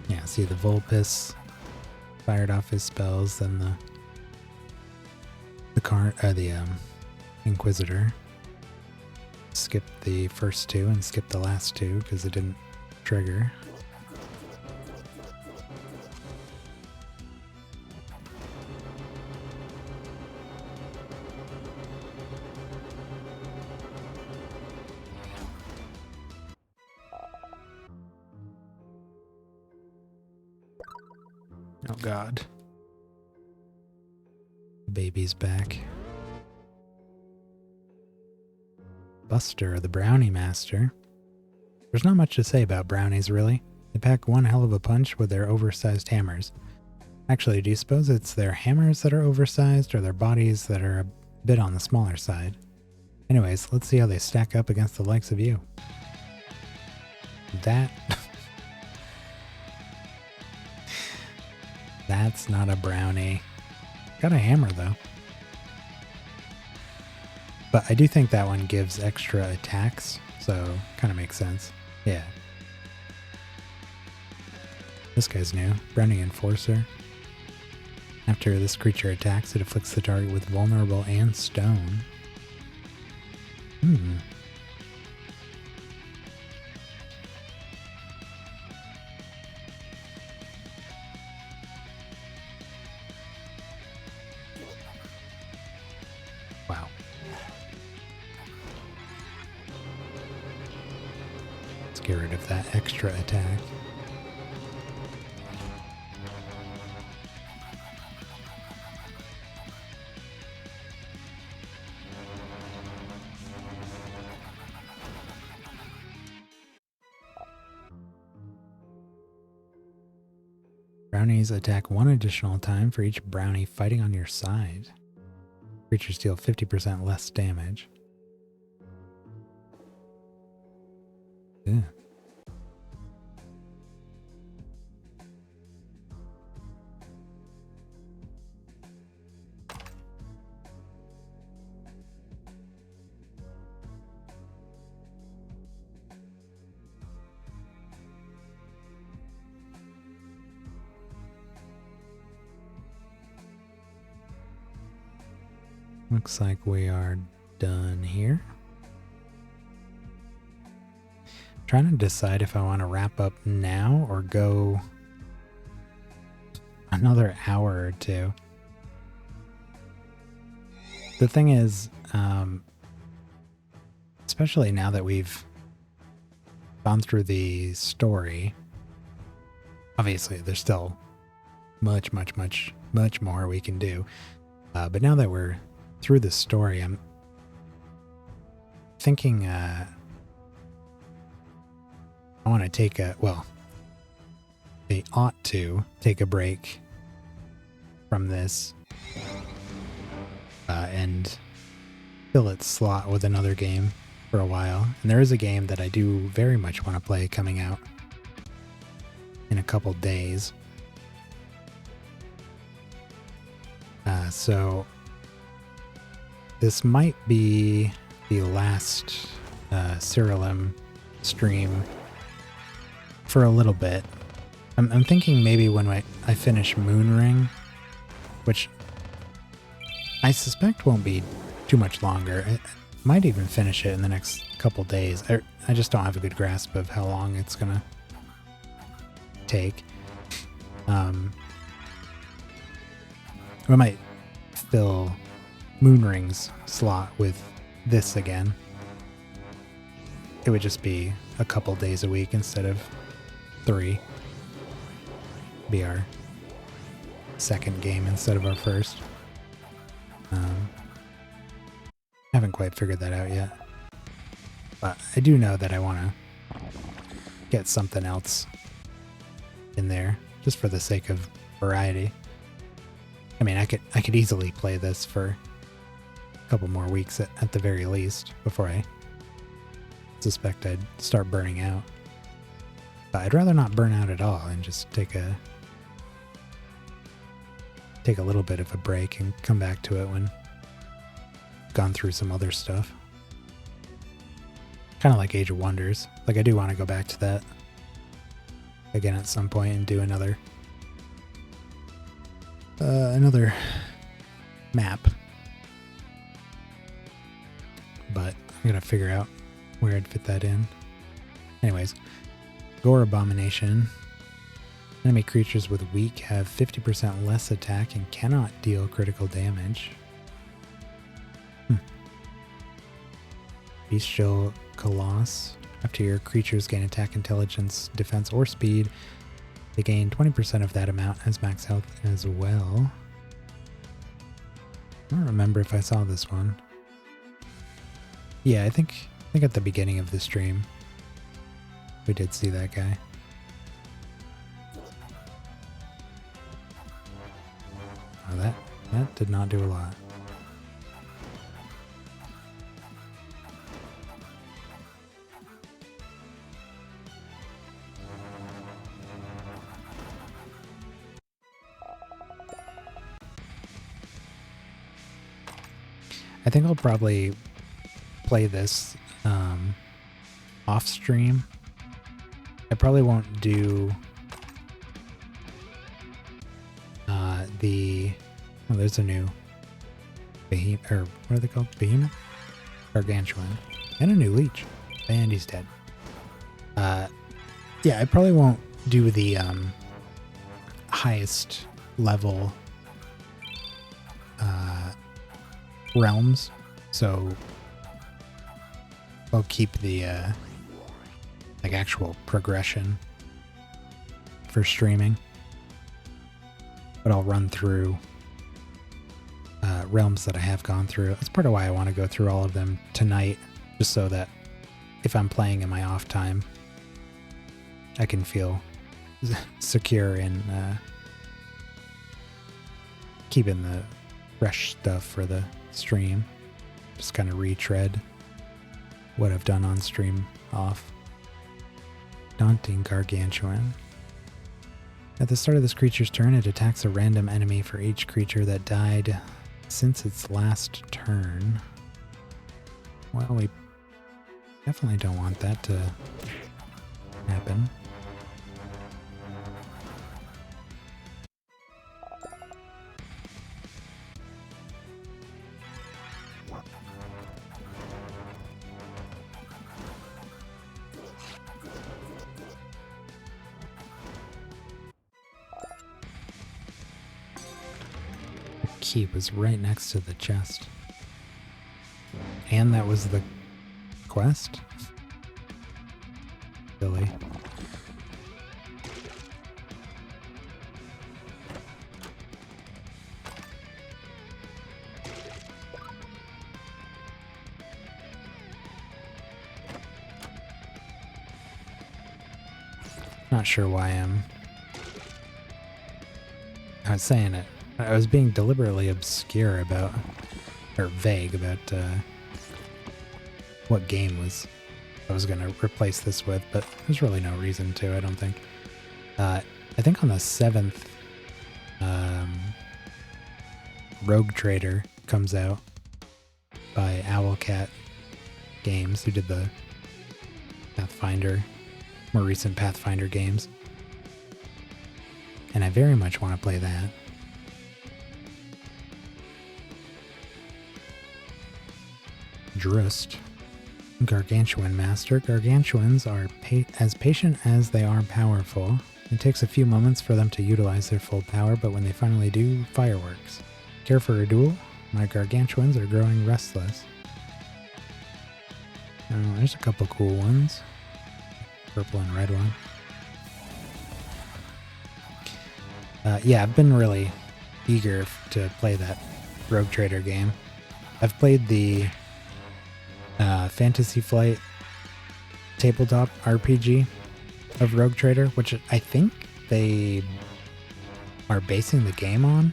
Yeah, see the Vulpes fired off his spells, then the Inquisitor skipped the first 2 and skipped the last 2 because it didn't trigger. Oh God. Baby's back. Buster, the Brownie Master. There's not much to say about brownies, really. They pack one hell of a punch with their oversized hammers. Actually, do you suppose it's their hammers that are oversized or their bodies that are a bit on the smaller side? Anyways, let's see how they stack up against the likes of you. That's not a brownie. Got a hammer, though. But I do think that one gives extra attacks, so kind of makes sense. Yeah. This guy's new. Brownie Enforcer. After this creature attacks, it afflicts the target with vulnerable and stone. Wow. Let's get rid of that extra attack. Brownies attack one additional time for each brownie fighting on your side. Creatures deal 50% less damage. Yeah. Looks like we are done here. I'm trying to decide if I want to wrap up now or go another hour or two. The thing is, especially now that we've gone through the story, obviously there's still much more we can do. But now that we're through the story, I'm thinking I want to take they ought to take a break from this and fill its slot with another game for a while. And there is a game that I do very much want to play coming out in a couple days. So this might be the last SIRALIM stream for a little bit. I'm thinking maybe when I finish Moonring, which I suspect won't be too much longer. I might even finish it in the next couple days. I just don't have a good grasp of how long it's gonna take. I might fill Moonring's slot with this again. It would just be a couple days a week instead of 3. Be our second game instead of our first. Haven't quite figured that out yet. But I do know that I want to get something else in there, just for the sake of variety. I mean, I could easily play this for a couple more weeks at the very least before I suspect I'd start burning out. But I'd rather not burn out at all and just take a little bit of a break and come back to it when I've gone through some other stuff. Kind of like Age of Wonders. Like, I do want to go back to that again at some point and do another map. But I'm gonna figure out where I'd fit that in. Anyways, Gore Abomination. Enemy creatures with weak have 50% less attack and cannot deal critical damage. Bestial Coloss. After your creatures gain attack, intelligence, defense, or speed, they gain 20% of that amount as max health as well. I don't remember if I saw this one. Yeah, I think at the beginning of the stream we did see that guy. Oh, that did not do a lot. I think I'll probably play this off stream. I probably won't do there's a new behemoth, or what are they called? Behemoth? Gargantuan. And a new leech. And he's dead. Yeah, I probably won't do the highest level realms, so I'll keep the like actual progression for streaming, but I'll run through realms that I have gone through. That's part of why I want to go through all of them tonight, just so that if I'm playing in my off time, I can feel secure in keeping the fresh stuff for the stream. Just kind of retread what I've done on stream off. Daunting Gargantuan. At the start of this creature's turn, it attacks a random enemy for each creature that died since its last turn. Well, we definitely don't want that to happen. Key was right next to the chest. And that was the quest? Silly. Not sure why I was saying it. I was being deliberately obscure about, or vague about, what game I was going to replace this with, but there's really no reason to, I don't think. I think on the 7th, Rogue Trader comes out by Owlcat Games, who did the Pathfinder, more recent Pathfinder games. And I very much want to play that. Drust. Gargantuan Master. Gargantuans are as patient as they are powerful. It takes a few moments for them to utilize their full power, but when they finally do, fireworks. Care for a duel? My Gargantuans are growing restless. Oh, there's a couple cool ones. Purple and red one. Yeah, I've been really eager to play that Rogue Trader game. I've played the Fantasy Flight tabletop RPG of Rogue Trader, which I think they are basing the game on.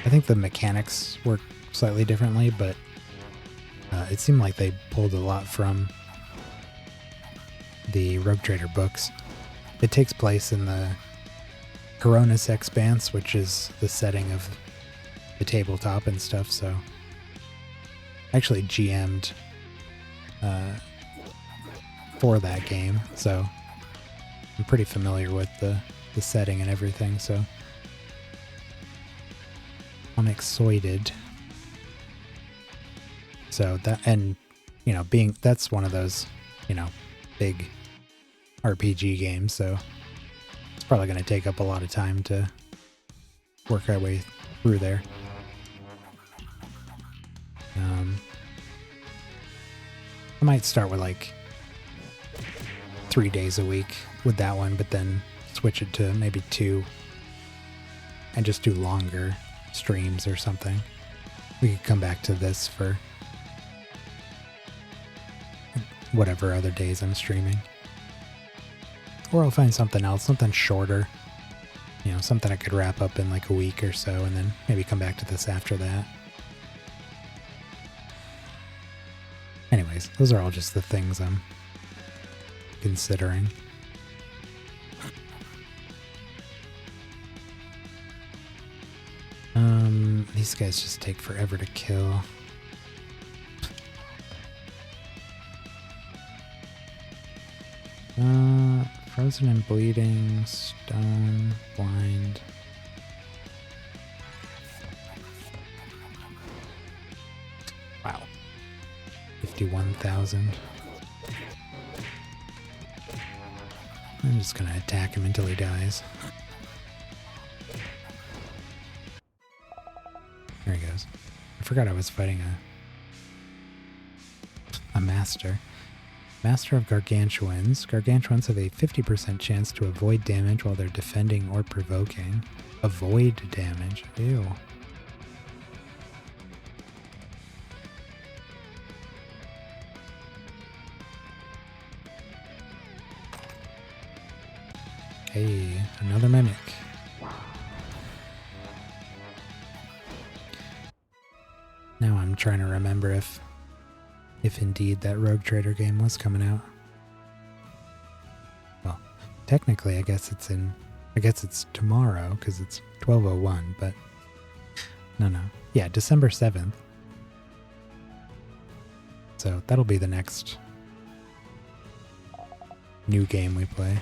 I think the mechanics work slightly differently, but it seemed like they pulled a lot from the Rogue Trader books. It takes place in the Coronis Expanse, which is the setting of the tabletop and stuff, so I actually GM'd for that game, so I'm pretty familiar with the setting and everything, so I'm excited. So that, and you know, that's one of those, you know, big RPG games, so it's probably going to take up a lot of time to work our way through there. I might start with like 3 days a week with that one, but then switch it to maybe 2 and just do longer streams or something. We could come back to this for whatever other days I'm streaming. Or I'll find something else, something shorter. You know, something I could wrap up in like a week or so and then maybe come back to this after that. Anyways, those are all just the things I'm considering. These guys just take forever to kill. Frozen and bleeding, stone, blind. Wow. 51,000. I'm just gonna attack him until he dies. There he goes. I forgot I was fighting a master. Master of Gargantuans. Gargantuans have a 50% chance to avoid damage while they're defending or provoking. Avoid damage. Ew. Hey, another mimic. Now I'm trying to remember if indeed that Rogue Trader game was coming out. Well, technically I guess it's tomorrow because it's 12:01, but no. Yeah, December 7th. So that'll be the next new game we play.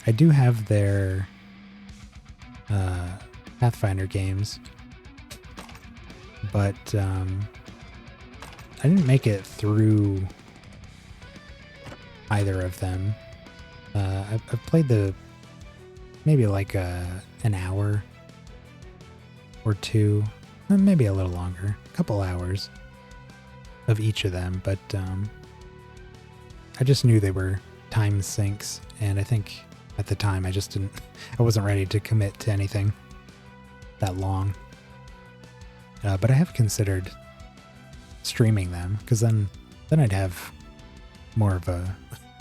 I do have their Pathfinder games, but I didn't make it through either of them. I've played maybe like an hour or two, maybe a little longer, a couple hours of each of them, but I just knew they were time sinks, and I think at the time I wasn't ready to commit to anything that long. But I have considered streaming them, because then I'd have more of a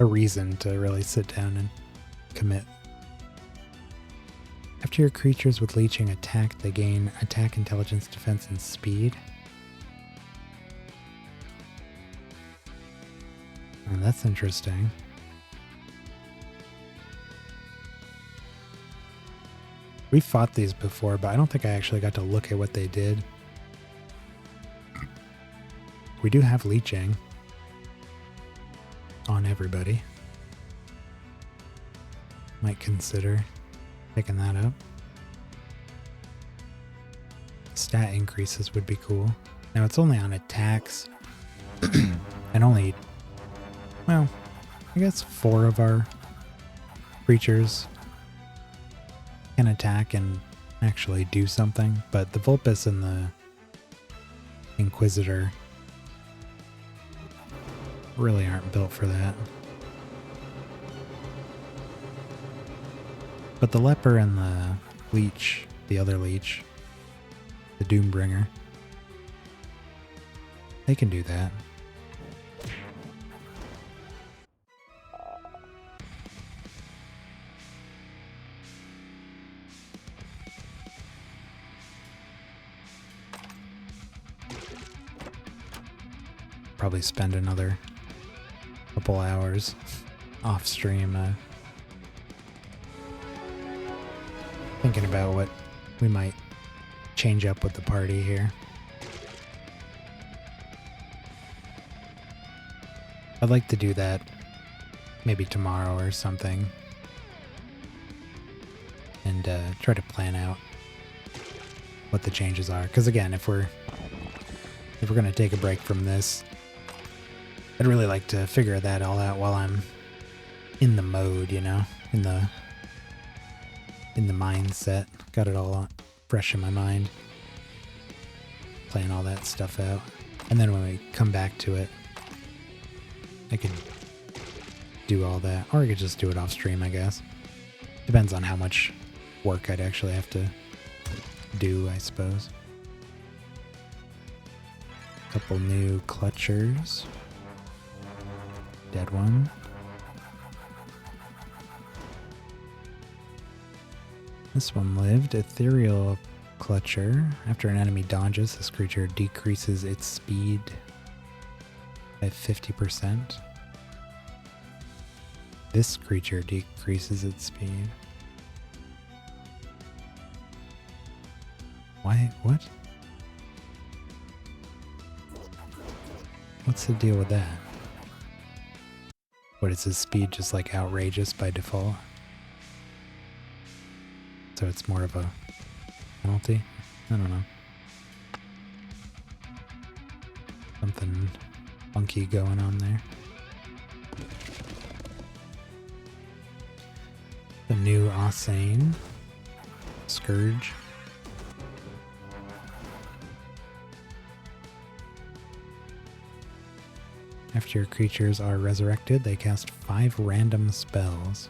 reason to really sit down and commit. After your creatures with leeching attack, they gain attack, intelligence, defense, and speed. Oh, that's interesting. We fought these before, but I don't think I actually got to look at what they did. We do have leeching on everybody. Might consider picking that up. Stat increases would be cool. Now it's only on attacks and only, well, I guess 4 of our creatures can attack and actually do something, but the Vulpes and the Inquisitor really aren't built for that. But the leper and the leech, the other leech, the Doombringer, they can do that. Probably spend another couple hours off stream thinking about what we might change up with the party here. I'd like to do that maybe tomorrow or something and try to plan out what the changes are. Because again, if we're going to take a break from this, I'd really like to figure that all out while I'm in the mode, you know, in the mindset. Got it all fresh in my mind. Playing all that stuff out. And then when we come back to it, I could do all that. Or I could just do it off stream, I guess. Depends on how much work I'd actually have to do, I suppose. Couple new clutchers. Dead one. This one lived. Ethereal Clutcher. After an enemy dodges, this creature decreases its speed by 50%. This creature decreases its speed. Why? What? What's the deal with that? What, is his speed just like outrageous by default? So it's more of a penalty? I don't know. Something funky going on there. The new Asane Scourge. After your creatures are resurrected, they cast 5 random spells.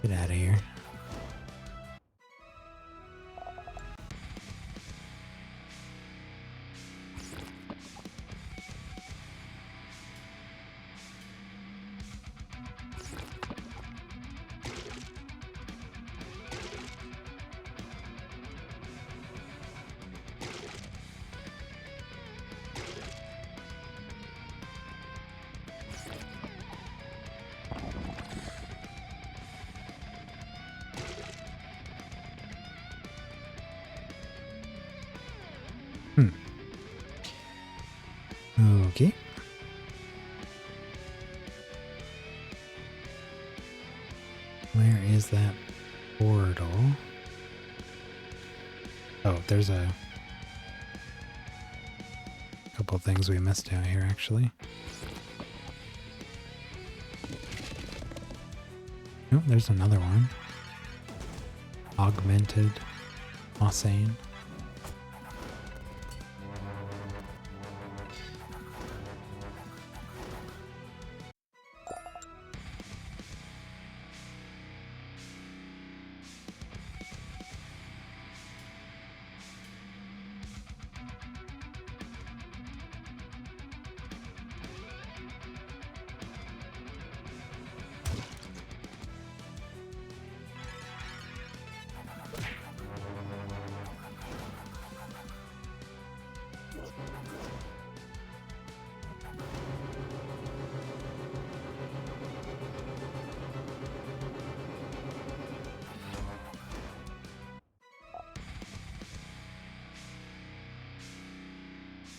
Get out of here. Okay. Where is that portal? Oh, there's a couple of things we missed out here, actually. Oh, there's another one. Augmented Asane.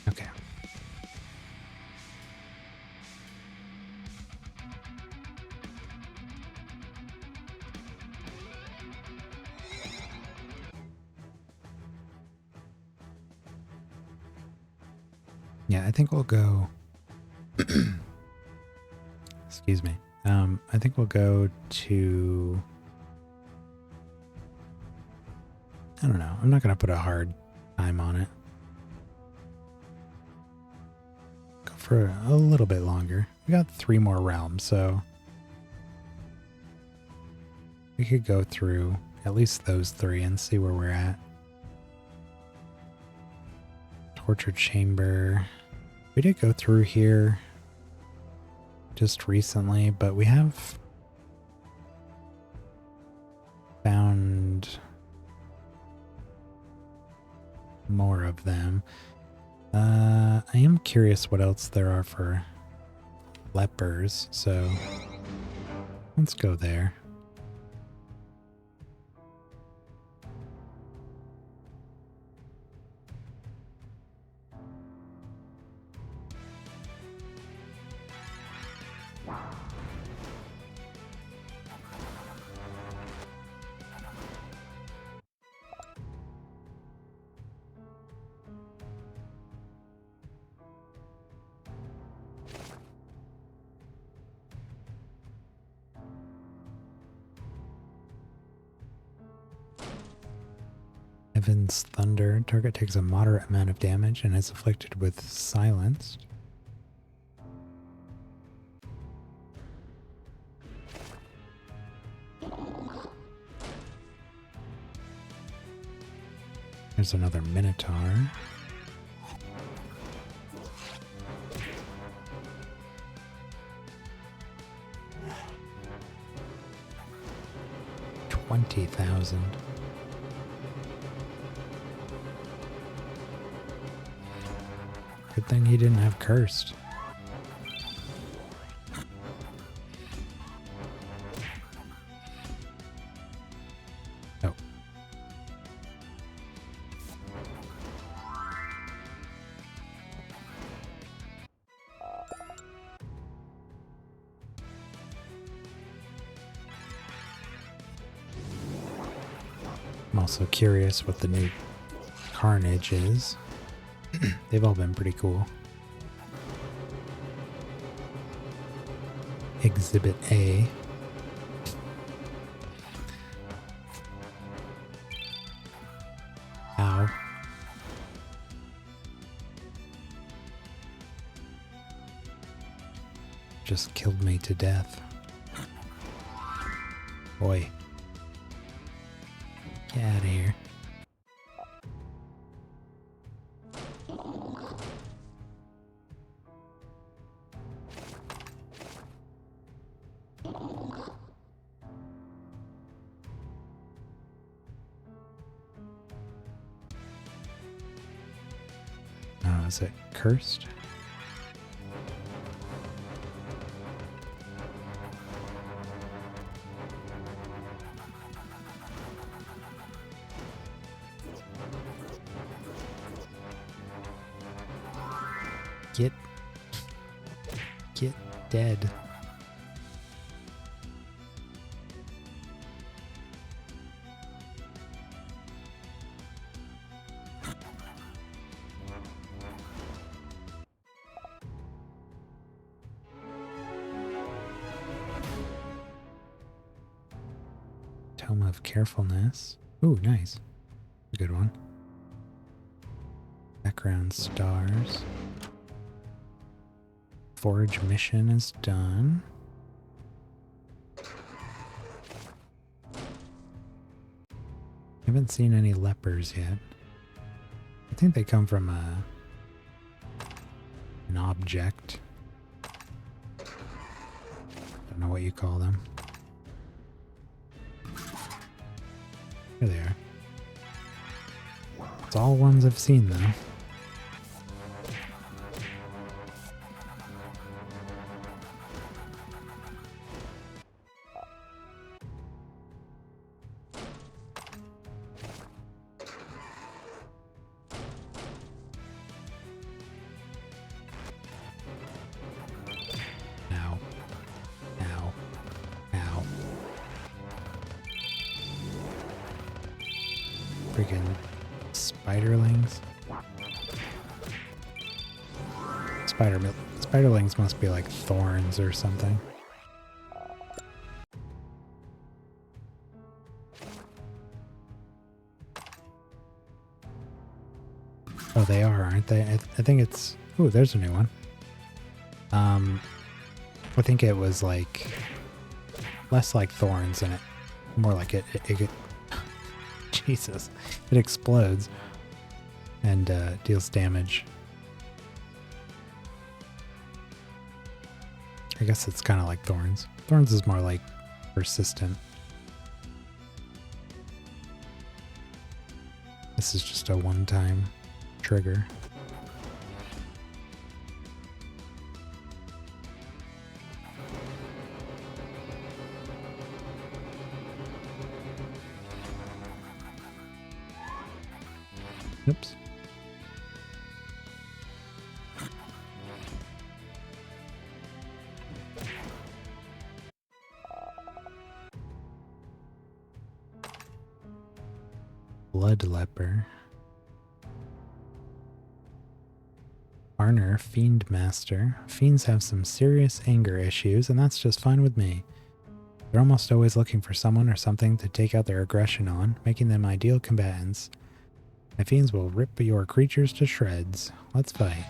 Okay. Yeah, I think we'll go. Excuse me. I think we'll go to. I don't know. I'm not going to put a hard time on it. Go for a little bit longer. We got 3 more realms, so We could go through at least those three and see where we're at. Torture chamber. We did go through here just recently, but we have found more of them. I am curious what else there are for lepers, so let's go there. Heaven's Thunder. Target takes a moderate amount of damage and is afflicted with silenced. There's another Minotaur. $20,000. Good thing he didn't have cursed. Oh. I'm also curious what the new Carnage is. They've all been pretty cool. Exhibit A. Ow. Just killed me to death. Boy. Get out of here. Is it cursed? Get dead. Tome of Carefulness. Ooh, nice. A good one. Background stars. Forage mission is done. Haven't seen any lepers yet. I think they come from an object. Don't know what you call them. Here they are. It's all ones I've seen though. Freaking spiderlings. Spiderlings must be like thorns or something. Oh, they are, aren't they? I think it's... Ooh, there's a new one. I think it was like... less like thorns and it more like it Jesus, it explodes and deals damage. I guess it's kind of like Thorns. Thorns is more like persistent. This is just a one-time trigger. Oops. Blood Leper. Arner, Fiend Master. Fiends have some serious anger issues, and that's just fine with me. They're almost always looking for someone or something to take out their aggression on, making them ideal combatants. My fiends will rip your creatures to shreds. Let's fight.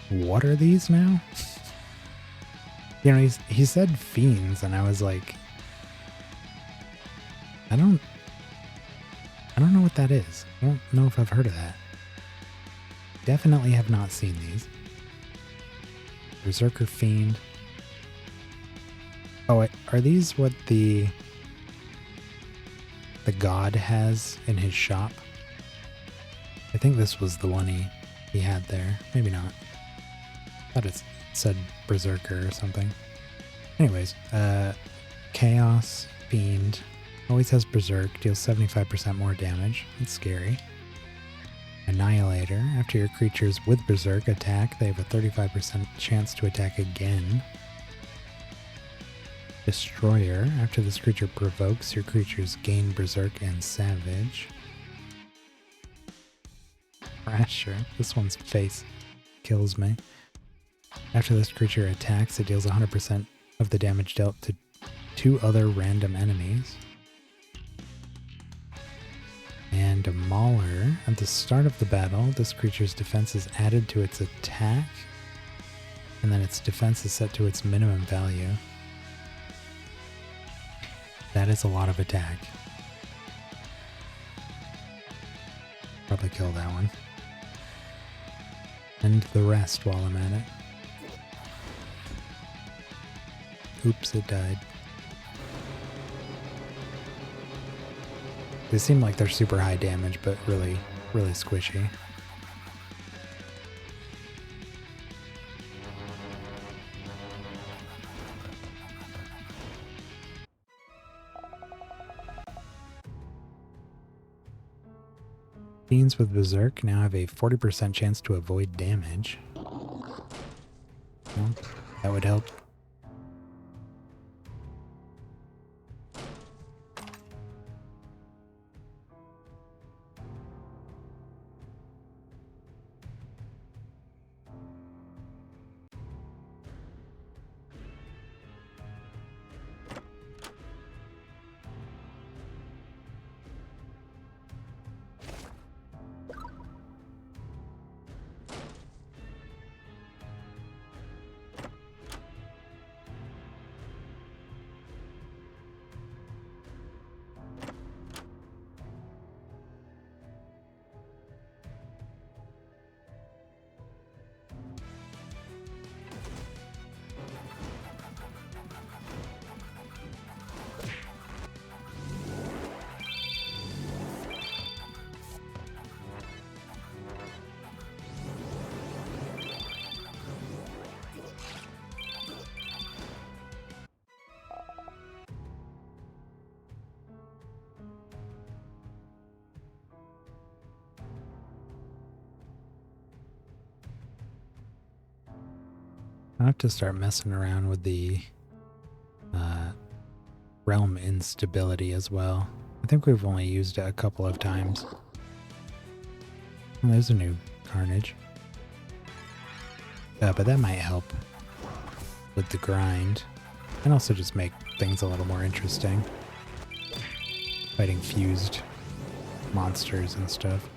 What are these now? You know, he said fiends, and I was like, I don't know what that is. I don't know if I've heard of that. Definitely have not seen these. Berserker Fiend. Oh, are these what the god has in his shop? I think this was the one he had there. Maybe not. I thought it said Berserker or something. Anyways, Chaos Fiend. Always has Berserk, deals 75% more damage. It's scary. Annihilator. After your creatures with Berserk attack, they have a 35% chance to attack again. Destroyer. After this creature provokes, your creatures gain Berserk and Savage. Thrasher. This one's face kills me. After this creature attacks, it deals 100% of the damage dealt to 2 other random enemies. And a Mauler. At the start of the battle, this creature's defense is added to its attack, and then its defense is set to its minimum value. That is a lot of attack. Probably kill that one. And the rest while I'm at it. Oops, it died. They seem like they're super high damage, but really, really squishy. Fiends with Berserk now have a 40% chance to avoid damage. Well, that would help. I have to start messing around with the realm instability as well. I think we've only used it a couple of times. Oh, there's a new Carnage. But that might help with the grind. And also just make things a little more interesting. Fighting fused monsters and stuff.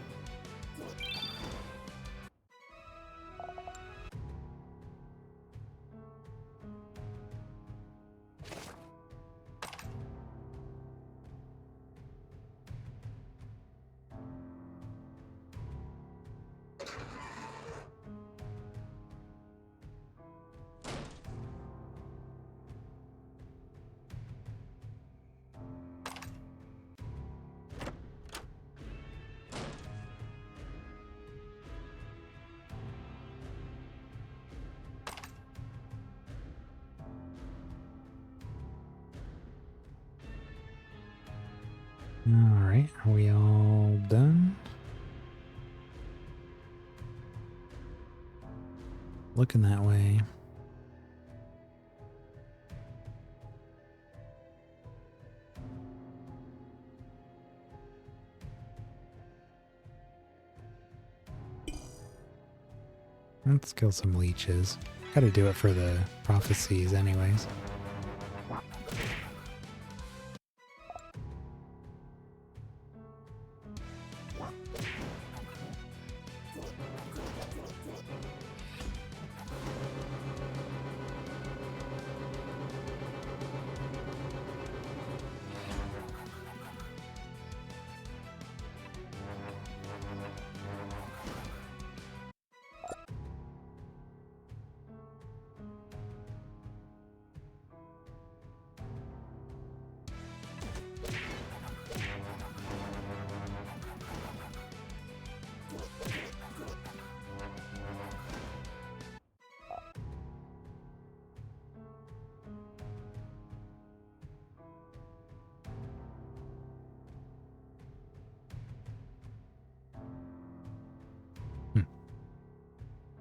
Alright, are we all done? Looking that way. Let's kill some leeches. Gotta do it for the prophecies anyways.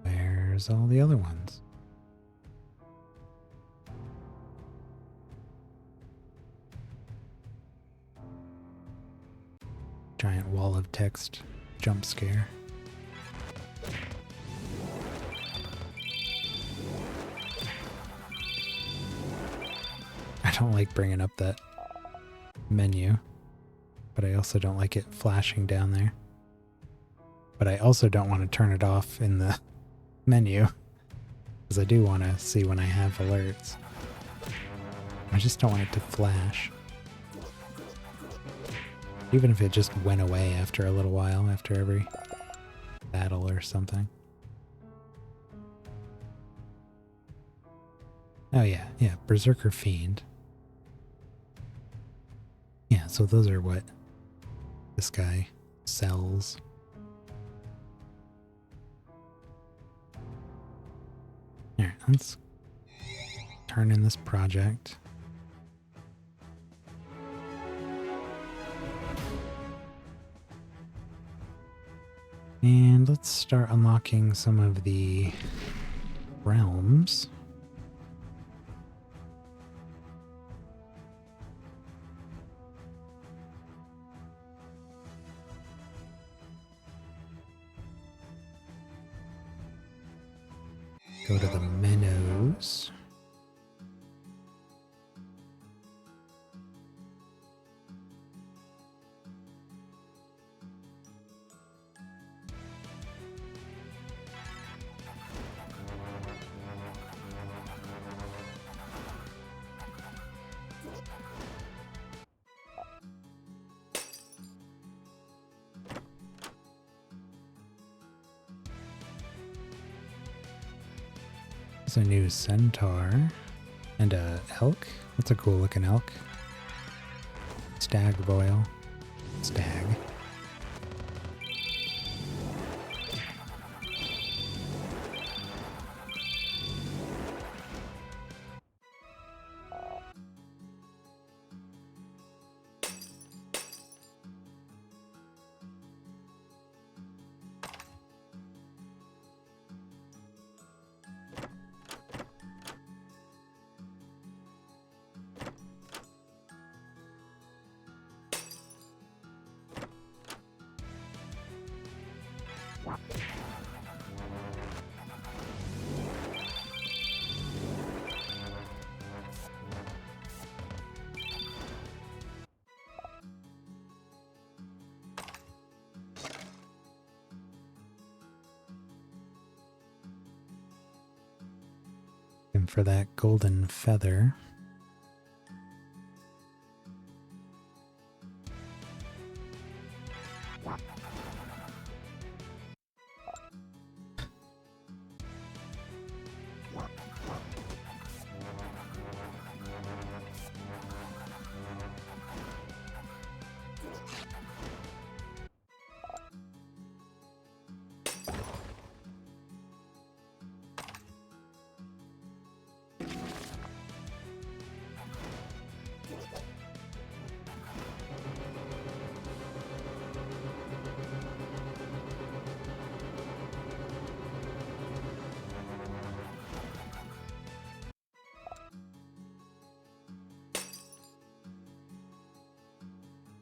Where's all the other ones? Giant wall of text jump scare. I don't like bringing up that menu, but I also don't like it flashing down there. But I also don't want to turn it off in the menu, because I do want to see when I have alerts. I just don't want it to flash. Even if it just went away after a little while, after every battle or something. Oh yeah, Berserker Fiend. Yeah, so those are what this guy sells. Alright, let's turn in this project. And let's start unlocking some of the realms. Go to the Meadows. There's a new centaur and a elk. That's a cool looking elk. Stag boil. Stag. And for that golden feather.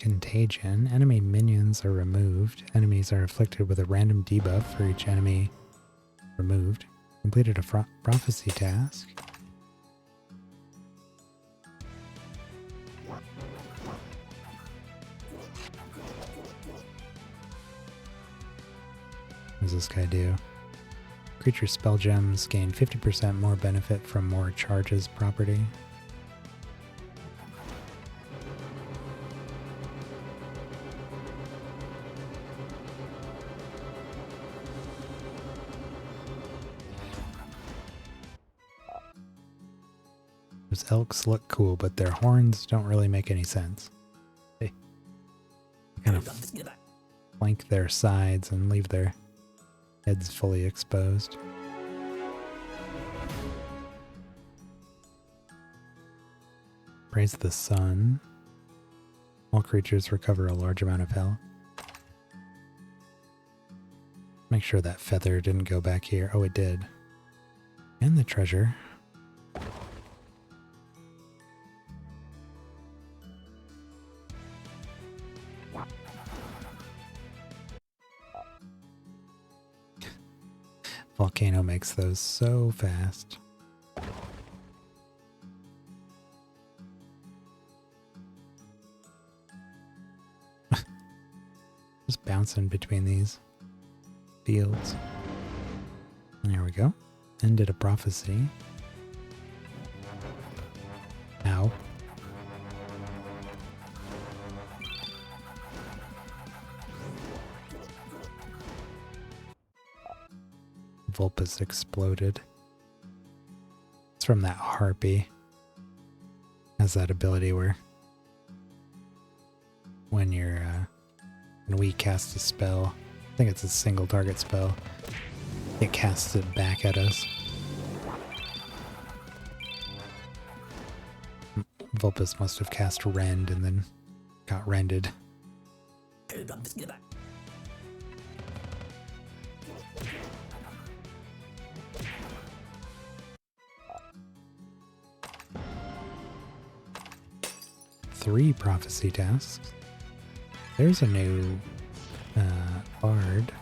Contagion. Enemy minions are removed. Enemies are afflicted with a random debuff for each enemy removed. Completed a prophecy task. What does this guy do? Creature spell gems gain 50% more benefit from more charges property. Those elks look cool, but their horns don't really make any sense. They kind of flank their sides and leave their heads fully exposed. Praise the sun. All creatures recover a large amount of health. Make sure that feather didn't go back here. Oh, it did. And the treasure. Volcano makes those so fast. Just bouncing between these fields. And there we go. Ended a prophecy. Ow. Vulpes exploded. It's from that harpy. Has that ability where when we cast a spell, I think it's a single target spell, it casts it back at us. Vulpes must have cast Rend and then got rended. 3 prophecy tasks. There's a new bard.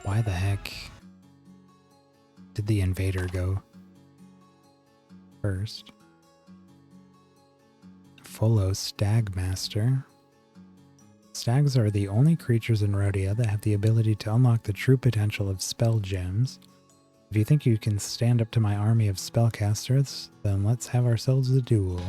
Why the heck did the invader go first? Follow Stagmaster. Stags are the only creatures in Rhodia that have the ability to unlock the true potential of spell gems. If you think you can stand up to my army of spellcasters, then let's have ourselves a duel.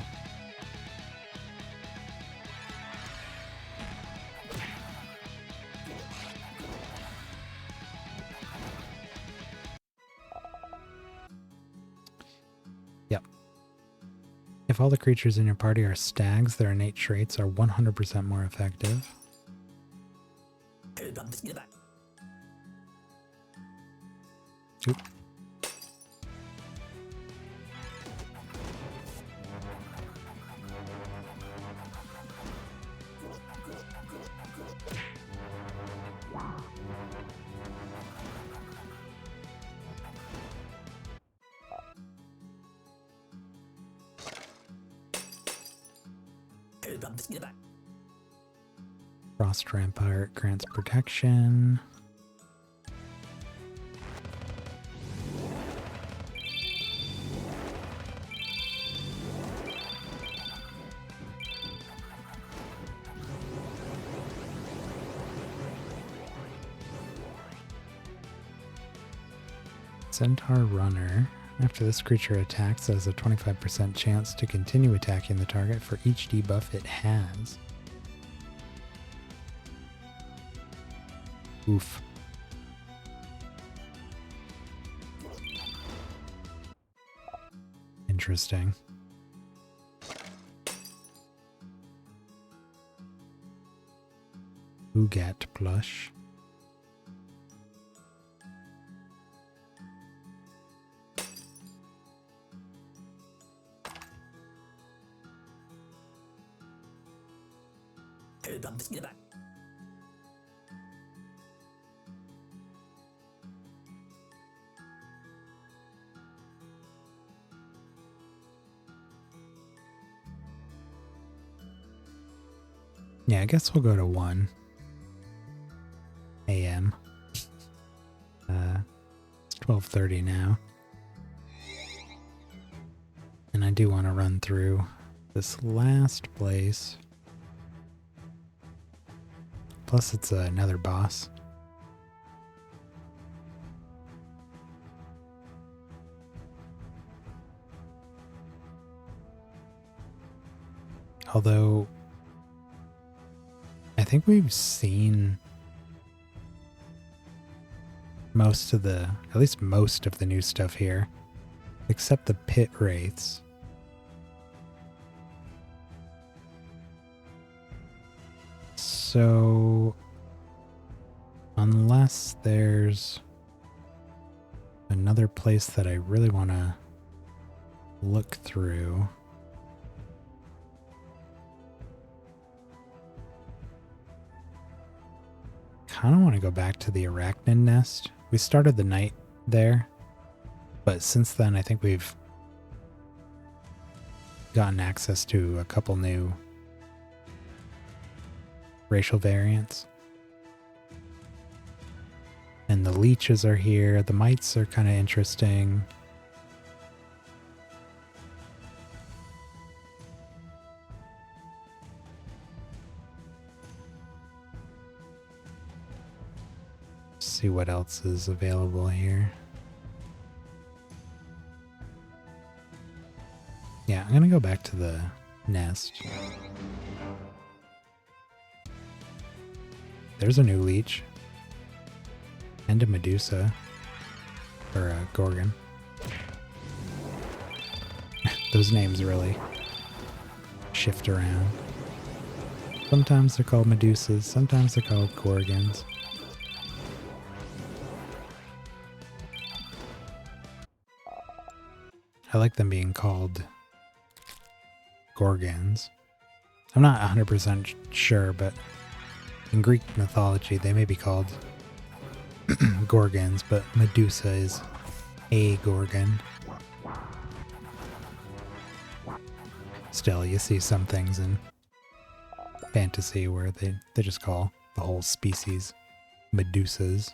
Yep. If all the creatures in your party are stags, their innate traits are 100% more effective. Oop. Frost Rampart grants protection. Centaur Runner. After this creature attacks, it has a 25% chance to continue attacking the target for each debuff it has. Oof. Interesting. Ugat plush. Yeah, I guess we'll go to 1 a.m. It's 12:30 now. And I do want to run through this last place. Plus it's another boss. Although, I think we've seen at least most of the new stuff here, except the pit wraiths. So, unless there's another place that I really want to look through. Kind of want to go back to the arachnid nest. We started the night there, but since then I think we've gotten access to a couple new racial variants. And the leeches are here. The mites are kind of interesting. See what else is available here. Yeah, I'm gonna go back to the nest. There's a new leech. And a Medusa. Or a Gorgon. Those names really shift around. Sometimes they're called Medusas, sometimes they're called Gorgons. I like them being called Gorgons. I'm not 100% sure, but in Greek mythology they may be called Gorgons, but Medusa is a Gorgon. Still, you see some things in fantasy where they just call the whole species Medusas.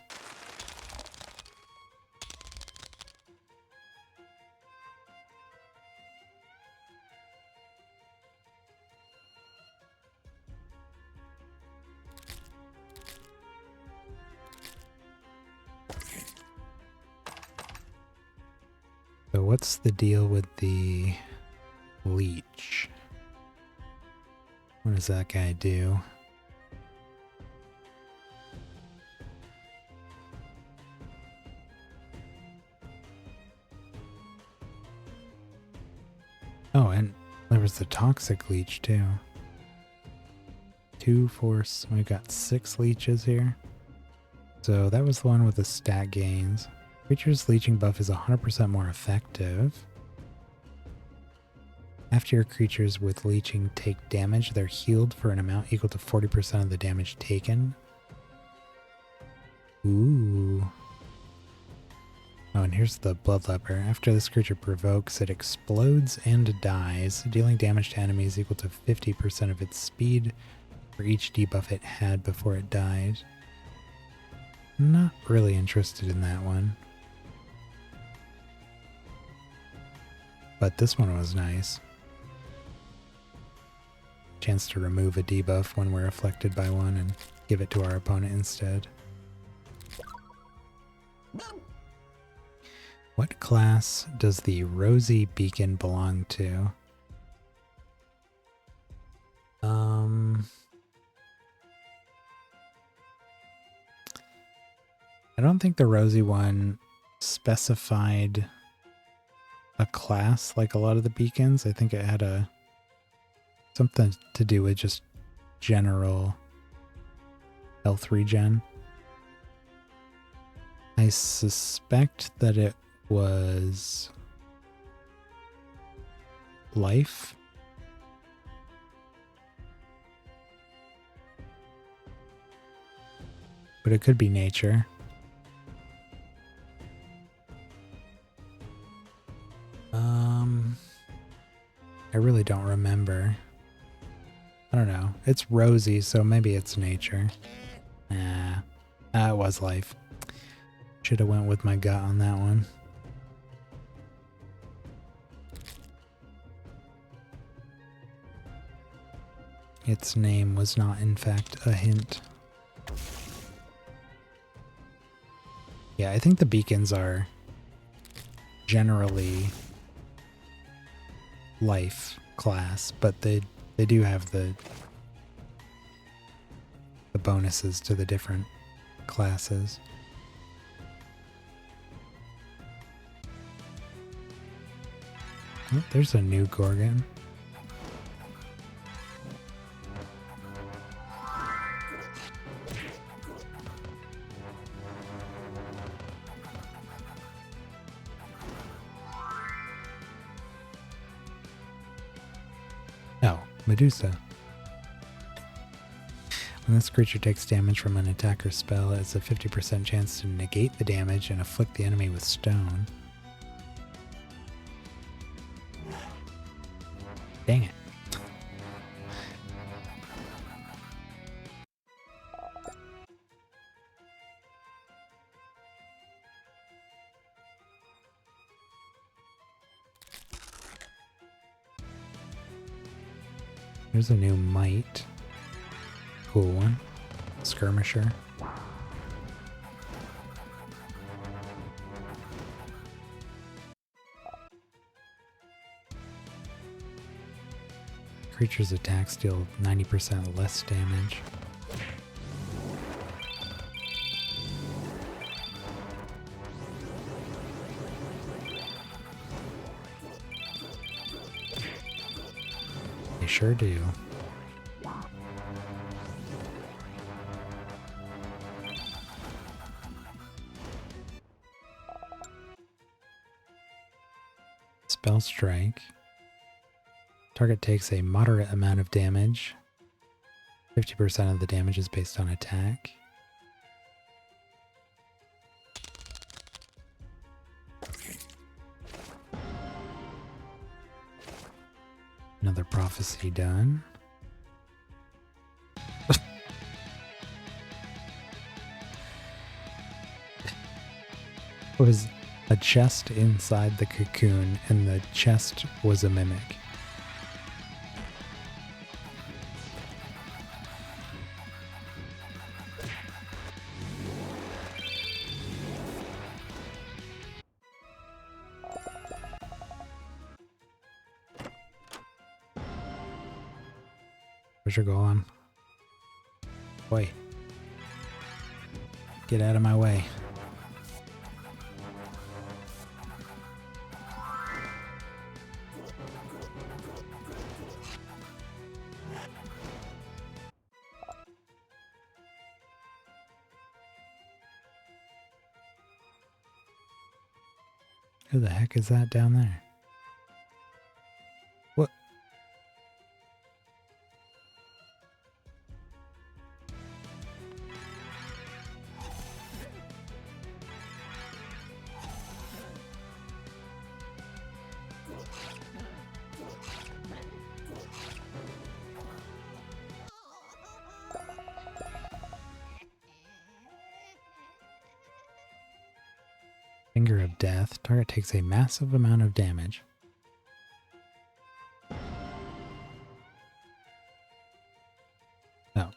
So what's the deal with the leech? What does that guy do? Oh, and there was the toxic leech too. 2 force. We've got 6 leeches here. So that was the one with the stat gains. Creature's leeching buff is 100% more effective. After your creatures with leeching take damage, they're healed for an amount equal to 40% of the damage taken. Ooh. Oh, and here's the Blood Leper. After this creature provokes, it explodes and dies, dealing damage to enemies equal to 50% of its speed for each debuff it had before it died. Not really interested in that one. But this one was nice. Chance to remove a debuff when we're afflicted by one and give it to our opponent instead. What class does the Rosy Beacon belong to? I don't think the Rosy one specified a class like a lot of the beacons. I think it had something to do with just general health regen. I suspect that it was life. But it could be nature. I really don't remember. I don't know. It's rosy, so maybe it's nature. Nah. It was life. Should have went with my gut on that one. Its name was not, in fact, a hint. Yeah, I think the beacons are generally life class, but they do have the bonuses to the different classes. Oh, there's a new Gorgon. Oh, Medusa. When this creature takes damage from an attacker's spell, it has a 50% chance to negate the damage and afflict the enemy with stone. Dang it. There's a new Might. Cool one. Skirmisher. Creature's attacks deal 90% less damage. They sure do. Spell Strike. Target takes a moderate amount of damage. 50% of the damage is based on attack. Another prophecy done. It was a chest inside the cocoon, and the chest was a mimic. Where's your goal on? Boy. Get out of my way. Who the heck is that down there? What? Finger of Death. Target takes a massive amount of damage. Oh,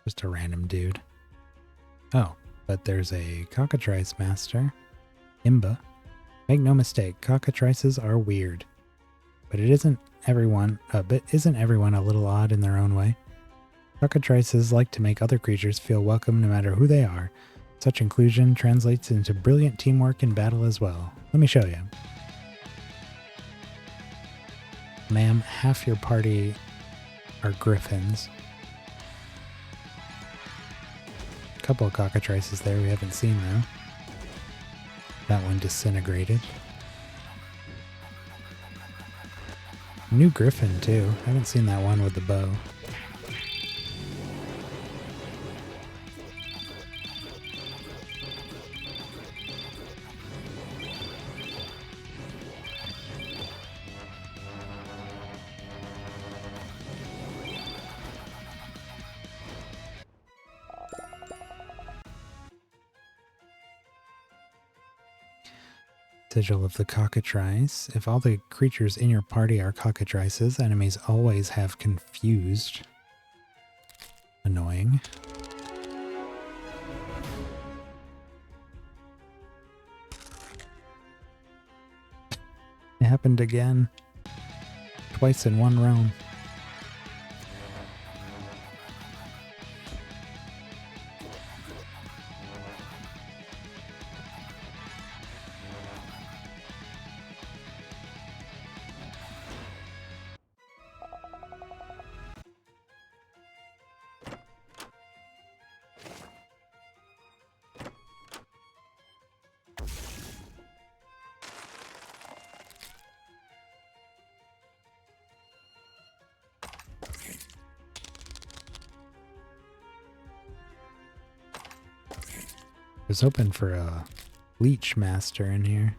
just a random dude. Oh, but there's a Cockatrice Master. Imba. Make no mistake, cockatrices are weird. But isn't everyone a little odd in their own way? Cockatrices like to make other creatures feel welcome no matter who they are. Such inclusion translates into brilliant teamwork in battle as well. Let me show you. Ma'am, half your party are griffins. A couple of cockatrices there we haven't seen though. That one disintegrated. New griffin too. Haven't seen that one with the bow. Sigil of the Cockatrice. If all the creatures in your party are cockatrices, enemies always have confused. Annoying. It happened again. Twice in one realm. I was hoping for a Leech Master in here.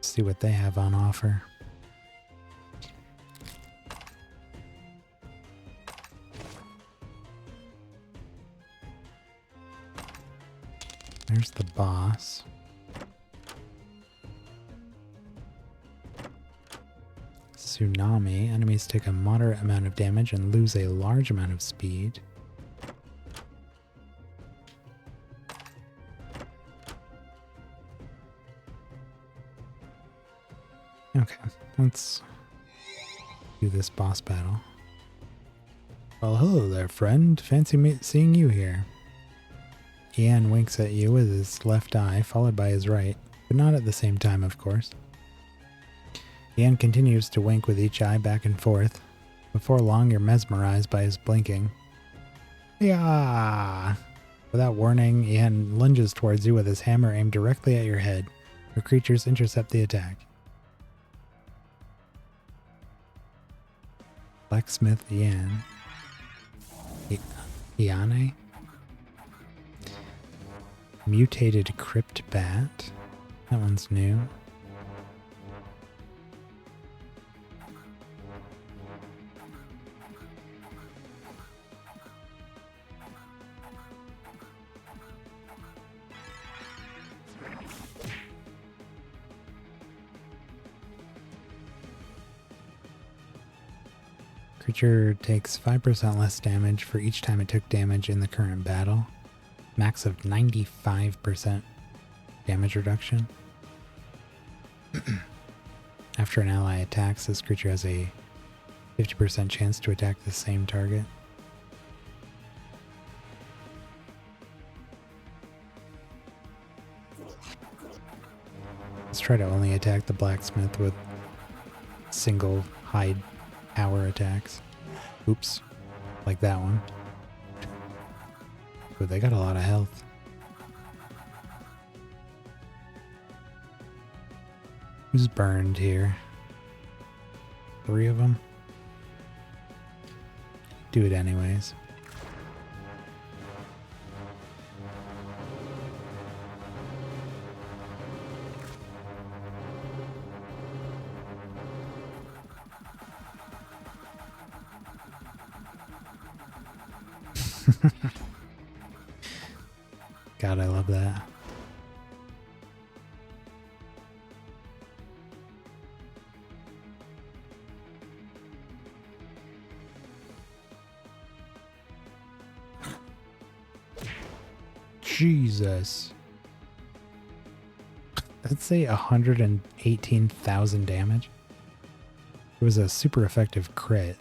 See what they have on offer. There's the boss. Tsunami. Enemies take a moderate amount of damage and lose a large amount of speed. Okay, let's do this boss battle. Well, hello there, friend. Fancy seeing you here. Ian winks at you with his left eye, followed by his right, but not at the same time, of course. Ian continues to wink with each eye back and forth. Before long, you're mesmerized by his blinking. Yeah! Without warning, Ian lunges towards you with his hammer aimed directly at your head. Your creatures intercept the attack. Blacksmith Ian. Iane? Mutated Crypt Bat. That one's new. Creature takes 5% less damage for each time it took damage in the current battle. Max of 95% damage reduction. After an ally attacks, this creature has a 50% chance to attack the same target. Let's try to only attack the blacksmith with single hide power attacks. Oops. Like that one. But they got a lot of health. Who's burned here? 3 of them? Do it anyways. God, I love that. Jesus. That's a 118,000 damage. It was a super effective crit.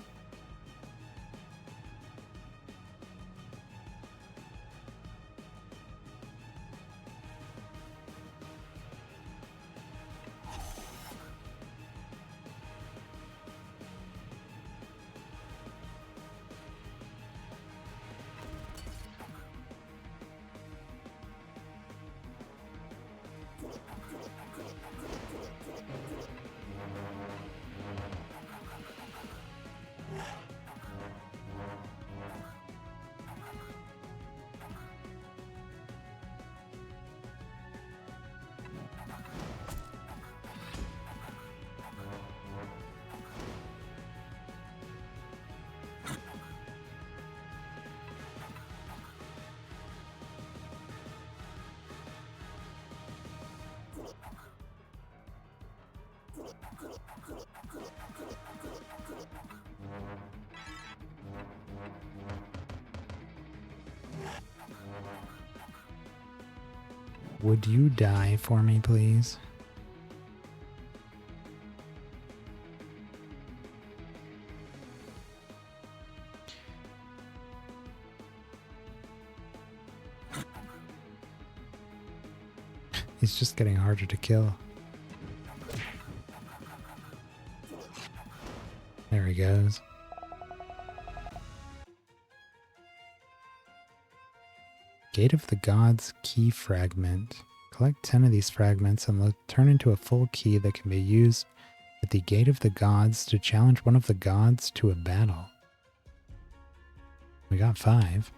Would you die for me, please? He's just getting harder to kill. There he goes. Gate of the Gods key fragment. Collect 10 of these fragments and they'll turn into a full key that can be used at the Gate of the Gods to challenge one of the gods to a battle. We got 5.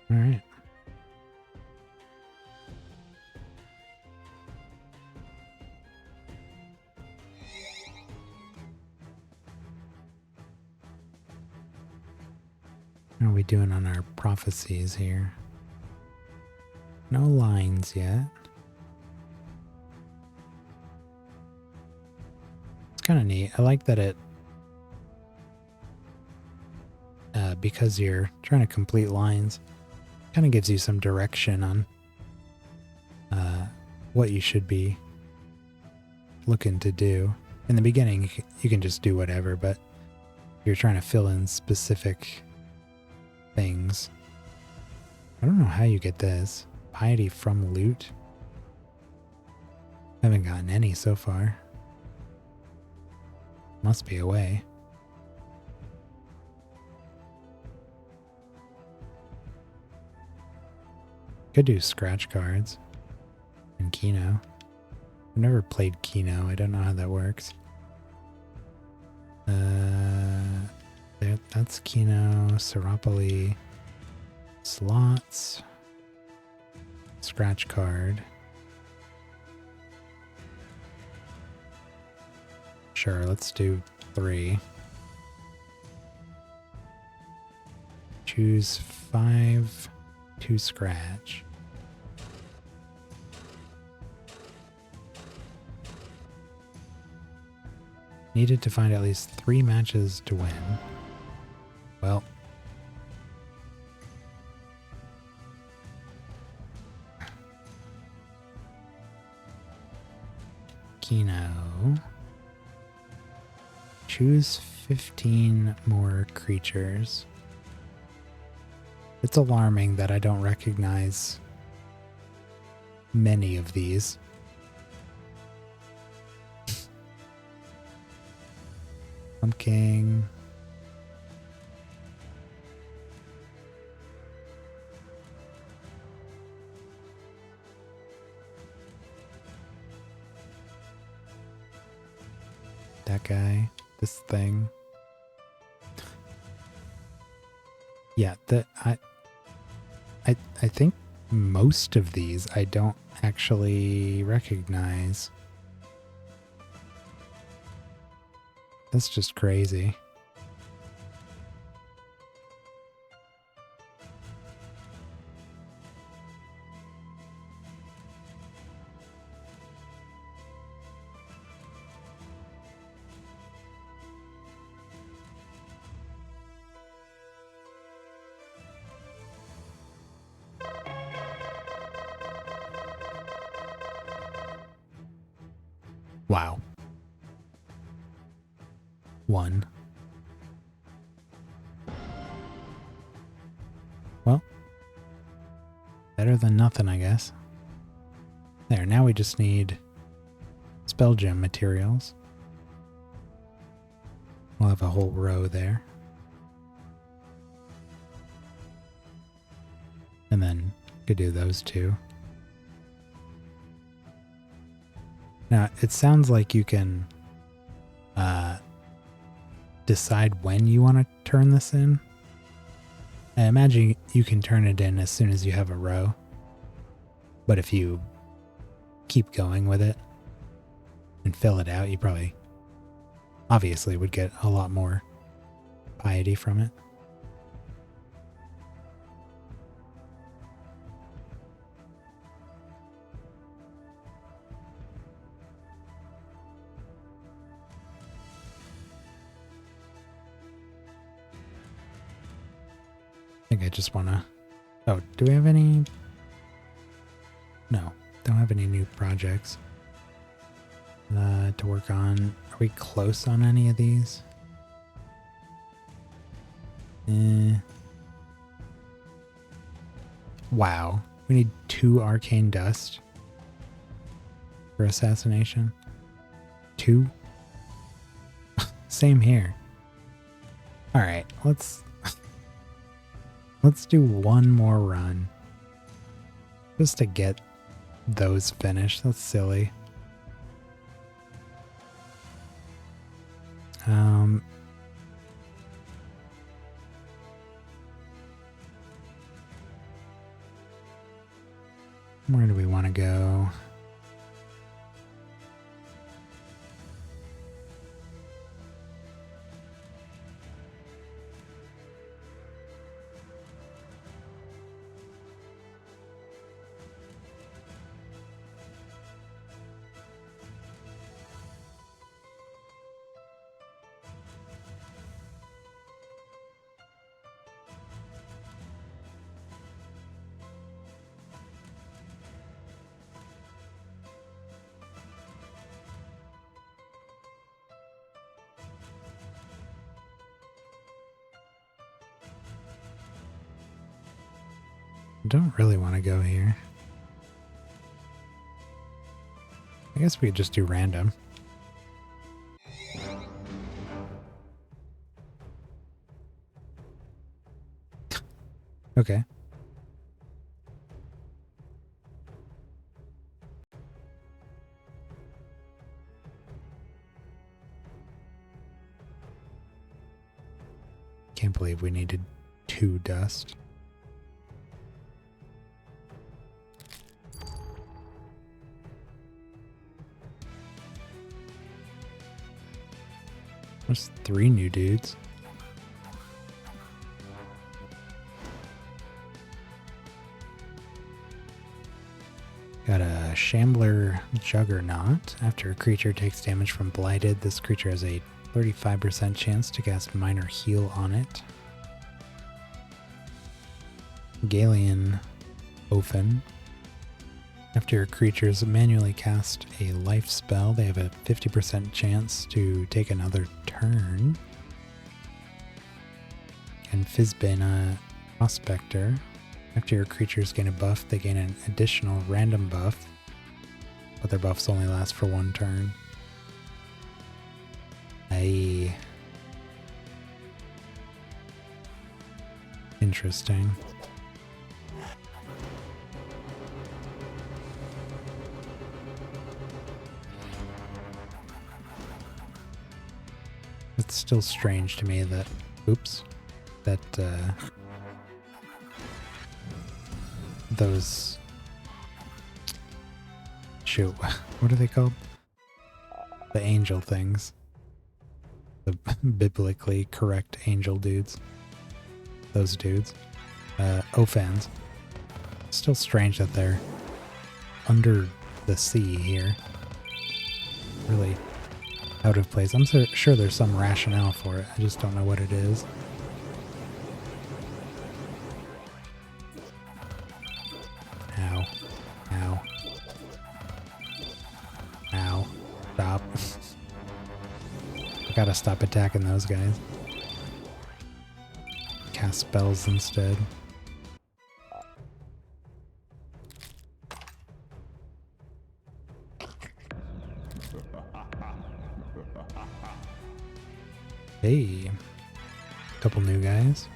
All right. How are we doing on our prophecies here? No lines yet. It's kind of neat. I like that it, because you're trying to complete lines, kind of gives you some direction on what you should be looking to do. In the beginning, you can just do whatever, but you're trying to fill in specific things. I don't know how you get this. Piety from loot. Haven't gotten any so far. Must be a way. Could do scratch cards and Kino. I've never played Kino. I don't know how that works. That's Kino, Seropoli, slots, scratch card. Sure, let's do 3. Choose 5 to scratch. Needed to find at least 3 matches to win. Well, Kino. Choose 15 more creatures. It's alarming that I don't recognize many of these. Pumpkin. That guy. This thing. Yeah, I think most of these I don't actually recognize. That's just crazy. Wow. 1. Well, better than nothing, I guess. There, now we just need spell gem materials. We'll have a whole row there. And then could do those 2. Now, it sounds like you can decide when you want to turn this in. I imagine you can turn it in as soon as you have a row. But if you keep going with it and fill it out, you probably obviously would get a lot more piety from it. I think I just want to... Oh, do we have any... No, don't have any new projects to work on. Are we close on any of these? Wow. We need 2 arcane dust for assassination. 2? Same here. Alright, let's do one more run. Just to get those finished. That's silly. Where do we want to go? I don't really want to go here. I guess we could just do random. Okay. Can't believe we needed 2 dust. There's 3 new dudes. Got a Shambler Juggernaut. After a creature takes damage from Blighted, this creature has a 35% chance to cast Minor Heal on it. Galian Ofen. After your creatures manually cast a life spell, they have a 50% chance to take another turn. And Fizbane Prospector. After your creatures gain a buff, they gain an additional random buff, but their buffs only last for 1 turn. Interesting. It's still strange to me that, those, shoot, what are they called? The angel things. The biblically correct angel dudes. Those dudes. Ophans. Still strange that they're under the sea here. Really out of place. I'm sure there's some rationale for it. I just don't know what it is. Ow. Ow. Ow. Stop. I gotta stop attacking those guys. Cast spells instead. Hey, couple new guys.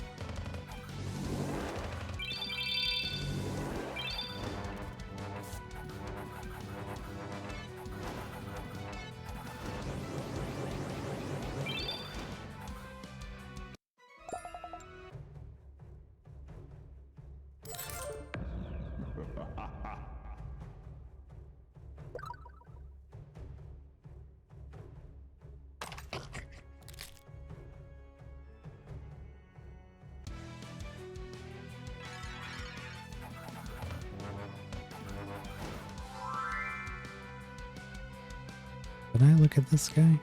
Did I look at this guy?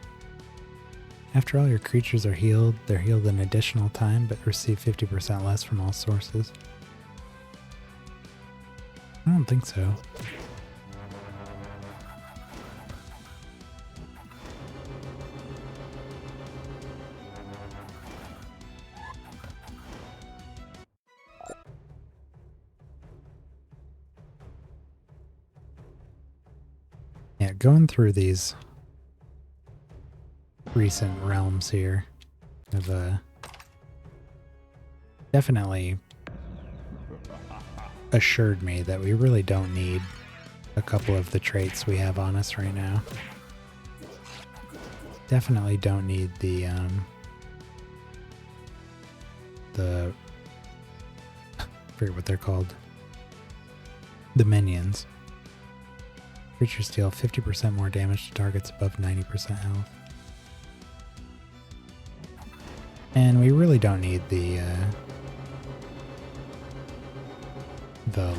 After all your creatures are healed, they're healed an additional time, but receive 50% less from all sources. I don't think so. Yeah, going through these recent realms here have definitely assured me that we really don't need a couple of the traits we have on us right now. Definitely don't need the I forget what they're called. The minions. Creatures deal 50% more damage to targets above 90% health. And we really don't need the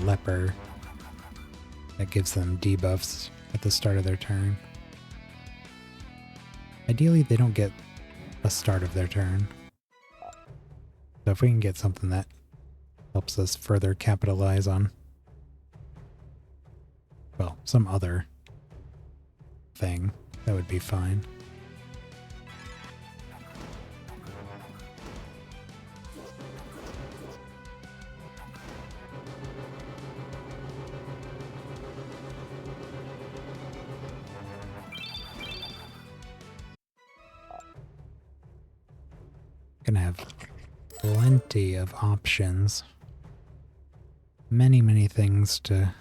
leper that gives them debuffs at the start of their turn. Ideally, they don't get a start of their turn. So if we can get something that helps us further capitalize on, well, some other thing, that would be fine. Gonna have plenty of options. Many things to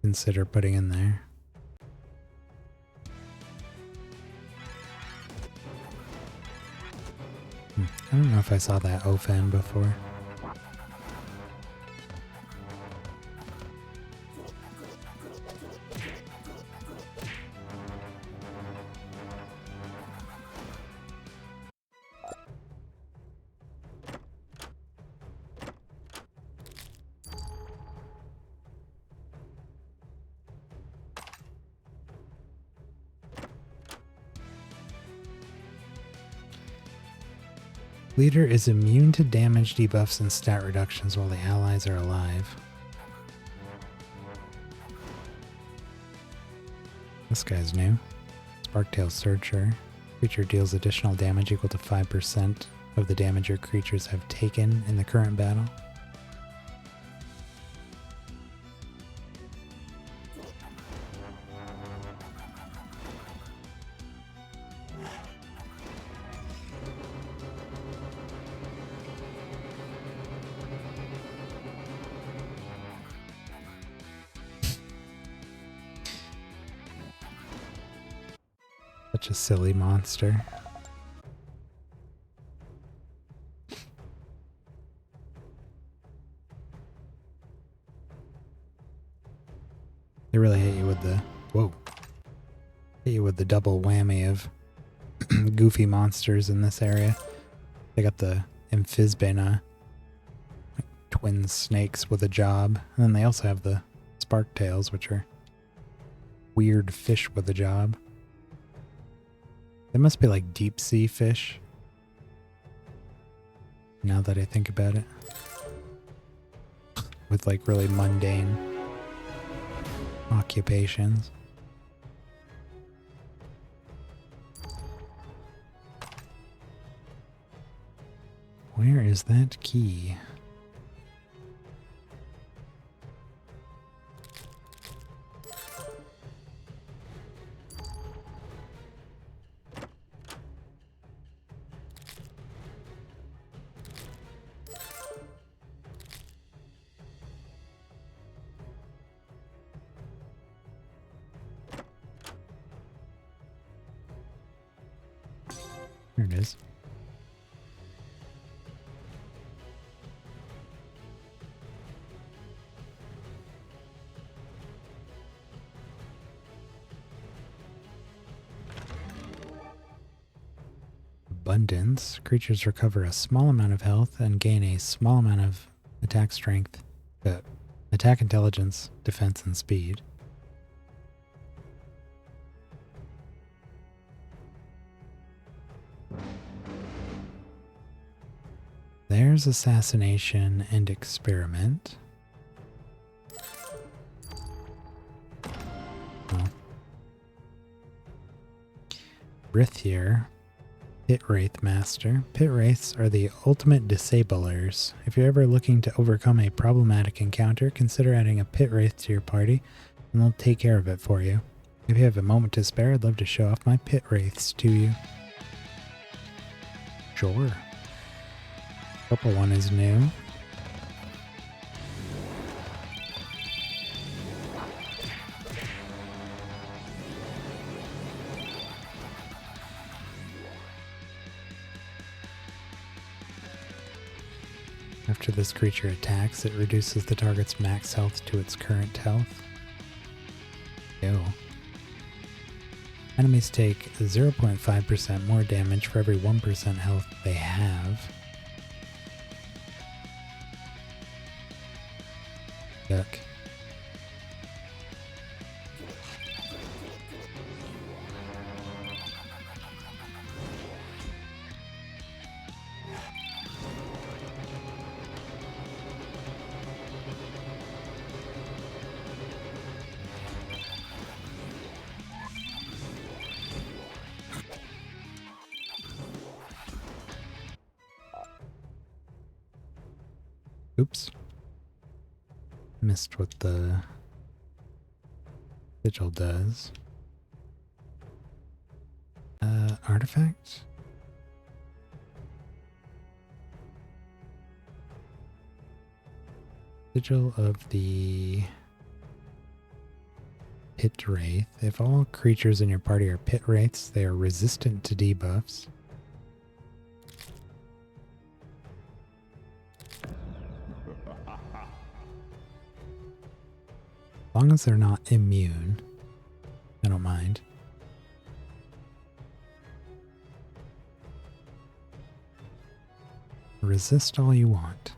consider putting in there. I don't know if I saw that Ofen before. Leader is immune to damage debuffs and stat reductions while the allies are alive. This guy's new. Sparktail Searcher. Creature deals additional damage equal to 5% of the damage your creatures have taken in the current battle. Such a silly monster. They really hit you with the hit you with the double whammy of goofy monsters in this area. They got the Amphisbena, like twin snakes with a job, and then they also have the Sparktails, which are weird fish with a job. They must be like deep sea fish, now that I think about it. With like really mundane occupations. Where is that key? There it is. Abundance. Creatures recover a small amount of health and gain a small amount of attack strength, attack intelligence, defense, and speed. there's assassination and experiment. Oh. Rithier, Pit Wraith Master. Pit Wraiths are the ultimate disablers. If you're ever looking to overcome a problematic encounter, consider adding a Pit Wraith to your party, and they'll take care of it for you. If you have a moment to spare, I'd love to show off my Pit Wraiths to you. Sure. Purple one is new. After this creature attacks, it reduces the target's max health to its current health. Ew. Enemies take 0.5% more damage for every 1% health they have. Yuck. Oops. Missed what the sigil does. Artifact? Sigil of the Pit Wraith. If all creatures in your party are Pit Wraiths, they are resistant to debuffs. As long as they're not immune, I don't mind. Resist all you want.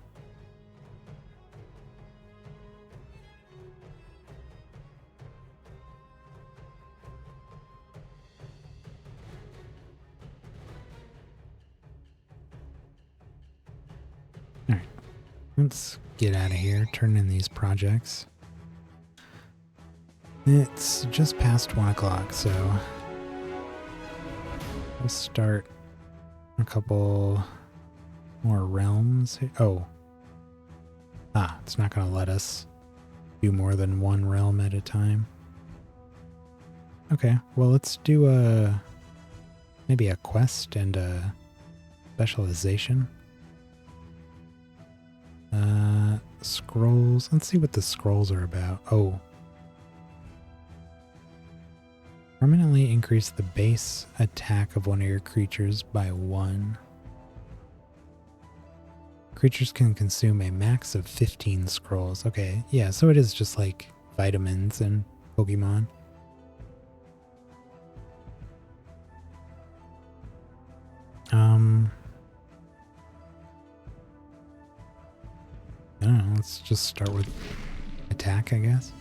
Alright, let's get out of here, turn in these projects. It's just past 1 o'clock, so we'll start a couple more realms. Oh. It's not going to let us do more than one realm at a time. Okay, well let's do maybe a quest and a specialization. Scrolls. Let's see what the scrolls are about. Oh. Permanently increase the base attack of one of your creatures by 1. Creatures can consume a max of 15 scrolls. Okay, yeah, so it is just like vitamins in Pokemon. I don't know, let's just start with attack, I guess.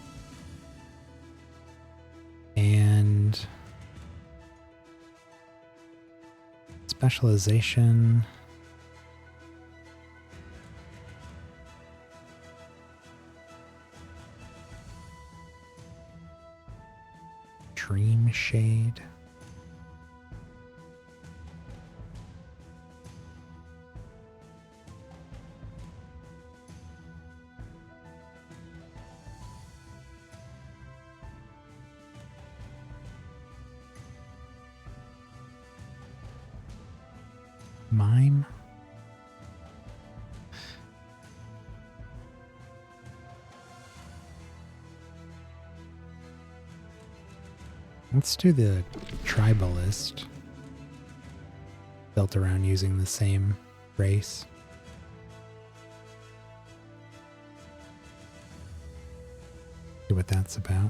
And specialization. Dream Shade. Mime. Let's do the tribalist. Built around using the same race. See what that's about.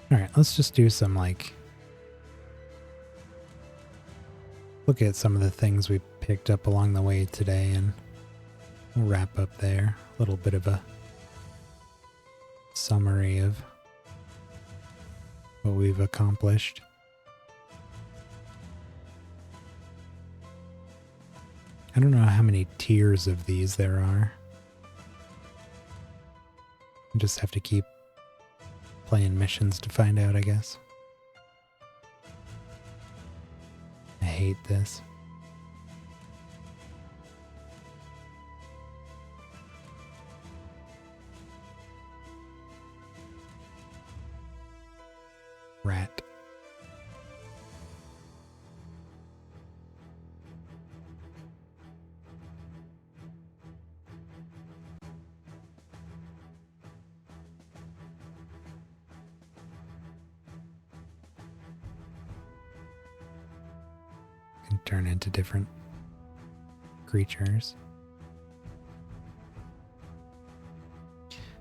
Alright, let's just do some like... Look at some of the things we picked up along the way today and we'll wrap up there. A little bit of a summary of what we've accomplished. I don't know how many tiers of these there are. I just have to keep playing missions to find out, I guess. I hate this. Rat. Can turn into different creatures.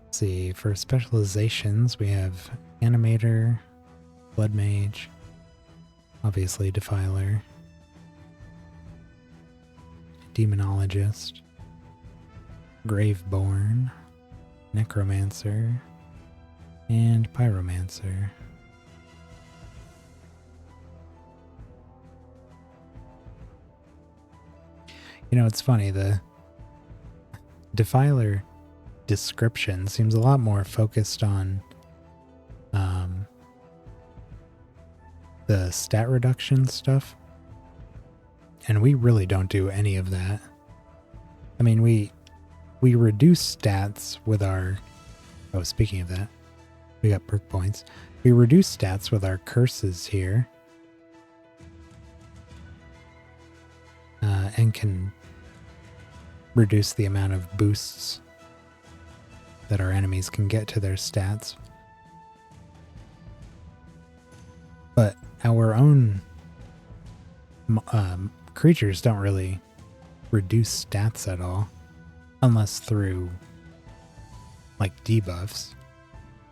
Let's see, for specializations, we have Animator, Blood Mage, obviously Defiler, Demonologist, Graveborn, Necromancer, and Pyromancer. You know, it's funny, the Defiler description seems a lot more focused on the stat reduction stuff, and we really don't do any of that. I mean, we reduce stats with our... Oh, speaking of that, we got perk points. We reduce stats with our curses here, and can reduce the amount of boosts that our enemies can get to their stats. But our own creatures don't really reduce stats at all, unless through like debuffs.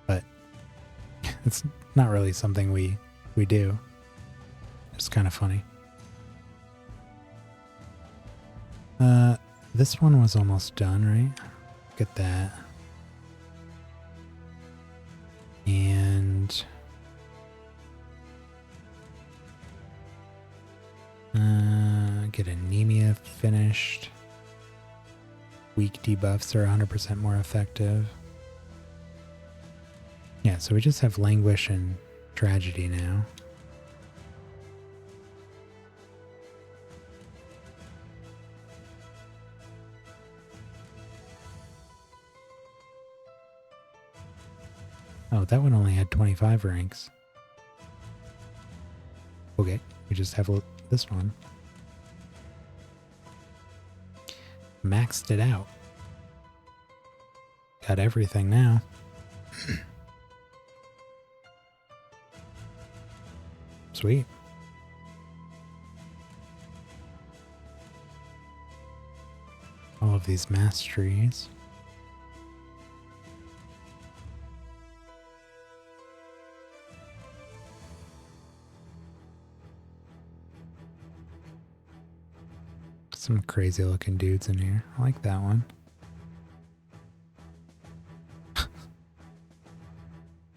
But it's not really something we do. It's kind of funny. This one was almost done, right? Look at that. And get anemia finished. Weak debuffs are 100% more effective. Yeah, so we just have Languish and Tragedy now. Oh, that one only had 25 ranks. Okay, we just have this one. Maxed it out. Got everything now. Sweet. All of these masteries. Some crazy looking dudes in here. I like that one.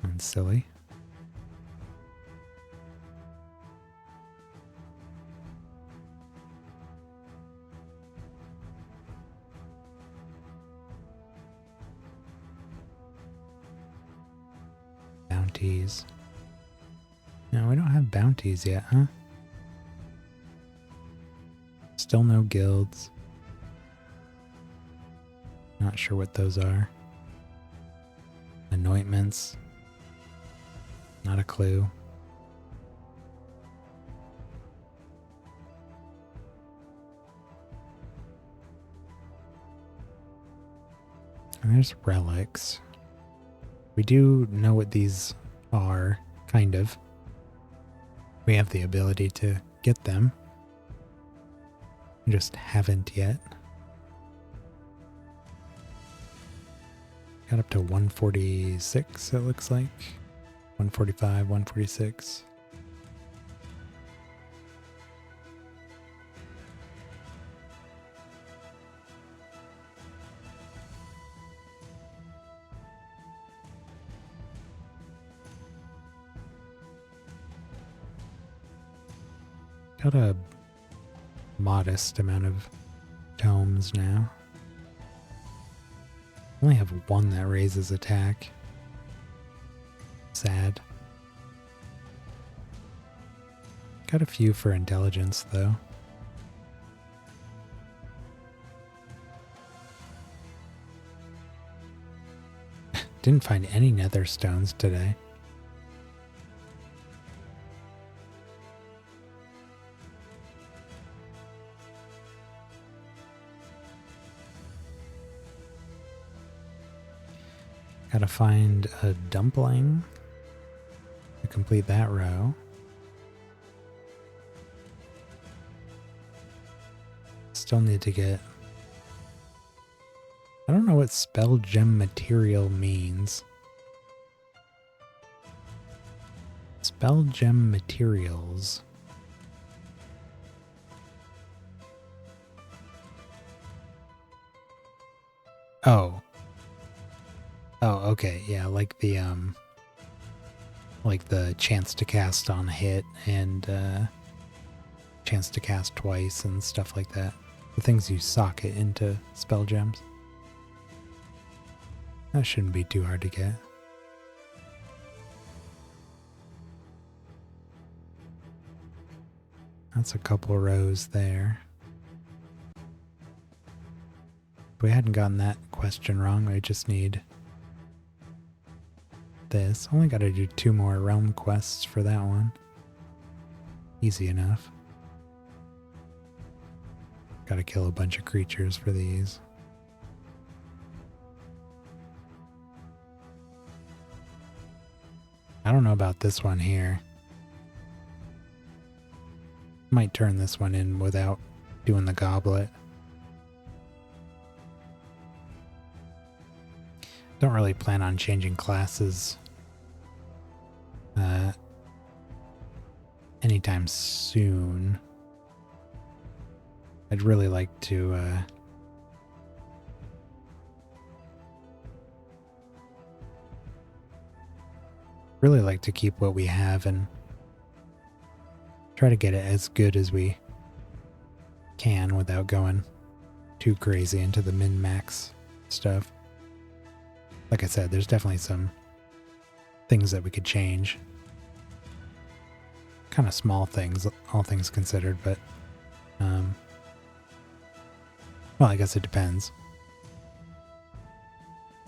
And silly. Bounties. No, we don't have bounties yet, huh? Still no guilds. Not sure what those are. Anointments. Not a clue. And there's relics. We do know what these are, kind of. We have the ability to get them. We just haven't yet. Got up to 146, it looks like. 145, 146. Got a modest amount of tomes now. I only have one that raises attack. Sad. Got a few for intelligence, though. Didn't find any nether stones today. Gotta find a dumpling to complete that row. Still need to get... I don't know what spell gem material means. Spell gem materials. Oh. Oh, okay. Yeah, like the chance to cast on hit and chance to cast twice and stuff like that. The things you socket into spell gems. That shouldn't be too hard to get. That's a couple rows there. If we hadn't gotten that question wrong, I just need this. Only got to do 2 more realm quests for that one. Easy enough. Got to kill a bunch of creatures for these. I don't know about this one here. Might turn this one in without doing the goblet. Don't really plan on changing classes anytime soon. I'd really like to keep what we have and try to get it as good as we can without going too crazy into the min-max stuff. Like I said, there's definitely some things that we could change. Kind of small things, all things considered, but well, I guess it depends.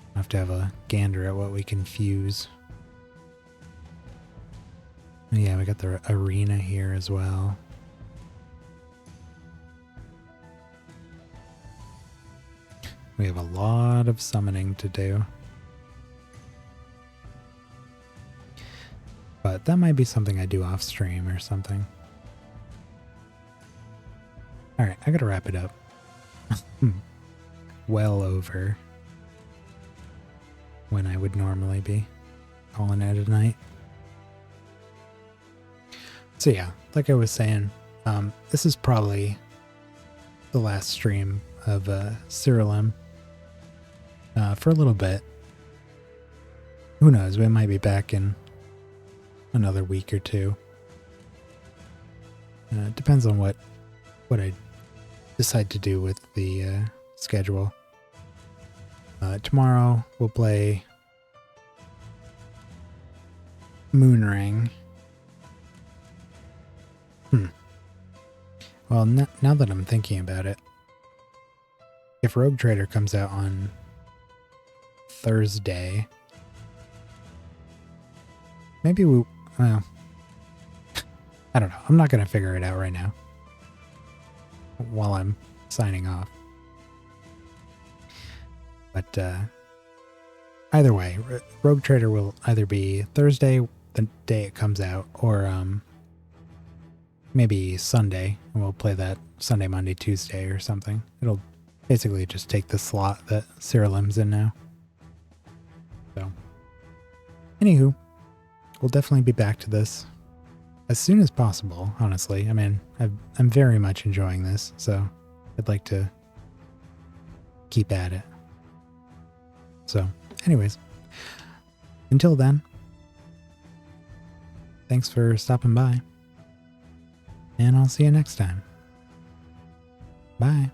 I'll have to have a gander at what we can fuse. Yeah, we got the arena here as well. We have a lot of summoning to do. But that might be something I do off stream or something. Alright, I gotta wrap it up. Well over when I would normally be calling it a night. So yeah, like I was saying, this is probably the last stream of SIRALIM for a little bit. Who knows, we might be back in another week or two. It depends on what I decide to do with the schedule. Tomorrow we'll play Moonring. Well, now that I'm thinking about it, if Rogue Trader comes out on Thursday, maybe well, I don't know. I'm not going to figure it out right now while I'm signing off. But either way, Rogue Trader will either be Thursday, the day it comes out, or maybe Sunday, and we'll play that Sunday, Monday, Tuesday or something. It'll basically just take the slot that SIRALIM's in now. So, anywho, we'll definitely be back to this as soon as possible, honestly. I mean, I'm very much enjoying this, so I'd like to keep at it. So, anyways, until then, thanks for stopping by. And I'll see you next time. Bye.